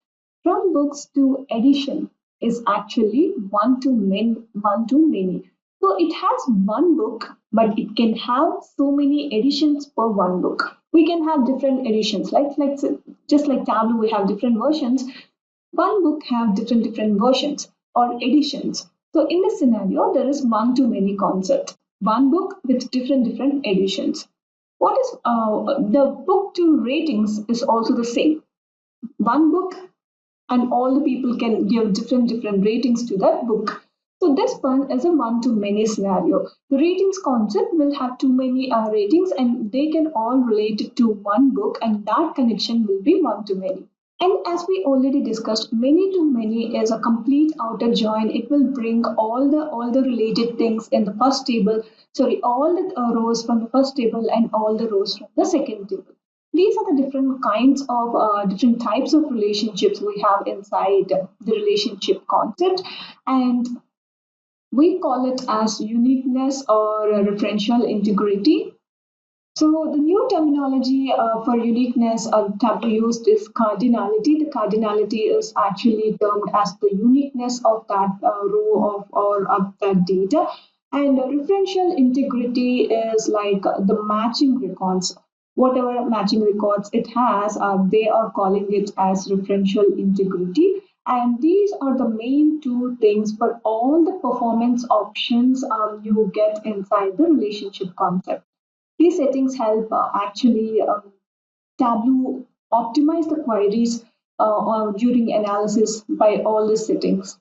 From books to edition is actually one to many. So it has one book, but it can have so many editions per one book. We can have different editions, just like Tableau, we have different versions. One book have different versions or editions. So in this scenario, there is one to many concept. One book with different editions. What is the book to ratings is also the same. One book and all the people can give different ratings to that book. So this one is a one-to-many scenario. The ratings concept will have too many ratings, and they can all relate it to one book, and that connection will be one-to-many. And as we already discussed, many to many is a complete outer join. It will bring all the related things in the first table. Sorry, all the rows from the first table and all the rows from the second table. These are the different kinds of different types of relationships we have inside the relationship concept, and we call it as uniqueness or referential integrity. So the new terminology for uniqueness Tableau used is cardinality. The cardinality is actually termed as the uniqueness of that row of that data. And referential integrity is like the matching records. Whatever matching records it has, they are calling it as referential integrity. And these are the main two things for all the performance options you get inside the relationship concept. These settings help actually Tableau optimize the queries during analysis by all the settings.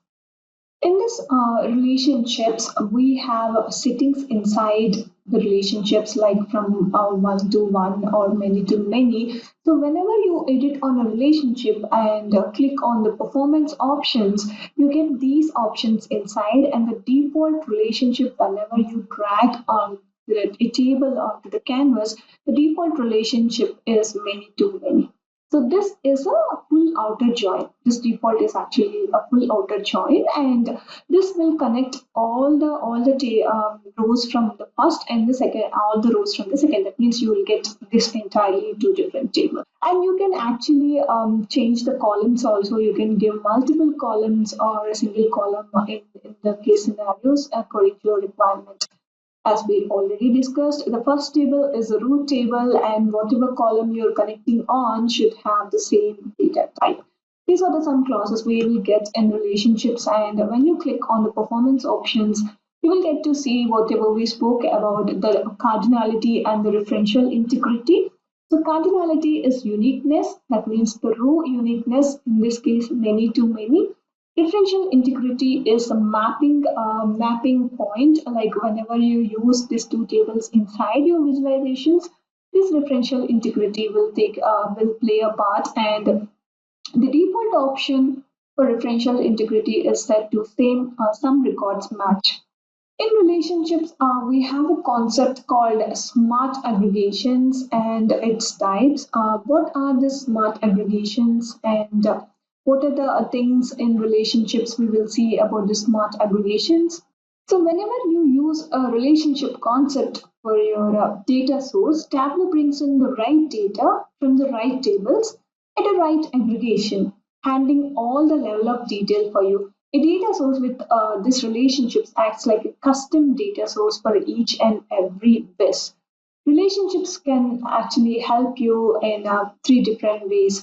In this relationships, we have settings inside the relationships like from one to one or many to many. So whenever you edit on a relationship and click on the performance options, you get these options inside, and the default relationship whenever you drag a table onto the canvas, the default relationship is many to many. So this is a full outer join. This default is actually a full outer join, and this will connect all the rows from the first and the second, all the rows from the second. That means you will get this entirely two different tables, and you can actually change the columns also. You can give multiple columns or a single column in the case scenarios according to your requirement. As we already discussed, the first table is a root table, and whatever column you're connecting on should have the same data type. These are the some clauses we will get in relationships, and when you click on the performance options, you will get to see whatever we spoke about the cardinality and the referential integrity. So cardinality is uniqueness, that means the row uniqueness, in this case many to many. Differential integrity is a mapping point. Like whenever you use these two tables inside your visualizations, this differential integrity will play a part. And the default option for differential integrity is set to same some records match. In relationships, we have a concept called smart aggregations and its types. What are the smart aggregations, and what are the things in relationships we will see about the smart aggregations? So, whenever you use a relationship concept for your data source, Tableau brings in the right data from the right tables at a right aggregation, handling all the level of detail for you. A data source with this relationships acts like a custom data source for each and every biz. Relationships can actually help you in three different ways.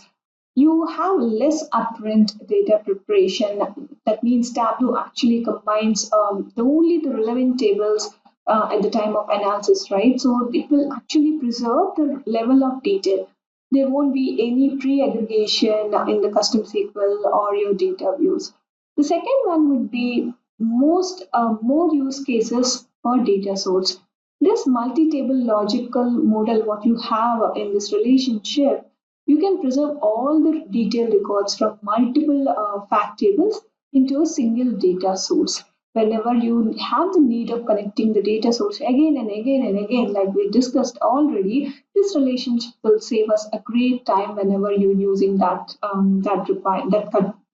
You have less upfront data preparation. That means Tableau actually combines only the relevant tables at the time of analysis, right? So it will actually preserve the level of detail. There won't be any pre-aggregation in the custom SQL or your data views. The second one would be more use cases per data source. This multi-table logical model, what you have in this relationship, you can preserve all the detailed records from multiple fact tables into a single data source. Whenever you have the need of connecting the data source again and again and again, like we discussed already, this relationship will save us a great time whenever you're using that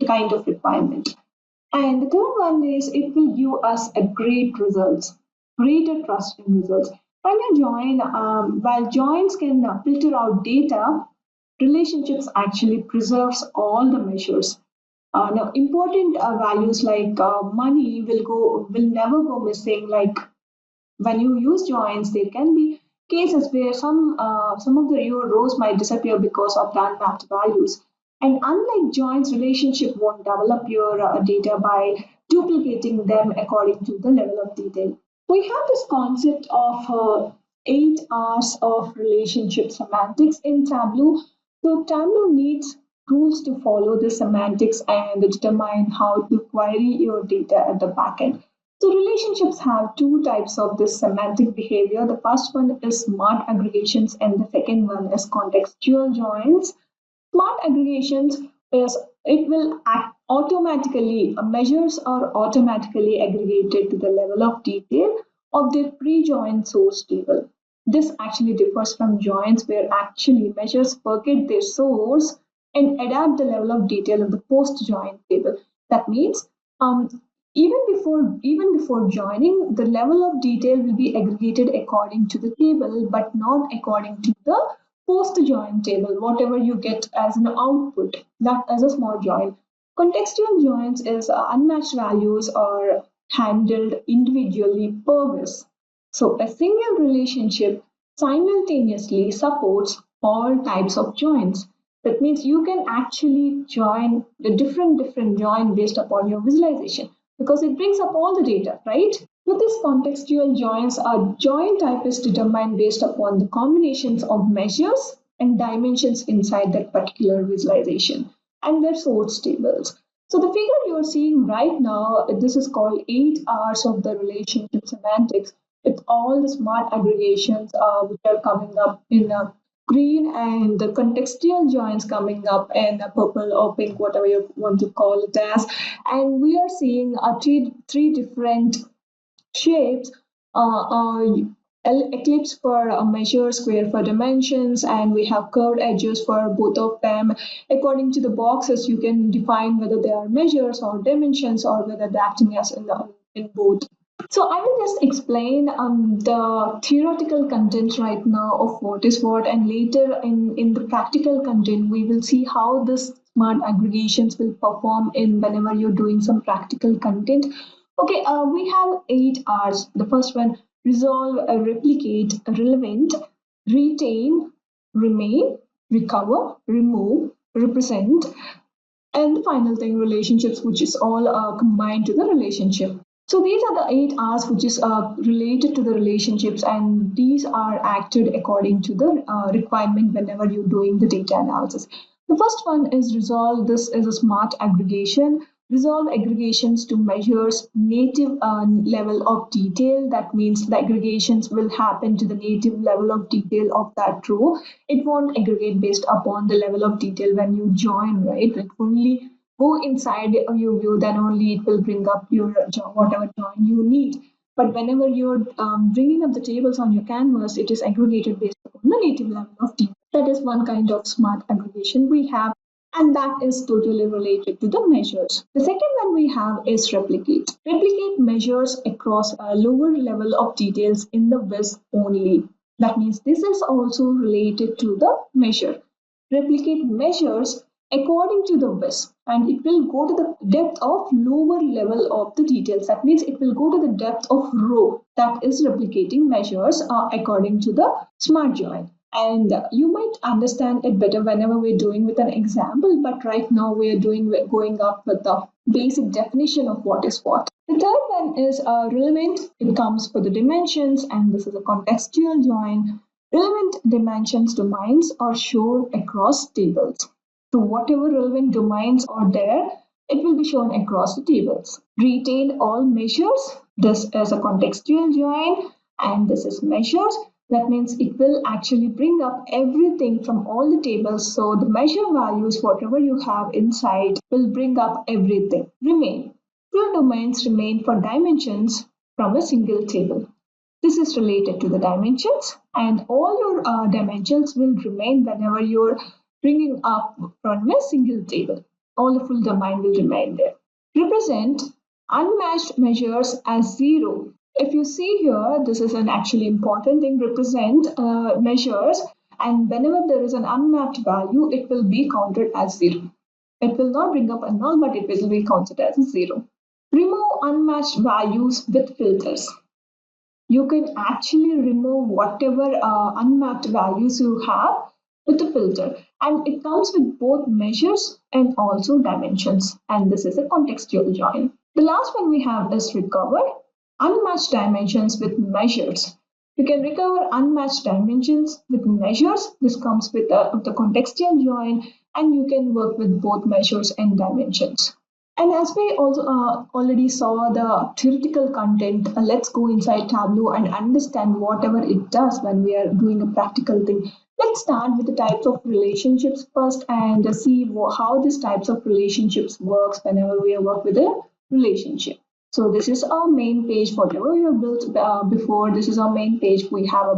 kind of requirement. And the third one is it will give us a great results, greater trust in results. When you join, while joins can filter out data, relationships actually preserves all the measures. Now, important values like money will never go missing. Like when you use joins, there can be cases where some of your rows might disappear because of the unmapped values. And unlike joins, relationship won't develop your data by duplicating them according to the level of detail. We have this concept of 8 R's of relationship semantics in Tableau. So Tableau needs rules to follow the semantics and determine how to query your data at the backend. So relationships have two types of this semantic behavior. The first one is smart aggregations and the second one is contextual joins. Smart aggregations is it will act automatically, measures are automatically aggregated to the level of detail of their pre-joined source table. This actually differs from joins where actually measures forget their source and adapt the level of detail of the post-join table. That means um, even before joining, the level of detail will be aggregated according to the table, but not according to the post-join table. Whatever you get as an output, that as a small join. Contextual joins is unmatched values are handled individually per vis. So a single relationship simultaneously supports all types of joins. That means you can actually join the different join based upon your visualization because it brings up all the data, right? With this contextual joins, a join type is determined based upon the combinations of measures and dimensions inside that particular visualization and their source tables. So the figure you're seeing right now, this is called 8 hours of the relationship semantics with all the smart aggregations which are coming up in green and the contextual joins coming up in purple or pink, whatever you want to call it as. And we are seeing three different shapes, ellipse for measure, square for dimensions, and we have curved edges for both of them. According to the boxes, you can define whether they are measures or dimensions or whether they're acting as in both. So I will just explain the theoretical content right now of what is what, and later in the practical content, we will see how this smart aggregations will perform in whenever you're doing some practical content. Okay, we have 8 R's. The first one, resolve, replicate, relevant, retain, remain, recover, remove, represent, and the final thing, relationships, which is all combined to the relationship. So these are the 8 R's which is related to the relationships, and these are acted according to the requirement whenever you're doing the data analysis. The first one is resolve. This is a smart aggregation. Resolve aggregations to measures native level of detail. That means the aggregations will happen to the native level of detail of that row. It won't aggregate based upon the level of detail when you join, right? It only go inside your view, then only it will bring up your whatever join you need. But whenever you're bringing up the tables on your canvas, it is aggregated based upon the native level of detail. That is one kind of smart aggregation we have, and that is totally related to the measures. The second one we have is replicate. Replicate measures across a lower level of details in the viz only. That means this is also related to the measure. Replicate measures according to the viz, and it will go to the depth of lower level of the details. That means it will go to the depth of row. That is replicating measures according to the smart join. And you might understand it better whenever we're doing with an example, but right now we're going up with the basic definition of what is what. The third one is relevant. It comes for the dimensions, and this is a contextual join. Relevant dimensions domains are shown across tables. So whatever relevant domains are there, it will be shown across the tables. Retain all measures. This is a contextual join, and this is measures. That means it will actually bring up everything from all the tables. So the measure values, whatever you have inside, will bring up everything. Remain. Full domains remain for dimensions from a single table. This is related to the dimensions, and all your dimensions will remain whenever you're bringing up from a single table. All the full domain will remain there. Represent unmatched measures as zero. If you see here, this is an actually important thing, represent measures, and whenever there is an unmapped value, it will be counted as zero. It will not bring up a null, but it will be counted as a zero. Remove unmatched values with filters. You can actually remove whatever unmapped values you have with the filter, and it comes with both measures and also dimensions, and this is a contextual join. The last one we have is recover. Unmatched dimensions with measures. You can recover unmatched dimensions with measures. This comes with the contextual join, and you can work with both measures and dimensions. And as we also already saw the theoretical content, let's go inside Tableau and understand whatever it does when we are doing a practical thing. Let's start with the types of relationships first and see how these types of relationships works whenever we work with a relationship. So this is our main page. Whatever we have built before, this is our main page. We have a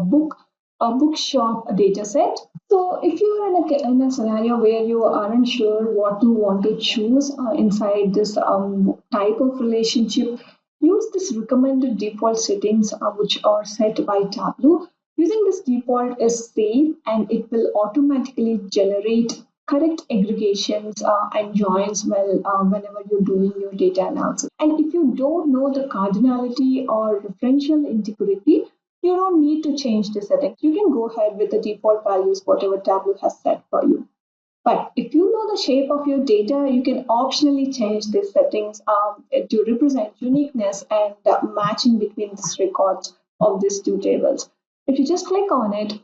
bookshop, a data set. So if you are in a scenario where you aren't sure what you want to choose inside this type of relationship, use this recommended default settings which are set by Tableau. Using this default is safe and it will automatically generate correct aggregations and joins whenever you're doing your data analysis. And if you don't know the cardinality or referential integrity, you don't need to change the settings. You can go ahead with the default values, whatever Tableau has set for you. But if you know the shape of your data, you can optionally change these settings to represent uniqueness and matching between these records of these two tables. If you just click on it,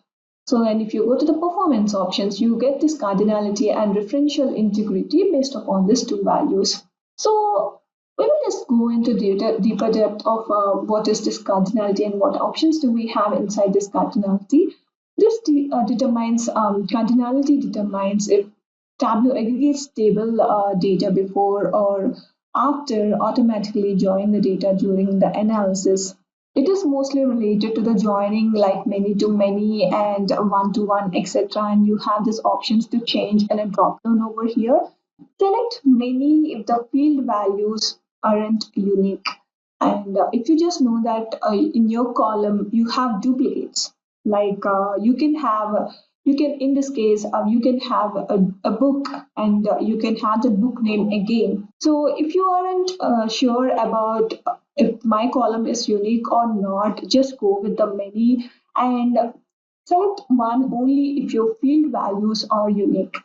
so then if you go to the performance options, you get this cardinality and referential integrity based upon these two values. So we will just go into deeper depth of what is this cardinality and what options do we have inside this cardinality. This determines cardinality determines if Tableau aggregates table data before or after automatically join the data during the analysis. It is mostly related to the joining like many to many and one to one, etc. And you have these options to change in a drop down over here. Select many if the field values aren't unique. And if you just know that in your column you have duplicates, like you can in this case you can have a book and you can have the book name again. So if you aren't sure about if my column is unique or not, just go with the many and select one only if your field values are unique.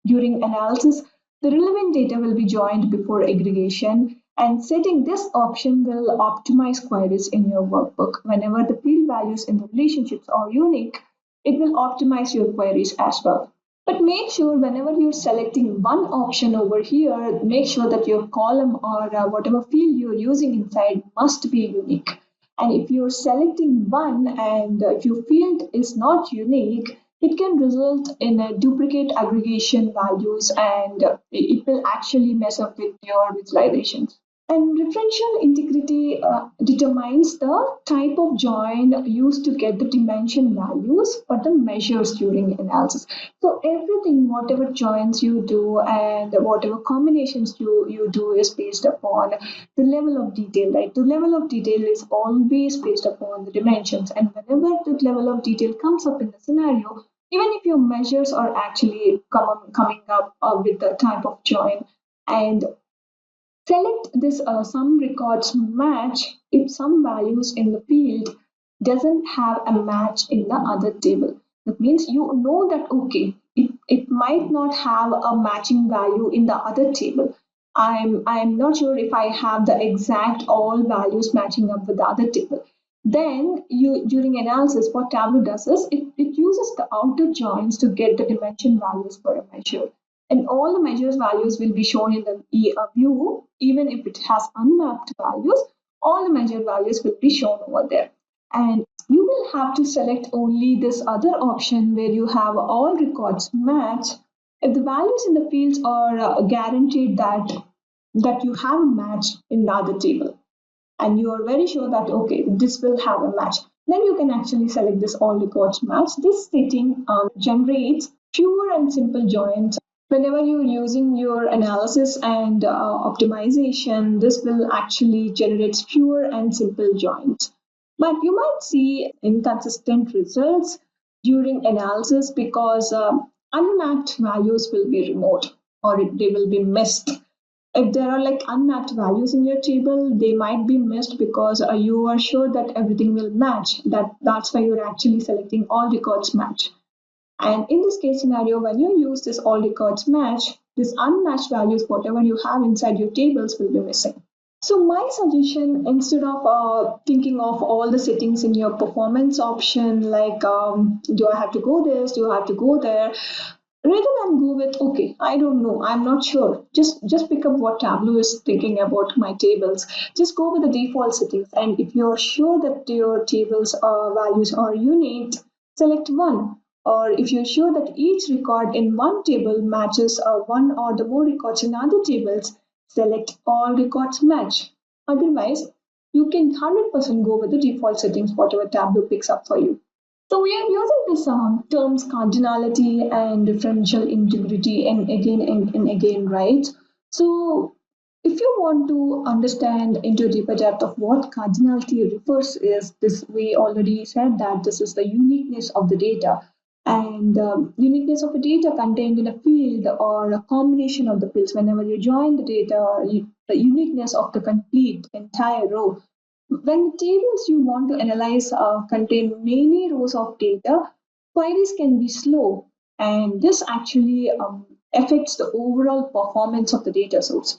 During analysis, the relevant data will be joined before aggregation, and setting this option will optimize queries in your workbook. Whenever the field values in the relationships are unique, it will optimize your queries as well. But make sure whenever you're selecting one option over here, make sure that your column or whatever field you're using inside must be unique. And if you're selecting one and if your field is not unique, it can result in a duplicate aggregation values and it will actually mess up with your visualizations. And referential integrity determines the type of join used to get the dimension values for the measures during analysis. So everything, whatever joins you do and whatever combinations you do is based upon the level of detail, right? The level of detail is always based upon the dimensions. And whenever the level of detail comes up in the scenario, even if your measures are actually coming up with the type of join, and select this some records match if some values in the field doesn't have a match in the other table. That means you know that okay, it might not have a matching value in the other table. I'm not sure if I have the exact all values matching up with the other table. Then you during analysis, what Tableau does is it uses the outer joins to get the dimension values for a measure. And all the measures values will be shown in the view, even if it has unmapped values, all the measure values will be shown over there. And you will have to select only this other option where you have all records match. If the values in the fields are guaranteed that you have a match in the other table, and you are very sure that okay, this will have a match, then you can actually select this all records match. This setting generates fewer and simple joins. Whenever you're using your analysis and optimization, this will actually generate fewer and simple joins. But you might see inconsistent results during analysis because unmapped values will be removed or they will be missed. If there are like unmapped values in your table, they might be missed because you are sure that everything will match. That's why you're actually selecting all records match. And in this case scenario, when you use this all records match, this unmatched values, whatever you have inside your tables, will be missing. So my suggestion, instead of thinking of all the settings in your performance option, like do I have to go this, do I have to go there, rather than go with, okay, I don't know, I'm not sure, just pick up what Tableau is thinking about my tables. Just go with the default settings, and if you're sure that your tables values are unique, select one. Or if you're sure that each record in one table matches one or the more records in other tables, select all records match. Otherwise, you can 100% go with the default settings, whatever Tableau picks up for you. So we are using this terms cardinality and differential integrity and again, right? So if you want to understand into a deeper depth of what cardinality refers is this, we already said that this is the uniqueness of the data, and uniqueness of a data contained in a field or a combination of the fields. Whenever you join the data, or the uniqueness of the complete entire row. When the tables you want to analyze contain many rows of data, queries can be slow, and this actually affects the overall performance of the data source.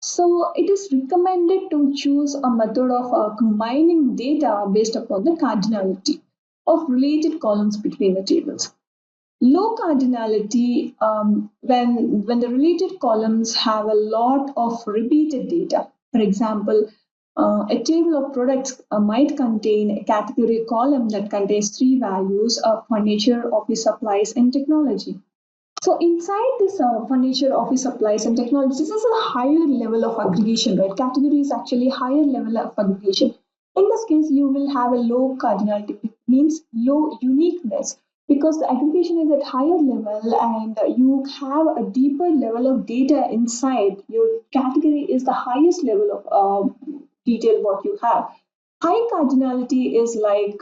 So it is recommended to choose a method of combining data based upon the cardinality of related columns between the tables. Low cardinality when the related columns have a lot of repeated data. For example, a table of products might contain a category column that contains three values of furniture, office supplies, and technology. So inside this furniture, office supplies, and technology, this is a higher level of aggregation, right? Category is actually higher level of aggregation. In this case, you will have a low cardinality, it means low uniqueness, because the aggregation is at higher level and you have a deeper level of data inside. Your category is the highest level of detail what you have. High cardinality is like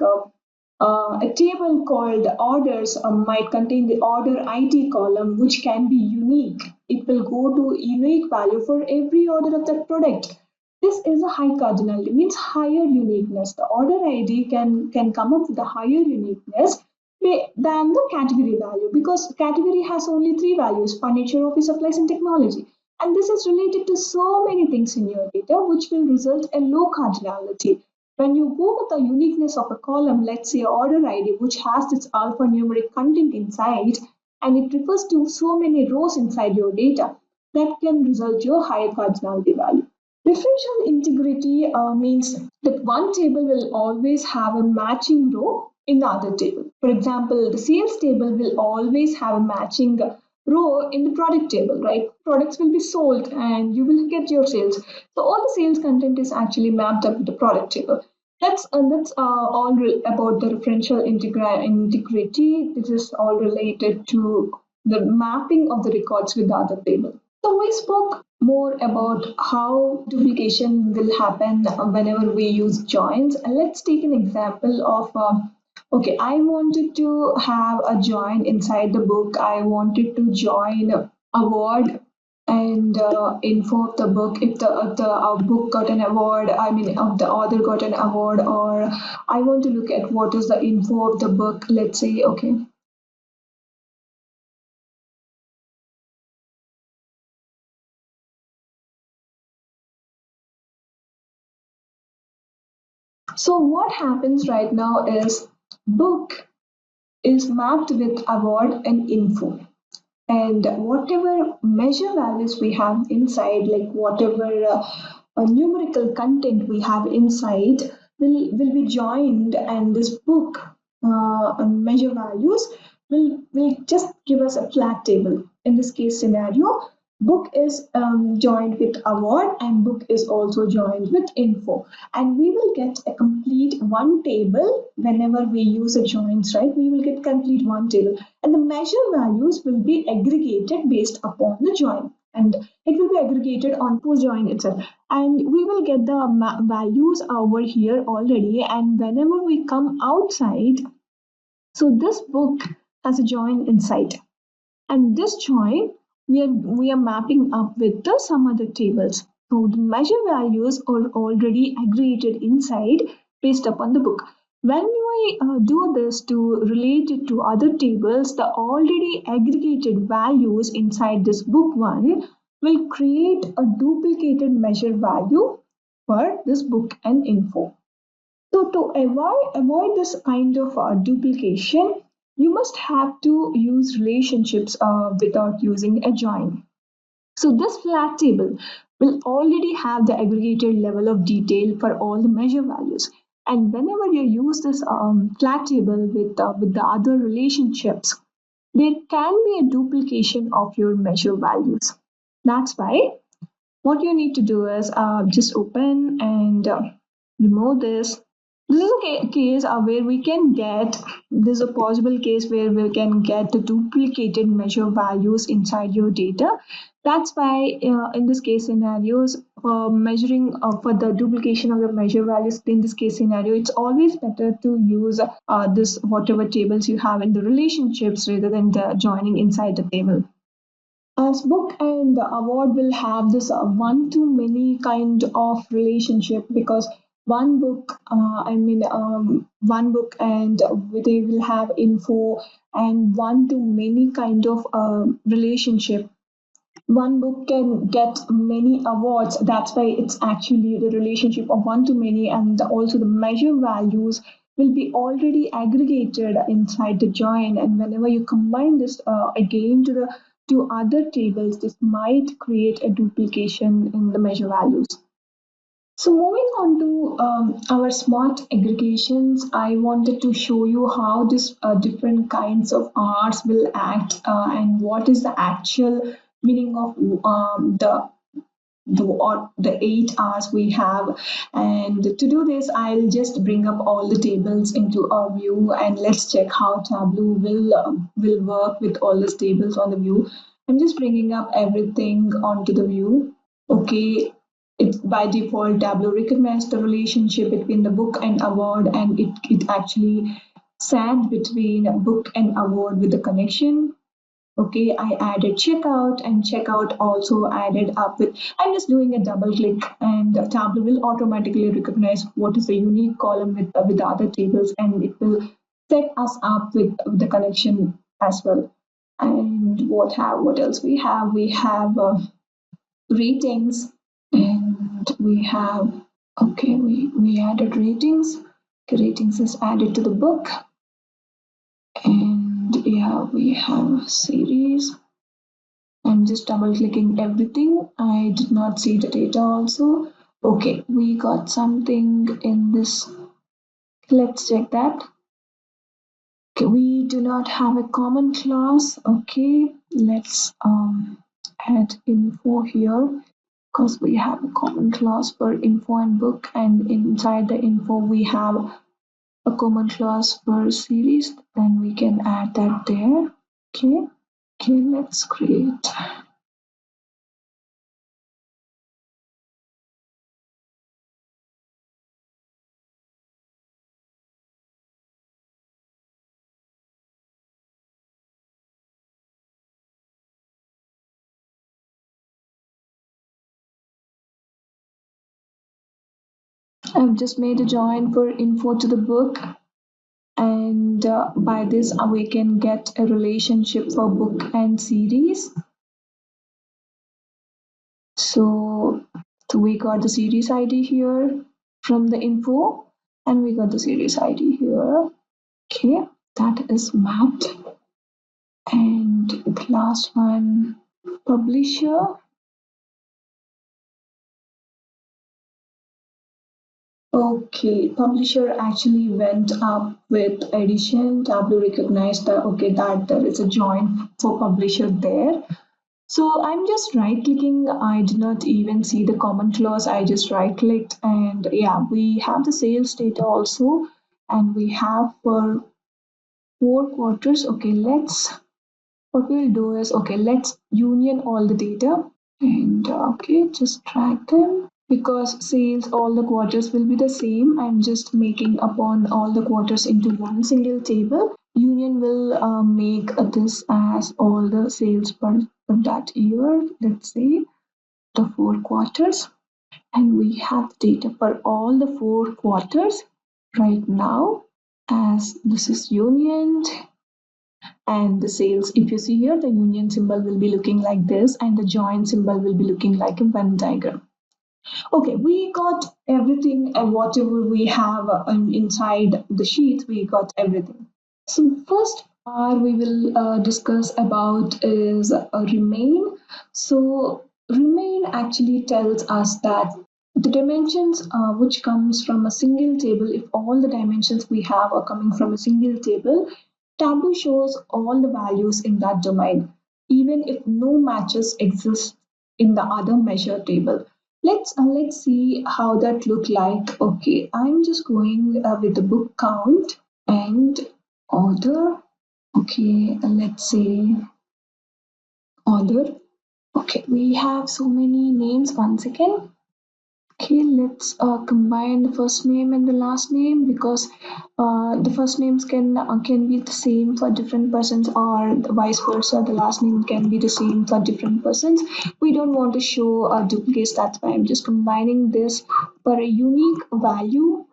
a table called orders might contain the order ID column, which can be unique. It will go to unique value for every order of that product. This is a high cardinality, means higher uniqueness. The order ID can come up with a higher uniqueness than the category value, because category has only three values: furniture, office supplies, and technology. And this is related to so many things in your data, which will result in low cardinality. When you go with the uniqueness of a column, let's say order ID, which has its alphanumeric content inside, and it refers to so many rows inside your data, that can result your higher cardinality value. Differential integrity means that one table will always have a matching row in the other table. For example, the sales table will always have a matching row in the product table, right? Products will be sold and you will get your sales. So all the sales content is actually mapped up to the product table. That's all about the differential integrity. This is all related to the mapping of the records with the other table. So we spoke more about how duplication will happen whenever we use joins. And let's take an example of okay, I wanted to have a join inside the book. I wanted to join a word and info of the book. If the book got an award, I mean, if the author got an award, or I want to look at what is the info of the book. Let's say, okay. So what happens right now is book is mapped with award and info. And whatever measure values we have inside, like whatever numerical content we have inside, will be joined, and this book measure values will just give us a flat table. In this case scenario, book is joined with award and book is also joined with info, and we will get a complete one table whenever we use a joins, right? We will get complete one table, and the measure values will be aggregated based upon the join, and it will be aggregated onto join itself, and we will get the values over here already. And whenever we come outside, so this book has a join inside, and this join we are mapping up with the some other tables. So the measure values are already aggregated inside based upon the book. When we do this to relate it to other tables, the already aggregated values inside this book one will create a duplicated measure value for this book and info. So to avoid this kind of duplication, you must have to use relationships without using a join. So this flat table will already have the aggregated level of detail for all the measure values. And whenever you use this flat table with the other relationships, there can be a duplication of your measure values. That's why what you need to do is just open and remove this. This is a case where we can get, this is a possible case where we can get the duplicated measure values inside your data. That's why in this case scenarios, for measuring for the duplication of the measure values in this case scenario, it's always better to use this whatever tables you have in the relationships rather than the joining inside the table. As book and the award will have this one to many kind of relationship, because one book and they will have info and one to many kind of relationship. One book can get many awards. That's why it's actually the relationship of one to many, and also the measure values will be already aggregated inside the join. And whenever you combine this again to the two other tables, this might create a duplication in the measure values. So moving on to our smart aggregations, I wanted to show you how this different kinds of R's will act and what is the actual meaning of the 8 R's we have. And to do this, I'll just bring up all the tables into our view, and let's check how Tableau will work with all these tables on the view. I'm just bringing up everything onto the view. Okay, it by default Tableau recognized the relationship between the book and award, and it actually sat between book and award with the connection. Okay, I added checkout, and checkout also added up with, I'm just doing a double click, and Tableau will automatically recognize what is the unique column with the other tables, and it will set us up with the connection as well. And what else we have? We have ratings, and we have, okay, we added ratings. Okay, ratings is added to the book, and yeah, we have series. I'm just double clicking everything. I did not see the data also. Okay, we got something in this. Let's check that. Okay, we do not have a common class. Okay, let's add info here, because we have a common class for info and book, and inside the info we have a common class for series, then we can add that there. Okay, let's create. I've just made a join for info to the book, and by this we can get a relationship for book and series. So we got the series ID here from the info, and we got the series ID here. Okay, that is mapped. And the last one, publisher. Okay, publisher actually went up with edition. Tableau recognized that, okay, that there is a join for publisher there. So I'm just right clicking. I did not even see the common clause. I just right clicked, and yeah, we have the sales data also, and we have for 4 quarters. Okay, what we'll do is, okay, let's union all the data, and okay, just drag them. Because sales all the quarters will be the same, I'm just making upon all the quarters into one single table. Union will make this as all the sales per that year, let's say the 4 quarters, and we have data for all the 4 quarters right now, as this is union. And the sales, if you see here, the union symbol will be looking like this, and the join symbol will be looking like a Venn diagram. Okay, we got everything, and whatever we have inside the sheet, we got everything. So first, we will discuss about is remain. So remain actually tells us that the dimensions which comes from a single table, if all the dimensions we have are coming from a single table, Tableau shows all the values in that domain, even if no matches exist in the other measure table. Let's see how that look like. Okay, I'm just going with the book count and author. Okay, let's say author. Okay, we have so many names. One second. Okay, let's combine the first name and the last name because the first names can be the same for different persons or vice versa. The last name can be the same for different persons. We don't want to show duplicates. That's why I'm just combining this for a unique value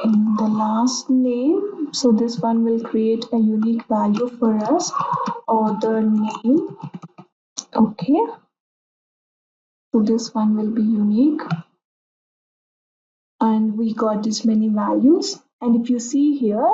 in the last name. So this one will create a unique value for us or the name. Okay, so this one will be unique and we got this many values. And if you see here,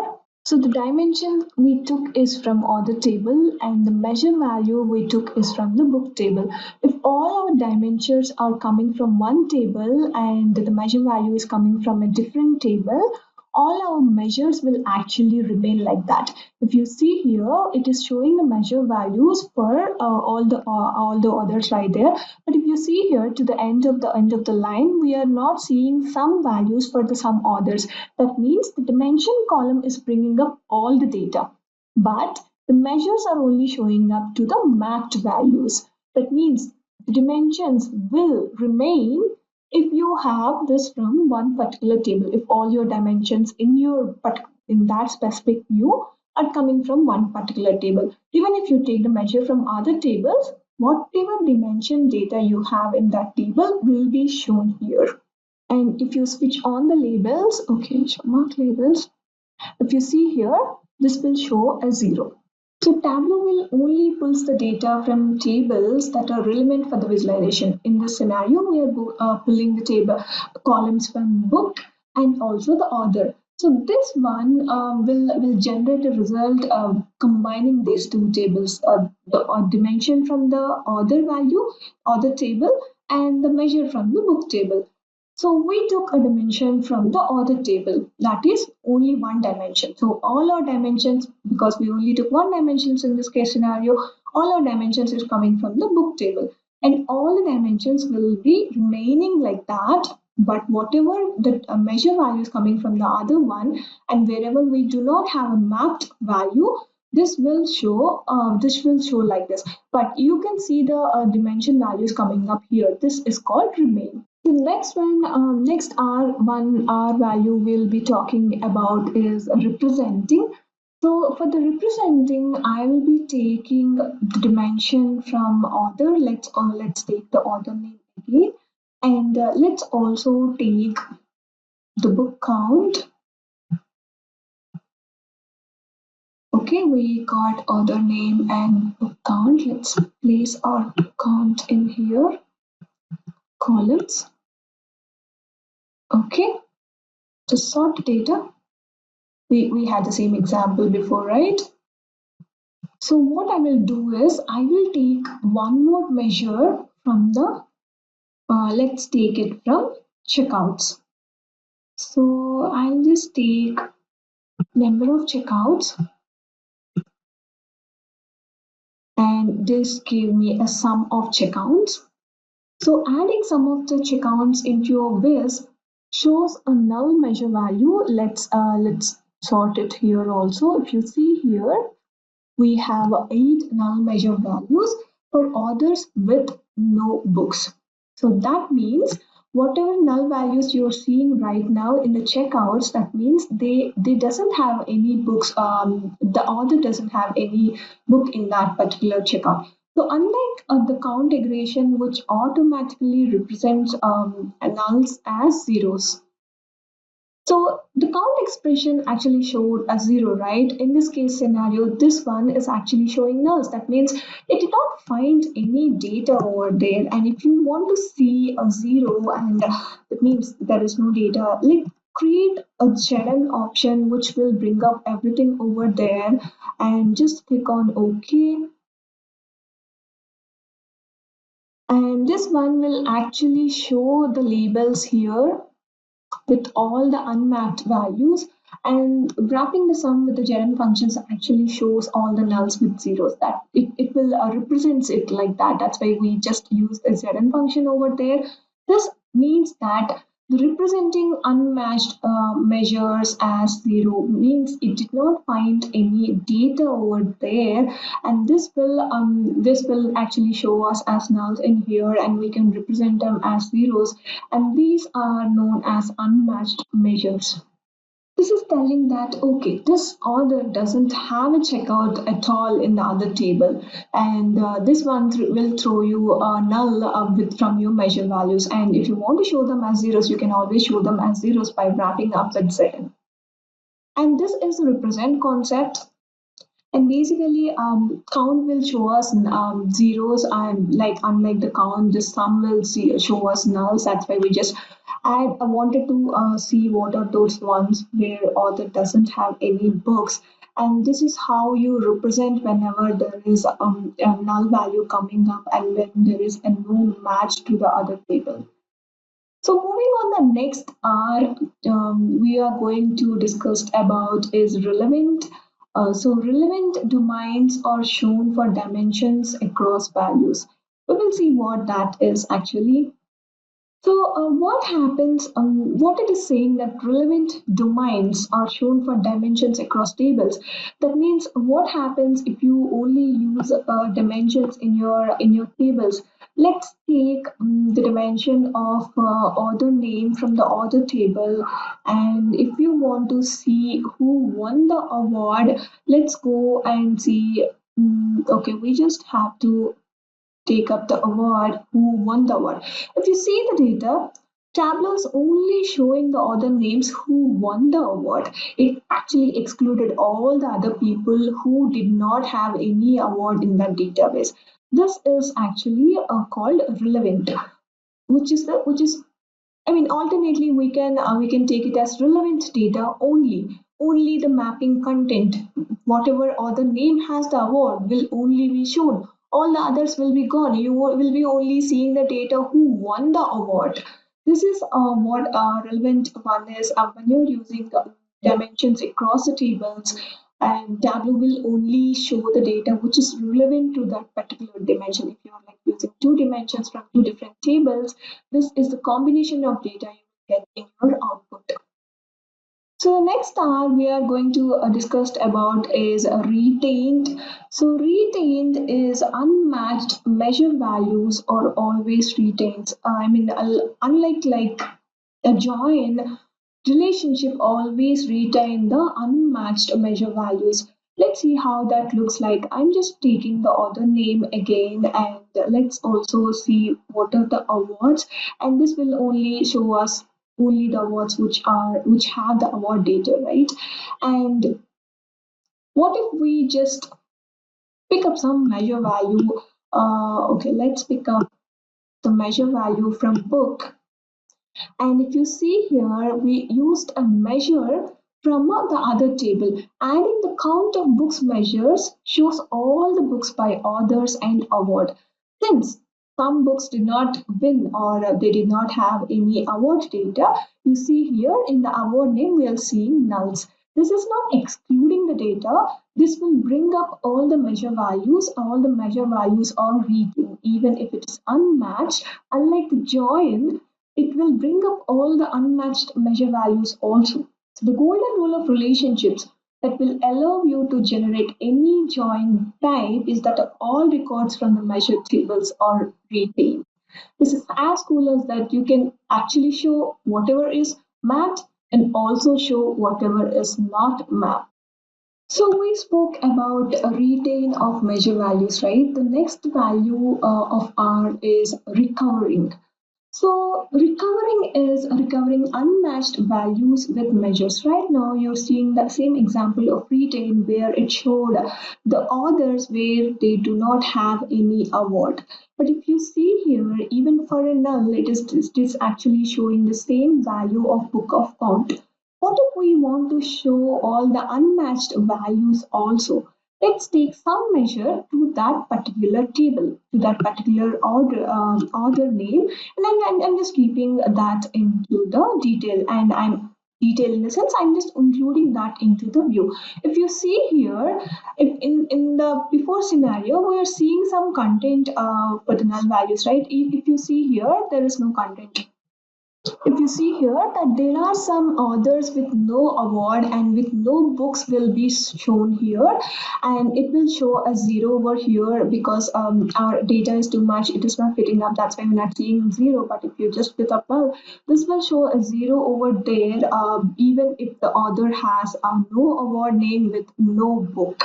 so the dimension we took is from author table and the measure value we took is from the book table. If all our dimensions are coming from one table and the measure value is coming from a different table, all our measures will actually remain like that. If you see here, it is showing the measure values for all the others right there. But if you see here to the end of the line, we are not seeing some values for the some others. That means the dimension column is bringing up all the data, but the measures are only showing up to the mapped values. That means the dimensions will remain if you have this from one particular table, if all your dimensions in that specific view are coming from one particular table. Even if you take the measure from other tables, whatever dimension data you have in that table will be shown here. And if you switch on the labels, okay, mark labels, if you see here, this will show a 0. So Tableau will only pulls the data from tables that are relevant for the visualization. In this scenario, we are pulling the table columns from book and also the author. So this one will generate a result combining these two tables, the dimension from the author value, author table, and the measure from the book table. So we took a dimension from the author table, that is only one dimension. So all our dimensions, because we only took one dimensions in this case scenario, all our dimensions is coming from the book table. And all the dimensions will be remaining like that. But whatever the measure value is coming from the other one, and wherever we do not have a mapped value, this will show like this. But you can see the dimension values coming up here. This is called remain. The next one, next R value we'll be talking about is representing. So for the representing, I will be taking the dimension from author. Let's take the author name again, and let's also take the book count. Okay, we got author name and book count. Let's place our book count in here, columns. Okay, to sort the data. We had the same example before, right? So what I will do is I will take one more measure from the, let's take it from checkouts. So I'll just take number of checkouts and this give me a sum of checkouts. So adding some of the checkouts into your Wiz shows a null measure value. Let's sort it here also. If you see here, we have 8 null measure values for authors with no books. So that means whatever null values you're seeing right now in the checkouts, that means they doesn't have any books. The author doesn't have any book in that particular checkout. So unlike the count aggregation, which automatically represents nulls as zeros, so the count expression actually showed a 0, right? In this case scenario, this one is actually showing nulls. That means it did not find any data over there. And if you want to see a 0 and that means there is no data, like create a general option which will bring up everything over there, and just click on OK. And this one will actually show the labels here with all the unmapped values, and wrapping the sum with the gerund functions actually shows all the nulls with zeros. That it will represents it like that. That's why we just use a gerund function over there. This means that the representing unmatched measures as zero means it did not find any data over there, and this will actually show us as nulls in here, and we can represent them as zeros, and these are known as unmatched measures. This is telling that okay, this order doesn't have a checkout at all in the other table, and this one will throw you a null from your measure values. And if you want to show them as zeros, you can always show them as zeros by wrapping up with Z. And this is the represent concept, and basically, count will show us zeros, and like unlike the count, the sum will show us nulls. That's why we just add. I wanted to see what are those ones where author doesn't have any books, and this is how you represent whenever there is a null value coming up, and when there is a no match to the other table. So moving on the next R, we are going to discuss about is relevant. So relevant domains are shown for dimensions across values. We will see what that is actually. So, what happens? What it is saying that relevant domains are shown for dimensions across tables. That means what happens if you only use dimensions in your tables. Let's take the dimension of author name from the author table, and if you want to see who won the award, let's go and see. Okay, we just have to take up the award, who won the award. If you see the data, Tableau is only showing the other names who won the award. It actually excluded all the other people who did not have any award in that database. This is actually called relevant, which is I mean, alternately, we can take it as relevant data only. Only the mapping content, whatever other name has the award, will only be shown. All the others will be gone. You will be only seeing the data who won the award. This is what relevant one is when you're using dimensions across the tables, and Tableau will only show the data which is relevant to that particular dimension. If you are like using two dimensions from two different tables, this is the combination of data you get in your output. So the next R we are going to discuss about is retained. So retained is unmatched measure values or always retains. Unlike like a join relationship always retain the unmatched measure values. Let's see how that looks like. I'm just taking the author name again, and let's also see what are the awards, and this will only show us only the awards which have the award data, right? And what if we just pick up some measure value? Okay, let's pick up the measure value from book. And if you see here, we used a measure from the other table. Adding the count of books measures shows all the books by authors and award. Since some books did not win or they did not have any award data, you see here in the award name we are seeing nulls. This is not excluding the data. This will bring up all the measure values. All the measure values are reading, even if it is unmatched. Unlike the join, it will bring up all the unmatched measure values also. So the golden rule of relationships that will allow you to generate any join type is that all records from the measure tables are retained. This is as cool as that you can actually show whatever is mapped and also show whatever is not mapped. So we spoke about a retain of measure values, right? The next value of R is recovering. So recovering is recovering unmatched values with measures. Right now, you're seeing the same example of retail where it showed the authors where they do not have any award. But if you see here, even for a null, it is actually showing the same value of book of count. What if we want to show all the unmatched values also? Let's take some measure to that particular table, to that particular order name, and I'm just keeping that into the detail, and I'm detail in the sense I'm just including that into the view. If you see here, if in the before scenario, we are seeing some content for the null values, right? If you see here, there is no content. If you see here that there are some authors with no award and with no books will be shown here, and it will show a zero over here because our data is too much, it is not fitting up, that's why we're not seeing zero. But if you just pick up well, this will show a zero over there, even if the author has a no award name with no book.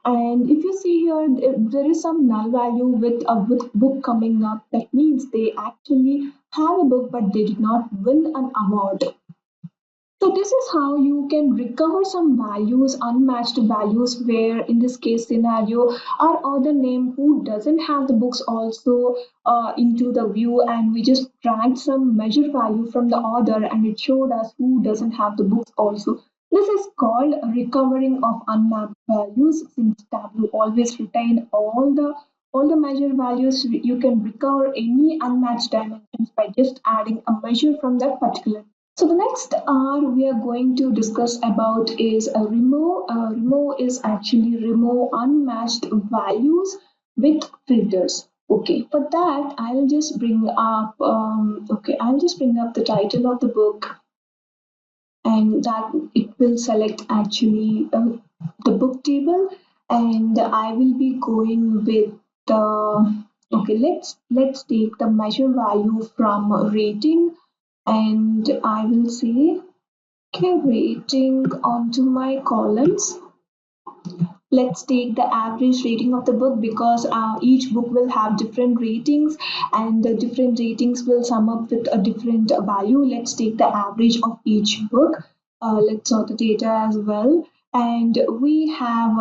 And if you see here, there is some null value with a book coming up. That means they actually have a book, but they did not win an award. So this is how you can recover some values, unmatched values, where in this case scenario, our author name who doesn't have the books also into the view, and we just dragged some measure value from the author and it showed us who doesn't have the books also. This is called recovering of unmapped values. Since Tableau always retain all the measure values, you can recover any unmatched dimensions by just adding a measure from that particular. So the next R we are going to discuss about is a remove. Remove is actually remove unmatched values with filters. Okay, for that I'll just bring up. I'll just bring up the title of the book, and that it will select actually the book table, and I will be going with the. Okay, let's take the measure value from rating, and I will say okay, rating onto my columns. Let's take the average rating of the book because each book will have different ratings, and the different ratings will sum up with a different value. Let's take the average of each book. Let's sort the data as well. And we have,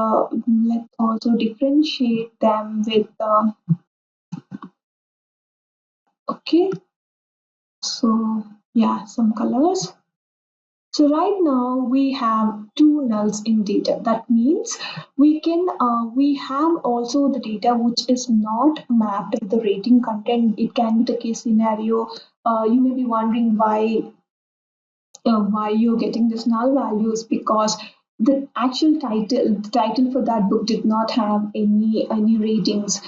let's also differentiate them with, okay, so yeah, some colors. So right now we have two nulls in data. That means we have also the data which is not mapped with the rating content. It can be the case scenario. You may be wondering why you're getting this null values, because the actual title for that book did not have any ratings.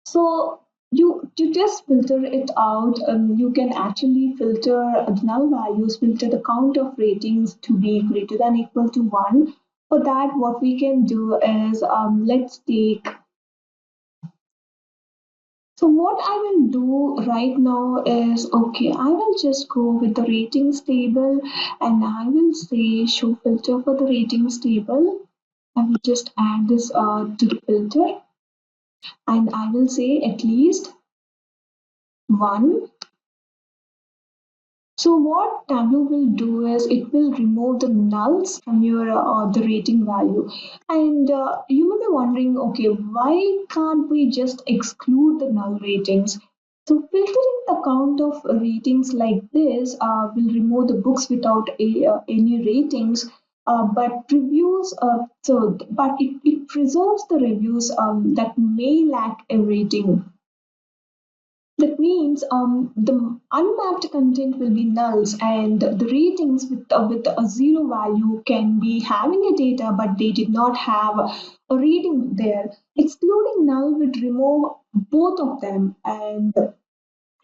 So you just filter it out. You can actually filter the null values, filter the count of ratings to be greater than equal to 1. For that, what we can do is let's take. So what I will do right now is, okay, I will just go with the ratings table, and I will say show filter for the ratings table. I will just add this to the filter, and I will say at least 1. So what Tableau will do is it will remove the nulls from your the rating value, and you may be wondering, okay, why can't we just exclude the null ratings? So filtering the count of ratings like this will remove the books without any ratings, but reviews. But it preserves the reviews that may lack a rating. That means the unmapped content will be nulls, and the ratings with a zero value can be having a data, but they did not have a rating there. Excluding null would remove both of them, and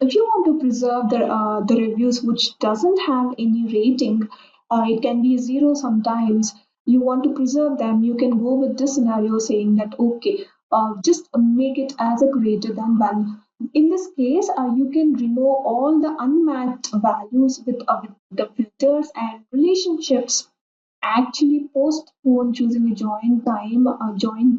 if you want to preserve the reviews which doesn't have any rating, it can be zero sometimes. You want to preserve them, you can go with this scenario saying that okay, just make it as a greater than 1. In this case, you can remove all the unmatched values with the filters and relationships. Actually postpone choosing a join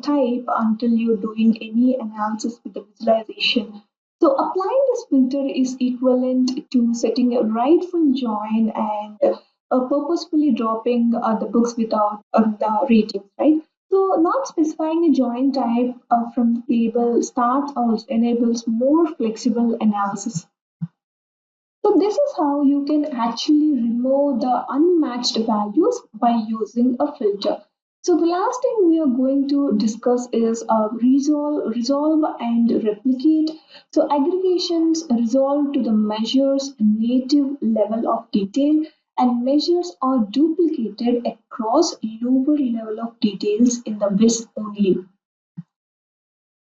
type until you're doing any analysis with the visualization. So applying this filter is equivalent to setting a rightful join and purposefully dropping the books without the ratings, right? So not specifying a join type from the table start also enables more flexible analysis. So this is how you can actually remove the unmatched values by using a filter. So the last thing we are going to discuss is resolve and replicate. So aggregations resolve to the measure's native level of detail and measures are duplicated across lower level of details in the WIS only.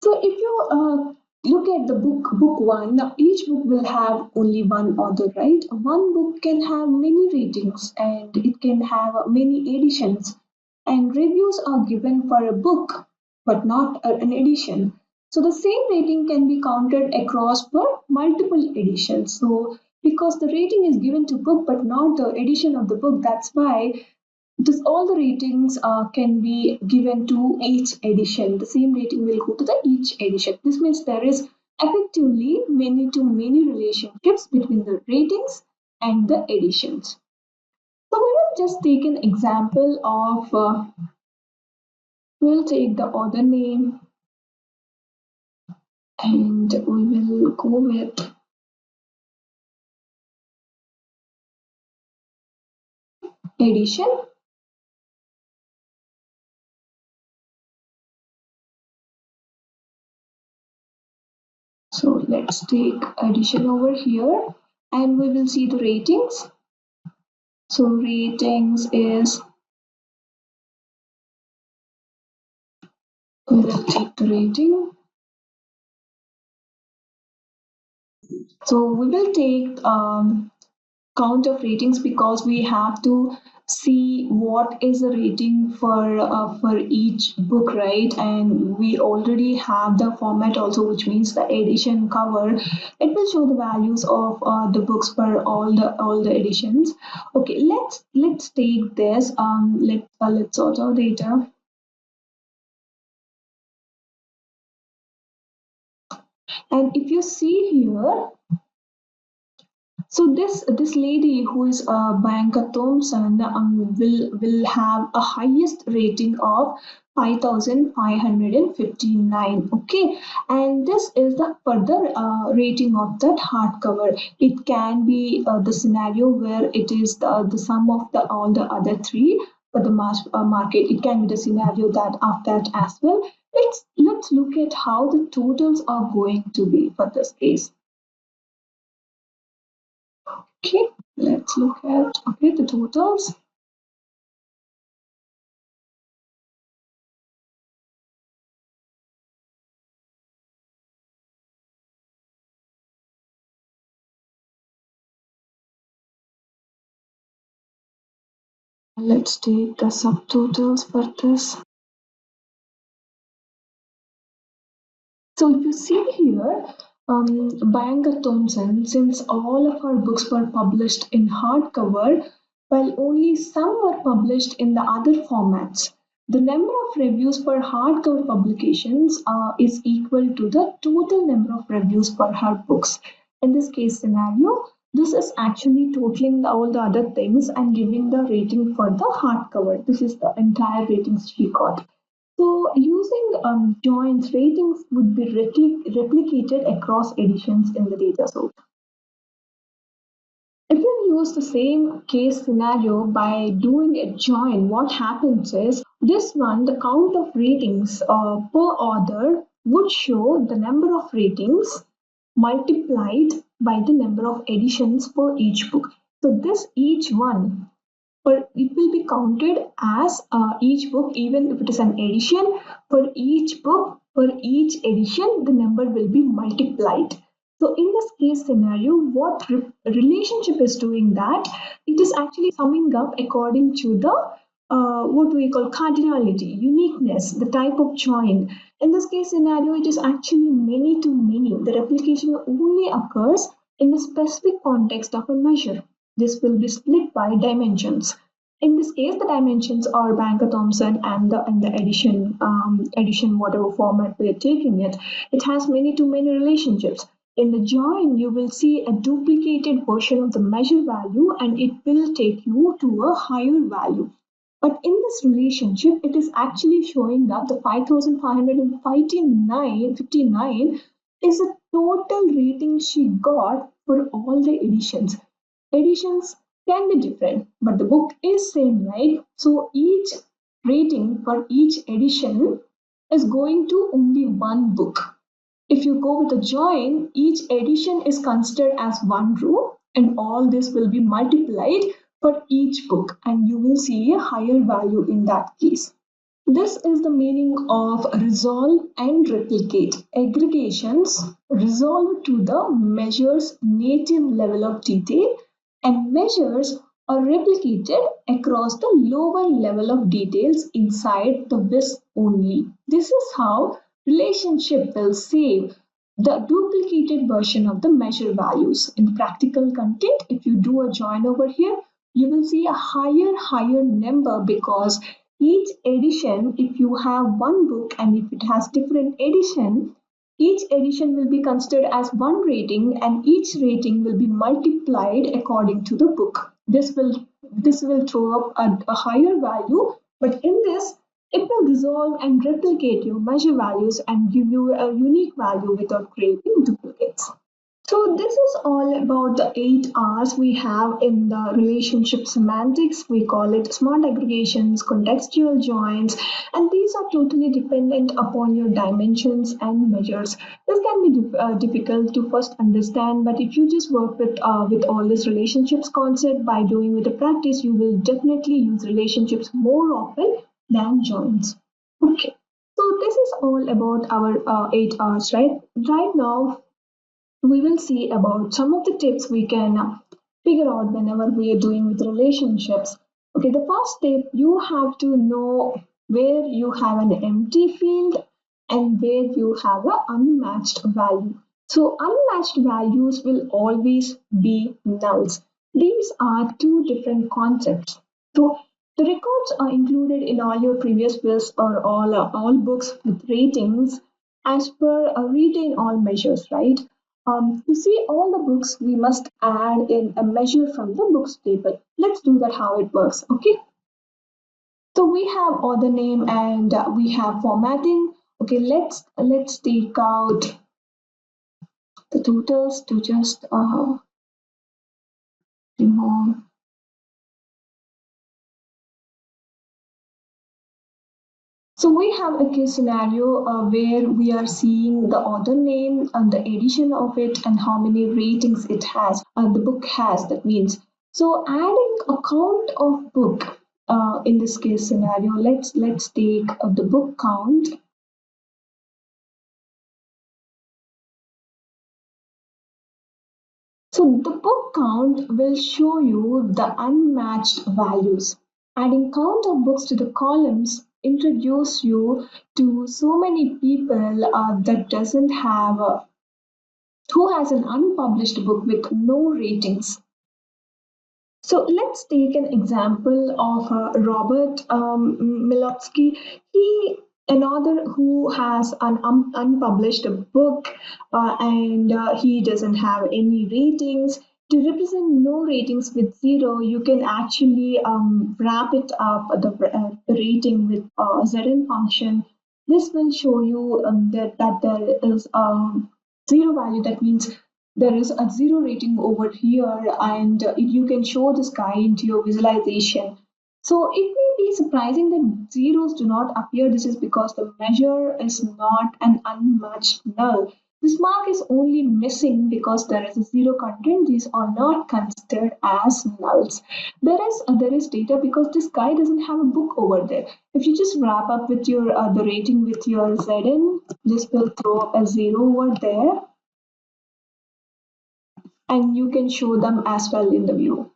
So if you look at the book one, now each book will have only one author, right? One book can have many ratings and it can have many editions. And reviews are given for a book, but not an edition. So the same rating can be counted across for multiple editions. So because the rating is given to book but not the edition of the book, that's why this all the ratings can be given to each edition. The same rating will go to the each edition. This means there is effectively many to many relationships between the ratings and the editions. So we will just take an example of we'll take the author name and we will go with edition. So let's take edition over here and we will see the ratings. So ratings is we will take the rating. So we will take count of ratings because we have to see what is the rating for each book, right? And we already have the format also, which means the edition cover. It will show the values of the books for all the editions. Okay, let's take this. Let's sort our data. And if you see here, so this lady who is Bianca Thompson will have a highest rating of 5,559. Okay, and this is the further rating of that hardcover. It can be the scenario where it is the sum of the all the other three for the mass market. It can be the scenario that of that as well. Let's look at how the totals are going to be for this case. Okay, let's look at the totals. Let's take the subtotals for this. So if you see here, Bianca Thompson, since all of her books were published in hardcover, while only some were published in the other formats, the number of reviews for hardcover publications is equal to the total number of reviews for her books. In this case scenario, this is actually totaling all the other things and giving the rating for the hardcover. This is the entire ratings she got. So using joins, ratings would be replicated across editions in the data source. If you use the same case scenario by doing a join, what happens is this one, the count of ratings per author would show the number of ratings multiplied by the number of editions for each book. So this each one but it will be counted as each book, even if it is an edition. For each book, for each edition, the number will be multiplied. So in this case scenario, what relationship is doing that? It is actually summing up according to the what we call cardinality, uniqueness, the type of join. In this case scenario, it is actually many to many. The replication only occurs in the specific context of a measure. This will be split by dimensions. In this case, the dimensions are Banker Thompson and the edition whatever format we are taking it. It has many to many relationships. In the join, you will see a duplicated version of the measure value and it will take you to a higher value. But in this relationship, it is actually showing that the 5,559 is the total rating she got for all the editions. Editions can be different, but the book is same, right? So each rating for each edition is going to only one book. If you go with a join, each edition is considered as one row and all this will be multiplied for each book and you will see a higher value in that case. This is the meaning of resolve and replicate. Aggregations resolve to the measure's native level of detail and measures are replicated across the lower level of details inside the WIS only. This is how relationship will save the duplicated version of the measure values. In the practical content, if you do a join over here, you will see a higher number because each edition, if you have one book and if it has different edition, each edition will be considered as one rating and each rating will be multiplied according to the book. This will throw up a higher value, but in this it will resolve and replicate your measure values and give you a unique value without creating duplicates. So this is all about the 8 R's we have in the relationship semantics. We call it smart aggregations, contextual joins, and these are totally dependent upon your dimensions and measures. This can be difficult to first understand, but if you just work with all this relationships concept by doing with the practice, you will definitely use relationships more often than joins. Okay. So this is all about our 8 R's, right? Right now, we will see about some of the tips we can figure out whenever we are doing with relationships. Okay, the first tip, you have to know where you have an empty field and where you have an unmatched value. So unmatched values will always be nulls. These are two different concepts. So the records are included in all your previous books or all books with ratings as per retain all measures, right? To see all the books, we must add in a measure from the books table. Let's do that how it works, okay? So we have author name and we have formatting. Okay, let's take out the totals to just remove. So we have a case scenario where we are seeing the author name and the edition of it and how many ratings it has, the book has, that means. So adding a count of book in this case scenario, let's take the book count. So the book count will show you the unmatched values. Adding count of books to the columns introduce you to so many people that doesn't have who has an unpublished book with no ratings. So let's take an example of Robert Milowski. He an author who has an unpublished book and he doesn't have any ratings. To represent no ratings with zero, you can actually wrap it up the rating with a ZN function. This will show you that there is zero value. That means there is a zero rating over here and you can show this guy into your visualization. So it may be surprising that zeros do not appear. This is because the measure is not an unmatched null. This mark is only missing because there is a zero content. These are not considered as nulls. There is data because this guy doesn't have a book over there. If you just wrap up with your the rating with your ZN, this will throw up a zero over there and you can show them as well in the view.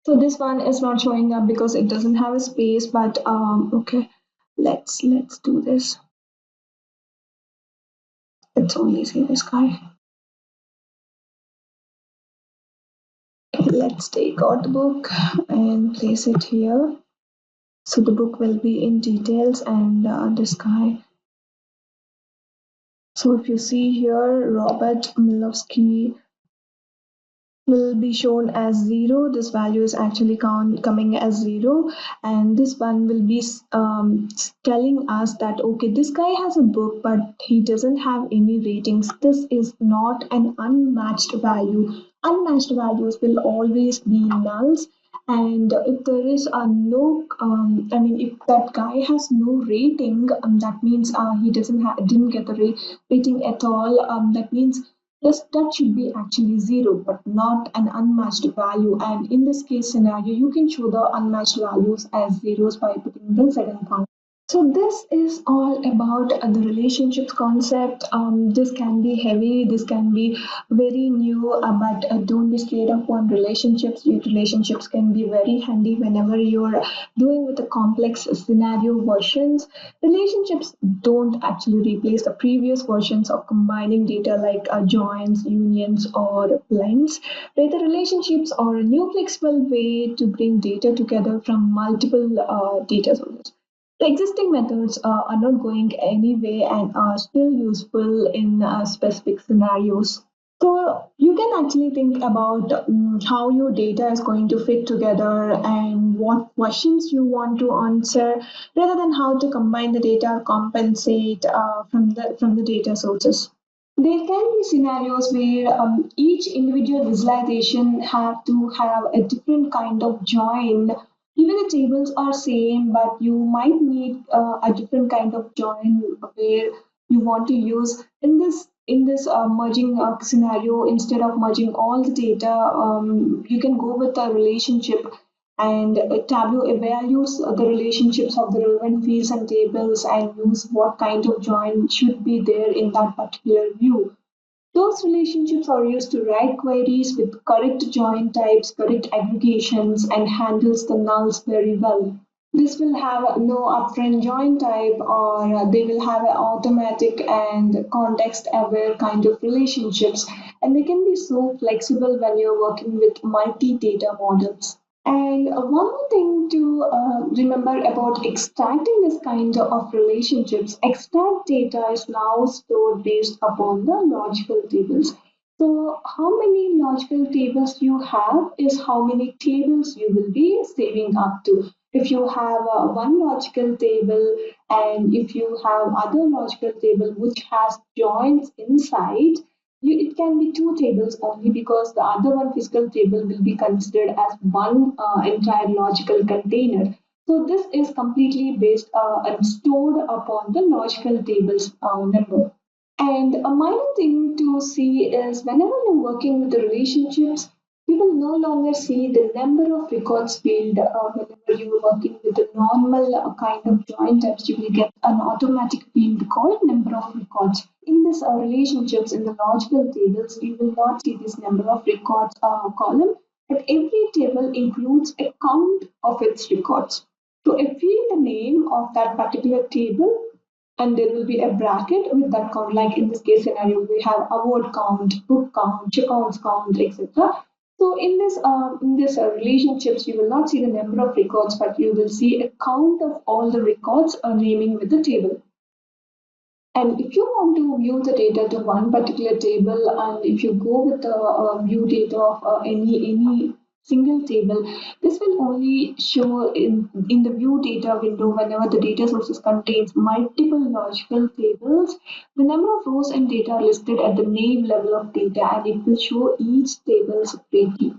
So this one is not showing up because it doesn't have a space, but okay, let's do this. Let's only see this guy. Let's take out the book and place it here. So the book will be in details and the sky. So if you see here, Robert Milowski will be shown as 0. This value is actually coming as 0, and this one will be telling us that okay, this guy has a book but he doesn't have any ratings. This is not an unmatched value. Unmatched values will always be nulls, and if there is a no I mean if that guy has no rating, that means he didn't get the rating at all. That means that should be actually 0, but not an unmatched value. And in this case scenario, you can show the unmatched values as zeros by putting the second count. So this is all about the relationships concept. This can be heavy, this can be very new, but don't be scared of on relationships. Your relationships can be very handy whenever you're doing with the complex scenario versions. Relationships don't actually replace the previous versions of combining data like joins, unions, or blends. Rather, relationships are a new flexible way to bring data together from multiple data sources. The existing methods are not going anyway and are still useful in specific scenarios. So you can actually think about how your data is going to fit together and what questions you want to answer, rather than how to combine the data or compensate from the data sources. There can be scenarios where each individual visualization have to have a different kind of join. Even the tables are same, but you might need a different kind of join where you want to use in this merging scenario. Instead of merging all the data, you can go with a relationship, and Tableau evaluates the relationships of the relevant fields and tables and use what kind of join should be there in that particular view. Those relationships are used to write queries with correct join types, correct aggregations, and handles the nulls very well. This will have no upfront join type, or they will have an automatic and context aware kind of relationships, and they can be so flexible when you're working with multi data models. And one more thing to remember about extracting this kind of relationships, extract data is now stored based upon the logical tables. So how many logical tables you have is how many tables you will be saving up to. If you have one logical table, and if you have other logical table which has joins inside, it can be two tables only, because the other one physical table will be considered as one entire logical container. So this is completely based and stored upon the logical tables number. And a minor thing to see is whenever you're working with the relationships, you will no longer see the number of records field whenever you're working with the normal kind of join types. You will get an automatic field called number of records. In this relationships in the logical tables, you will not see this number of records column, but every table includes a count of its records. So if we the name of that particular table, and there will be a bracket with that count. Like in this case scenario, we have award count, book count, checkouts count, etc. So in this relationships, you will not see the number of records, but you will see a count of all the records naming with the table. And if you want to view the data to one particular table, and if you go with the view data of any single table, this will only show in the view data window whenever the data sources contains multiple logical tables. The number of rows and data are listed at the name level of data, and it will show each table separately.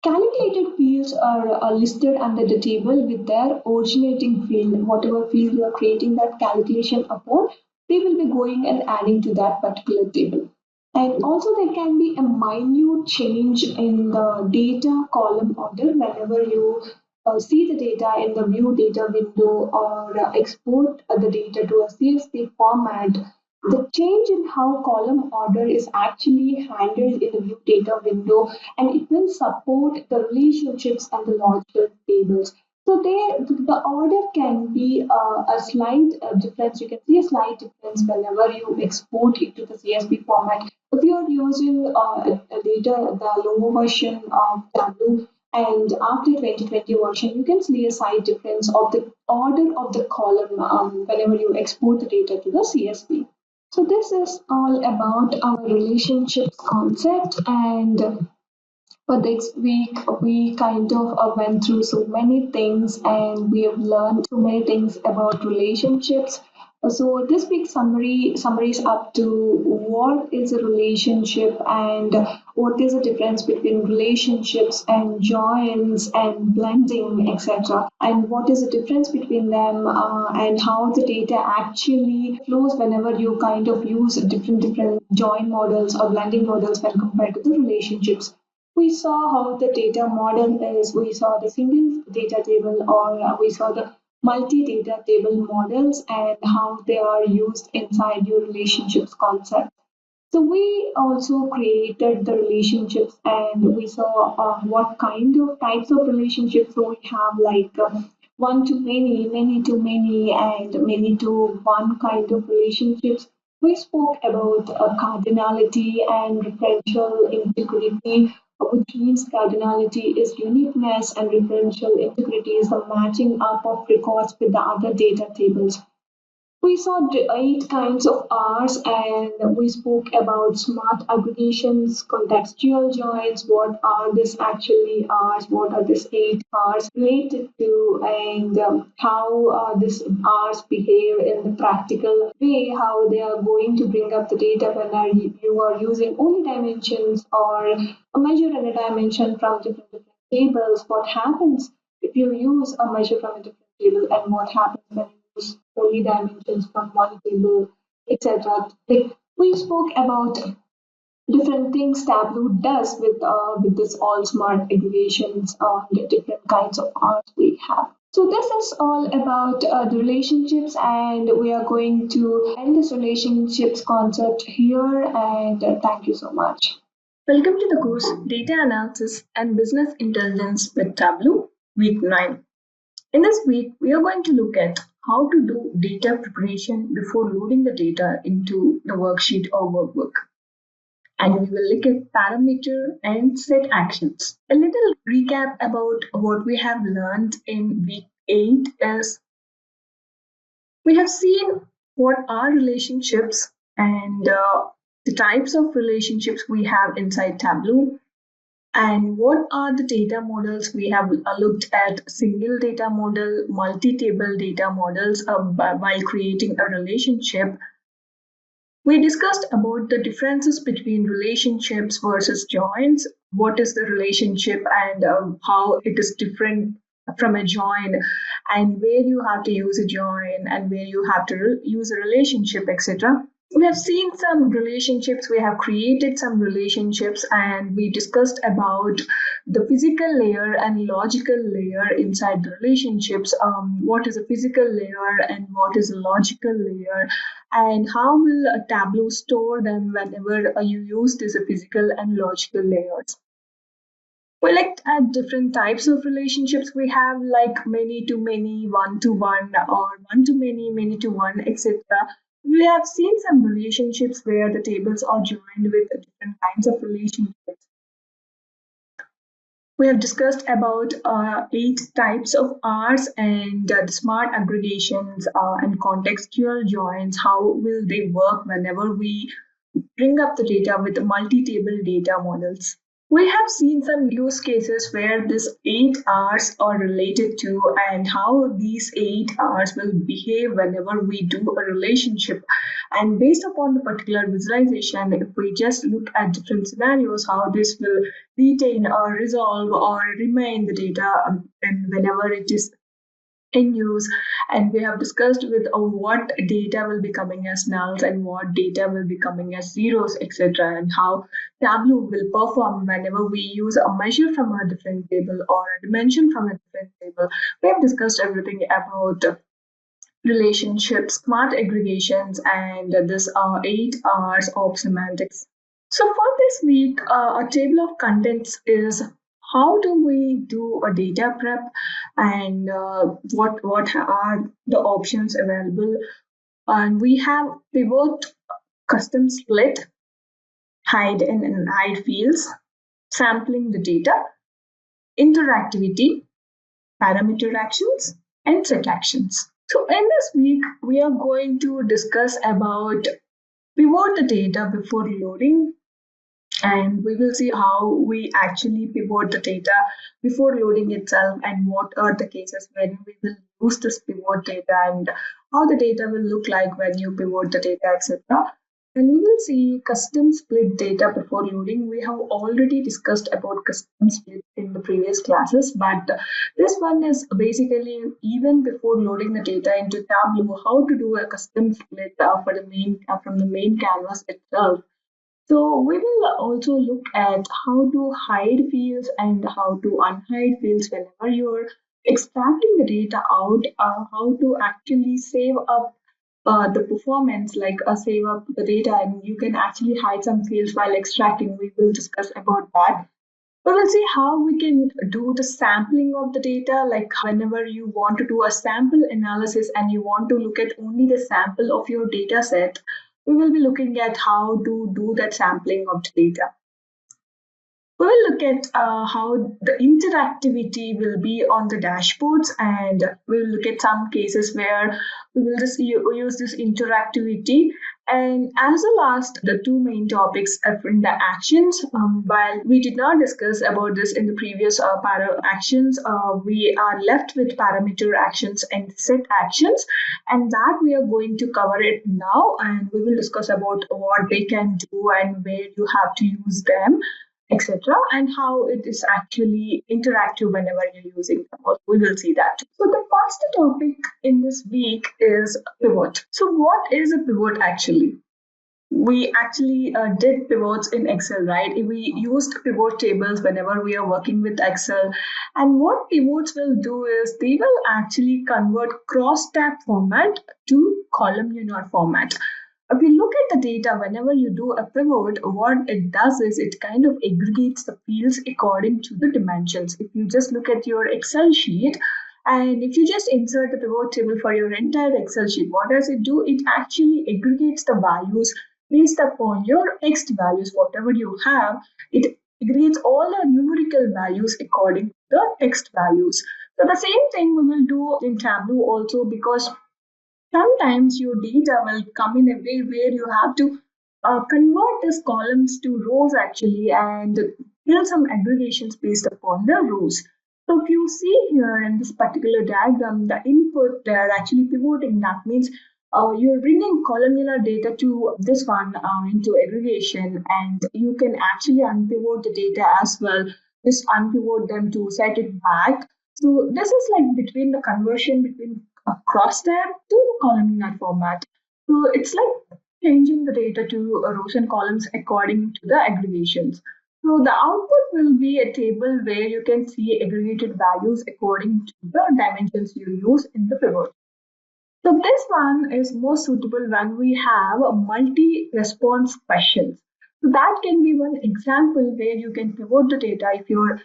Calculated fields are listed under the table with their originating field. Whatever field you are creating that calculation upon, they will be going and adding to that particular table. And also there can be a minute change in the data column order whenever you see the data in the view data window, or export the data to a CSV format. The change in how column order is actually handled in the view data window, and it will support the relationships and the logical tables. So the order can be a slight difference. You can see a slight difference whenever you export it to the CSV format. If you are using data, the lower version of Tableau, And after 2020 version, you can see a slight difference of the order of the column whenever you export the data to the CSV. So this is all about our relationships concept, and for this week, we kind of went through so many things and we have learned so many things about relationships. So this week's summaries up to what is a relationship and what is the difference between relationships and joins and blending, etc. And what is the difference between them and how the data actually flows whenever you kind of use different join models or blending models when compared to the relationships. We saw how the data model is, we saw the single data table or we saw the multi-data table models and how they are used inside your relationships concept. So we also created the relationships and we saw what kind of types of relationships we have, like one to many to many, and many to one kind of relationships. We spoke about cardinality and referential integrity, which means cardinality is uniqueness and referential integrity is the matching up of records with the other data tables. We saw eight kinds of R's and we spoke about smart aggregations, contextual joins, what are this actually R's, what are these eight R's related to, and how these R's behave in the practical way, how they are going to bring up the data when you are using only dimensions or a measure and a dimension from different tables, what happens if you use a measure from a different table and what happens when you use only dimensions from one table, etc. Like we spoke about different things Tableau does with this all smart aggregations on the different kinds of art we have. So this is all about the relationships, and we are going to end this relationships concept here. And thank you so much. Welcome to the course Data Analysis and Business Intelligence with Tableau, Week 9. In this week, we are going to look at how to do data preparation before loading the data into the worksheet or workbook. And we will look at parameter and set actions. A little recap about what we have learned in week 8 is we have seen what are relationships and the types of relationships we have inside Tableau. And what are the data models? We have looked at single data model, multi-table data models while creating a relationship. We discussed about the differences between relationships versus joins. What is the relationship and how it is different from a join, and where you have to use a join and where you have to use a relationship, etc. We have seen some relationships, we have created some relationships, and we discussed about the physical layer and logical layer inside the relationships. What is a physical layer and what is a logical layer, and how will a Tableau store them whenever you use these physical and logical layers. We looked at different types of relationships we have, like many to many, one to one, or one to many to one, etc. We have seen some relationships where the tables are joined with different kinds of relationships. We have discussed about 8 types of R's and the smart aggregations and contextual joins. How will they work whenever we bring up the data with multi-table data models? We have seen some use cases where these 8 R's are related to and how these 8 R's will behave whenever we do a relationship. And based upon the particular visualization, if we just look at different scenarios, how this will retain or resolve or remain the data and whenever it is in use. And we have discussed with what data will be coming as nulls and what data will be coming as zeros, etc., and how Tableau will perform whenever we use a measure from a different table or a dimension from a different table. We have discussed everything about relationships, smart aggregations, and this 8 R's of semantics. So for this week, a table of contents is how do we do a data prep and what are the options available. And we have pivot, custom split, hide and hide fields, sampling the data, interactivity, parameter actions, and set actions. So in this week, we are going to discuss about pivot the data before loading, and we will see how we actually pivot the data before loading itself and what are the cases when we will use this pivot data and how the data will look like when you pivot the data, etc. And we will see custom split data before loading. We have already discussed about custom split in the previous classes, but this one is basically even before loading the data into Tableau, how to do a custom split for the main from the main canvas itself. So we will also look at how to hide fields and how to unhide fields whenever you're extracting the data out, how to actually save up the performance, like save up the data, and you can actually hide some fields while extracting. We will discuss about that. We will see how we can do the sampling of the data, like whenever you want to do a sample analysis and you want to look at only the sample of your data set, we will be looking at how to do that sampling of the data. We will look at how the interactivity will be on the dashboards, and we will look at some cases where we will just use this interactivity. And as the last, the two main topics are in the actions. While we did not discuss about this in the previous para actions, we are left with parameter actions and set actions, and that we are going to cover it now. And we will discuss about what they can do and where you have to use them, etc., and how it is actually interactive whenever you're using them. We will see that. So the first topic in this week is pivot. So what is a pivot actually? We actually did pivots in Excel, right? We used pivot tables whenever we are working with Excel. And what pivots will do is they will actually convert cross-tab format to columnar format. If you look at the data, whenever you do a pivot, what it does is it kind of aggregates the fields according to the dimensions. If you just look at your Excel sheet, and if you just insert the pivot table for your entire Excel sheet, what does it do? It actually aggregates the values based upon your text values, whatever you have. It aggregates all the numerical values according to the text values. So the same thing we will do in Tableau also, because sometimes your data will come in a way where you have to convert these columns to rows actually and build some aggregations based upon the rows. So if you see here in this particular diagram, the input they are actually pivoting. That means you're bringing columnar data to this one into aggregation, and you can actually unpivot the data as well. Just unpivot them to set it back. So this is like between the conversion between a cross tab to the columnar format. So it's like changing the data to rows and columns according to the aggregations. So the output will be a table where you can see aggregated values according to the dimensions you use in the pivot. So this one is more suitable when we have a multi-response questions. So that can be one example where you can pivot the data. If your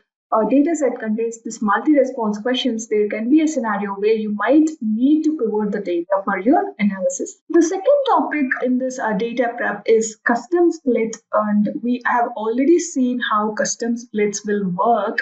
data set contains this multi-response questions, there can be a scenario where you might need to pivot the data for your analysis. The second topic in this data prep is custom split, and we have already seen how custom splits will work,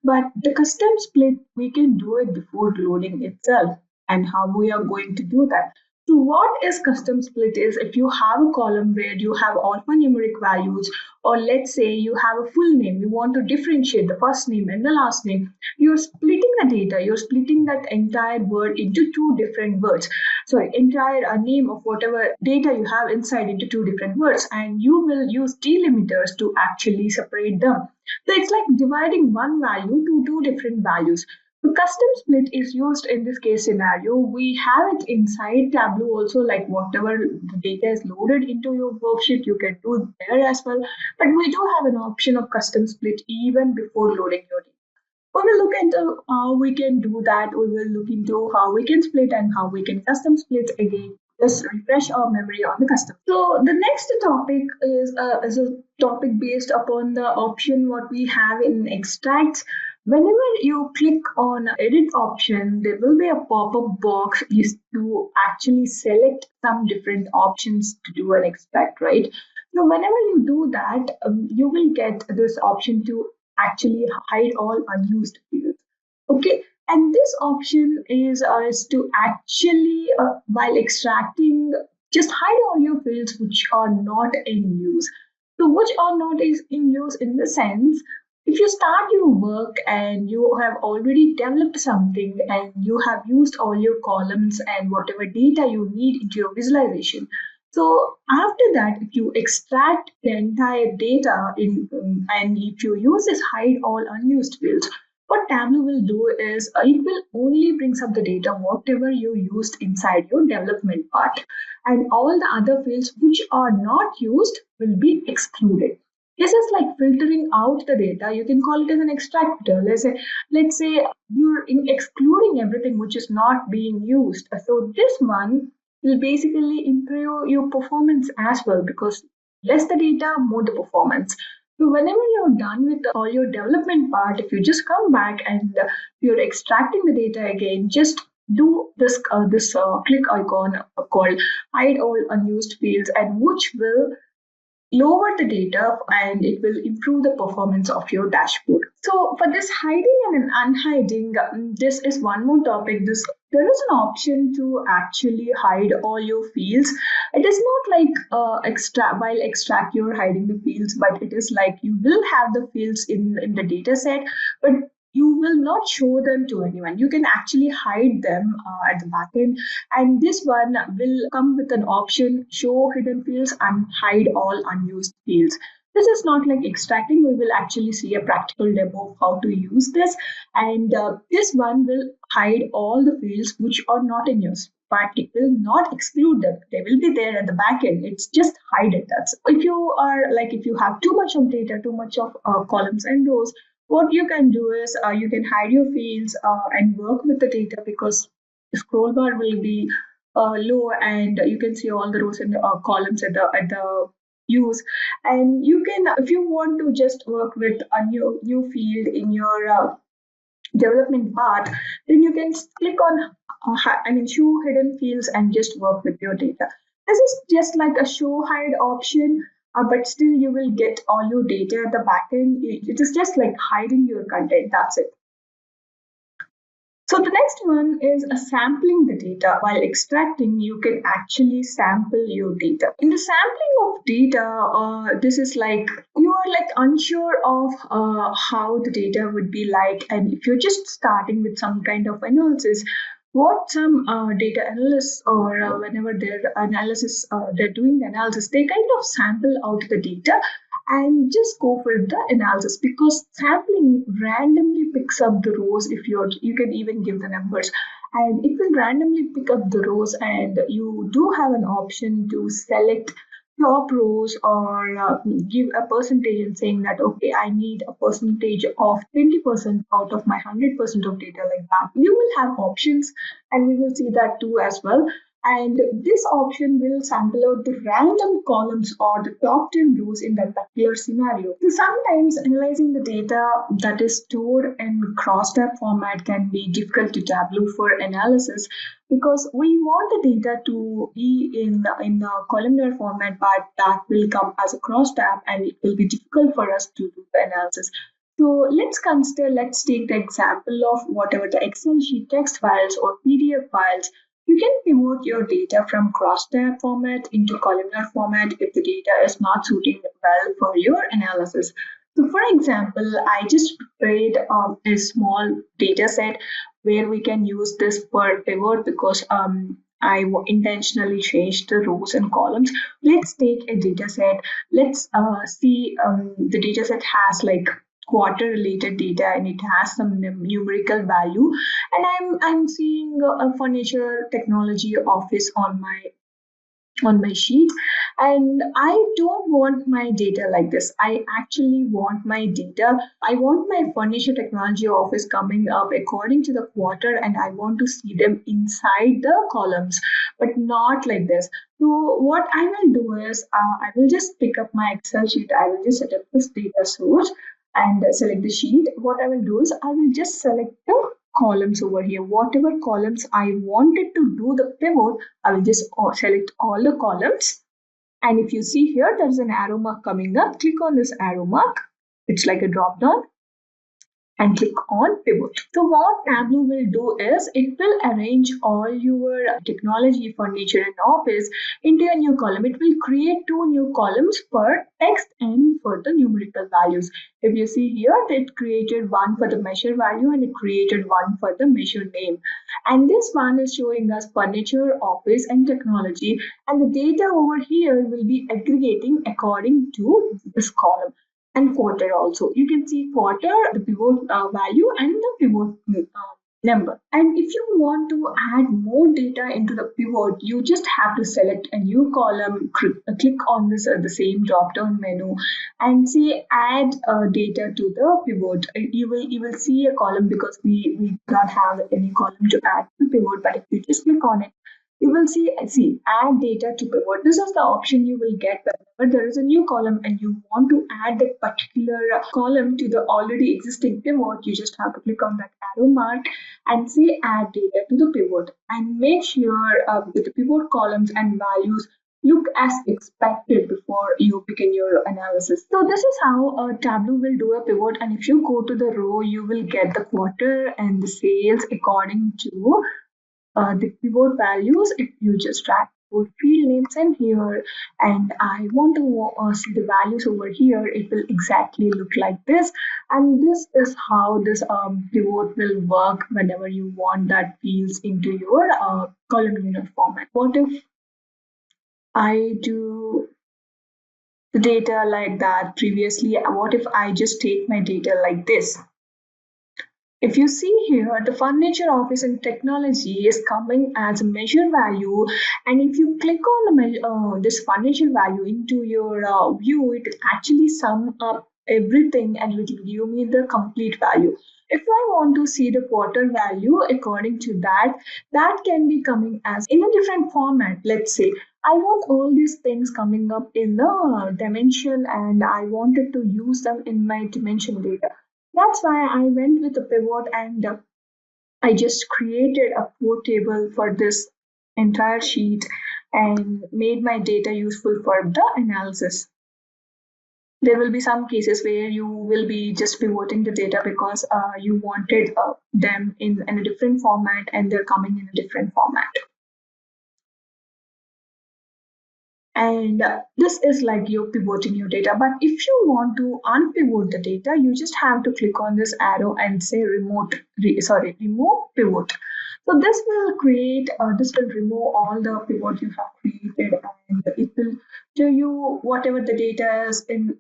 but the custom split, we can do it before loading itself. And how we are going to do that. So what is custom split is if you have a column where you have alphanumeric values, or let's say you have a full name, you want to differentiate the first name and the last name, you're splitting the data, you're splitting that entire word into two different words. Sorry, entire name of whatever data you have inside into two different words, and you will use delimiters to actually separate them. So it's like dividing one value to two different values. The custom split is used in this case scenario. We have it inside Tableau also, like whatever the data is loaded into your worksheet, you can do there as well. But we do have an option of custom split even before loading your data. We will look into how we can do that. We will look into how we can split and how we can custom split again. Just refresh our memory on the custom. So the next topic is a topic based upon the option what we have in extracts. Whenever you click on edit option, there will be a pop-up box used to actually select some different options to do an extract, right? So whenever you do that, you will get this option to actually hide all unused fields. Okay, and this option is to actually, while extracting, just hide all your fields which are not in use. So, which are not is in use in the sense, if you start your work and you have already developed something and you have used all your columns and whatever data you need into your visualization. So after that, if you extract the entire data and if you use this hide all unused fields, what Tableau will do is it will only brings up the data whatever you used inside your development part, and all the other fields which are not used will be excluded. This is like filtering out the data. You can call it as an extractor. Let's say you're excluding everything which is not being used. So this one will basically improve your performance as well, because less the data, more the performance. So whenever you're done with all your development part, if you just come back and you're extracting the data again, just do this click icon called hide all unused fields, and which will lower the data and it will improve the performance of your dashboard. So for this hiding and unhiding, this is one more topic. There is an option to actually hide all your fields. It is not like extract you're hiding the fields, but it is like you will have the fields in the data set, but you will not show them to anyone. You can actually hide them at the back end, and this one will come with an option show hidden fields and hide all unused fields. This is not like extracting. We will actually see a practical demo of how to use this, and this one will hide all the fields which are not in use, but it will not exclude them. They will be there at the back end. It's just hide it. That's if you are like if you have too much of data, too much of columns and rows, what you can do is you can hide your fields and work with the data, because the scroll bar will be low and you can see all the rows and columns at the use. And you can, if you want to just work with a new field in your development part, then you can click on show hidden fields and just work with your data. This is just like a show hide option, but still you will get all your data at the back end. It is just like hiding your content. That's it. So the next one is sampling the data. While extracting, you can actually sample your data. In the sampling of data, this is like you are like unsure of how the data would be like, and if you're just starting with some kind of analysis, what some data analysts or whenever they're doing the analysis, they kind of sample out the data and just go for the analysis, because sampling randomly picks up the rows. If you can even give the numbers, and it will randomly pick up the rows, and you do have an option to select top rows or give a percentage and saying that okay, I need a percentage of 20% out of my 100% of data, like that. You will have options, and we will see that too as well. And this option will sample out the random columns or the top 10 rows in that particular scenario. So sometimes analyzing the data that is stored in cross-tab format can be difficult to Tableau for analysis, because we want the data to be in a columnar format, but that will come as a cross-tab and it will be difficult for us to do the analysis. So let's take the example of whatever the Excel sheet text files or PDF files. You can pivot your data from cross-tab format into columnar format if the data is not suiting well for your analysis. So for example, I just prepared a small data set where we can use this per pivot, because intentionally changed the rows and columns. Let's take a data set. Let's see the data set has like quarter related data and it has some numerical value, and I'm seeing a furniture technology office on my sheet, and I don't want my data like this. I actually want my data, I want my furniture technology office coming up according to the quarter, and I want to see them inside the columns, but not like this. So what I will do is I will just pick up my Excel sheet. I will just set up this data source and select the sheet. What I will do is I will just select the columns over here. Whatever columns I wanted to do the pivot, I will just select all the columns. And if you see here, there's an arrow mark coming up. Click on this arrow mark. It's like a drop down. and click on pivot. So what Tableau will do is it will arrange all your technology, furniture and office into a new column. It will create two new columns for text and for the numerical values. If you see here, it created one for the measure value and it created one for the measure name. And this one is showing us furniture, office and technology, and the data over here will be aggregating according to this column. And quarter also. You can see quarter, the pivot value and the pivot number. And if you want to add more data into the pivot, you just have to select a new column, click on this the same drop down menu and say add data to the pivot. You will see a column because we do not have any column to add to pivot, but if you just click on it, you will see add data to pivot. This is the option you will get whenever there is a new column and you want to add that particular column to the already existing pivot. You just have to click on that arrow mark and say add data to the pivot and make sure that the pivot columns and values look as expected before you begin your analysis. So this is how Tableau will do a pivot, and if you go to the row, you will get the quarter and the sales according to the pivot values. If you just drag both field names in here and I want to see the values over here, it will exactly look like this. And this is how this pivot will work whenever you want that fields into your columnar format. What if I do the data like that previously? What if I just take my data like this? If you see here, the furniture, office and technology is coming as a measure value, and if you click on the this furniture value into your view, it will actually sum up everything and it will give me the complete value. If I want to see the quarter value according to that, that can be coming as in a different format. Let's say I want all these things coming up in the dimension and I wanted to use them in my dimension data. That's why I went with a pivot and I just created a pivot table for this entire sheet and made my data useful for the analysis. There will be some cases where you will be just pivoting the data because you wanted them in a different format and they're coming in a different format. And this is like you're pivoting your data. But if you want to unpivot the data, you just have to click on this arrow and say remove pivot. So this will create, this will remove all the pivot you have created and it will show you whatever the data is in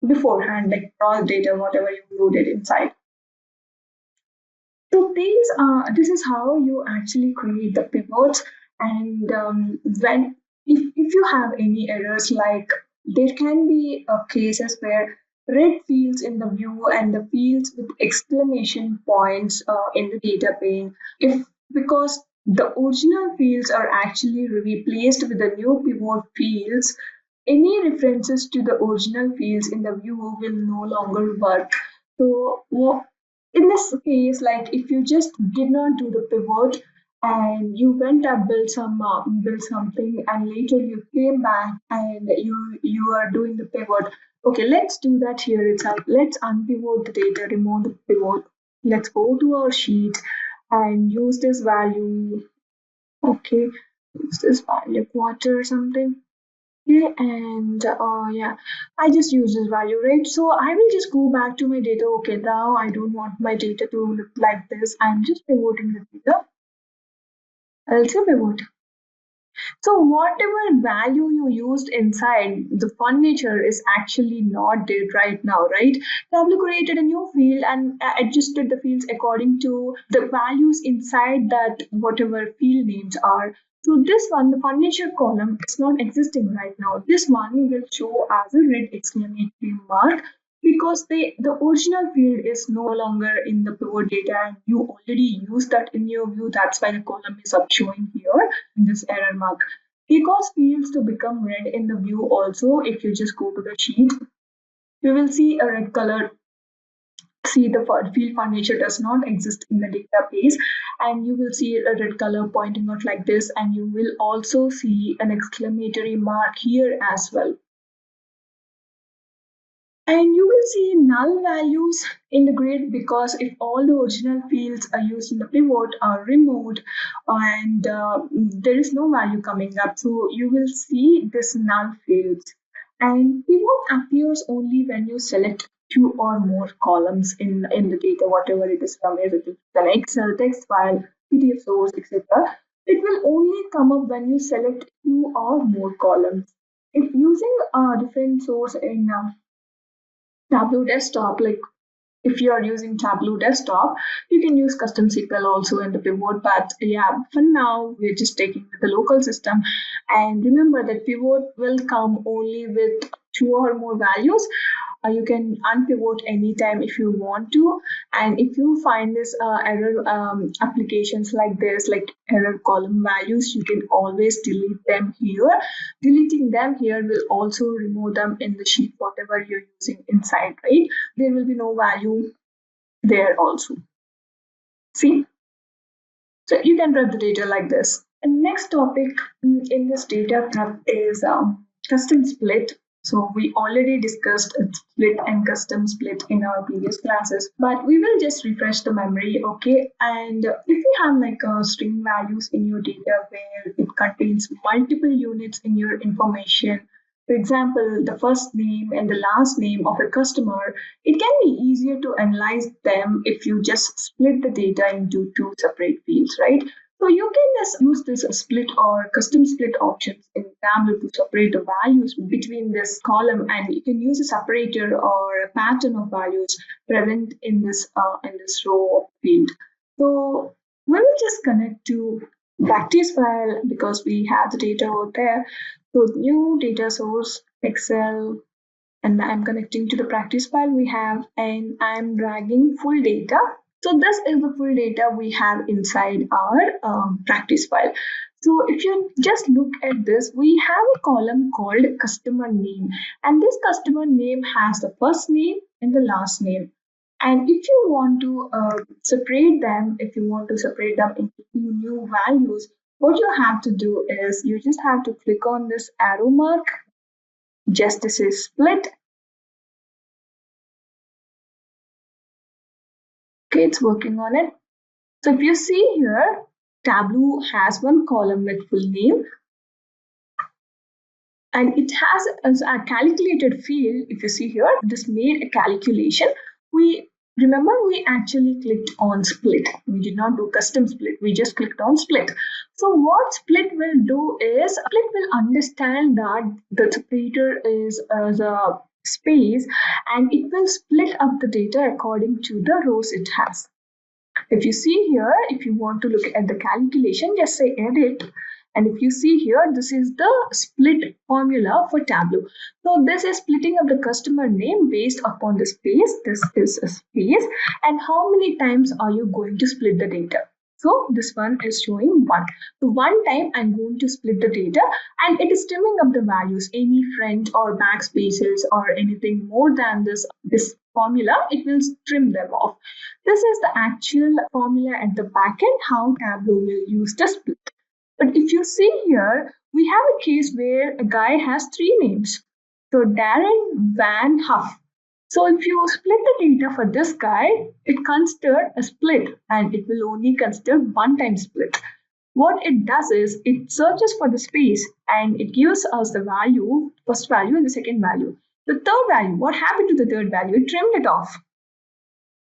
beforehand, like raw data, whatever you loaded inside. So this is how you actually create the pivots. And when if you have any errors, like there can be cases where red fields in the view and the fields with exclamation points in the data pane, if because the original fields are actually replaced with the new pivot fields, any references to the original fields in the view will no longer work. So in this case, like if you just did not do the pivot and you went and build something and later you came back and you are doing the pivot. Okay, let's do that here itself. Let's unpivot the data, remove the pivot. Let's go to our sheet and use this value. Okay, use this value quarter or something. Okay, and yeah, I just use this value, right? So I will just go back to my data. Okay, now I don't want my data to look like this. I'm just pivoting the data. I'll say pivot. So whatever value you used inside the furniture is actually not there right now, right? Tableau created a new field and adjusted the fields according to the values inside that whatever field names are. So this one, the furniture column, is not existing right now. This one will show as a red exclamatory mark because the original field is no longer in the pivot data and you already used that in your view. That's why the column is up showing here in this error mark. Because fields to become red in the view also, if you just go to the sheet, you will see a red color. See, the field furniture does not exist in the database and you will see a red color pointing out like this, and you will also see an exclamatory mark here as well. And you will see null values in the grid because if all the original fields are used in the pivot are removed and there is no value coming up, so you will see this null fields. And pivot appears only when you select two or more columns in the data, whatever it is from, if it is an Excel, text file, PDF source, etc. It will only come up when you select two or more columns. If using a different source in Tableau Desktop, like if you are using Tableau Desktop, you can use custom SQL also in the pivot. But yeah, for now, we're just taking the local system. And remember that pivot will come only with two or more values. You can unpivot anytime if you want to. And if you find this error applications like this, like error column values, you can always delete them here. Deleting them here will also remove them in the sheet, whatever you're using inside, right? There will be no value there also. See? So you can prep the data like this. And next topic in this data prep is custom split. So we already discussed split and custom split in our previous classes, but we will just refresh the memory, okay? And if you have like string values in your data where it contains multiple units in your information, for example, the first name and the last name of a customer, it can be easier to analyze them if you just split the data into two separate fields, right? So you can just use this split or custom split options in Tableau to separate the values between this column, and you can use a separator or a pattern of values present in this row of field. So we will just connect to practice file because we have the data over there. So new data source, Excel, and I'm connecting to the practice file we have, and I'm dragging full data. So this is the full data we have inside our practice file. So if you just look at this, we have a column called customer name, and this customer name has the first name and the last name. And if you want to separate them, if you want to separate them into two new values, what you have to do is you just have to click on this arrow mark, just this is split. Okay, it's working on it. So if you see here, Tableau has one column with full name and it has a calculated field. If you see here, this made a calculation. We remember we actually clicked on split. We did not do custom split. We just clicked on split. So what split will do is split will understand that the separator is as a space and it will split up the data according to the rows it has. If you see here, if you want to look at the calculation, just say edit. And if you see here, this is the split formula for Tableau. So this is splitting of the customer name based upon the space. This is a space. And how many times are you going to split the data? So this one is showing 1. So one time I'm going to split the data and it is trimming up the values, any front or back spaces or anything more than this formula, it will trim them off. This is the actual formula at the back end, how Tableau will use the split. But if you see here, we have a case where a guy has 3 names. So Darren Van Huff. So if you split the data for this guy, it considers a split and it will only consider one time split. What it does is it searches for the space and it gives us the value, first value and the second value. The third value, what happened to the third value? It trimmed it off.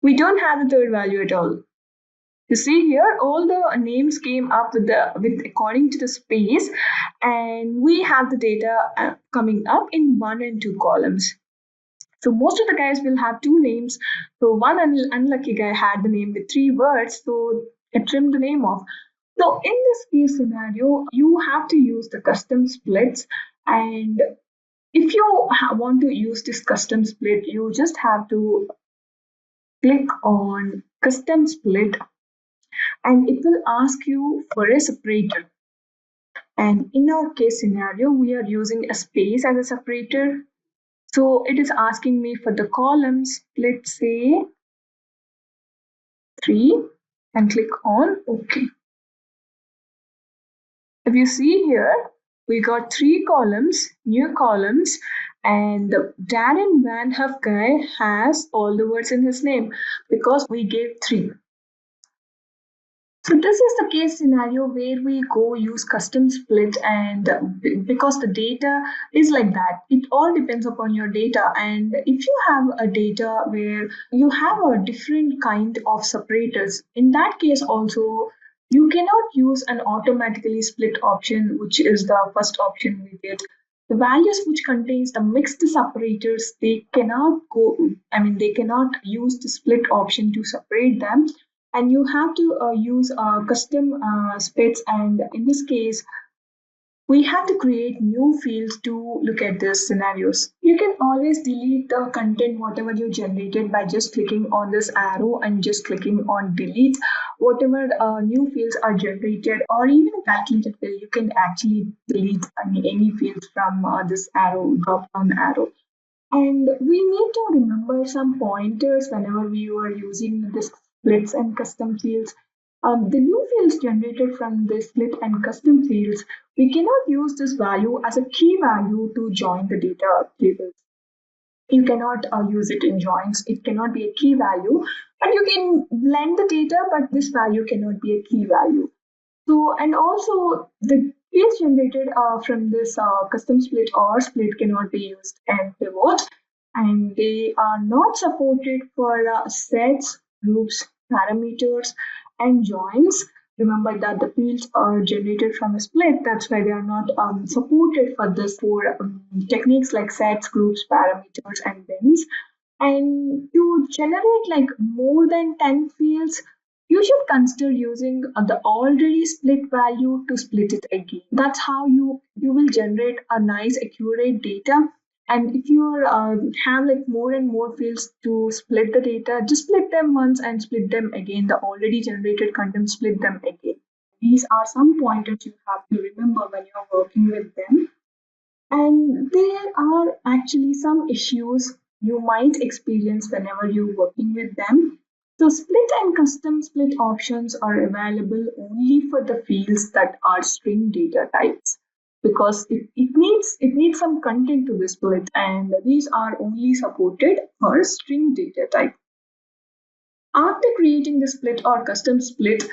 We don't have the third value at all. You see here, all the names came up with according to the space, and we have the data coming up in 1 and 2 columns. So most of the guys will have 2 names. So one unlucky guy had the name with 3 words, so it trimmed the name off. So in this case scenario, you have to use the custom splits, and if you want to use this custom split, you just have to click on custom split and it will ask you for a separator. And in our case scenario, we are using a space as a separator. So it is asking me for the columns, let's say 3 and click on OK. If you see here, we got 3 columns, new columns, And Darren Van Huff guy has all the words in his name because we gave 3. So this is the case scenario where we go use custom split, and because the data is like that, it all depends upon your data. And if you have a data where you have a different kind of separators, in that case also you cannot use an automatically split option, which is the first option we did. The values which contains the mixed separators, they cannot they cannot use the split option to separate them, and you have to use custom splits. And in this case, we have to create new fields to look at these scenarios. You can always delete the content whatever you generated by just clicking on this arrow and just clicking on delete. Whatever new fields are generated, or even a calculated field, you can actually delete any fields from this arrow, drop down arrow. And we need to remember some pointers whenever we are using the splits and custom fields. The new fields generated from the split and custom fields, we cannot use this value as a key value to join the data tables. You cannot use it in joins. It cannot be a key value, but you can blend the data, but this value cannot be a key value. So, and also the fields generated from this custom split or split cannot be used and pivot, and they are not supported for sets, groups, parameters, and joins. Remember that the fields are generated from a split. That's why they are not supported for this for techniques like sets, groups, parameters, and bins. And to generate like more than 10 fields, you should consider using the already split value to split it again. That's how you will generate a nice accurate data. And if you have like more and more fields to split the data, just split them once and split them again. The already generated content, split them again. These are some pointers you have to remember when you're working with them. And there are actually some issues you might experience whenever you're working with them. So split and custom split options are available only for the fields that are string data types, because it needs some content to be split, and these are only supported for string data type. After creating the split or custom split,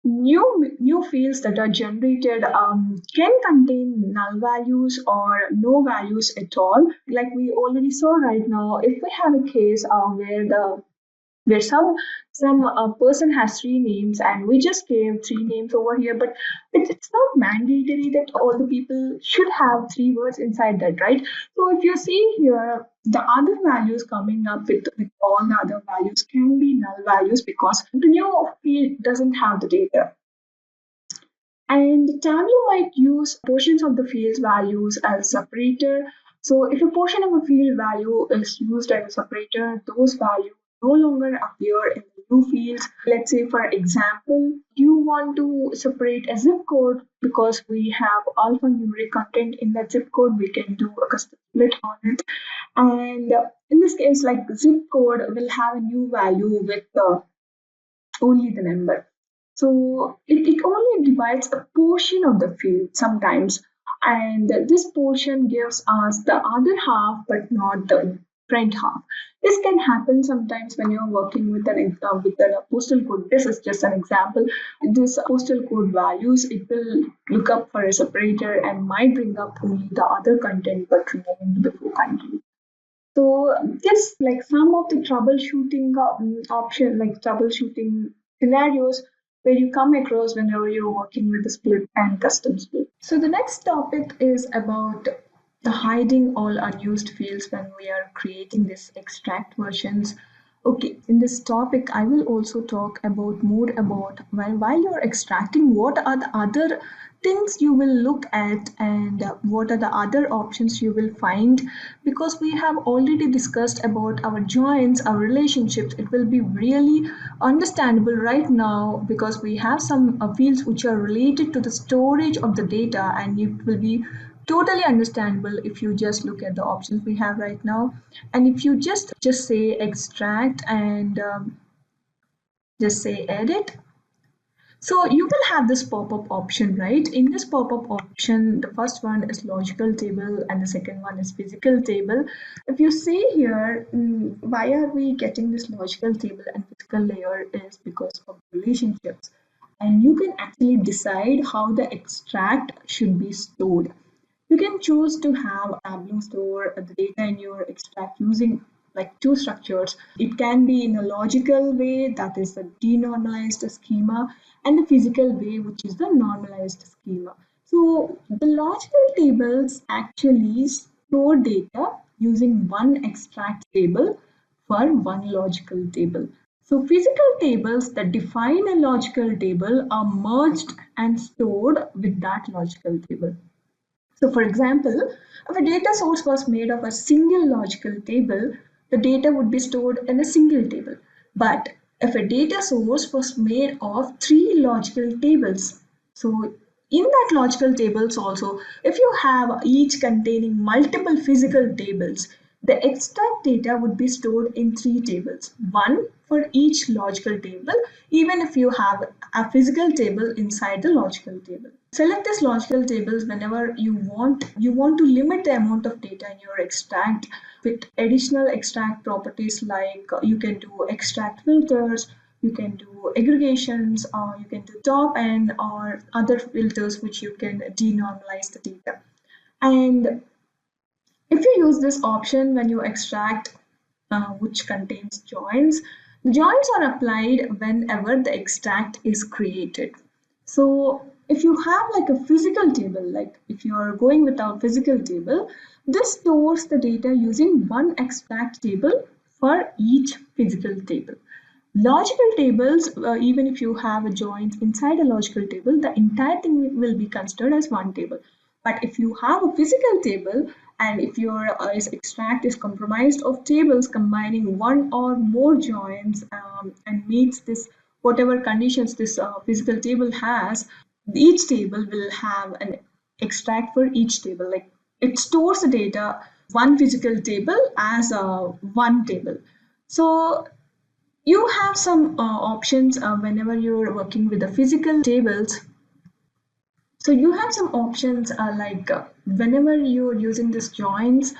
new fields that are generated can contain null values or no values at all. Like we already saw right now, if we have a case where some person has 3 names and we just gave 3 names over here, but it's not mandatory that all the people should have 3 words inside that, right? So if you see here, the other values coming up with all the other values can be null values because the new field doesn't have the data. And Tableau might use portions of the field's values as separator. So if a portion of a field value is used as a separator, those values no longer appear in the new fields. Let's say, for example, you want to separate a zip code because we have alphanumeric content in that zip code. We can do a custom split on it. And in this case, like zip code will have a new value with only the number. So it only divides a portion of the field sometimes, and this portion gives us the other half but not the front half. This can happen sometimes when you're working with a postal code. This is just an example. This postal code values, it will look up for a separator and might bring up only the other content but removing the before content. So this like some of the troubleshooting option, like troubleshooting scenarios where you come across whenever you're working with the split and custom split. So the next topic is about the hiding all unused fields when we are creating this extract versions. Okay, in this topic, I will also talk about more about while you're extracting, what are the other things you will look at, and what are the other options you will find, because we have already discussed about our joins, our relationships. It will be really understandable right now because we have some fields which are related to the storage of the data, and it will be totally understandable if you just look at the options we have right now. And if you just say extract and just say edit. So you will have this pop-up option, right? In this pop-up option, the first one is logical table and the second one is physical table. If you see here, why are we getting this logical table and physical layer is because of relationships. And you can actually decide how the extract should be stored. You can choose to have Tableau store the data in your extract using like two structures. It can be in a logical way, that is the denormalized schema, and the physical way, which is the normalized schema. So the logical tables actually store data using one extract table for one logical table. So physical tables that define a logical table are merged and stored with that logical table. So for example, if a data source was made of a single logical table, the data would be stored in a single table. But if a data source was made of three logical tables, so in that logical tables also, if you have each containing multiple physical tables, the extract data would be stored in three tables, one for each logical table, even if you have a physical table inside the logical table. Select this logical tables whenever you want. You want to limit the amount of data in your extract with additional extract properties like you can do extract filters, you can do aggregations, or you can do top end or other filters which you can denormalize the data. And if you use this option when you extract which contains joins, the joins are applied whenever the extract is created. So if you have like a physical table, like if you are going with our physical table, this stores the data using one extract table for each physical table. Logical tables, even if you have a joint inside a logical table, the entire thing will be considered as one table. But if you have a physical table and if your extract is comprised of tables combining one or more joins and meets this whatever conditions this physical table has, each table will have an extract for each table. Like it stores the data one physical table as a one table. So you have some options whenever you're working with the physical tables. So you have some options like whenever you're using this joins,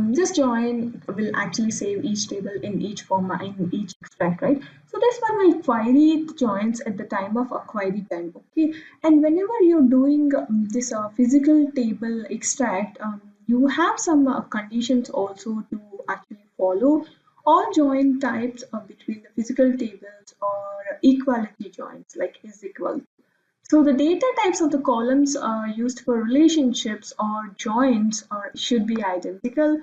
this join will actually save each table in each format, in each extract, right? So this one will query the joins at the time of a query time, okay? And whenever you're doing this physical table extract, you have some conditions also to actually follow. All join types between the physical tables or equality joins, like is equal. So the data types of the columns used for relationships or joins should be identical,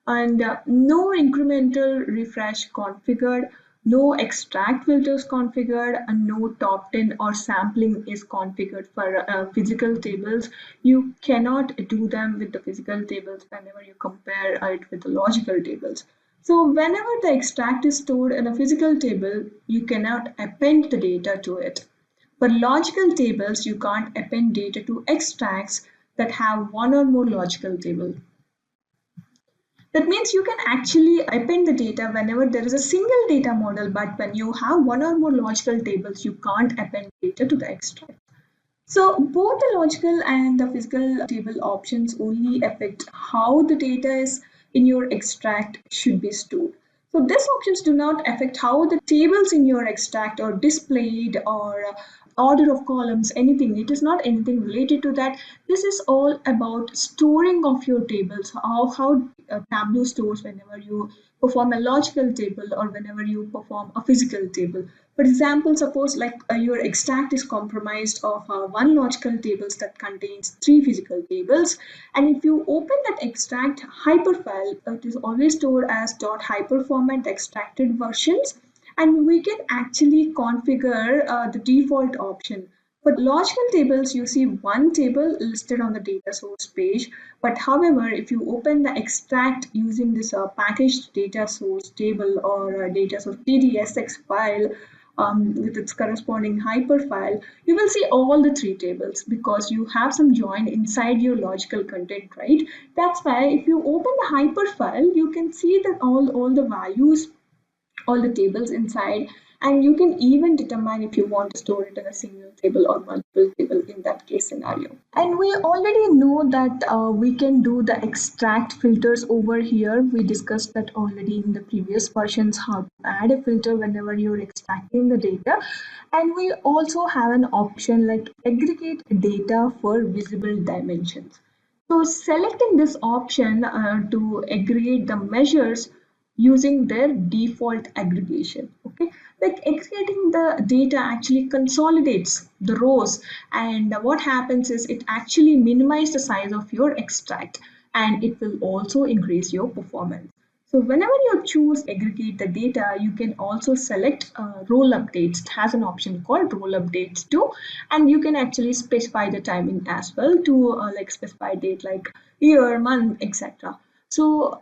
and no incremental refresh configured, no extract filters configured, and no top 10 or sampling is configured for physical tables. You cannot do them with the physical tables whenever you compare it with the logical tables. So whenever the extract is stored in a physical table, you cannot append the data to it. For logical tables, you can't append data to extracts that have one or more logical table. That means you can actually append the data whenever there is a single data model, but when you have one or more logical tables, you can't append data to the extract. So both the logical and the physical table options only affect how the data is in your extract should be stored. So these options do not affect how the tables in your extract are displayed or order of columns, anything. It is not anything related to that. This is all about storing of your tables, how Tableau stores whenever you perform a logical table or whenever you perform a physical table. For example, suppose like your extract is comprised of one logical tables that contains three physical tables, and if you open that extract hyperfile, it is always stored as .hyper format extracted versions, and we can actually configure the default option. For logical tables, you see one table listed on the data source page, but however, if you open the extract using this packaged data source table or data source TDSX file with its corresponding hyperfile, you will see all the three tables because you have some join inside your logical content, right? That's why if you open the hyperfile, you can see that all the values, all the tables inside, And you can even determine if you want to store it in a single table or multiple table in that case scenario. And we already know that we can do the extract filters over here. We discussed that already in the previous versions, how to add a filter whenever you're extracting the data. And we also have an option like aggregate data for visible dimensions. So selecting this option to aggregate the measures using their default aggregation. Okay, like aggregating the data actually consolidates the rows, and what happens is it actually minimizes the size of your extract, and it will also increase your performance. So whenever you choose aggregate the data, you can also select role updates. It has an option called role updates too, and you can actually specify the timing as well to like specify date like year, month, etc. So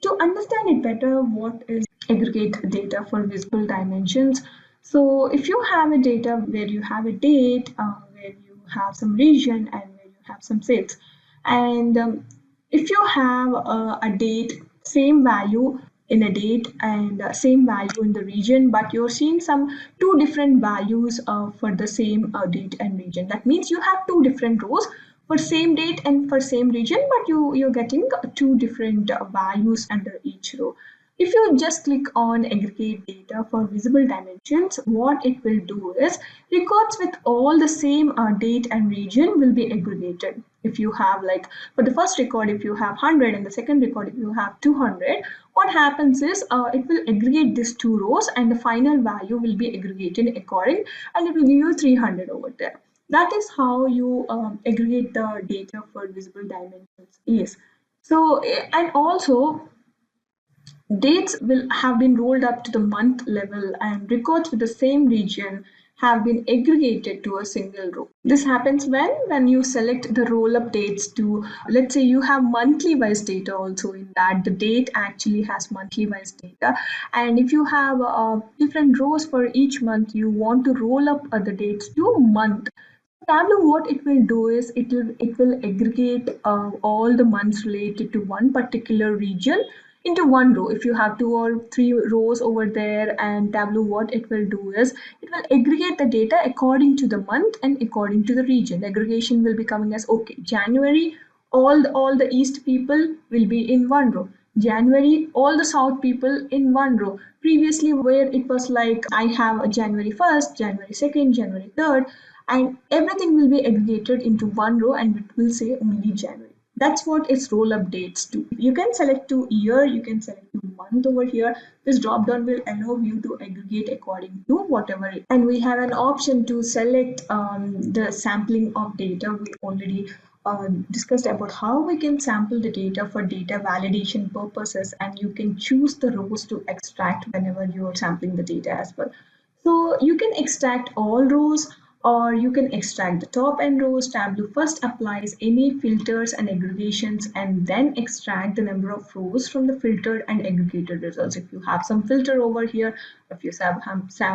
to understand it better, what is aggregate data for visible dimensions? So if you have a data where you have a date, where you have some region, and where you have some sales, and if you have a date, same value in a date and same value in the region, but you're seeing some two different values for the same date and region. That means you have two different rows for same date and for same region, but you're getting two different values under each row. If you just click on aggregate data for visible dimensions, what it will do is records with all the same date and region will be aggregated. If you have like for the first record, if you have 100 and the second record, if you have 200, what happens is it will aggregate these two rows and the final value will be aggregated according, and it will give you 300 over there. That is how you aggregate the data for visible dimensions. Yes. So, and also dates will have been rolled up to the month level, and records with the same region have been aggregated to a single row. This happens when you select the roll up dates to, let's say you have monthly wise data also in that the date actually has monthly wise data, and if you have different rows for each month, you want to roll up the dates to month. Tableau, what it will do is it will aggregate all the months related to one particular region into one row. If you have two or three rows over there, and Tableau, what it will do is it will aggregate the data according to the month and according to the region. The aggregation will be coming as okay, January, all the east people will be in one row. January, all the south people in one row. Previously, where it was like I have a January 1st, January 2nd, January 3rd, and everything will be aggregated into one row and it will say only January. That's what its roll updates do. You can select to year, you can select to month over here. This drop down will allow you to aggregate according to whatever. And we have an option to select the sampling of data. We already discussed about how we can sample the data for data validation purposes, and you can choose the rows to extract whenever you're sampling the data as well. So you can extract all rows or you can extract the top end rows. Tableau first applies any filters and aggregations and then extract the number of rows from the filtered and aggregated results. If you have some filter over here, if you have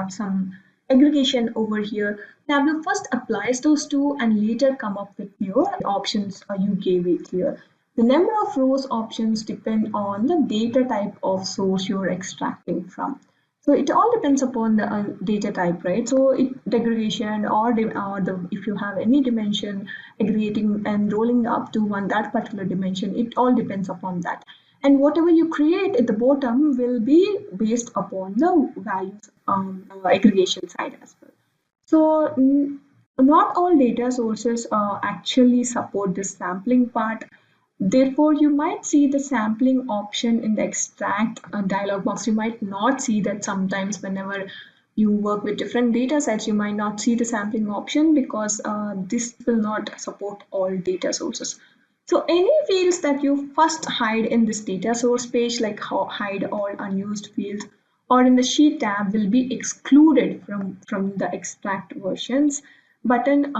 some aggregation over here, Tableau first applies those two and later come up with your options you gave it here. The number of rows options depend on the data type of source you're extracting from. So it all depends upon the data type, right? So aggregation or if you have any dimension aggregating and rolling up to that particular dimension, it all depends upon that. And whatever you create at the bottom will be based upon the values aggregation side as well. So not all data sources actually support this sampling part. Therefore, you might see the sampling option in the extract dialog box. You might not see that sometimes whenever you work with different data sets, you might not see the sampling option because this will not support all data sources. So any fields that you first hide in this data source page, like hide all unused fields, or in the sheet tab will be excluded from the extract versions button.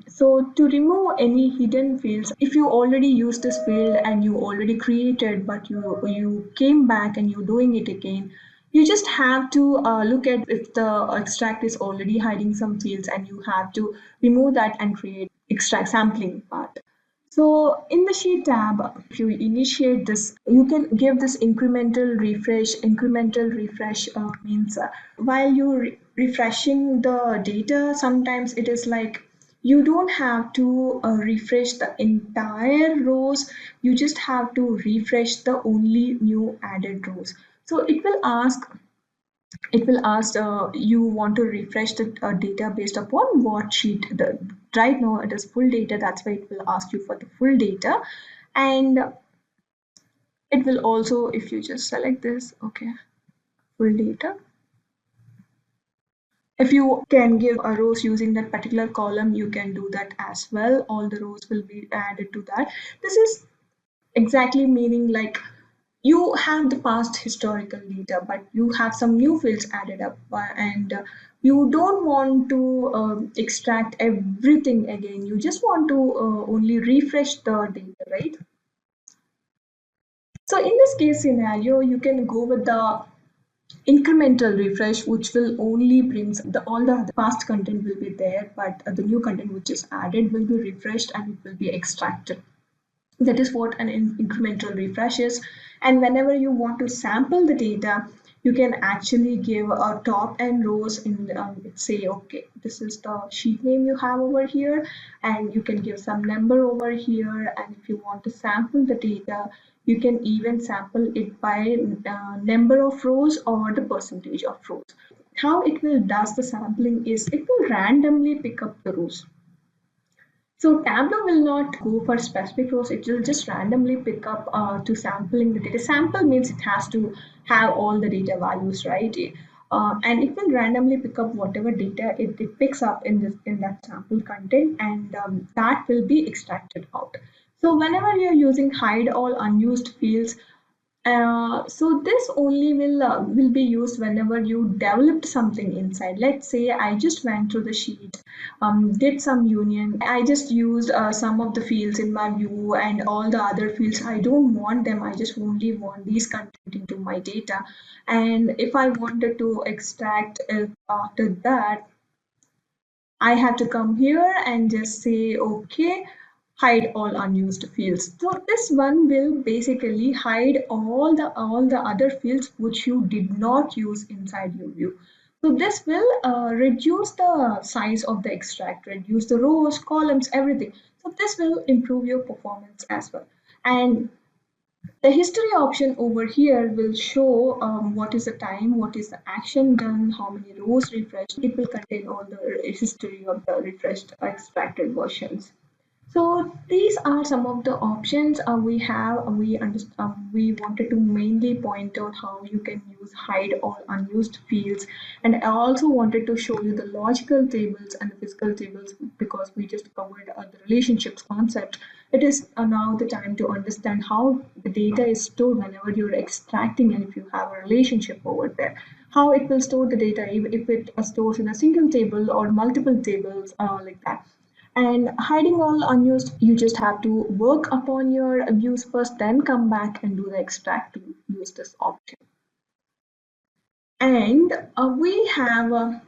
So to remove any hidden fields, if you already used this field and you already created but you came back and you're doing it again, you just have to look at if the extract is already hiding some fields and you have to remove that and create extract sampling part. So in the sheet tab, if you initiate this, you can give this incremental refresh. Incremental refresh means while you're refreshing the data, sometimes it is like you don't have to refresh the entire rows. You just have to refresh the only new added rows. So it will ask you want to refresh the data based upon what sheet. Right now it is full data, that's why it will ask you for the full data. And it will also, if you just select this, okay, full data, if you can give a rows using that particular column, you can do that as well. All the rows will be added to that. This is exactly meaning like you have the past historical data, but you have some new fields added up, and you don't want to extract everything again. You just want to only refresh the data, right? So in this case scenario, you can go with the incremental refresh, which will only bring all the past content will be there, but the new content which is added will be refreshed and it will be extracted. That is what an incremental refresh is. And whenever you want to sample the data, you can actually give a top and rows in say, okay, this is the sheet name you have over here, and you can give some number over here. And if you want to sample the data, you can even sample it by number of rows or the percentage of rows. How it will does the sampling is it will randomly pick up the rows. So Tableau will not go for specific rows, it will just randomly pick up to sampling the data. Sample means it has to have all the data values, right? And it will randomly pick up whatever data it picks up in that sample content, and that will be extracted out. So whenever you're using hide all unused fields, so this only will be used whenever you developed something inside. Let's say I just went through the sheet, did some union. I just used some of the fields in my view, and all the other fields I don't want them. I just only want these content into my data. And if I wanted to extract it after that, I have to come here and just say, okay, hide all unused fields. So this one will basically hide all the other fields which you did not use inside your view. So this will reduce the size of the extract, reduce the rows, columns, everything. So this will improve your performance as well. And the history option over here will show what is the time, what is the action done, how many rows refreshed. It will contain all the history of the refreshed extracted versions. So these are some of the options we have. We wanted to mainly point out how you can use hide all unused fields, and I also wanted to show you the logical tables and the physical tables because we just covered the relationships concept. It is now the time to understand how the data is stored whenever you're extracting, and if you have a relationship over there, how it will store the data if it stores in a single table or multiple tables like that. And hiding all unused, you just have to work upon your views first, then come back and do the extract to use this option. And we have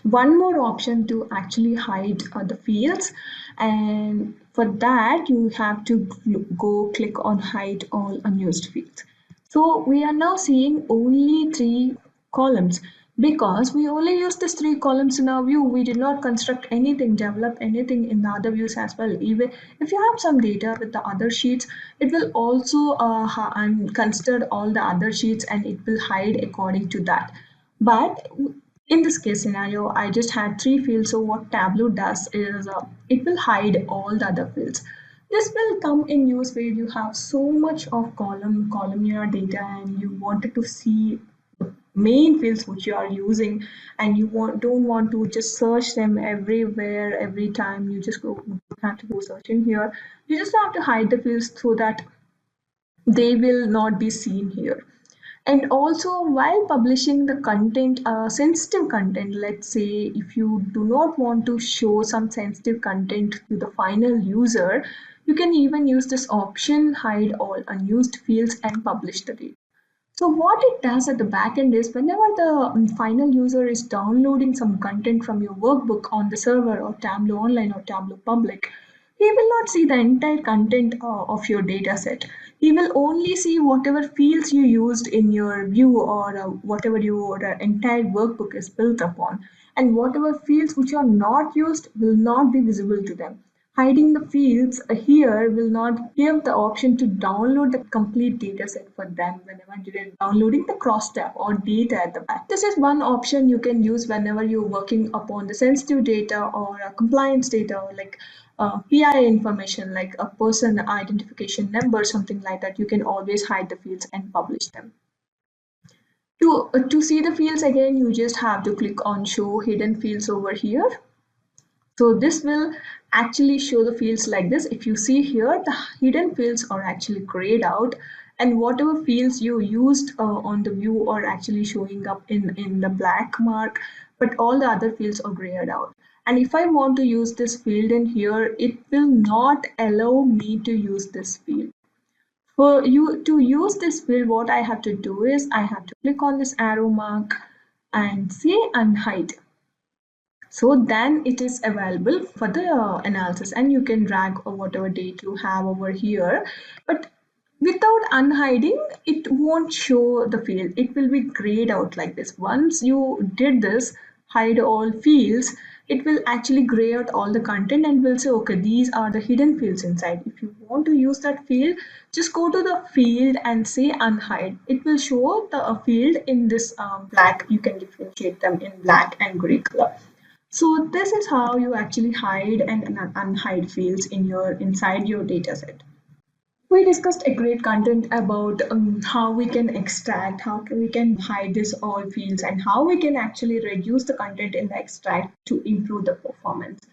one more option to actually hide the fields, and for that you have to go click on hide all unused fields. So we are now seeing only 3 columns because we only use these 3 columns in our view. We did not construct anything, develop anything in the other views as well. Even if you have some data with the other sheets, it will also consider all the other sheets and it will hide according to that. But in this case scenario, I just had 3 fields. So what Tableau does is it will hide all the other fields. This will come in use where you have so much of columnar data and you wanted to see the main fields which you are using, and you don't want to just search them everywhere every time you just have to go searching here. You just have to hide the fields so that they will not be seen here. And also while publishing the content, sensitive content, let's say if you do not want to show some sensitive content to the final user, you can even use this option hide all unused fields and publish the data. So what it does at the back end is whenever the final user is downloading some content from your workbook on the server or Tableau Online or Tableau Public, he will not see the entire content of your data set. He will only see whatever fields you used in your view, or whatever your entire workbook is built upon. And whatever fields which are not used will not be visible to them. Hiding the fields here will not give the option to download the complete data set for them whenever you're downloading the cross tab or data at the back. This is one option you can use whenever you're working upon the sensitive data or compliance data, or like PI information like a person identification number, something like that. You can always hide the fields and publish them. To see the fields again, you just have to click on show hidden fields over here. So this will actually show the fields like this. If you see here, the hidden fields are actually grayed out, and whatever fields you used on the view are actually showing up in the black mark, but all the other fields are grayed out. And if I want to use this field in here, it will not allow me to use this field. For you to use this field, what I have to do is I have to click on this arrow mark and say unhide. So then it is available for the analysis, and you can drag whatever date you have over here. But without unhiding, it won't show the field. It will be grayed out like this. Once you did this, hide all fields, it will actually gray out all the content and will say, okay, these are the hidden fields inside. If you want to use that field, just go to the field and say unhide. It will show the field in this black. You can differentiate them in black and gray color. So this is how you actually hide and unhide fields in your inside your dataset. We discussed a great content about how we can extract, we can hide this all fields, and how we can actually reduce the content in the extract to improve the performance.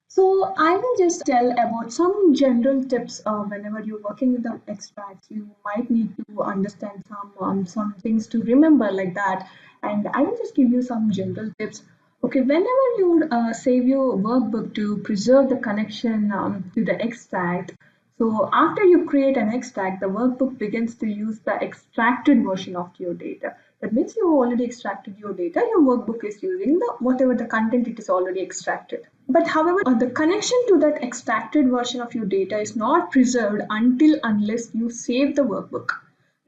So I will just tell about some general tips whenever you're working with the extracts. You might need to understand some things to remember like that, and I will just give you some general tips. Okay, whenever you save your workbook to preserve the connection to the extract, so after you create an extract, the workbook begins to use the extracted version of your data. That means you already extracted your data, your workbook is using the whatever the content it is already extracted. But however, the connection to that extracted version of your data is not preserved unless you save the workbook.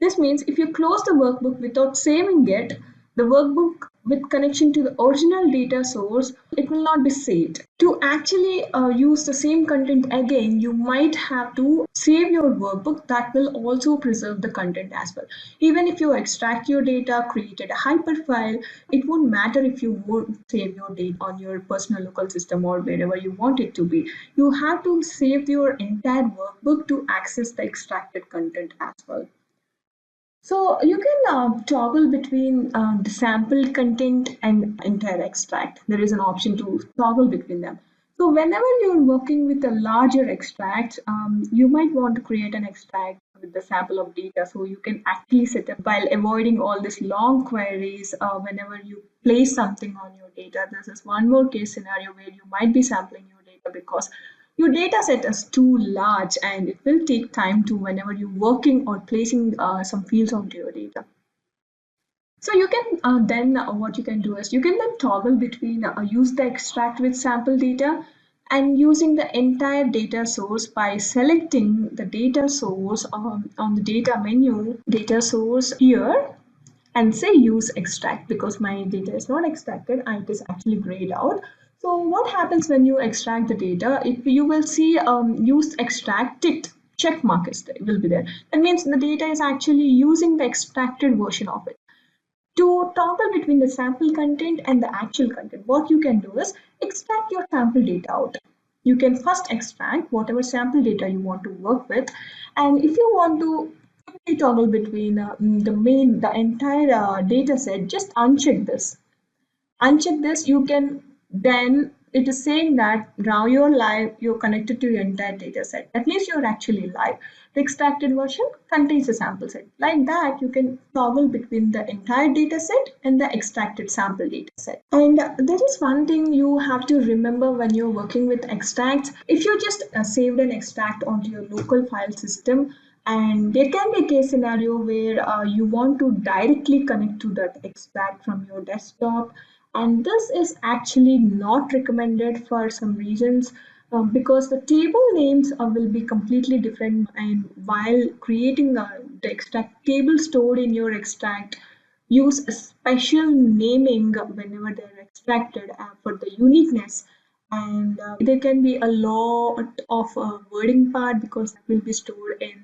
This means if you close the workbook without saving it, the workbook with connection to the original data source, it will not be saved. To actually use the same content again, you might have to save your workbook. That will also preserve the content as well. Even if you extract your data, created a hyperfile, it won't matter if you won't save your data on your personal local system or wherever you want it to be. You have to save your entire workbook to access the extracted content as well. So you can toggle between the sample content and entire extract. There is an option to toggle between them. So whenever you're working with a larger extract, you might want to create an extract with the sample of data. So you can actually set up while avoiding all these long queries whenever you place something on your data. This is one more case scenario where you might be sampling your data because your data set is too large and it will take time to whenever you're working or placing some fields onto your data. So you can then what you can do is you can then toggle between use the extract with sample data and using the entire data source by selecting the data source on the data menu, data source here, and say use extract because my data is not extracted and it is actually grayed out. So what happens when you extract the data? If you will see use extract ticked check mark will be there. That means the data is actually using the extracted version of it. To toggle between the sample content and the actual content, what you can do is extract your sample data out. You can first extract whatever sample data you want to work with, and if you want to quickly toggle between the entire data set, just uncheck this. Uncheck this, you can then it is saying that now you're live, you're connected to your entire data set. That means you're actually live. The extracted version contains a sample set. Like that, you can toggle between the entire data set and the extracted sample data set. And there is one thing you have to remember when you're working with extracts. If you just saved an extract onto your local file system, and there can be a case scenario where you want to directly connect to that extract from your desktop, and this is actually not recommended for some reasons. because the table names will be completely different, and while creating the extract table stored in your extract, use a special naming whenever they're extracted for the uniqueness. And there can be a lot of wording part because it will be stored in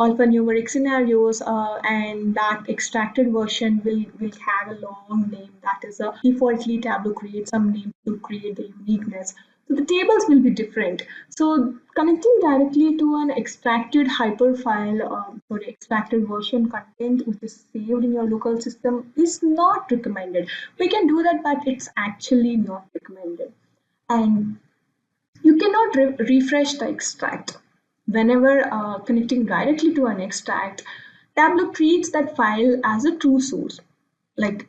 alphanumeric scenarios, and that extracted version will have a long name. That is a defaultly Tableau creates some name to create the uniqueness. So the tables will be different. So connecting directly to an extracted hyperfile or extracted version content which is saved in your local system is not recommended. We can do that, but it's actually not recommended. And you cannot refresh the extract. Whenever connecting directly to an extract, Tableau treats that file as a true source, like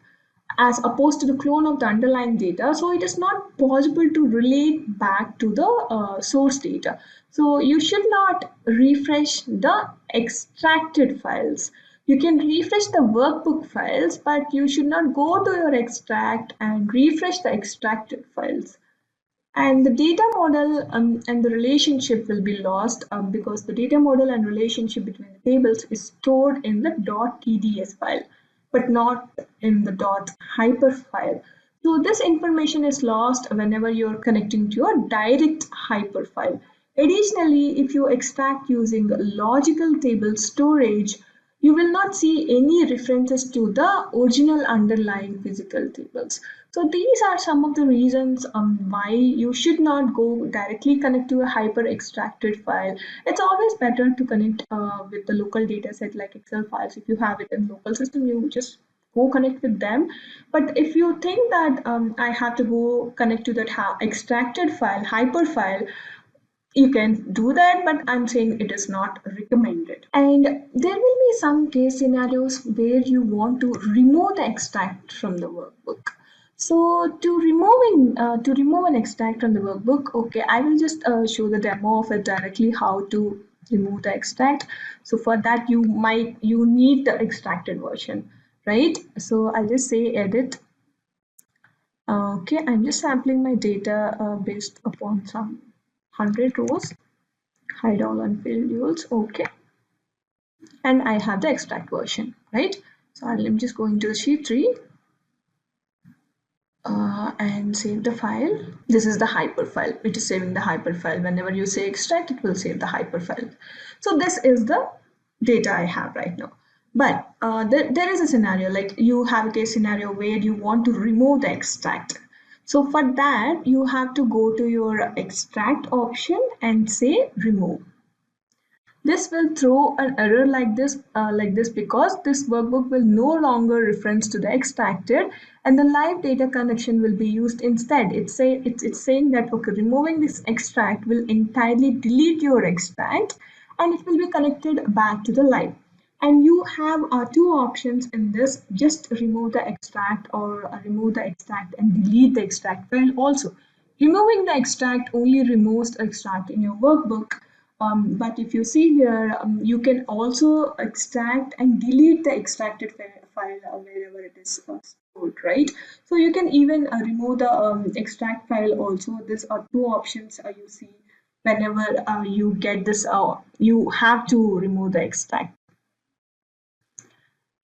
as opposed to the clone of the underlying data. So it is not possible to relate back to the source data. So you should not refresh the extracted files. You can refresh the workbook files, but you should not go to your extract and refresh the extracted files. And the data model and the relationship will be lost because the data model and relationship between the tables is stored in the .tds file, but not in the .hyper file. So this information is lost whenever you're connecting to a direct hyper file. Additionally, if you extract using logical table storage, you will not see any references to the original underlying physical tables. So these are some of the reasons why you should not go directly connect to a hyper extracted file. It's always better to connect with the local data set like Excel files. If you have it in local system, you just go connect with them. But if you think that I have to go connect to that extracted file, hyper file, you can do that, but I'm saying it is not recommended. And there will be some case scenarios where you want to remove the extract from the workbook. So to remove an extract from the workbook, okay, I will just show the demo of it directly how to remove the extract. So for that you need the extracted version, right? So I'll just say edit. Okay, I'm just sampling my data based upon some 100 rows, hide all unfilled fields, okay, and I have the extract version, right? So I'm just going to the sheet 3 and save the file. This is the hyper file. It is saving the hyper file. Whenever you say extract, it will save the hyper file. So this is the data I have right now. But there is a scenario, like you have a case scenario where you want to remove the extract. So for that, you have to go to your extract option and say remove. This will throw an error like this because this workbook will no longer reference to the extracted, and the live data connection will be used instead. It's saying that okay, removing this extract will entirely delete your extract, and it will be connected back to the live. And you have two options in this: just remove the extract, or remove the extract and delete the extract file also. Removing the extract only removes the extract in your workbook. But if you see here, you can also extract and delete the extracted file wherever it is stored, right? So you can even remove the extract file also. These are two options you see whenever you get this, you have to remove the extract.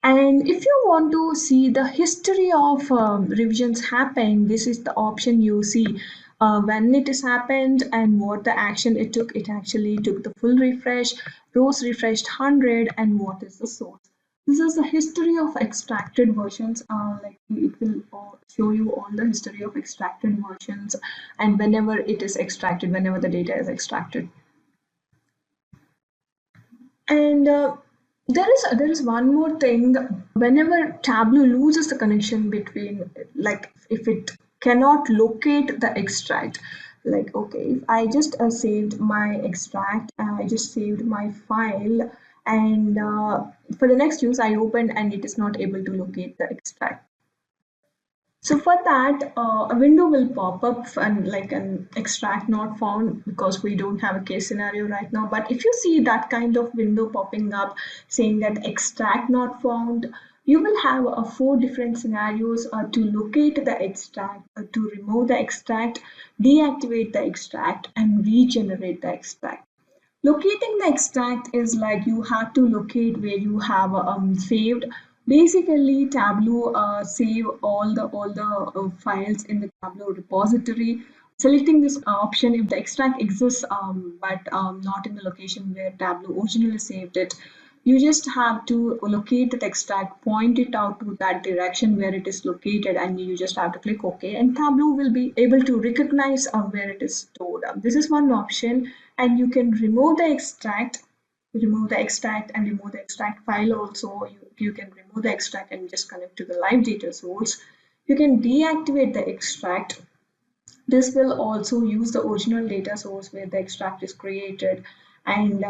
And if you want to see the history of revisions happen, this is the option you see when it has happened and what the action it took. It actually took the full refresh, rows refreshed 100, and what is the source. This is the history of extracted versions. Like it will show you all the history of extracted versions and whenever it is extracted, whenever the data is extracted. And there is one more thing. Whenever Tableau loses the connection between, like if it cannot locate the extract, like okay, if I just saved my extract, I just saved my file, and for the next use I opened and it is not able to locate the extract. So for that, a window will pop up and like an extract not found because we don't have a case scenario right now. But if you see that kind of window popping up saying that extract not found, You will have 4 different scenarios to locate the extract, to remove the extract, deactivate the extract, and regenerate the extract. Locating the extract is like you have to locate where you have saved. Basically, Tableau save all the files in the Tableau repository. Selecting this option if the extract exists, but not in the location where Tableau originally saved it. You just have to locate the extract, point it out to that direction where it is located, and you just have to click OK. And Tableau will be able to recognize where it is stored. This is one option, and you can remove the extract, and remove the extract file also. You can remove the extract and just connect to the live data source. You can deactivate the extract. This will also use the original data source where the extract is created, and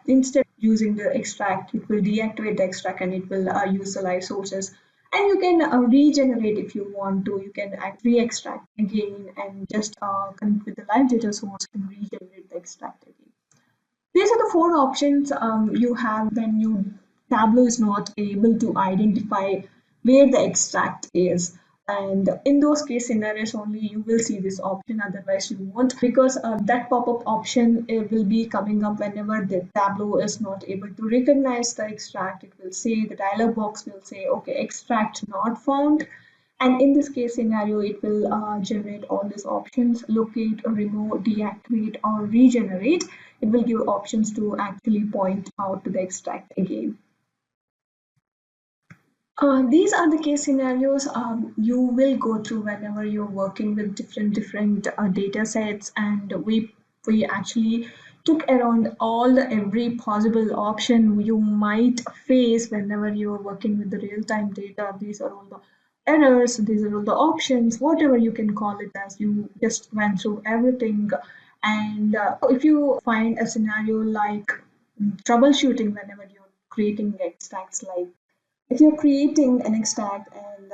instead of using the extract, it will deactivate the extract and it will use the live sources. And you can regenerate if you want to. You can re-extract again and just connect with the live data source and regenerate the extract again. These are the 4 options you have when Tableau is not able to identify where the extract is. And in those case scenarios only you will see this option, otherwise you won't, because that pop-up option will be coming up whenever the Tableau is not able to recognize the extract. It will say, the dialog box will say, okay, extract not found. And in this case scenario, it will generate all these options: locate, remove, deactivate, or regenerate. It will give options to actually point out to the extract again. These are the case scenarios you will go through whenever you're working with different data sets, and we actually took around every possible option you might face whenever you're working with the real-time data. These are all the errors, these are all the options, whatever you can call it as. You just went through everything. And if you find a scenario like troubleshooting whenever you're creating extracts, like if you're creating an extract and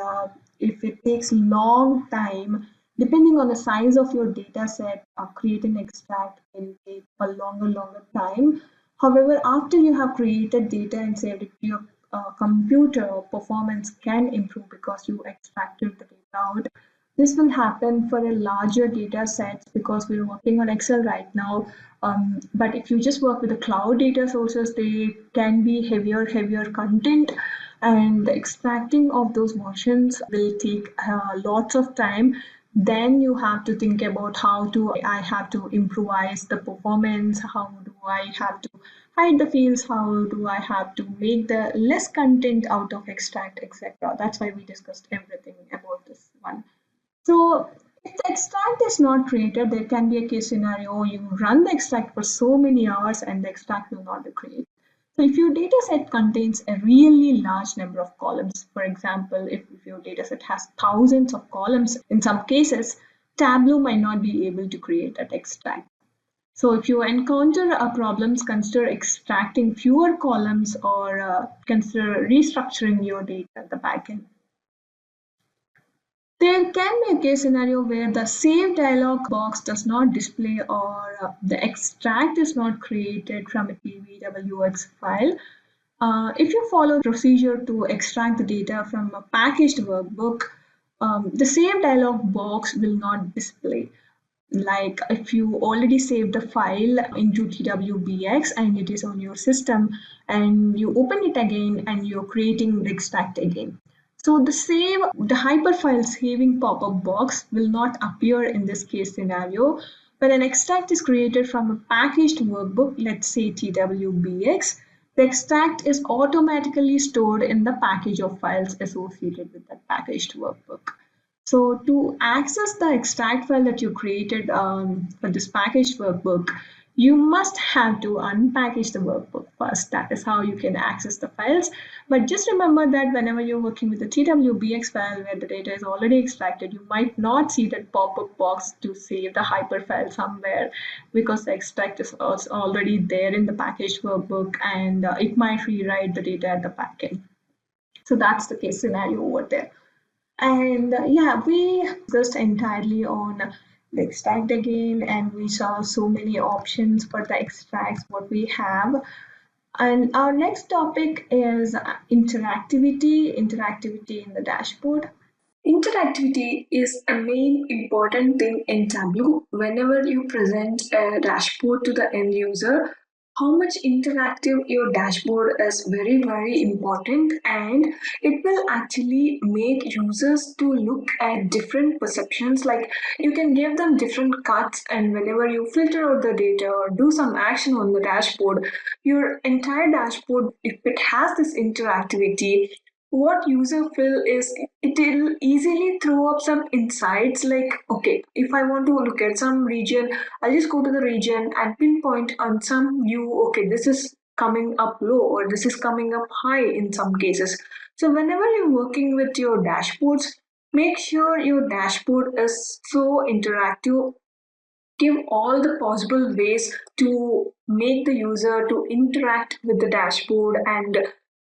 if it takes long time, depending on the size of your data set, creating extract will take a longer time. However, after you have created data and saved it to your computer, performance can improve because you extracted the data out. This will happen for a larger data set because we're working on Excel right now. But if you just work with the cloud data sources, they can be heavier content, and the extracting of those versions will take lots of time. Then you have to think about I have to improvise the performance, how do I have to hide the fields, how do I have to make the less content out of extract, etc. That's why we discussed everything about this one. So if the extract is not created, there can be a case scenario you run the extract for so many hours and the extract will not be created. So if your data set contains a really large number of columns, for example, if your data set has thousands of columns, in some cases, Tableau might not be able to create that extract. So if you encounter problems, consider extracting fewer columns or consider restructuring your data at the backend. There can be a case scenario where the save dialog box does not display, or the extract is not created from a PVWX file. If you follow the procedure to extract the data from a packaged workbook, the save dialog box will not display. Like if you already saved the file into TWBX and it is on your system and you open it again and you're creating the extract again. So the hyperfile saving pop-up box will not appear in this case scenario. When an extract is created from a packaged workbook, let's say TWBX, the extract is automatically stored in the package of files associated with that packaged workbook. So to access the extract file that you created for this packaged workbook, you must have to unpackage the workbook first. That is how you can access the files. But just remember that whenever you're working with the TWBX file where the data is already extracted, you might not see that pop-up box to save the hyperfile somewhere because the extract is already there in the packaged workbook, and it might rewrite the data at the backend. So that's the case scenario over there. And yeah, we discussed entirely on the extract again, and we saw so many options for the extracts what we have. And our next topic is interactivity in the dashboard. Interactivity is a main important thing in Tableau. Whenever you present a dashboard to the end user, how much interactive your dashboard is very, very important, and it will actually make users to look at different perceptions. Like you can give them different cuts, and whenever you filter out the data or do some action on the dashboard, your entire dashboard, if it has this interactivity, what user feel is it will easily throw up some insights like, okay, if I want to look at some region, I'll just go to the region and pinpoint on some view, okay, this is coming up low or this is coming up high in some cases. So whenever you're working with your dashboards, make sure your dashboard is so interactive. Give all the possible ways to make the user to interact with the dashboard and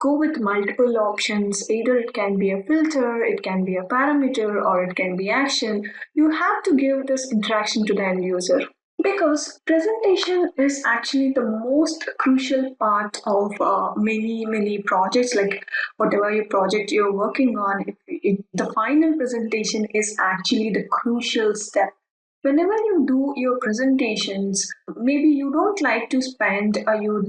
go with multiple options. Either it can be a filter, it can be a parameter, or it can be action. You have to give this interaction to the end user, because presentation is actually the most crucial part of many projects. Like whatever your project you're working on, the final presentation is actually the crucial step. Whenever you do your presentations, maybe you don't like to spend your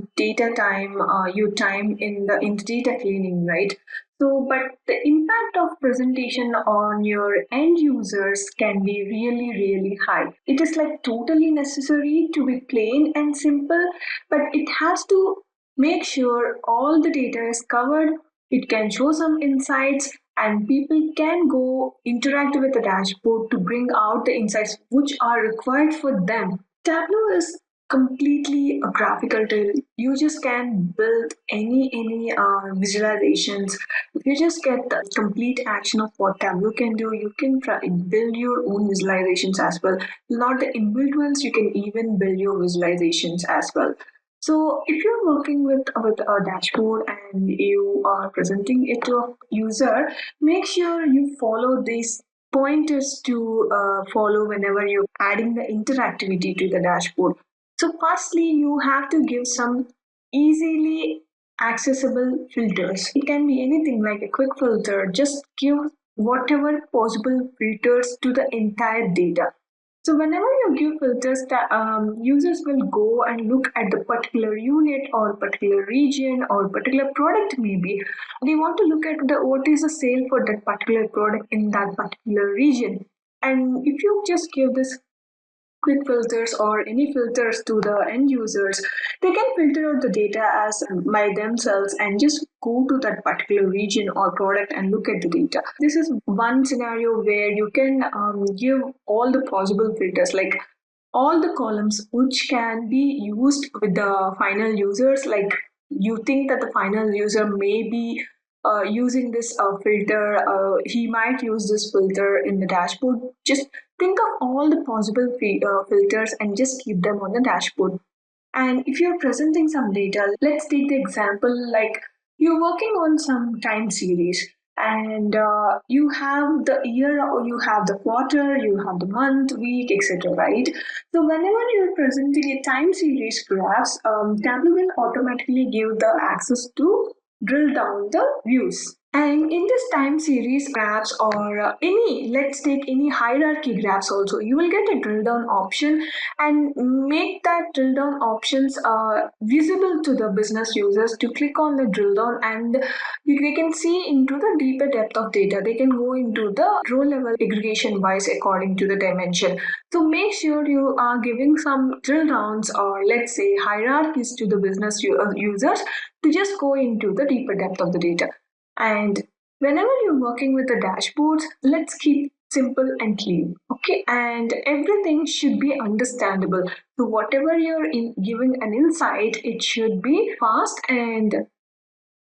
time in the data cleaning, right? So, but the impact of presentation on your end users can be really high. It is like totally necessary to be plain and simple, but it has to make sure all the data is covered. It can show some insights, and people can go interact with the dashboard to bring out the insights which are required for them. Tableau is completely a graphical tool. You just can build any visualizations. If you just get the complete action of what Tableau can do, you can try build your own visualizations as well. Not the inbuilt ones, you can even build your visualizations as well. So if you're working with a dashboard and you are presenting it to a user, make sure you follow these pointers to follow whenever you're adding the interactivity to the dashboard. So firstly, you have to give some easily accessible filters. It can be anything like a quick filter. Just give whatever possible filters to the entire data. So whenever you give filters, users will go and look at the particular unit or particular region or particular product. Maybe they want to look at the what is the sale for that particular product in that particular region. And if you just give this quick filters or any filters to the end users, they can filter out the data as by themselves and just go to that particular region or product and look at the data. This is one scenario where you can give all the possible filters, like all the columns which can be used with the final users. Like you think that the final user may be using this filter, he might use this filter in the dashboard. Just think of all the possible filters and just keep them on the dashboard. And if you're presenting some data, let's take the example like you're working on some time series, and you have the year or you have the quarter, you have the month, week, etc. Right? So whenever you're presenting a time series graphs, Tableau will automatically give the access to drill down the views. And in this time series graphs or let's take any hierarchy graphs also, you will get a drill down option and make that drill down options visible to the business users to click on the drill down, and they can see into the deeper depth of data. They can go into the row level aggregation wise according to the dimension. So make sure you are giving some drill downs or let's say hierarchies to the business users to just go into the deeper depth of the data. And whenever you're working with the dashboards, let's keep simple and clean. Okay, and everything should be understandable. So whatever you're giving an insight, it should be fast and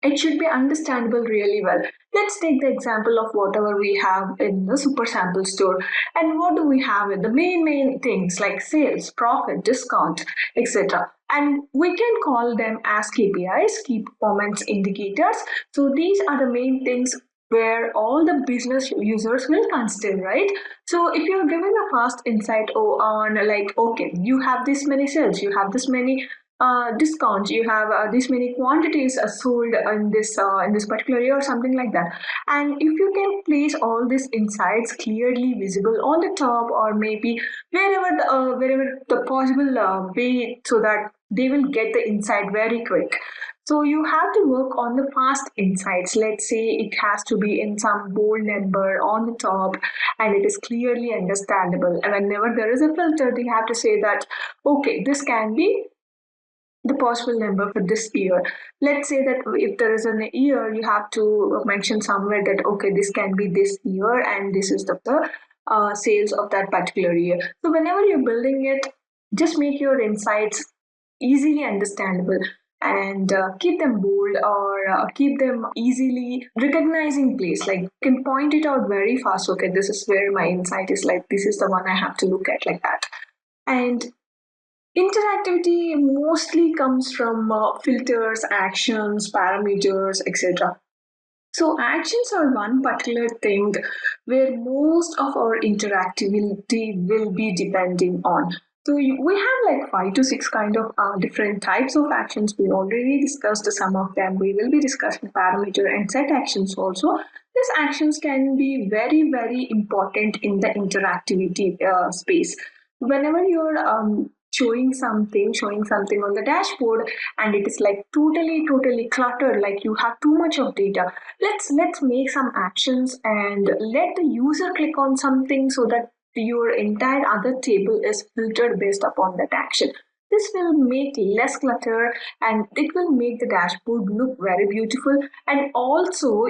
it should be understandable really well. Let's take the example of whatever we have in the super sample store. And what do we have in the main things like sales, profit, discount, etc. And we can call them as KPIs, key performance indicators. So these are the main things where all the business users will consider, right? So if you're giving a fast insight on like, okay, you have this many sales, you have this many discount. You have this many quantities sold in this particular year or something like that. And if you can place all these insights clearly visible on the top, or maybe wherever the possible way, so that they will get the insight very quick. So you have to work on the fast insights. Let's say it has to be in some bold number on the top and it is clearly understandable. And whenever there is a filter, they have to say that, okay, this can be the possible number for this year. Let's say that if there is an year, you have to mention somewhere that, okay, this can be this year and this is the sales of that particular year. So whenever you're building it, just make your insights easily understandable and keep them bold, or keep them easily recognizing place. Like you can point it out very fast. Okay, this is where my insight is, like this is the one I have to look at, like that. And interactivity mostly comes from filters, actions, parameters, etc. So actions are one particular thing where most of our interactivity will be depending on. So we have like 5 to 6 kind of different types of actions. We already discussed some of them. We will be discussing parameter and set actions also. These actions can be very, very important in the interactivity space. Whenever you're showing something on the dashboard, and it is like totally cluttered, like you have too much of data, let's make some actions and let the user click on something so that your entire other table is filtered based upon that action. This will make less clutter and it will make the dashboard look very beautiful, and also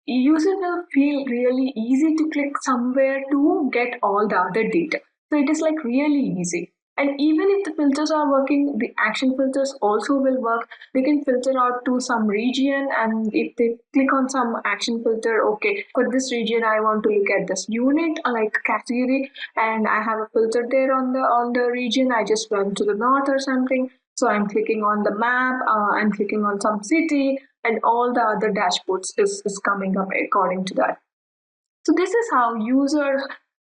user will feel really easy to click somewhere to get all the other data. So it is like really easy. And even if the filters are working, the action filters also will work. They can filter out to some region, and if they click on some action filter, okay, for this region I want to look at this unit like category, and I have a filter there on the region. I just went to the north or something. So I'm clicking on the map, I'm clicking on some city, and all the other dashboards is coming up according to that. So this is how user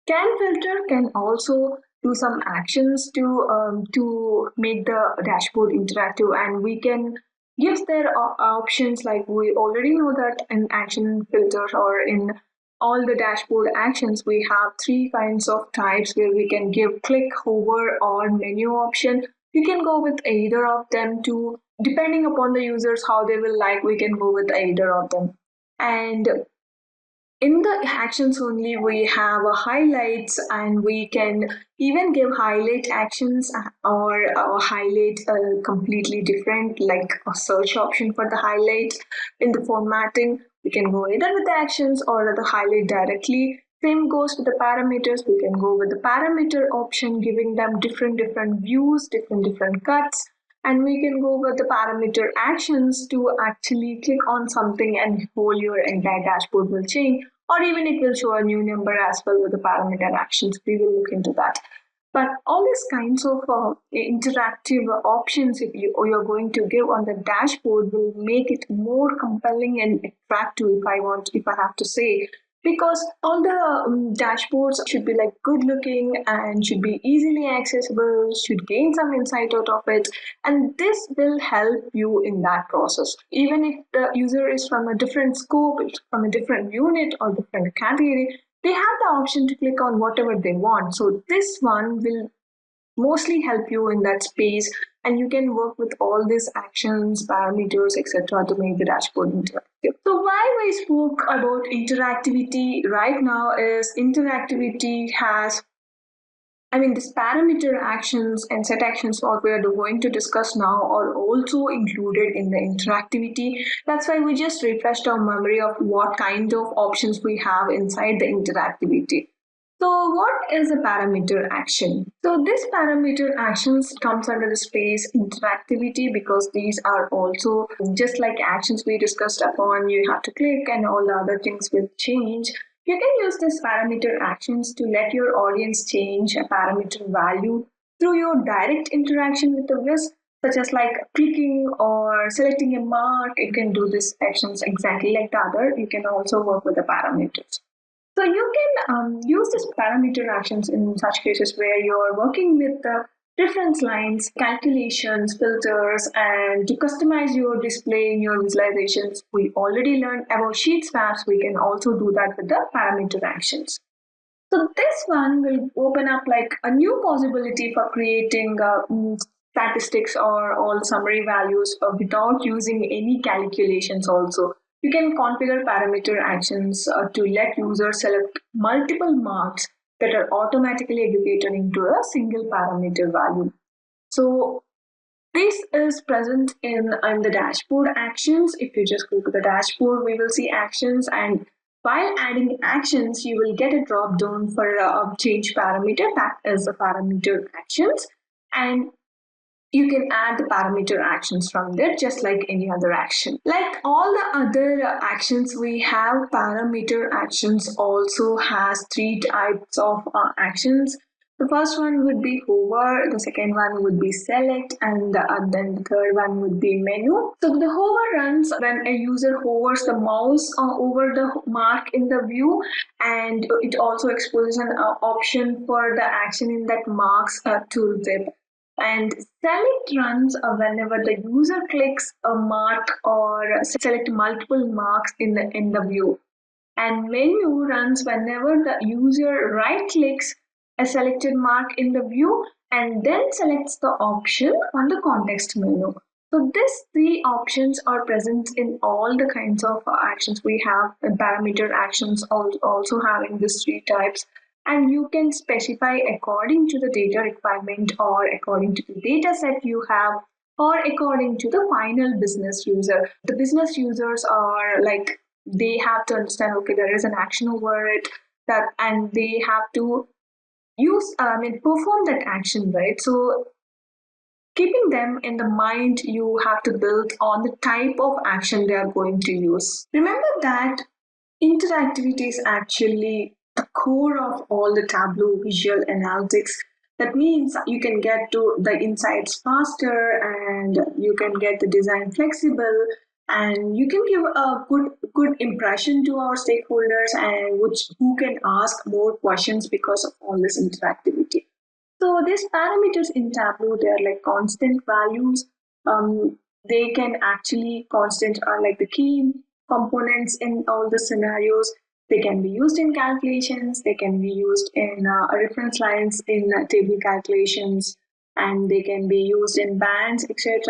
can filter, can also do some actions to make the dashboard interactive, and we can give their options. Like we already know that in action filters or in all the dashboard actions, we have 3 kinds of types where we can give click, hover, or menu option. You can go with either of them too, depending upon the users how they will like. We can go with either of them. And in the actions only, we have highlights, and we can even give highlight actions, or highlight completely different, like a search option for the highlight. In the formatting, we can go either with the actions or the highlight directly. Same goes with the parameters. We can go with the parameter option, giving them different views, different cuts. And we can go with the parameter actions to actually click on something and whole your entire dashboard will change, or even it will show a new number as well with the parameter actions. We will look into that. But all these kinds of interactive options, if you're going to give on the dashboard, will make it more compelling and attractive, if I have to say, because all the dashboards should be like good looking and should be easily accessible, should gain some insight out of it, and this will help you in that process. Even if the user is from a different scope, from a different unit or different category, they have the option to click on whatever they want. So this one will mostly help you in that space, and you can work with all these actions, parameters, etc. to make the dashboard interactive. So why we spoke about interactivity right now is interactivity has, this parameter actions and set actions, what we are going to discuss now, are also included in the interactivity. That's why we just refreshed our memory of what kind of options we have inside the interactivity. So what is a parameter action? So this parameter actions comes under the space interactivity, because these are also just like actions we discussed upon. You have to click and all the other things will change. You can use this parameter actions to let your audience change a parameter value through your direct interaction with the whiz, such as like clicking or selecting a mark. You can do these actions exactly like the other. You can also work with the parameters. So you can use this parameter actions in such cases where you're working with the reference lines, calculations, filters, and to customize your display in your visualizations. We already learned about sheet swaps. We can also do that with the parameter actions. So this one will open up like a new possibility for creating statistics or all summary values without using any calculations also. You can configure parameter actions to let users select multiple marks that are automatically aggregated into a single parameter value. So this is present in the dashboard actions. If you just go to the dashboard, we will see actions, and while adding actions, you will get a drop down for a change parameter, that is the parameter actions, and you can add the parameter actions from there just like any other action. Like all the other actions, we have parameter actions also has three types of actions. The first one would be hover, the second one would be select, and then the third one would be menu. So the hover runs when a user hovers the mouse over the mark in the view, and it also exposes an option for the action in that marks tooltip. And select runs whenever the user clicks a mark or select multiple marks in the view. And menu runs whenever the user right clicks a selected mark in the view and then selects the option on the context menu. So these three options are present in all the kinds of actions we have. Parameter actions also having these three types, and you can specify according to the data requirement or according to the data set you have or according to the final business user. The business users are like, they have to understand, okay, there is an action over it, that, and they have to perform that action, right? So keeping them in the mind, you have to build on the type of action they are going to use. Remember that interactivity is actually the core of all the Tableau visual analytics. That means you can get to the insights faster, and you can get the design flexible, and you can give a good impression to our stakeholders, and who can ask more questions because of all this interactivity. So these parameters in Tableau, they are like constant values. They can actually constant are like the key components in all the scenarios. They can be used in calculations. They can be used in reference lines in table calculations, and they can be used in bands, etc.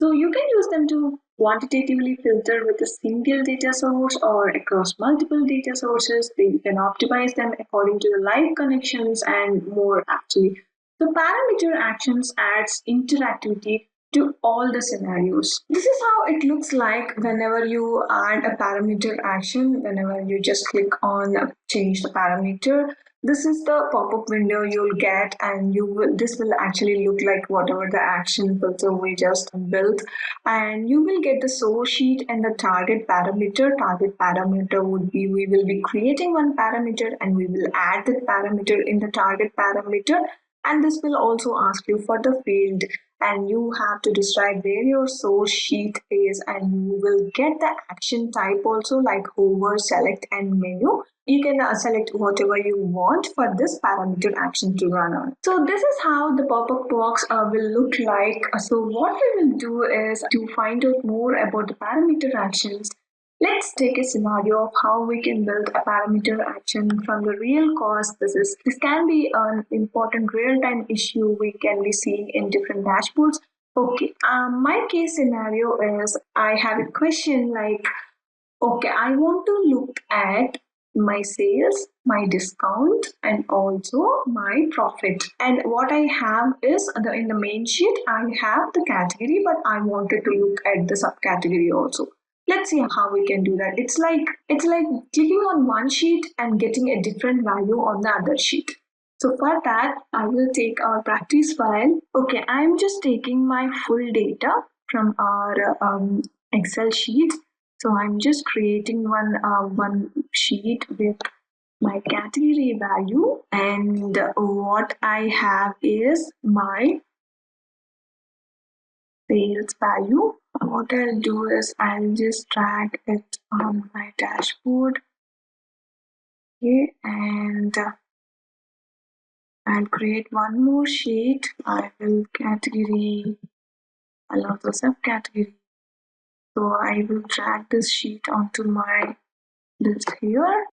So you can use them to quantitatively filter with a single data source or across multiple data sources. You can optimize them according to the live connections and more actually. So parameter actions adds interactivity to all the scenarios. This is how it looks like whenever you add a parameter action, whenever you just click on change the parameter. This is the pop-up window you'll get, and this will actually look like whatever the action filter we just built, and you will get the source sheet and the target parameter. Target parameter would be, we will be creating one parameter and we will add the parameter in the target parameter, and this will also ask you for the field, and you have to describe where your source sheet is, and you will get the action type also like hover, select, and menu. You can select whatever you want for this parameter action to run on. So this is how the pop-up box will look like. So what we will do is to find out more about the parameter actions. Let's take a scenario of how we can build a parameter action from the real cause. This can be an important real-time issue we can be seeing in different dashboards. Okay, my case scenario is I have a question like, okay, I want to look at my sales, my discount, and also my profit. And what I have is in the main sheet, I have the category, but I wanted to look at the subcategory also. Let's see how we can do that. It's like clicking on one sheet and getting a different value on the other sheet. So for that, I will take our practice file. Okay, I'm just taking my full data from our Excel sheet. So I'm just creating one sheet with my category value, and what I have is my sales value. What I'll do is I'll just drag it on my dashboard. Okay, and I'll create one more sheet. I will category, I'll also subcategory. So I will drag this sheet onto my list here.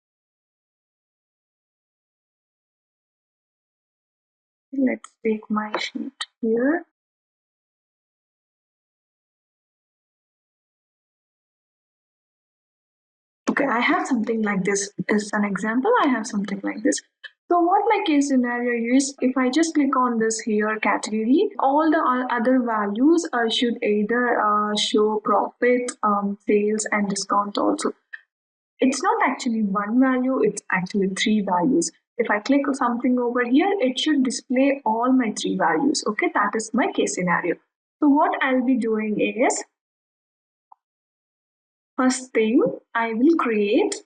Let's take my sheet here. Okay, I have something like this. As an example, I have something like this. So what my case scenario is, if I just click on this here category, all the other values should either show profit, sales and discount also. It's not actually one value, it's actually three values. If I click something over here, it should display all my three values. Okay, that is my case scenario. So what I'll be doing is, first thing, I will create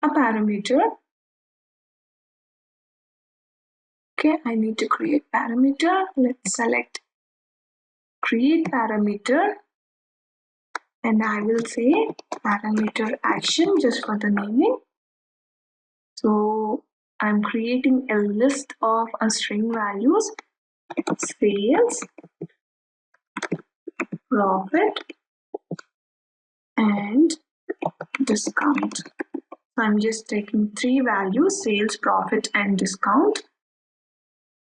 a parameter. Okay, I need to create parameter. Let's select create parameter and I will say parameter action just for the naming. So I'm creating a list of string values, sales, profit, and discount. So I'm just taking three values, sales, profit, and discount.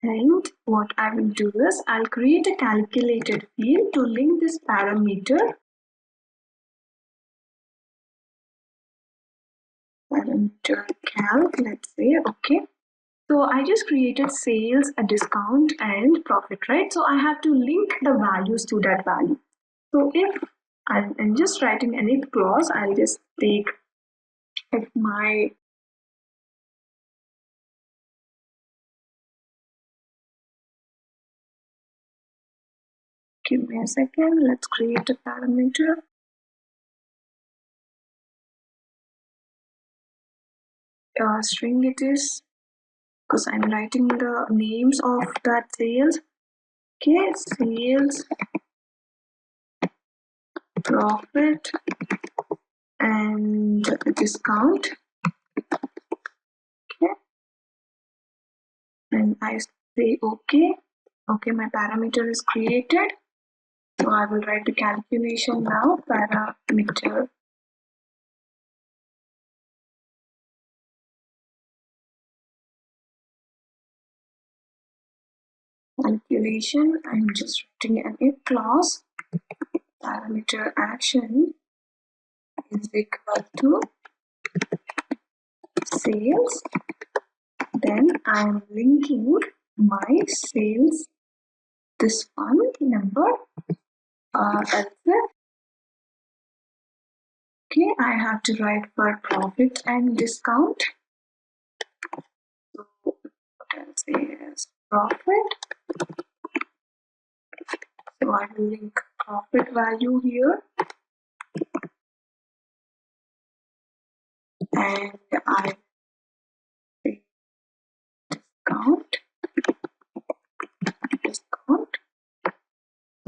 And what I will do is I'll create a calculated field to link this parameter calc, let's say. Okay, so I just created sales, a discount and profit, right? So I have to link the values to that value. So if I'm just writing an if clause, I'll just take if my give me a second, let's create a parameter. String it is, because I'm writing the names of that sales. Okay, sales, profit, and discount. Okay, and I say okay. Okay, my parameter is created. So I will write the calculation now. Parameter calculation. I'm just writing an if clause. Parameter action is equal to sales. Then I'm linking my sales, this one number, that's it. Okay, I have to write for profit and discount. So what I'll say is profit. So I will link profit value here. And I say discount.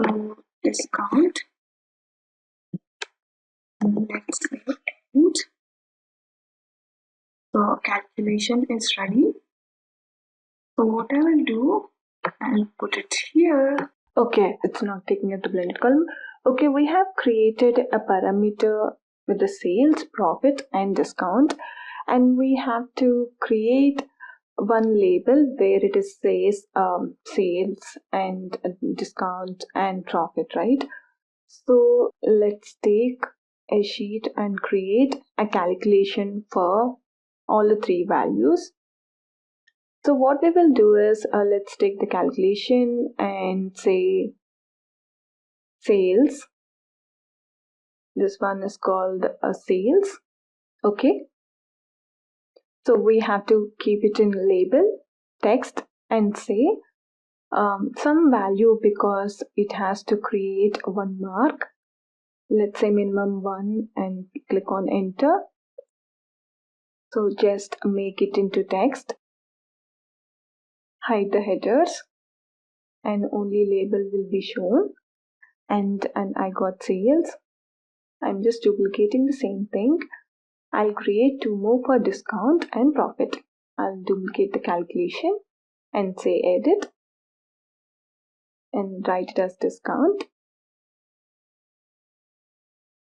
So discount. Let's say end. So calculation is ready. So what I will do, I'll put it here. Okay, it's not taking it to blended column. Okay, we have created a parameter with the sales, profit and discount, and we have to create one label where it is says sales and discount and profit, right? So let's take a sheet and create a calculation for all the three values. So what we will do is let's take the calculation and say sales. This one is called sales. Okay. So we have to keep it in label text and say some value because it has to create one mark. Let's say minimum 1 and click on enter. So just make it into text. Hide the headers and only label will be shown. And I got sales. I'm just duplicating the same thing. I'll create two more for discount and profit. I'll duplicate the calculation and say edit and write it as discount.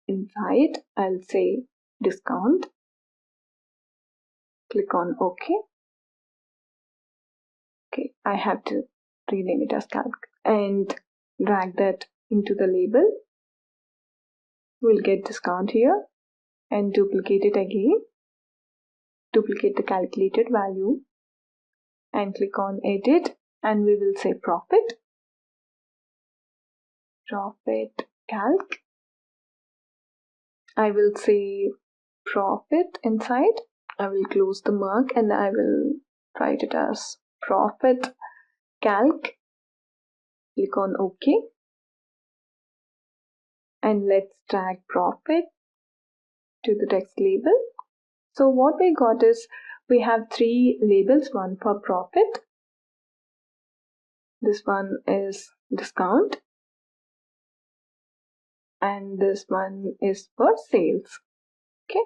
Inside, I'll say discount. Click on OK. Okay, I have to rename it as calc and drag that into the label. We'll get discount here and duplicate it again. Duplicate the calculated value and click on edit, and we will say profit. Profit calc. I will say profit inside. I will close the mark and I will write it as profit calc. Click on OK. And let's drag profit to the text label. So what we got is we have three labels, one for profit. This one is discount. And this one is for sales. Okay.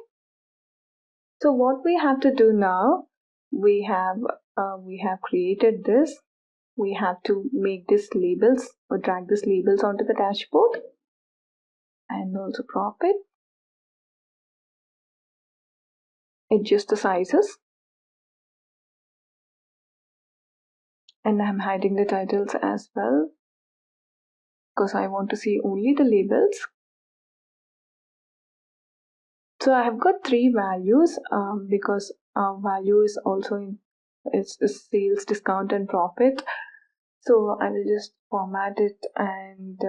So what we have to do now, we have created this. We have to make this labels or drag these labels onto the dashboard, and also profit. Adjust the sizes, and I'm hiding the titles as well because I want to see only the labels. So I have got three values because our value is also in it's the sales, discount, and profit. So I will just format it and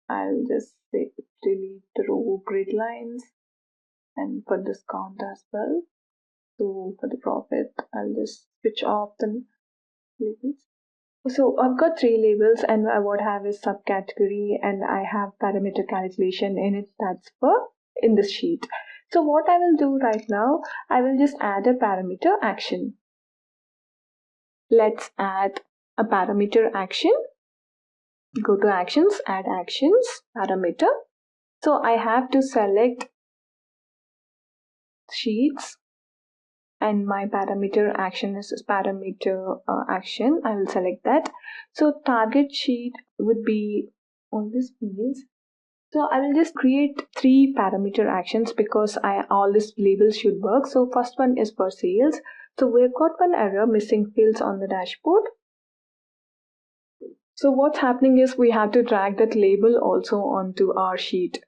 I'll just say delete the row grid lines, and for discount as well. So for the profit, I'll just switch off the labels. So I've got three labels, and I would have is subcategory, and I have parameter calculation in it. That's for in this sheet. So what I will do right now, I will just add a parameter action. Let's add a parameter action. Go to actions, add actions, parameter. So I have to select sheets, and my parameter action is parameter action. I will select that. So target sheet would be on this fields. So I will just create three parameter actions because all these labels should work. So first one is for sales. So we've got one error, missing fields on the dashboard. So what's happening is we have to drag that label also onto our sheet.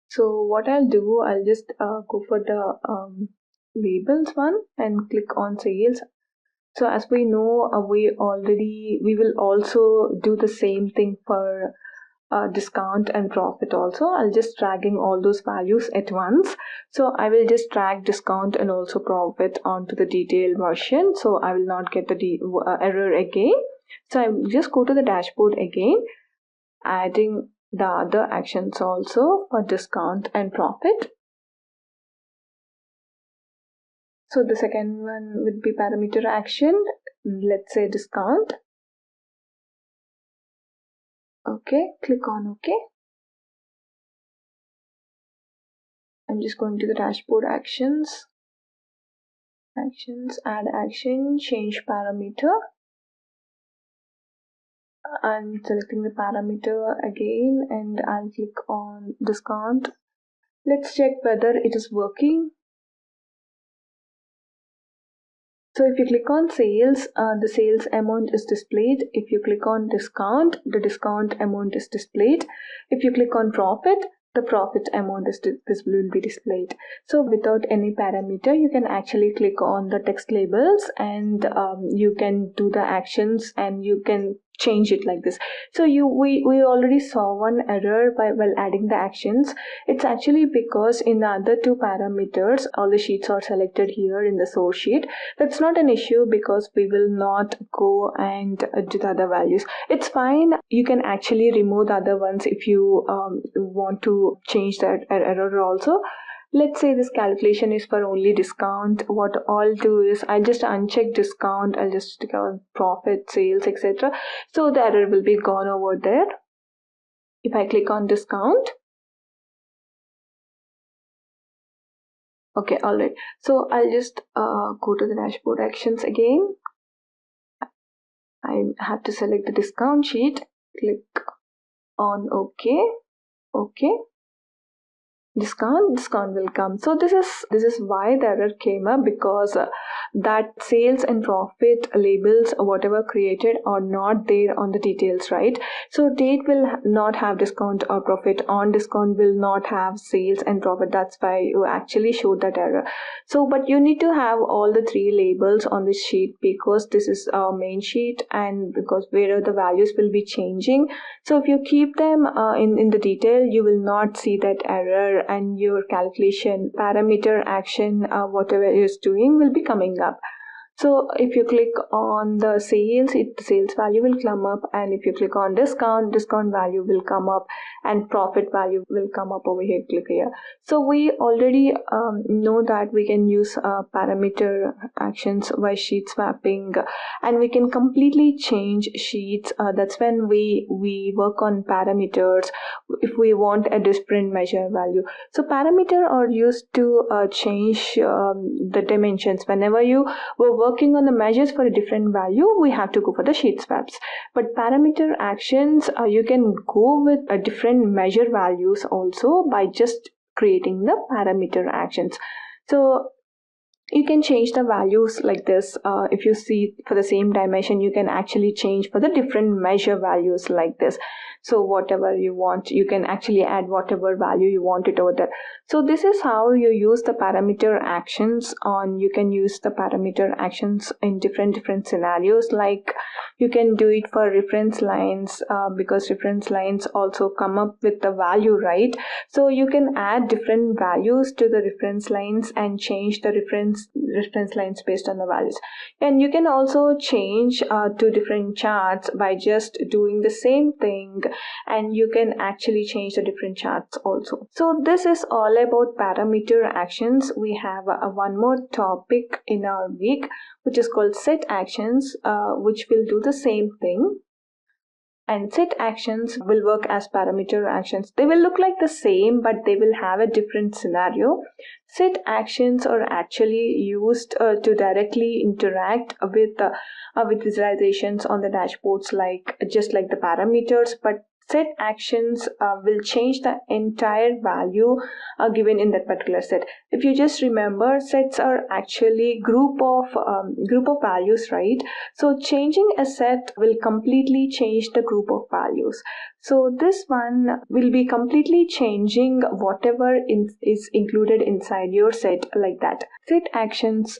So what I'll do, I'll just go for the labels one and click on sales. So as we know, we will also do the same thing for discount and profit also. I'll just dragging all those values at once. So I will just drag discount and also profit onto the detailed version. So I will not get the error again. So I will just go to the dashboard again, adding the other actions also for discount and profit. So the second one would be parameter action. Let's say discount. Okay, click on OK. I'm just going to the dashboard actions. Actions, add action, change parameter. I'm selecting the parameter again and I'll click on discount. Let's check whether it is working. So if you click on sales, the sales amount is displayed. If you click on discount, the discount amount is displayed. If you click on profit, the profit amount will be displayed. So without any parameter, you can actually click on the text labels and you can do the actions and you can change it like this. So we already saw one error while adding the actions. It's actually because in the other two parameters, all the sheets are selected here in the source sheet. That's not an issue because we will not go and do the other values. It's fine. You can actually remove the other ones if you want to change that error also. Let's say this calculation is for only discount. What I'll do is I'll just uncheck discount. I'll just click on profit, sales, etc. So the error will be gone over there. If I click on discount. Okay, alright. So I'll just go to the dashboard actions again. I have to select the discount sheet, click on OK. Discount will come. So this is why the error came up, because that sales and profit labels whatever created are not there on the details, right? So date will not have discount or profit, on discount will not have sales and profit. That's why you actually showed that error. So but you need to have all the three labels on this sheet, because this is our main sheet and because where the values will be changing. So if you keep them in the detail, you will not see that error, and your calculation parameter action whatever it is doing will be coming up. So if you click on the sales, the sales value will come up, and if you click on discount value will come up, and profit value will come up over here. Click here. So we already know that we can use parameter actions by sheet swapping, and we can completely change sheets. That's when we work on parameters if we want a different measure value. So parameter are used to change the dimensions. Whenever you were working on the measures for a different value, we have to go for the sheet swaps. But parameter actions, you can go with a different measure values also by just creating the parameter actions. So you can change the values like this. If you see for the same dimension, you can actually change for the different measure values like this. So whatever you want, you can actually add whatever value you want it over there. So this is how you use the parameter actions on. You can use the parameter actions in different scenarios. Like you can do it for reference lines, because reference lines also come up with the value, right? So you can add different values to the reference lines and change the reference lines based on the values. And you can also change to different charts by just doing the same thing, and you can actually change the different charts also. So this is all about parameter actions. We have one more topic in our week, which is called set actions, which will do the same thing. And set actions will work as parameter actions. They will look like the same, but they will have a different scenario. Set actions are actually used to directly interact with visualizations on the dashboards, just like the parameters, but set actions will change the entire value given in that particular set. If you just remember, sets are actually group of values, right? So changing a set will completely change the group of values. So this one will be completely changing whatever is included inside your set, like that. Set actions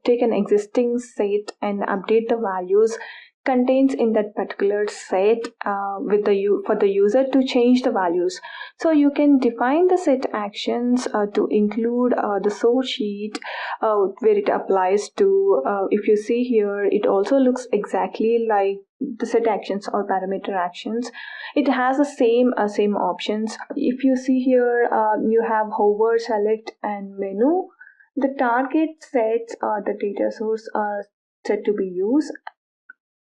take an existing set and update the values contains in that particular set for the user to change the values. So you can define the set actions to include the source sheet where it applies to. If you see here, it also looks exactly like the set actions or parameter actions. It has the same options. If you see here, you have hover, select, and menu. The target sets the data source are set to be used.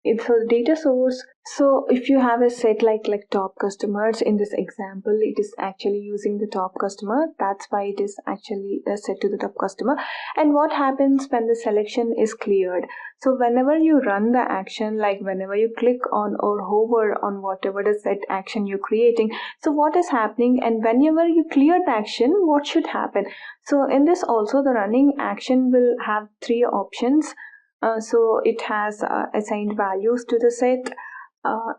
It's a data source. So if you have a set like top customers, in this example it is actually using the top customer. That's why it is actually set to the top customer. And what happens when the selection is cleared? So whenever you run the action, like whenever you click on or hover on whatever the set action you're creating, so what is happening, and whenever you clear the action, what should happen? So in this also, the running action will have three options. So it has assigned values to the set,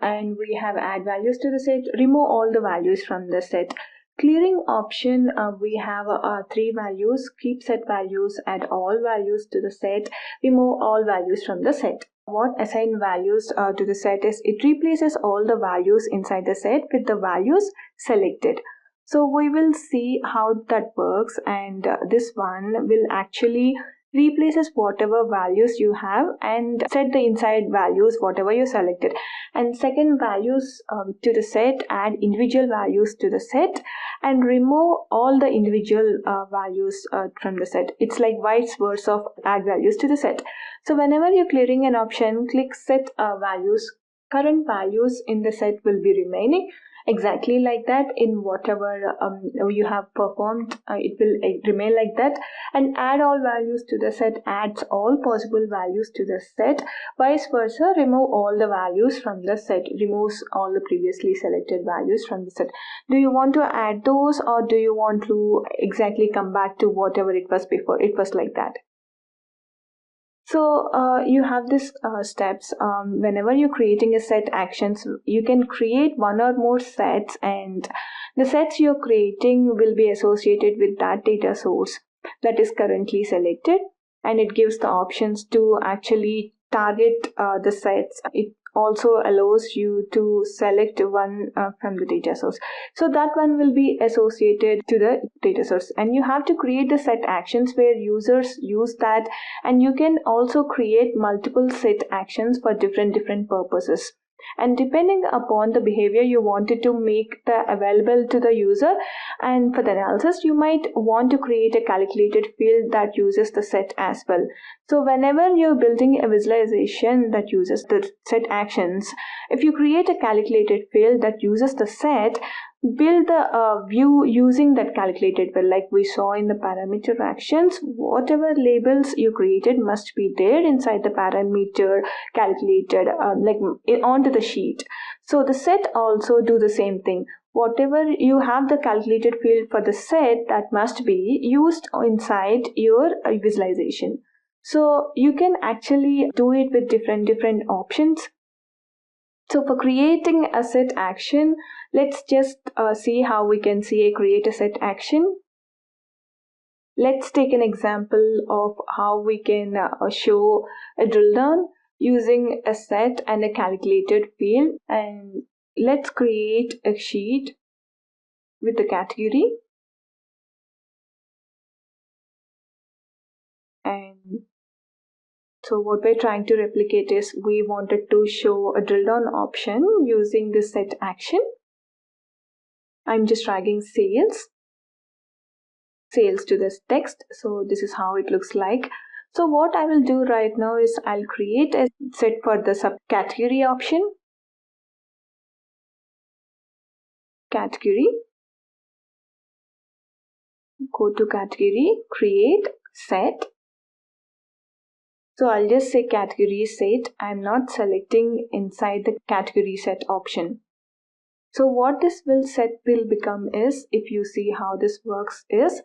and we have add values to the set, remove all the values from the set. Clearing option, we have three values: keep set values, add all values to the set, remove all values from the set. What assign values to the set is, it replaces all the values inside the set with the values selected. So we will see how that works, and this one will actually replaces whatever values you have and set the inside values whatever you selected. And second, values to the set, add individual values to the set and remove all the individual values from the set. It's like vice versa of add values to the set. So whenever you're clearing an option, click set values. Current values in the set will be remaining, exactly like that. In whatever you have performed, it will remain like that. And add all values to the set adds all possible values to the set. Vice versa, remove all the values from the set, removes all the previously selected values from the set. Do you want to add those, or do you want to exactly come back to whatever it was before? It was like that. So you have these steps. Whenever you're creating a set actions, you can create one or more sets, and the sets you're creating will be associated with that data source that is currently selected, and it gives the options to actually target the sets. It also allows you to select one from the data source. So that one will be associated to the data source, and you have to create the set actions where users use that, and you can also create multiple set actions for different purposes. And depending upon the behavior you wanted to make the available to the user, and for the analysis you might want to create a calculated field that uses the set as well. So whenever you're building a visualization that uses the set actions, if you create a calculated field that uses the set, build the view using that calculated field. Like we saw in the parameter actions, whatever labels you created must be there inside the parameter calculated onto the sheet. So the set also do the same thing. Whatever you have the calculated field for the set, that must be used inside your visualization. So you can actually do it with different options. So for creating a set action, let's just see how we can create a set action. Let's take an example of how we can show a drill down using a set and a calculated field. And let's create a sheet with a category. And so what we're trying to replicate is we wanted to show a drill down option using this set action. I'm just dragging sales to this text. So this is how it looks like. So what I will do right now is I'll create a set for the subcategory option. Category. Go to category, create, set. So I'll just say category set. I'm not selecting inside the category set option. So what this set will become is, if you see how this works is,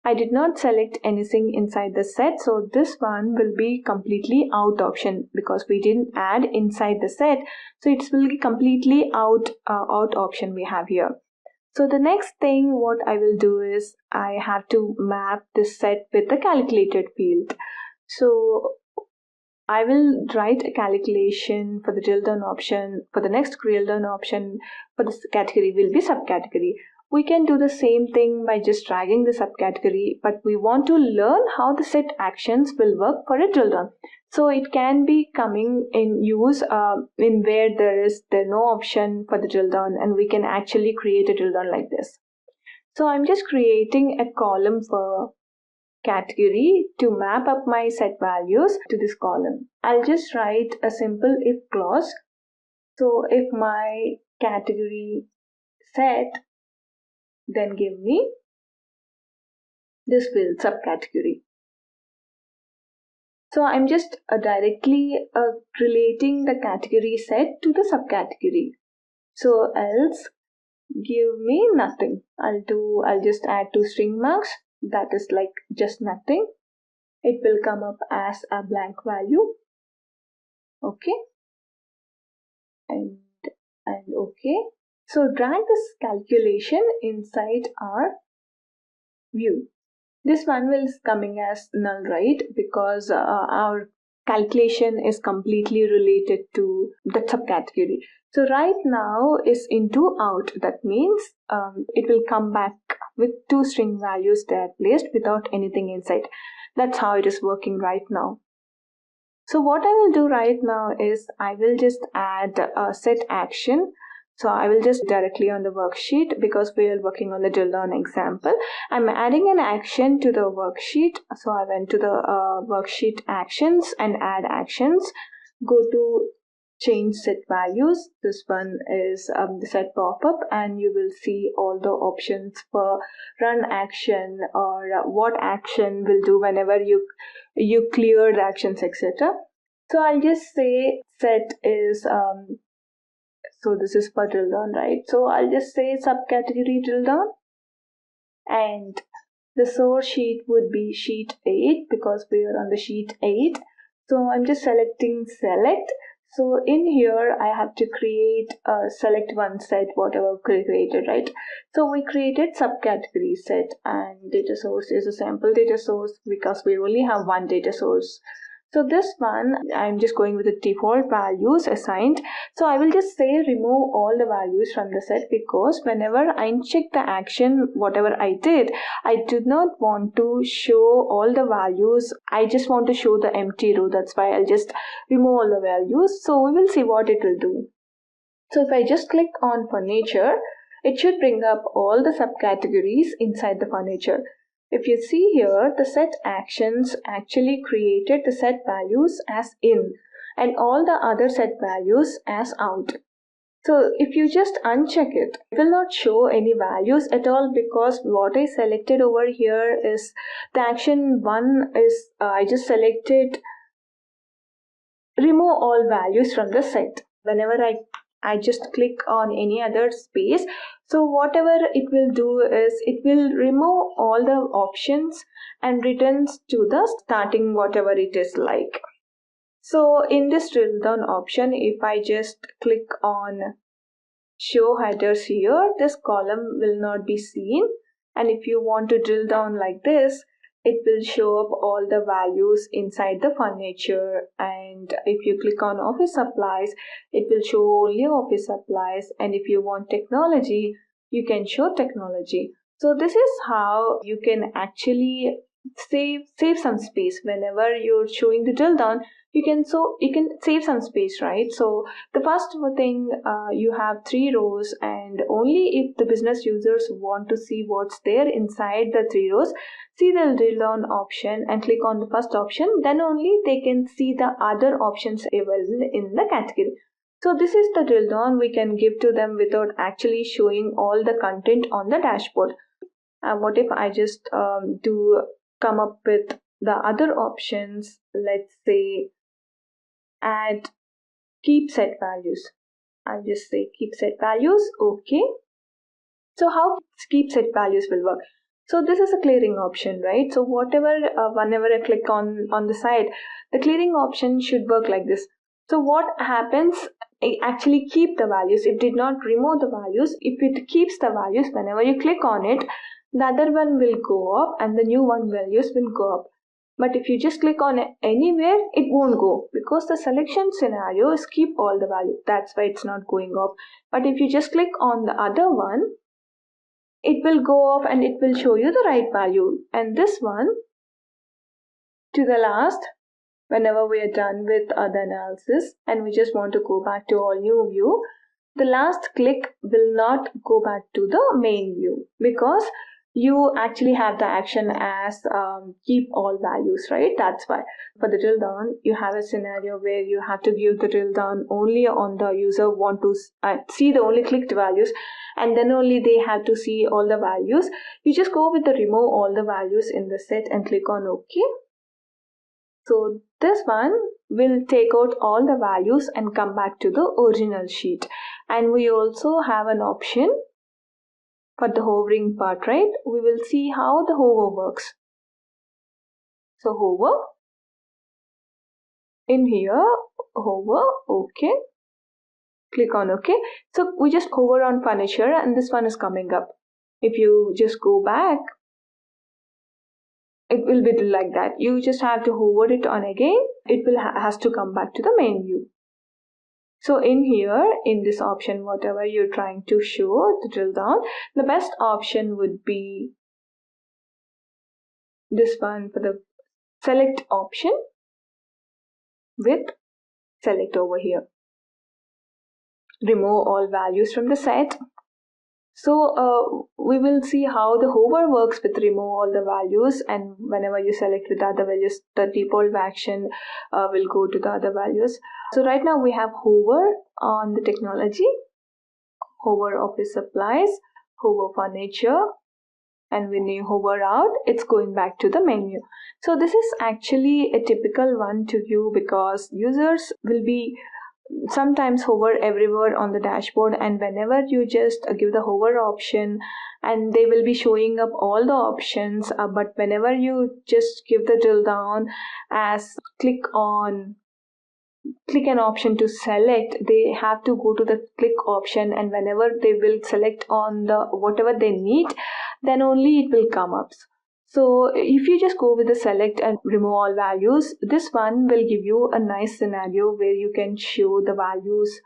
I did not select anything inside the set, so this one will be completely out option because we didn't add inside the set. So it will be completely out option we have here. So the next thing what I will do is I have to map this set with the calculated field. So I will write a calculation for the drill down option. For the next drill down option for this category will be subcategory. We can do the same thing by just dragging the subcategory, but we want to learn how the set actions will work for a drill down. So it can be coming in use in where there's no option for the drill down, and we can actually create a drill down like this. So I'm just creating a column for category to map up my set values to this column. I'll just write a simple if clause. So if my category set, then give me this field subcategory. So I'm just directly relating the category set to the subcategory. So else give me nothing. I'll just add two string marks. That is like just nothing. It will come up as a blank value. Okay. And okay. So drag this calculation inside our view. This one will coming as null, right? Because our calculation is completely related to the subcategory. So right now is into out. That means it will come back with two string values that are placed without anything inside. That's how it is working right now. So what I will do right now is I will just add a set action. So I will just directly on the worksheet, because we are working on the drill down example. I'm adding an action to the worksheet. So I went to the worksheet actions and add actions. Go to change set values. This one is the set pop-up, and you will see all the options for run action or what action will do whenever you clear the actions, etc. So I'll just say set is so this is for drill down, right? So I'll just say subcategory drill down, and the source sheet would be sheet 8 because we are on the sheet 8. So I'm just selecting select. So in here I have to create a select one set, whatever created, right? So we created subcategory set, and data source is a sample data source because we only have one data source. So this one, I'm just going with the default values assigned. So I will just say remove all the values from the set, because whenever I check the action, whatever I did, I do not want to show all the values. I just want to show the empty row. That's why I'll just remove all the values. So we will see what it will do. So if I just click on furniture, it should bring up all the subcategories inside the furniture. If you see here, the set actions actually created the set values as in and all the other set values as out. So if you just uncheck it, it will not show any values at all, because what I selected over here is the action 1 is I just selected remove all values from the set. Whenever I just click on any other space, so whatever it will do is it will remove all the options and returns to the starting whatever it is like. So in this drill down option, if I just click on show headers here, this column will not be seen, and if you want to drill down like this, it will show up all the values inside the furniture. And if you click on office supplies, it will show only office supplies, and if you want technology, you can show technology. So this is how you can actually save some space. Whenever you're showing the drill down, you can save some space, right? So the first thing, you have 3 rows, and only if the business users want to see what's there inside the 3 rows, see the drill down option and click on the first option, then only they can see the other options available in the category. So this is the drill down we can give to them without actually showing all the content on the dashboard. And what if I just come up with the other options? Let's say add keep set values. I'll just say keep set values. Okay. So how keep set values will work? So this is a clearing option, right? So whatever, whenever I click on the side, the clearing option should work like this. So what happens? I actually keep the values. It did not remove the values. If it keeps the values, whenever you click on it, the other one will go up and the new one values will go up. But if you just click on it anywhere, it won't go, because the selection scenario is keep all the values. That's why it's not going up. But if you just click on the other one, it will go off and it will show you the right value. And this one to the last, whenever we are done with the analysis and we just want to go back to all new view, the last click will not go back to the main view, because you actually have the action as keep all values, right? That's why for the drill down, you have a scenario where you have to give the drill down only on the user want to see the only clicked values, and then only they have to see all the values. You just go with the remove all the values in the set and click on OK. So this one will take out all the values and come back to the original sheet. And we also have an option for the hovering part, right? We will see how the hover works. So hover, in here, hover, OK. Click on OK. So we just hover on furniture and this one is coming up. If you just go back, it will be like that. You just have to hover it on again. It will has to come back to the main view. So in here, in this option, whatever you're trying to show, the drill down, the best option would be this one for the select option with select over here. Remove all values from the set So we will see how the hover works with remove all the values, and whenever you select with the other values, the default action will go to the other values. So right now we have hover on the technology, hover office supplies, hover furniture, and when you hover out, it's going back to the menu. So this is actually a typical one to view because users will be sometimes hover everywhere on the dashboard, and whenever you just give the hover option, and they will be showing up all the options, but whenever you just give the drill down as click an option to select, they have to go to the click option, and whenever they will select on the whatever they need, then only it will come up. So if you just go with the select and remove all values, this one will give you a nice scenario where you can show the values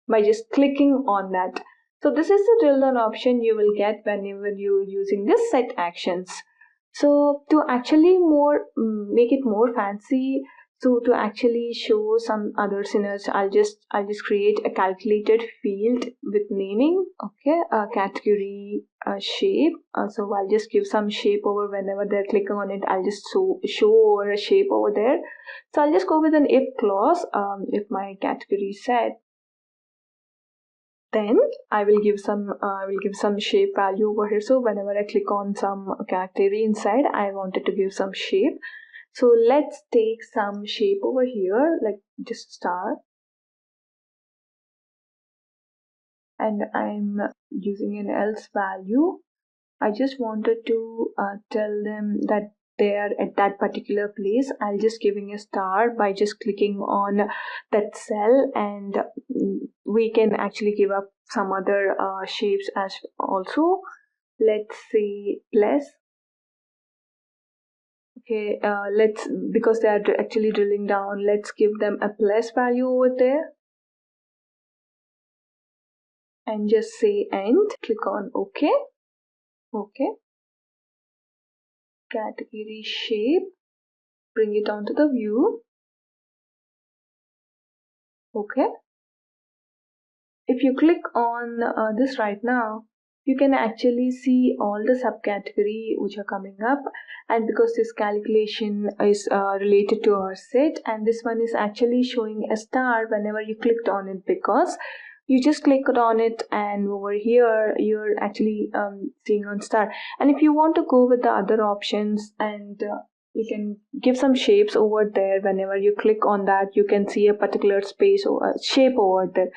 by just clicking on that. So this is the drill down option you will get whenever you're using this set actions. So to actually make it more fancy, so to actually show some other scenarios, I'll just create a calculated field with naming, okay, a category, a shape. So I'll just give some shape over whenever they're clicking on it. I'll just show over a shape over there. So I'll just go with an if clause. If my category set, then I will give some shape value over here. So whenever I click on some category inside, I wanted to give some shape. So let's take some shape over here, like just star. And I'm using an else value. I just wanted to tell them that they are at that particular place. I'll just giving a star by just clicking on that cell, and we can actually give up some other shapes as also. Let's say plus. Okay, because they are actually drilling down, let's give them a plus value over there. And just say end, click on OK. OK. Category shape, bring it onto the view. OK. If you click on this right now, you can actually see all the subcategory which are coming up, and because this calculation is related to our set, and this one is actually showing a star whenever you clicked on it, because you just clicked on it and over here you're actually seeing on star. And if you want to go with the other options, and you can give some shapes over there, whenever you click on that you can see a particular space or shape over there.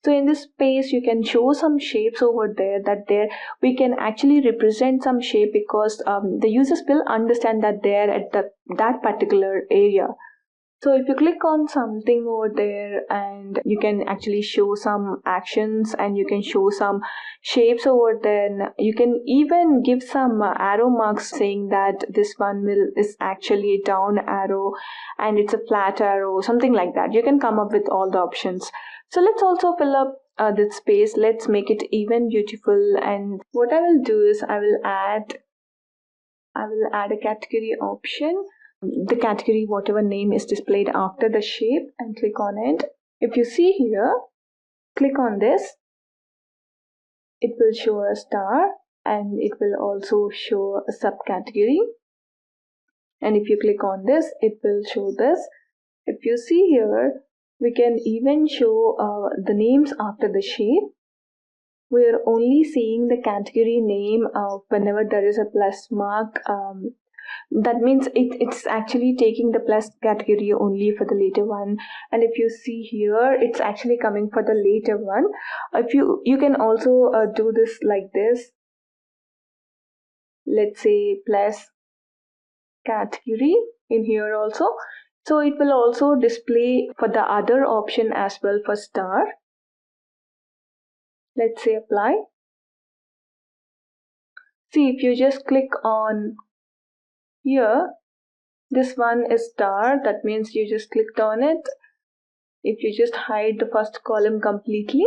So in this space, you can show some shapes over there, that there we can actually represent some shape, because the users will understand that they're at that particular area. So if you click on something over there, and you can actually show some actions, and you can show some shapes over there. You can even give some arrow marks saying that this one is actually a down arrow and it's a flat arrow, something like that. You can come up with all the options. So let's also fill up this space. Let's make it even beautiful. And what I will do is I will add a category option. The category, whatever name is displayed after the shape, and click on it. If you see here, click on this, it will show a star, and it will also show a subcategory. And if you click on this, it will show this. If you see here, we can even show the names after the shape. We are only seeing the category name whenever there is a plus mark. That means it's actually taking the plus category only for the later one. And if you see here, it's actually coming for the later one. If you can also do this like this. Let's say plus category in here also. So it will also display for the other option as well for star. Let's say apply. See, if you just click on here, this one is star, that means you just clicked on it. If you just hide the first column completely,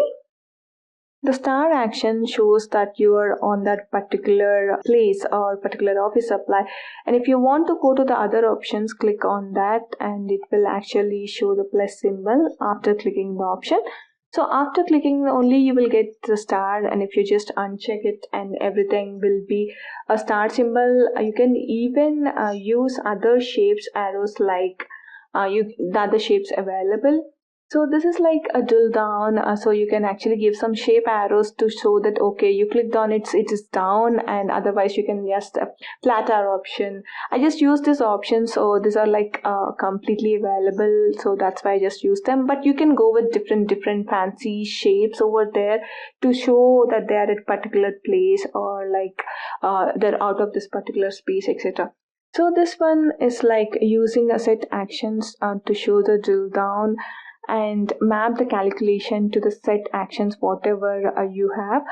the star action shows that you are on that particular place or particular office supply. And if you want to go to the other options, click on that, and it will actually show the plus symbol after clicking the option. So after clicking only, you will get the star, and if you just uncheck it, and everything will be a star symbol. You can even use other shapes, arrows, like the other shapes available. So this is like a drill down, so you can actually give some shape arrows to show that okay, you clicked on it, it is down, and otherwise you can just flat arrow option. I just use this option, so these are like completely available, so that's why I just use them. But you can go with different fancy shapes over there to show that they are at particular place, or like they're out of this particular space, etc. So this one is like using a set actions to show the drill down and map the calculation to the set actions whatever you have,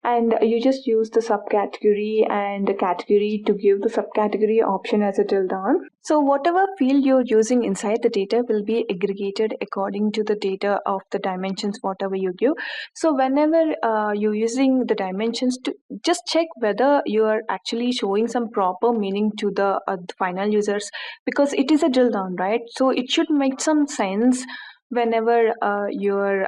and you just use the subcategory and the category to give the subcategory option as a drill down. So whatever field you're using inside the data will be aggregated according to the data of the dimensions whatever you give. So whenever you're using the dimensions, to just check whether you are actually showing some proper meaning to the final users, because it is a drill down, right? So it should make some sense whenever you're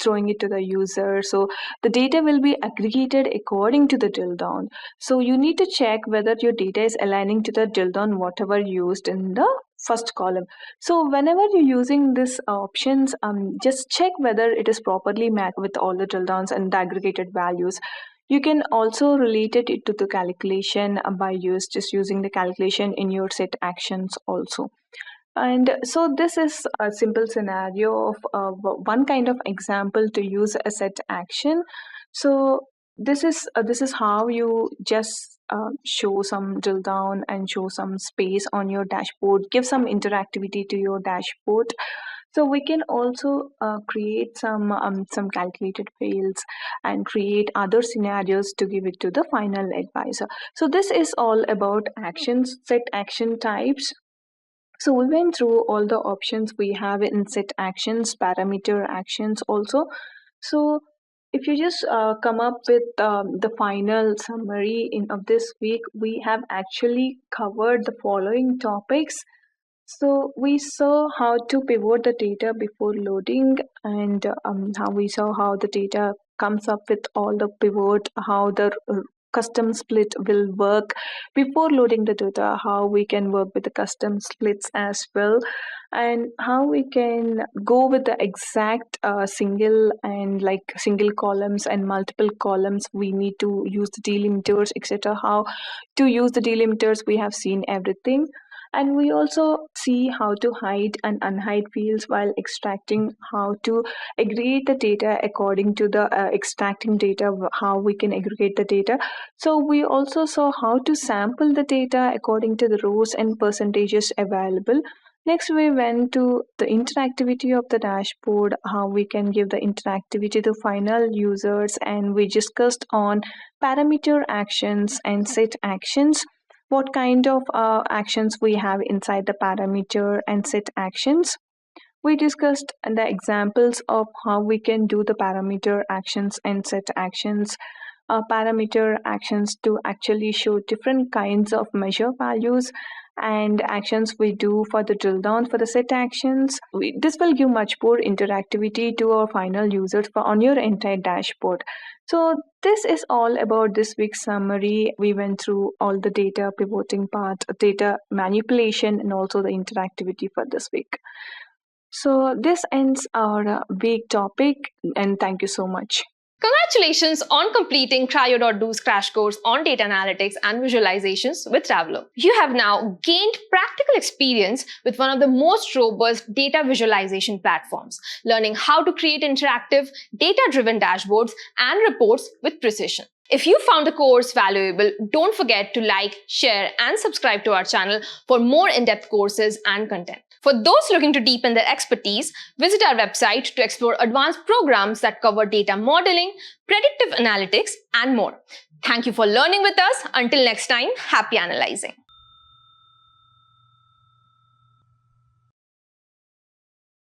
throwing it to the user. So the data will be aggregated according to the drill down. So you need to check whether your data is aligning to the drill down whatever used in the first column. So whenever you're using these options, just check whether it is properly mapped with all the drill downs and the aggregated values. You can also relate it to the calculation by just using the calculation in your set actions also. And so this is a simple scenario of one kind of example to use a set action. So this is how you just show some drill down and show some space on your dashboard, give some interactivity to your dashboard. So we can also create some calculated fields and create other scenarios to give it to the final advisor. So this is all about actions, set action types. So we went through all the options we have in set actions, parameter actions also. So if you just come up with the final summary of this week, we have actually covered the following topics. So we saw how to pivot the data before loading, and how we saw how the data comes up with all the pivot, how the custom split will work before loading the data, how we can work with the custom splits as well, and how we can go with the exact single columns and multiple columns. We need to use the delimiters, etc. How to use the delimiters, we have seen everything. And we also see how to hide and unhide fields while extracting, how to aggregate the data according to the extracting data, how we can aggregate the data. So we also saw how to sample the data according to the rows and percentages available. Next, we went to the interactivity of the dashboard, how we can give the interactivity to final users, and we discussed on parameter actions and set actions, what kind of actions we have inside the parameter and set actions. We discussed the examples of how we can do the parameter actions and set actions. Parameter actions to actually show different kinds of measure values, and actions we do for the drill down for the set actions. This will give much more interactivity to our final users on your entire dashboard. So this is all about this week's summary. We went through all the data pivoting part, data manipulation, and also the interactivity for this week. So this ends our week topic, and thank you so much. Congratulations on completing Cryo.do's crash course on data analytics and visualizations with Tableau. You have now gained practical experience with one of the most robust data visualization platforms, learning how to create interactive, data-driven dashboards and reports with precision. If you found the course valuable, don't forget to like, share, and subscribe to our channel for more in-depth courses and content. For those looking to deepen their expertise, visit our website to explore advanced programs that cover data modeling, predictive analytics, and more. Thank you for learning with us. Until next time, happy analyzing.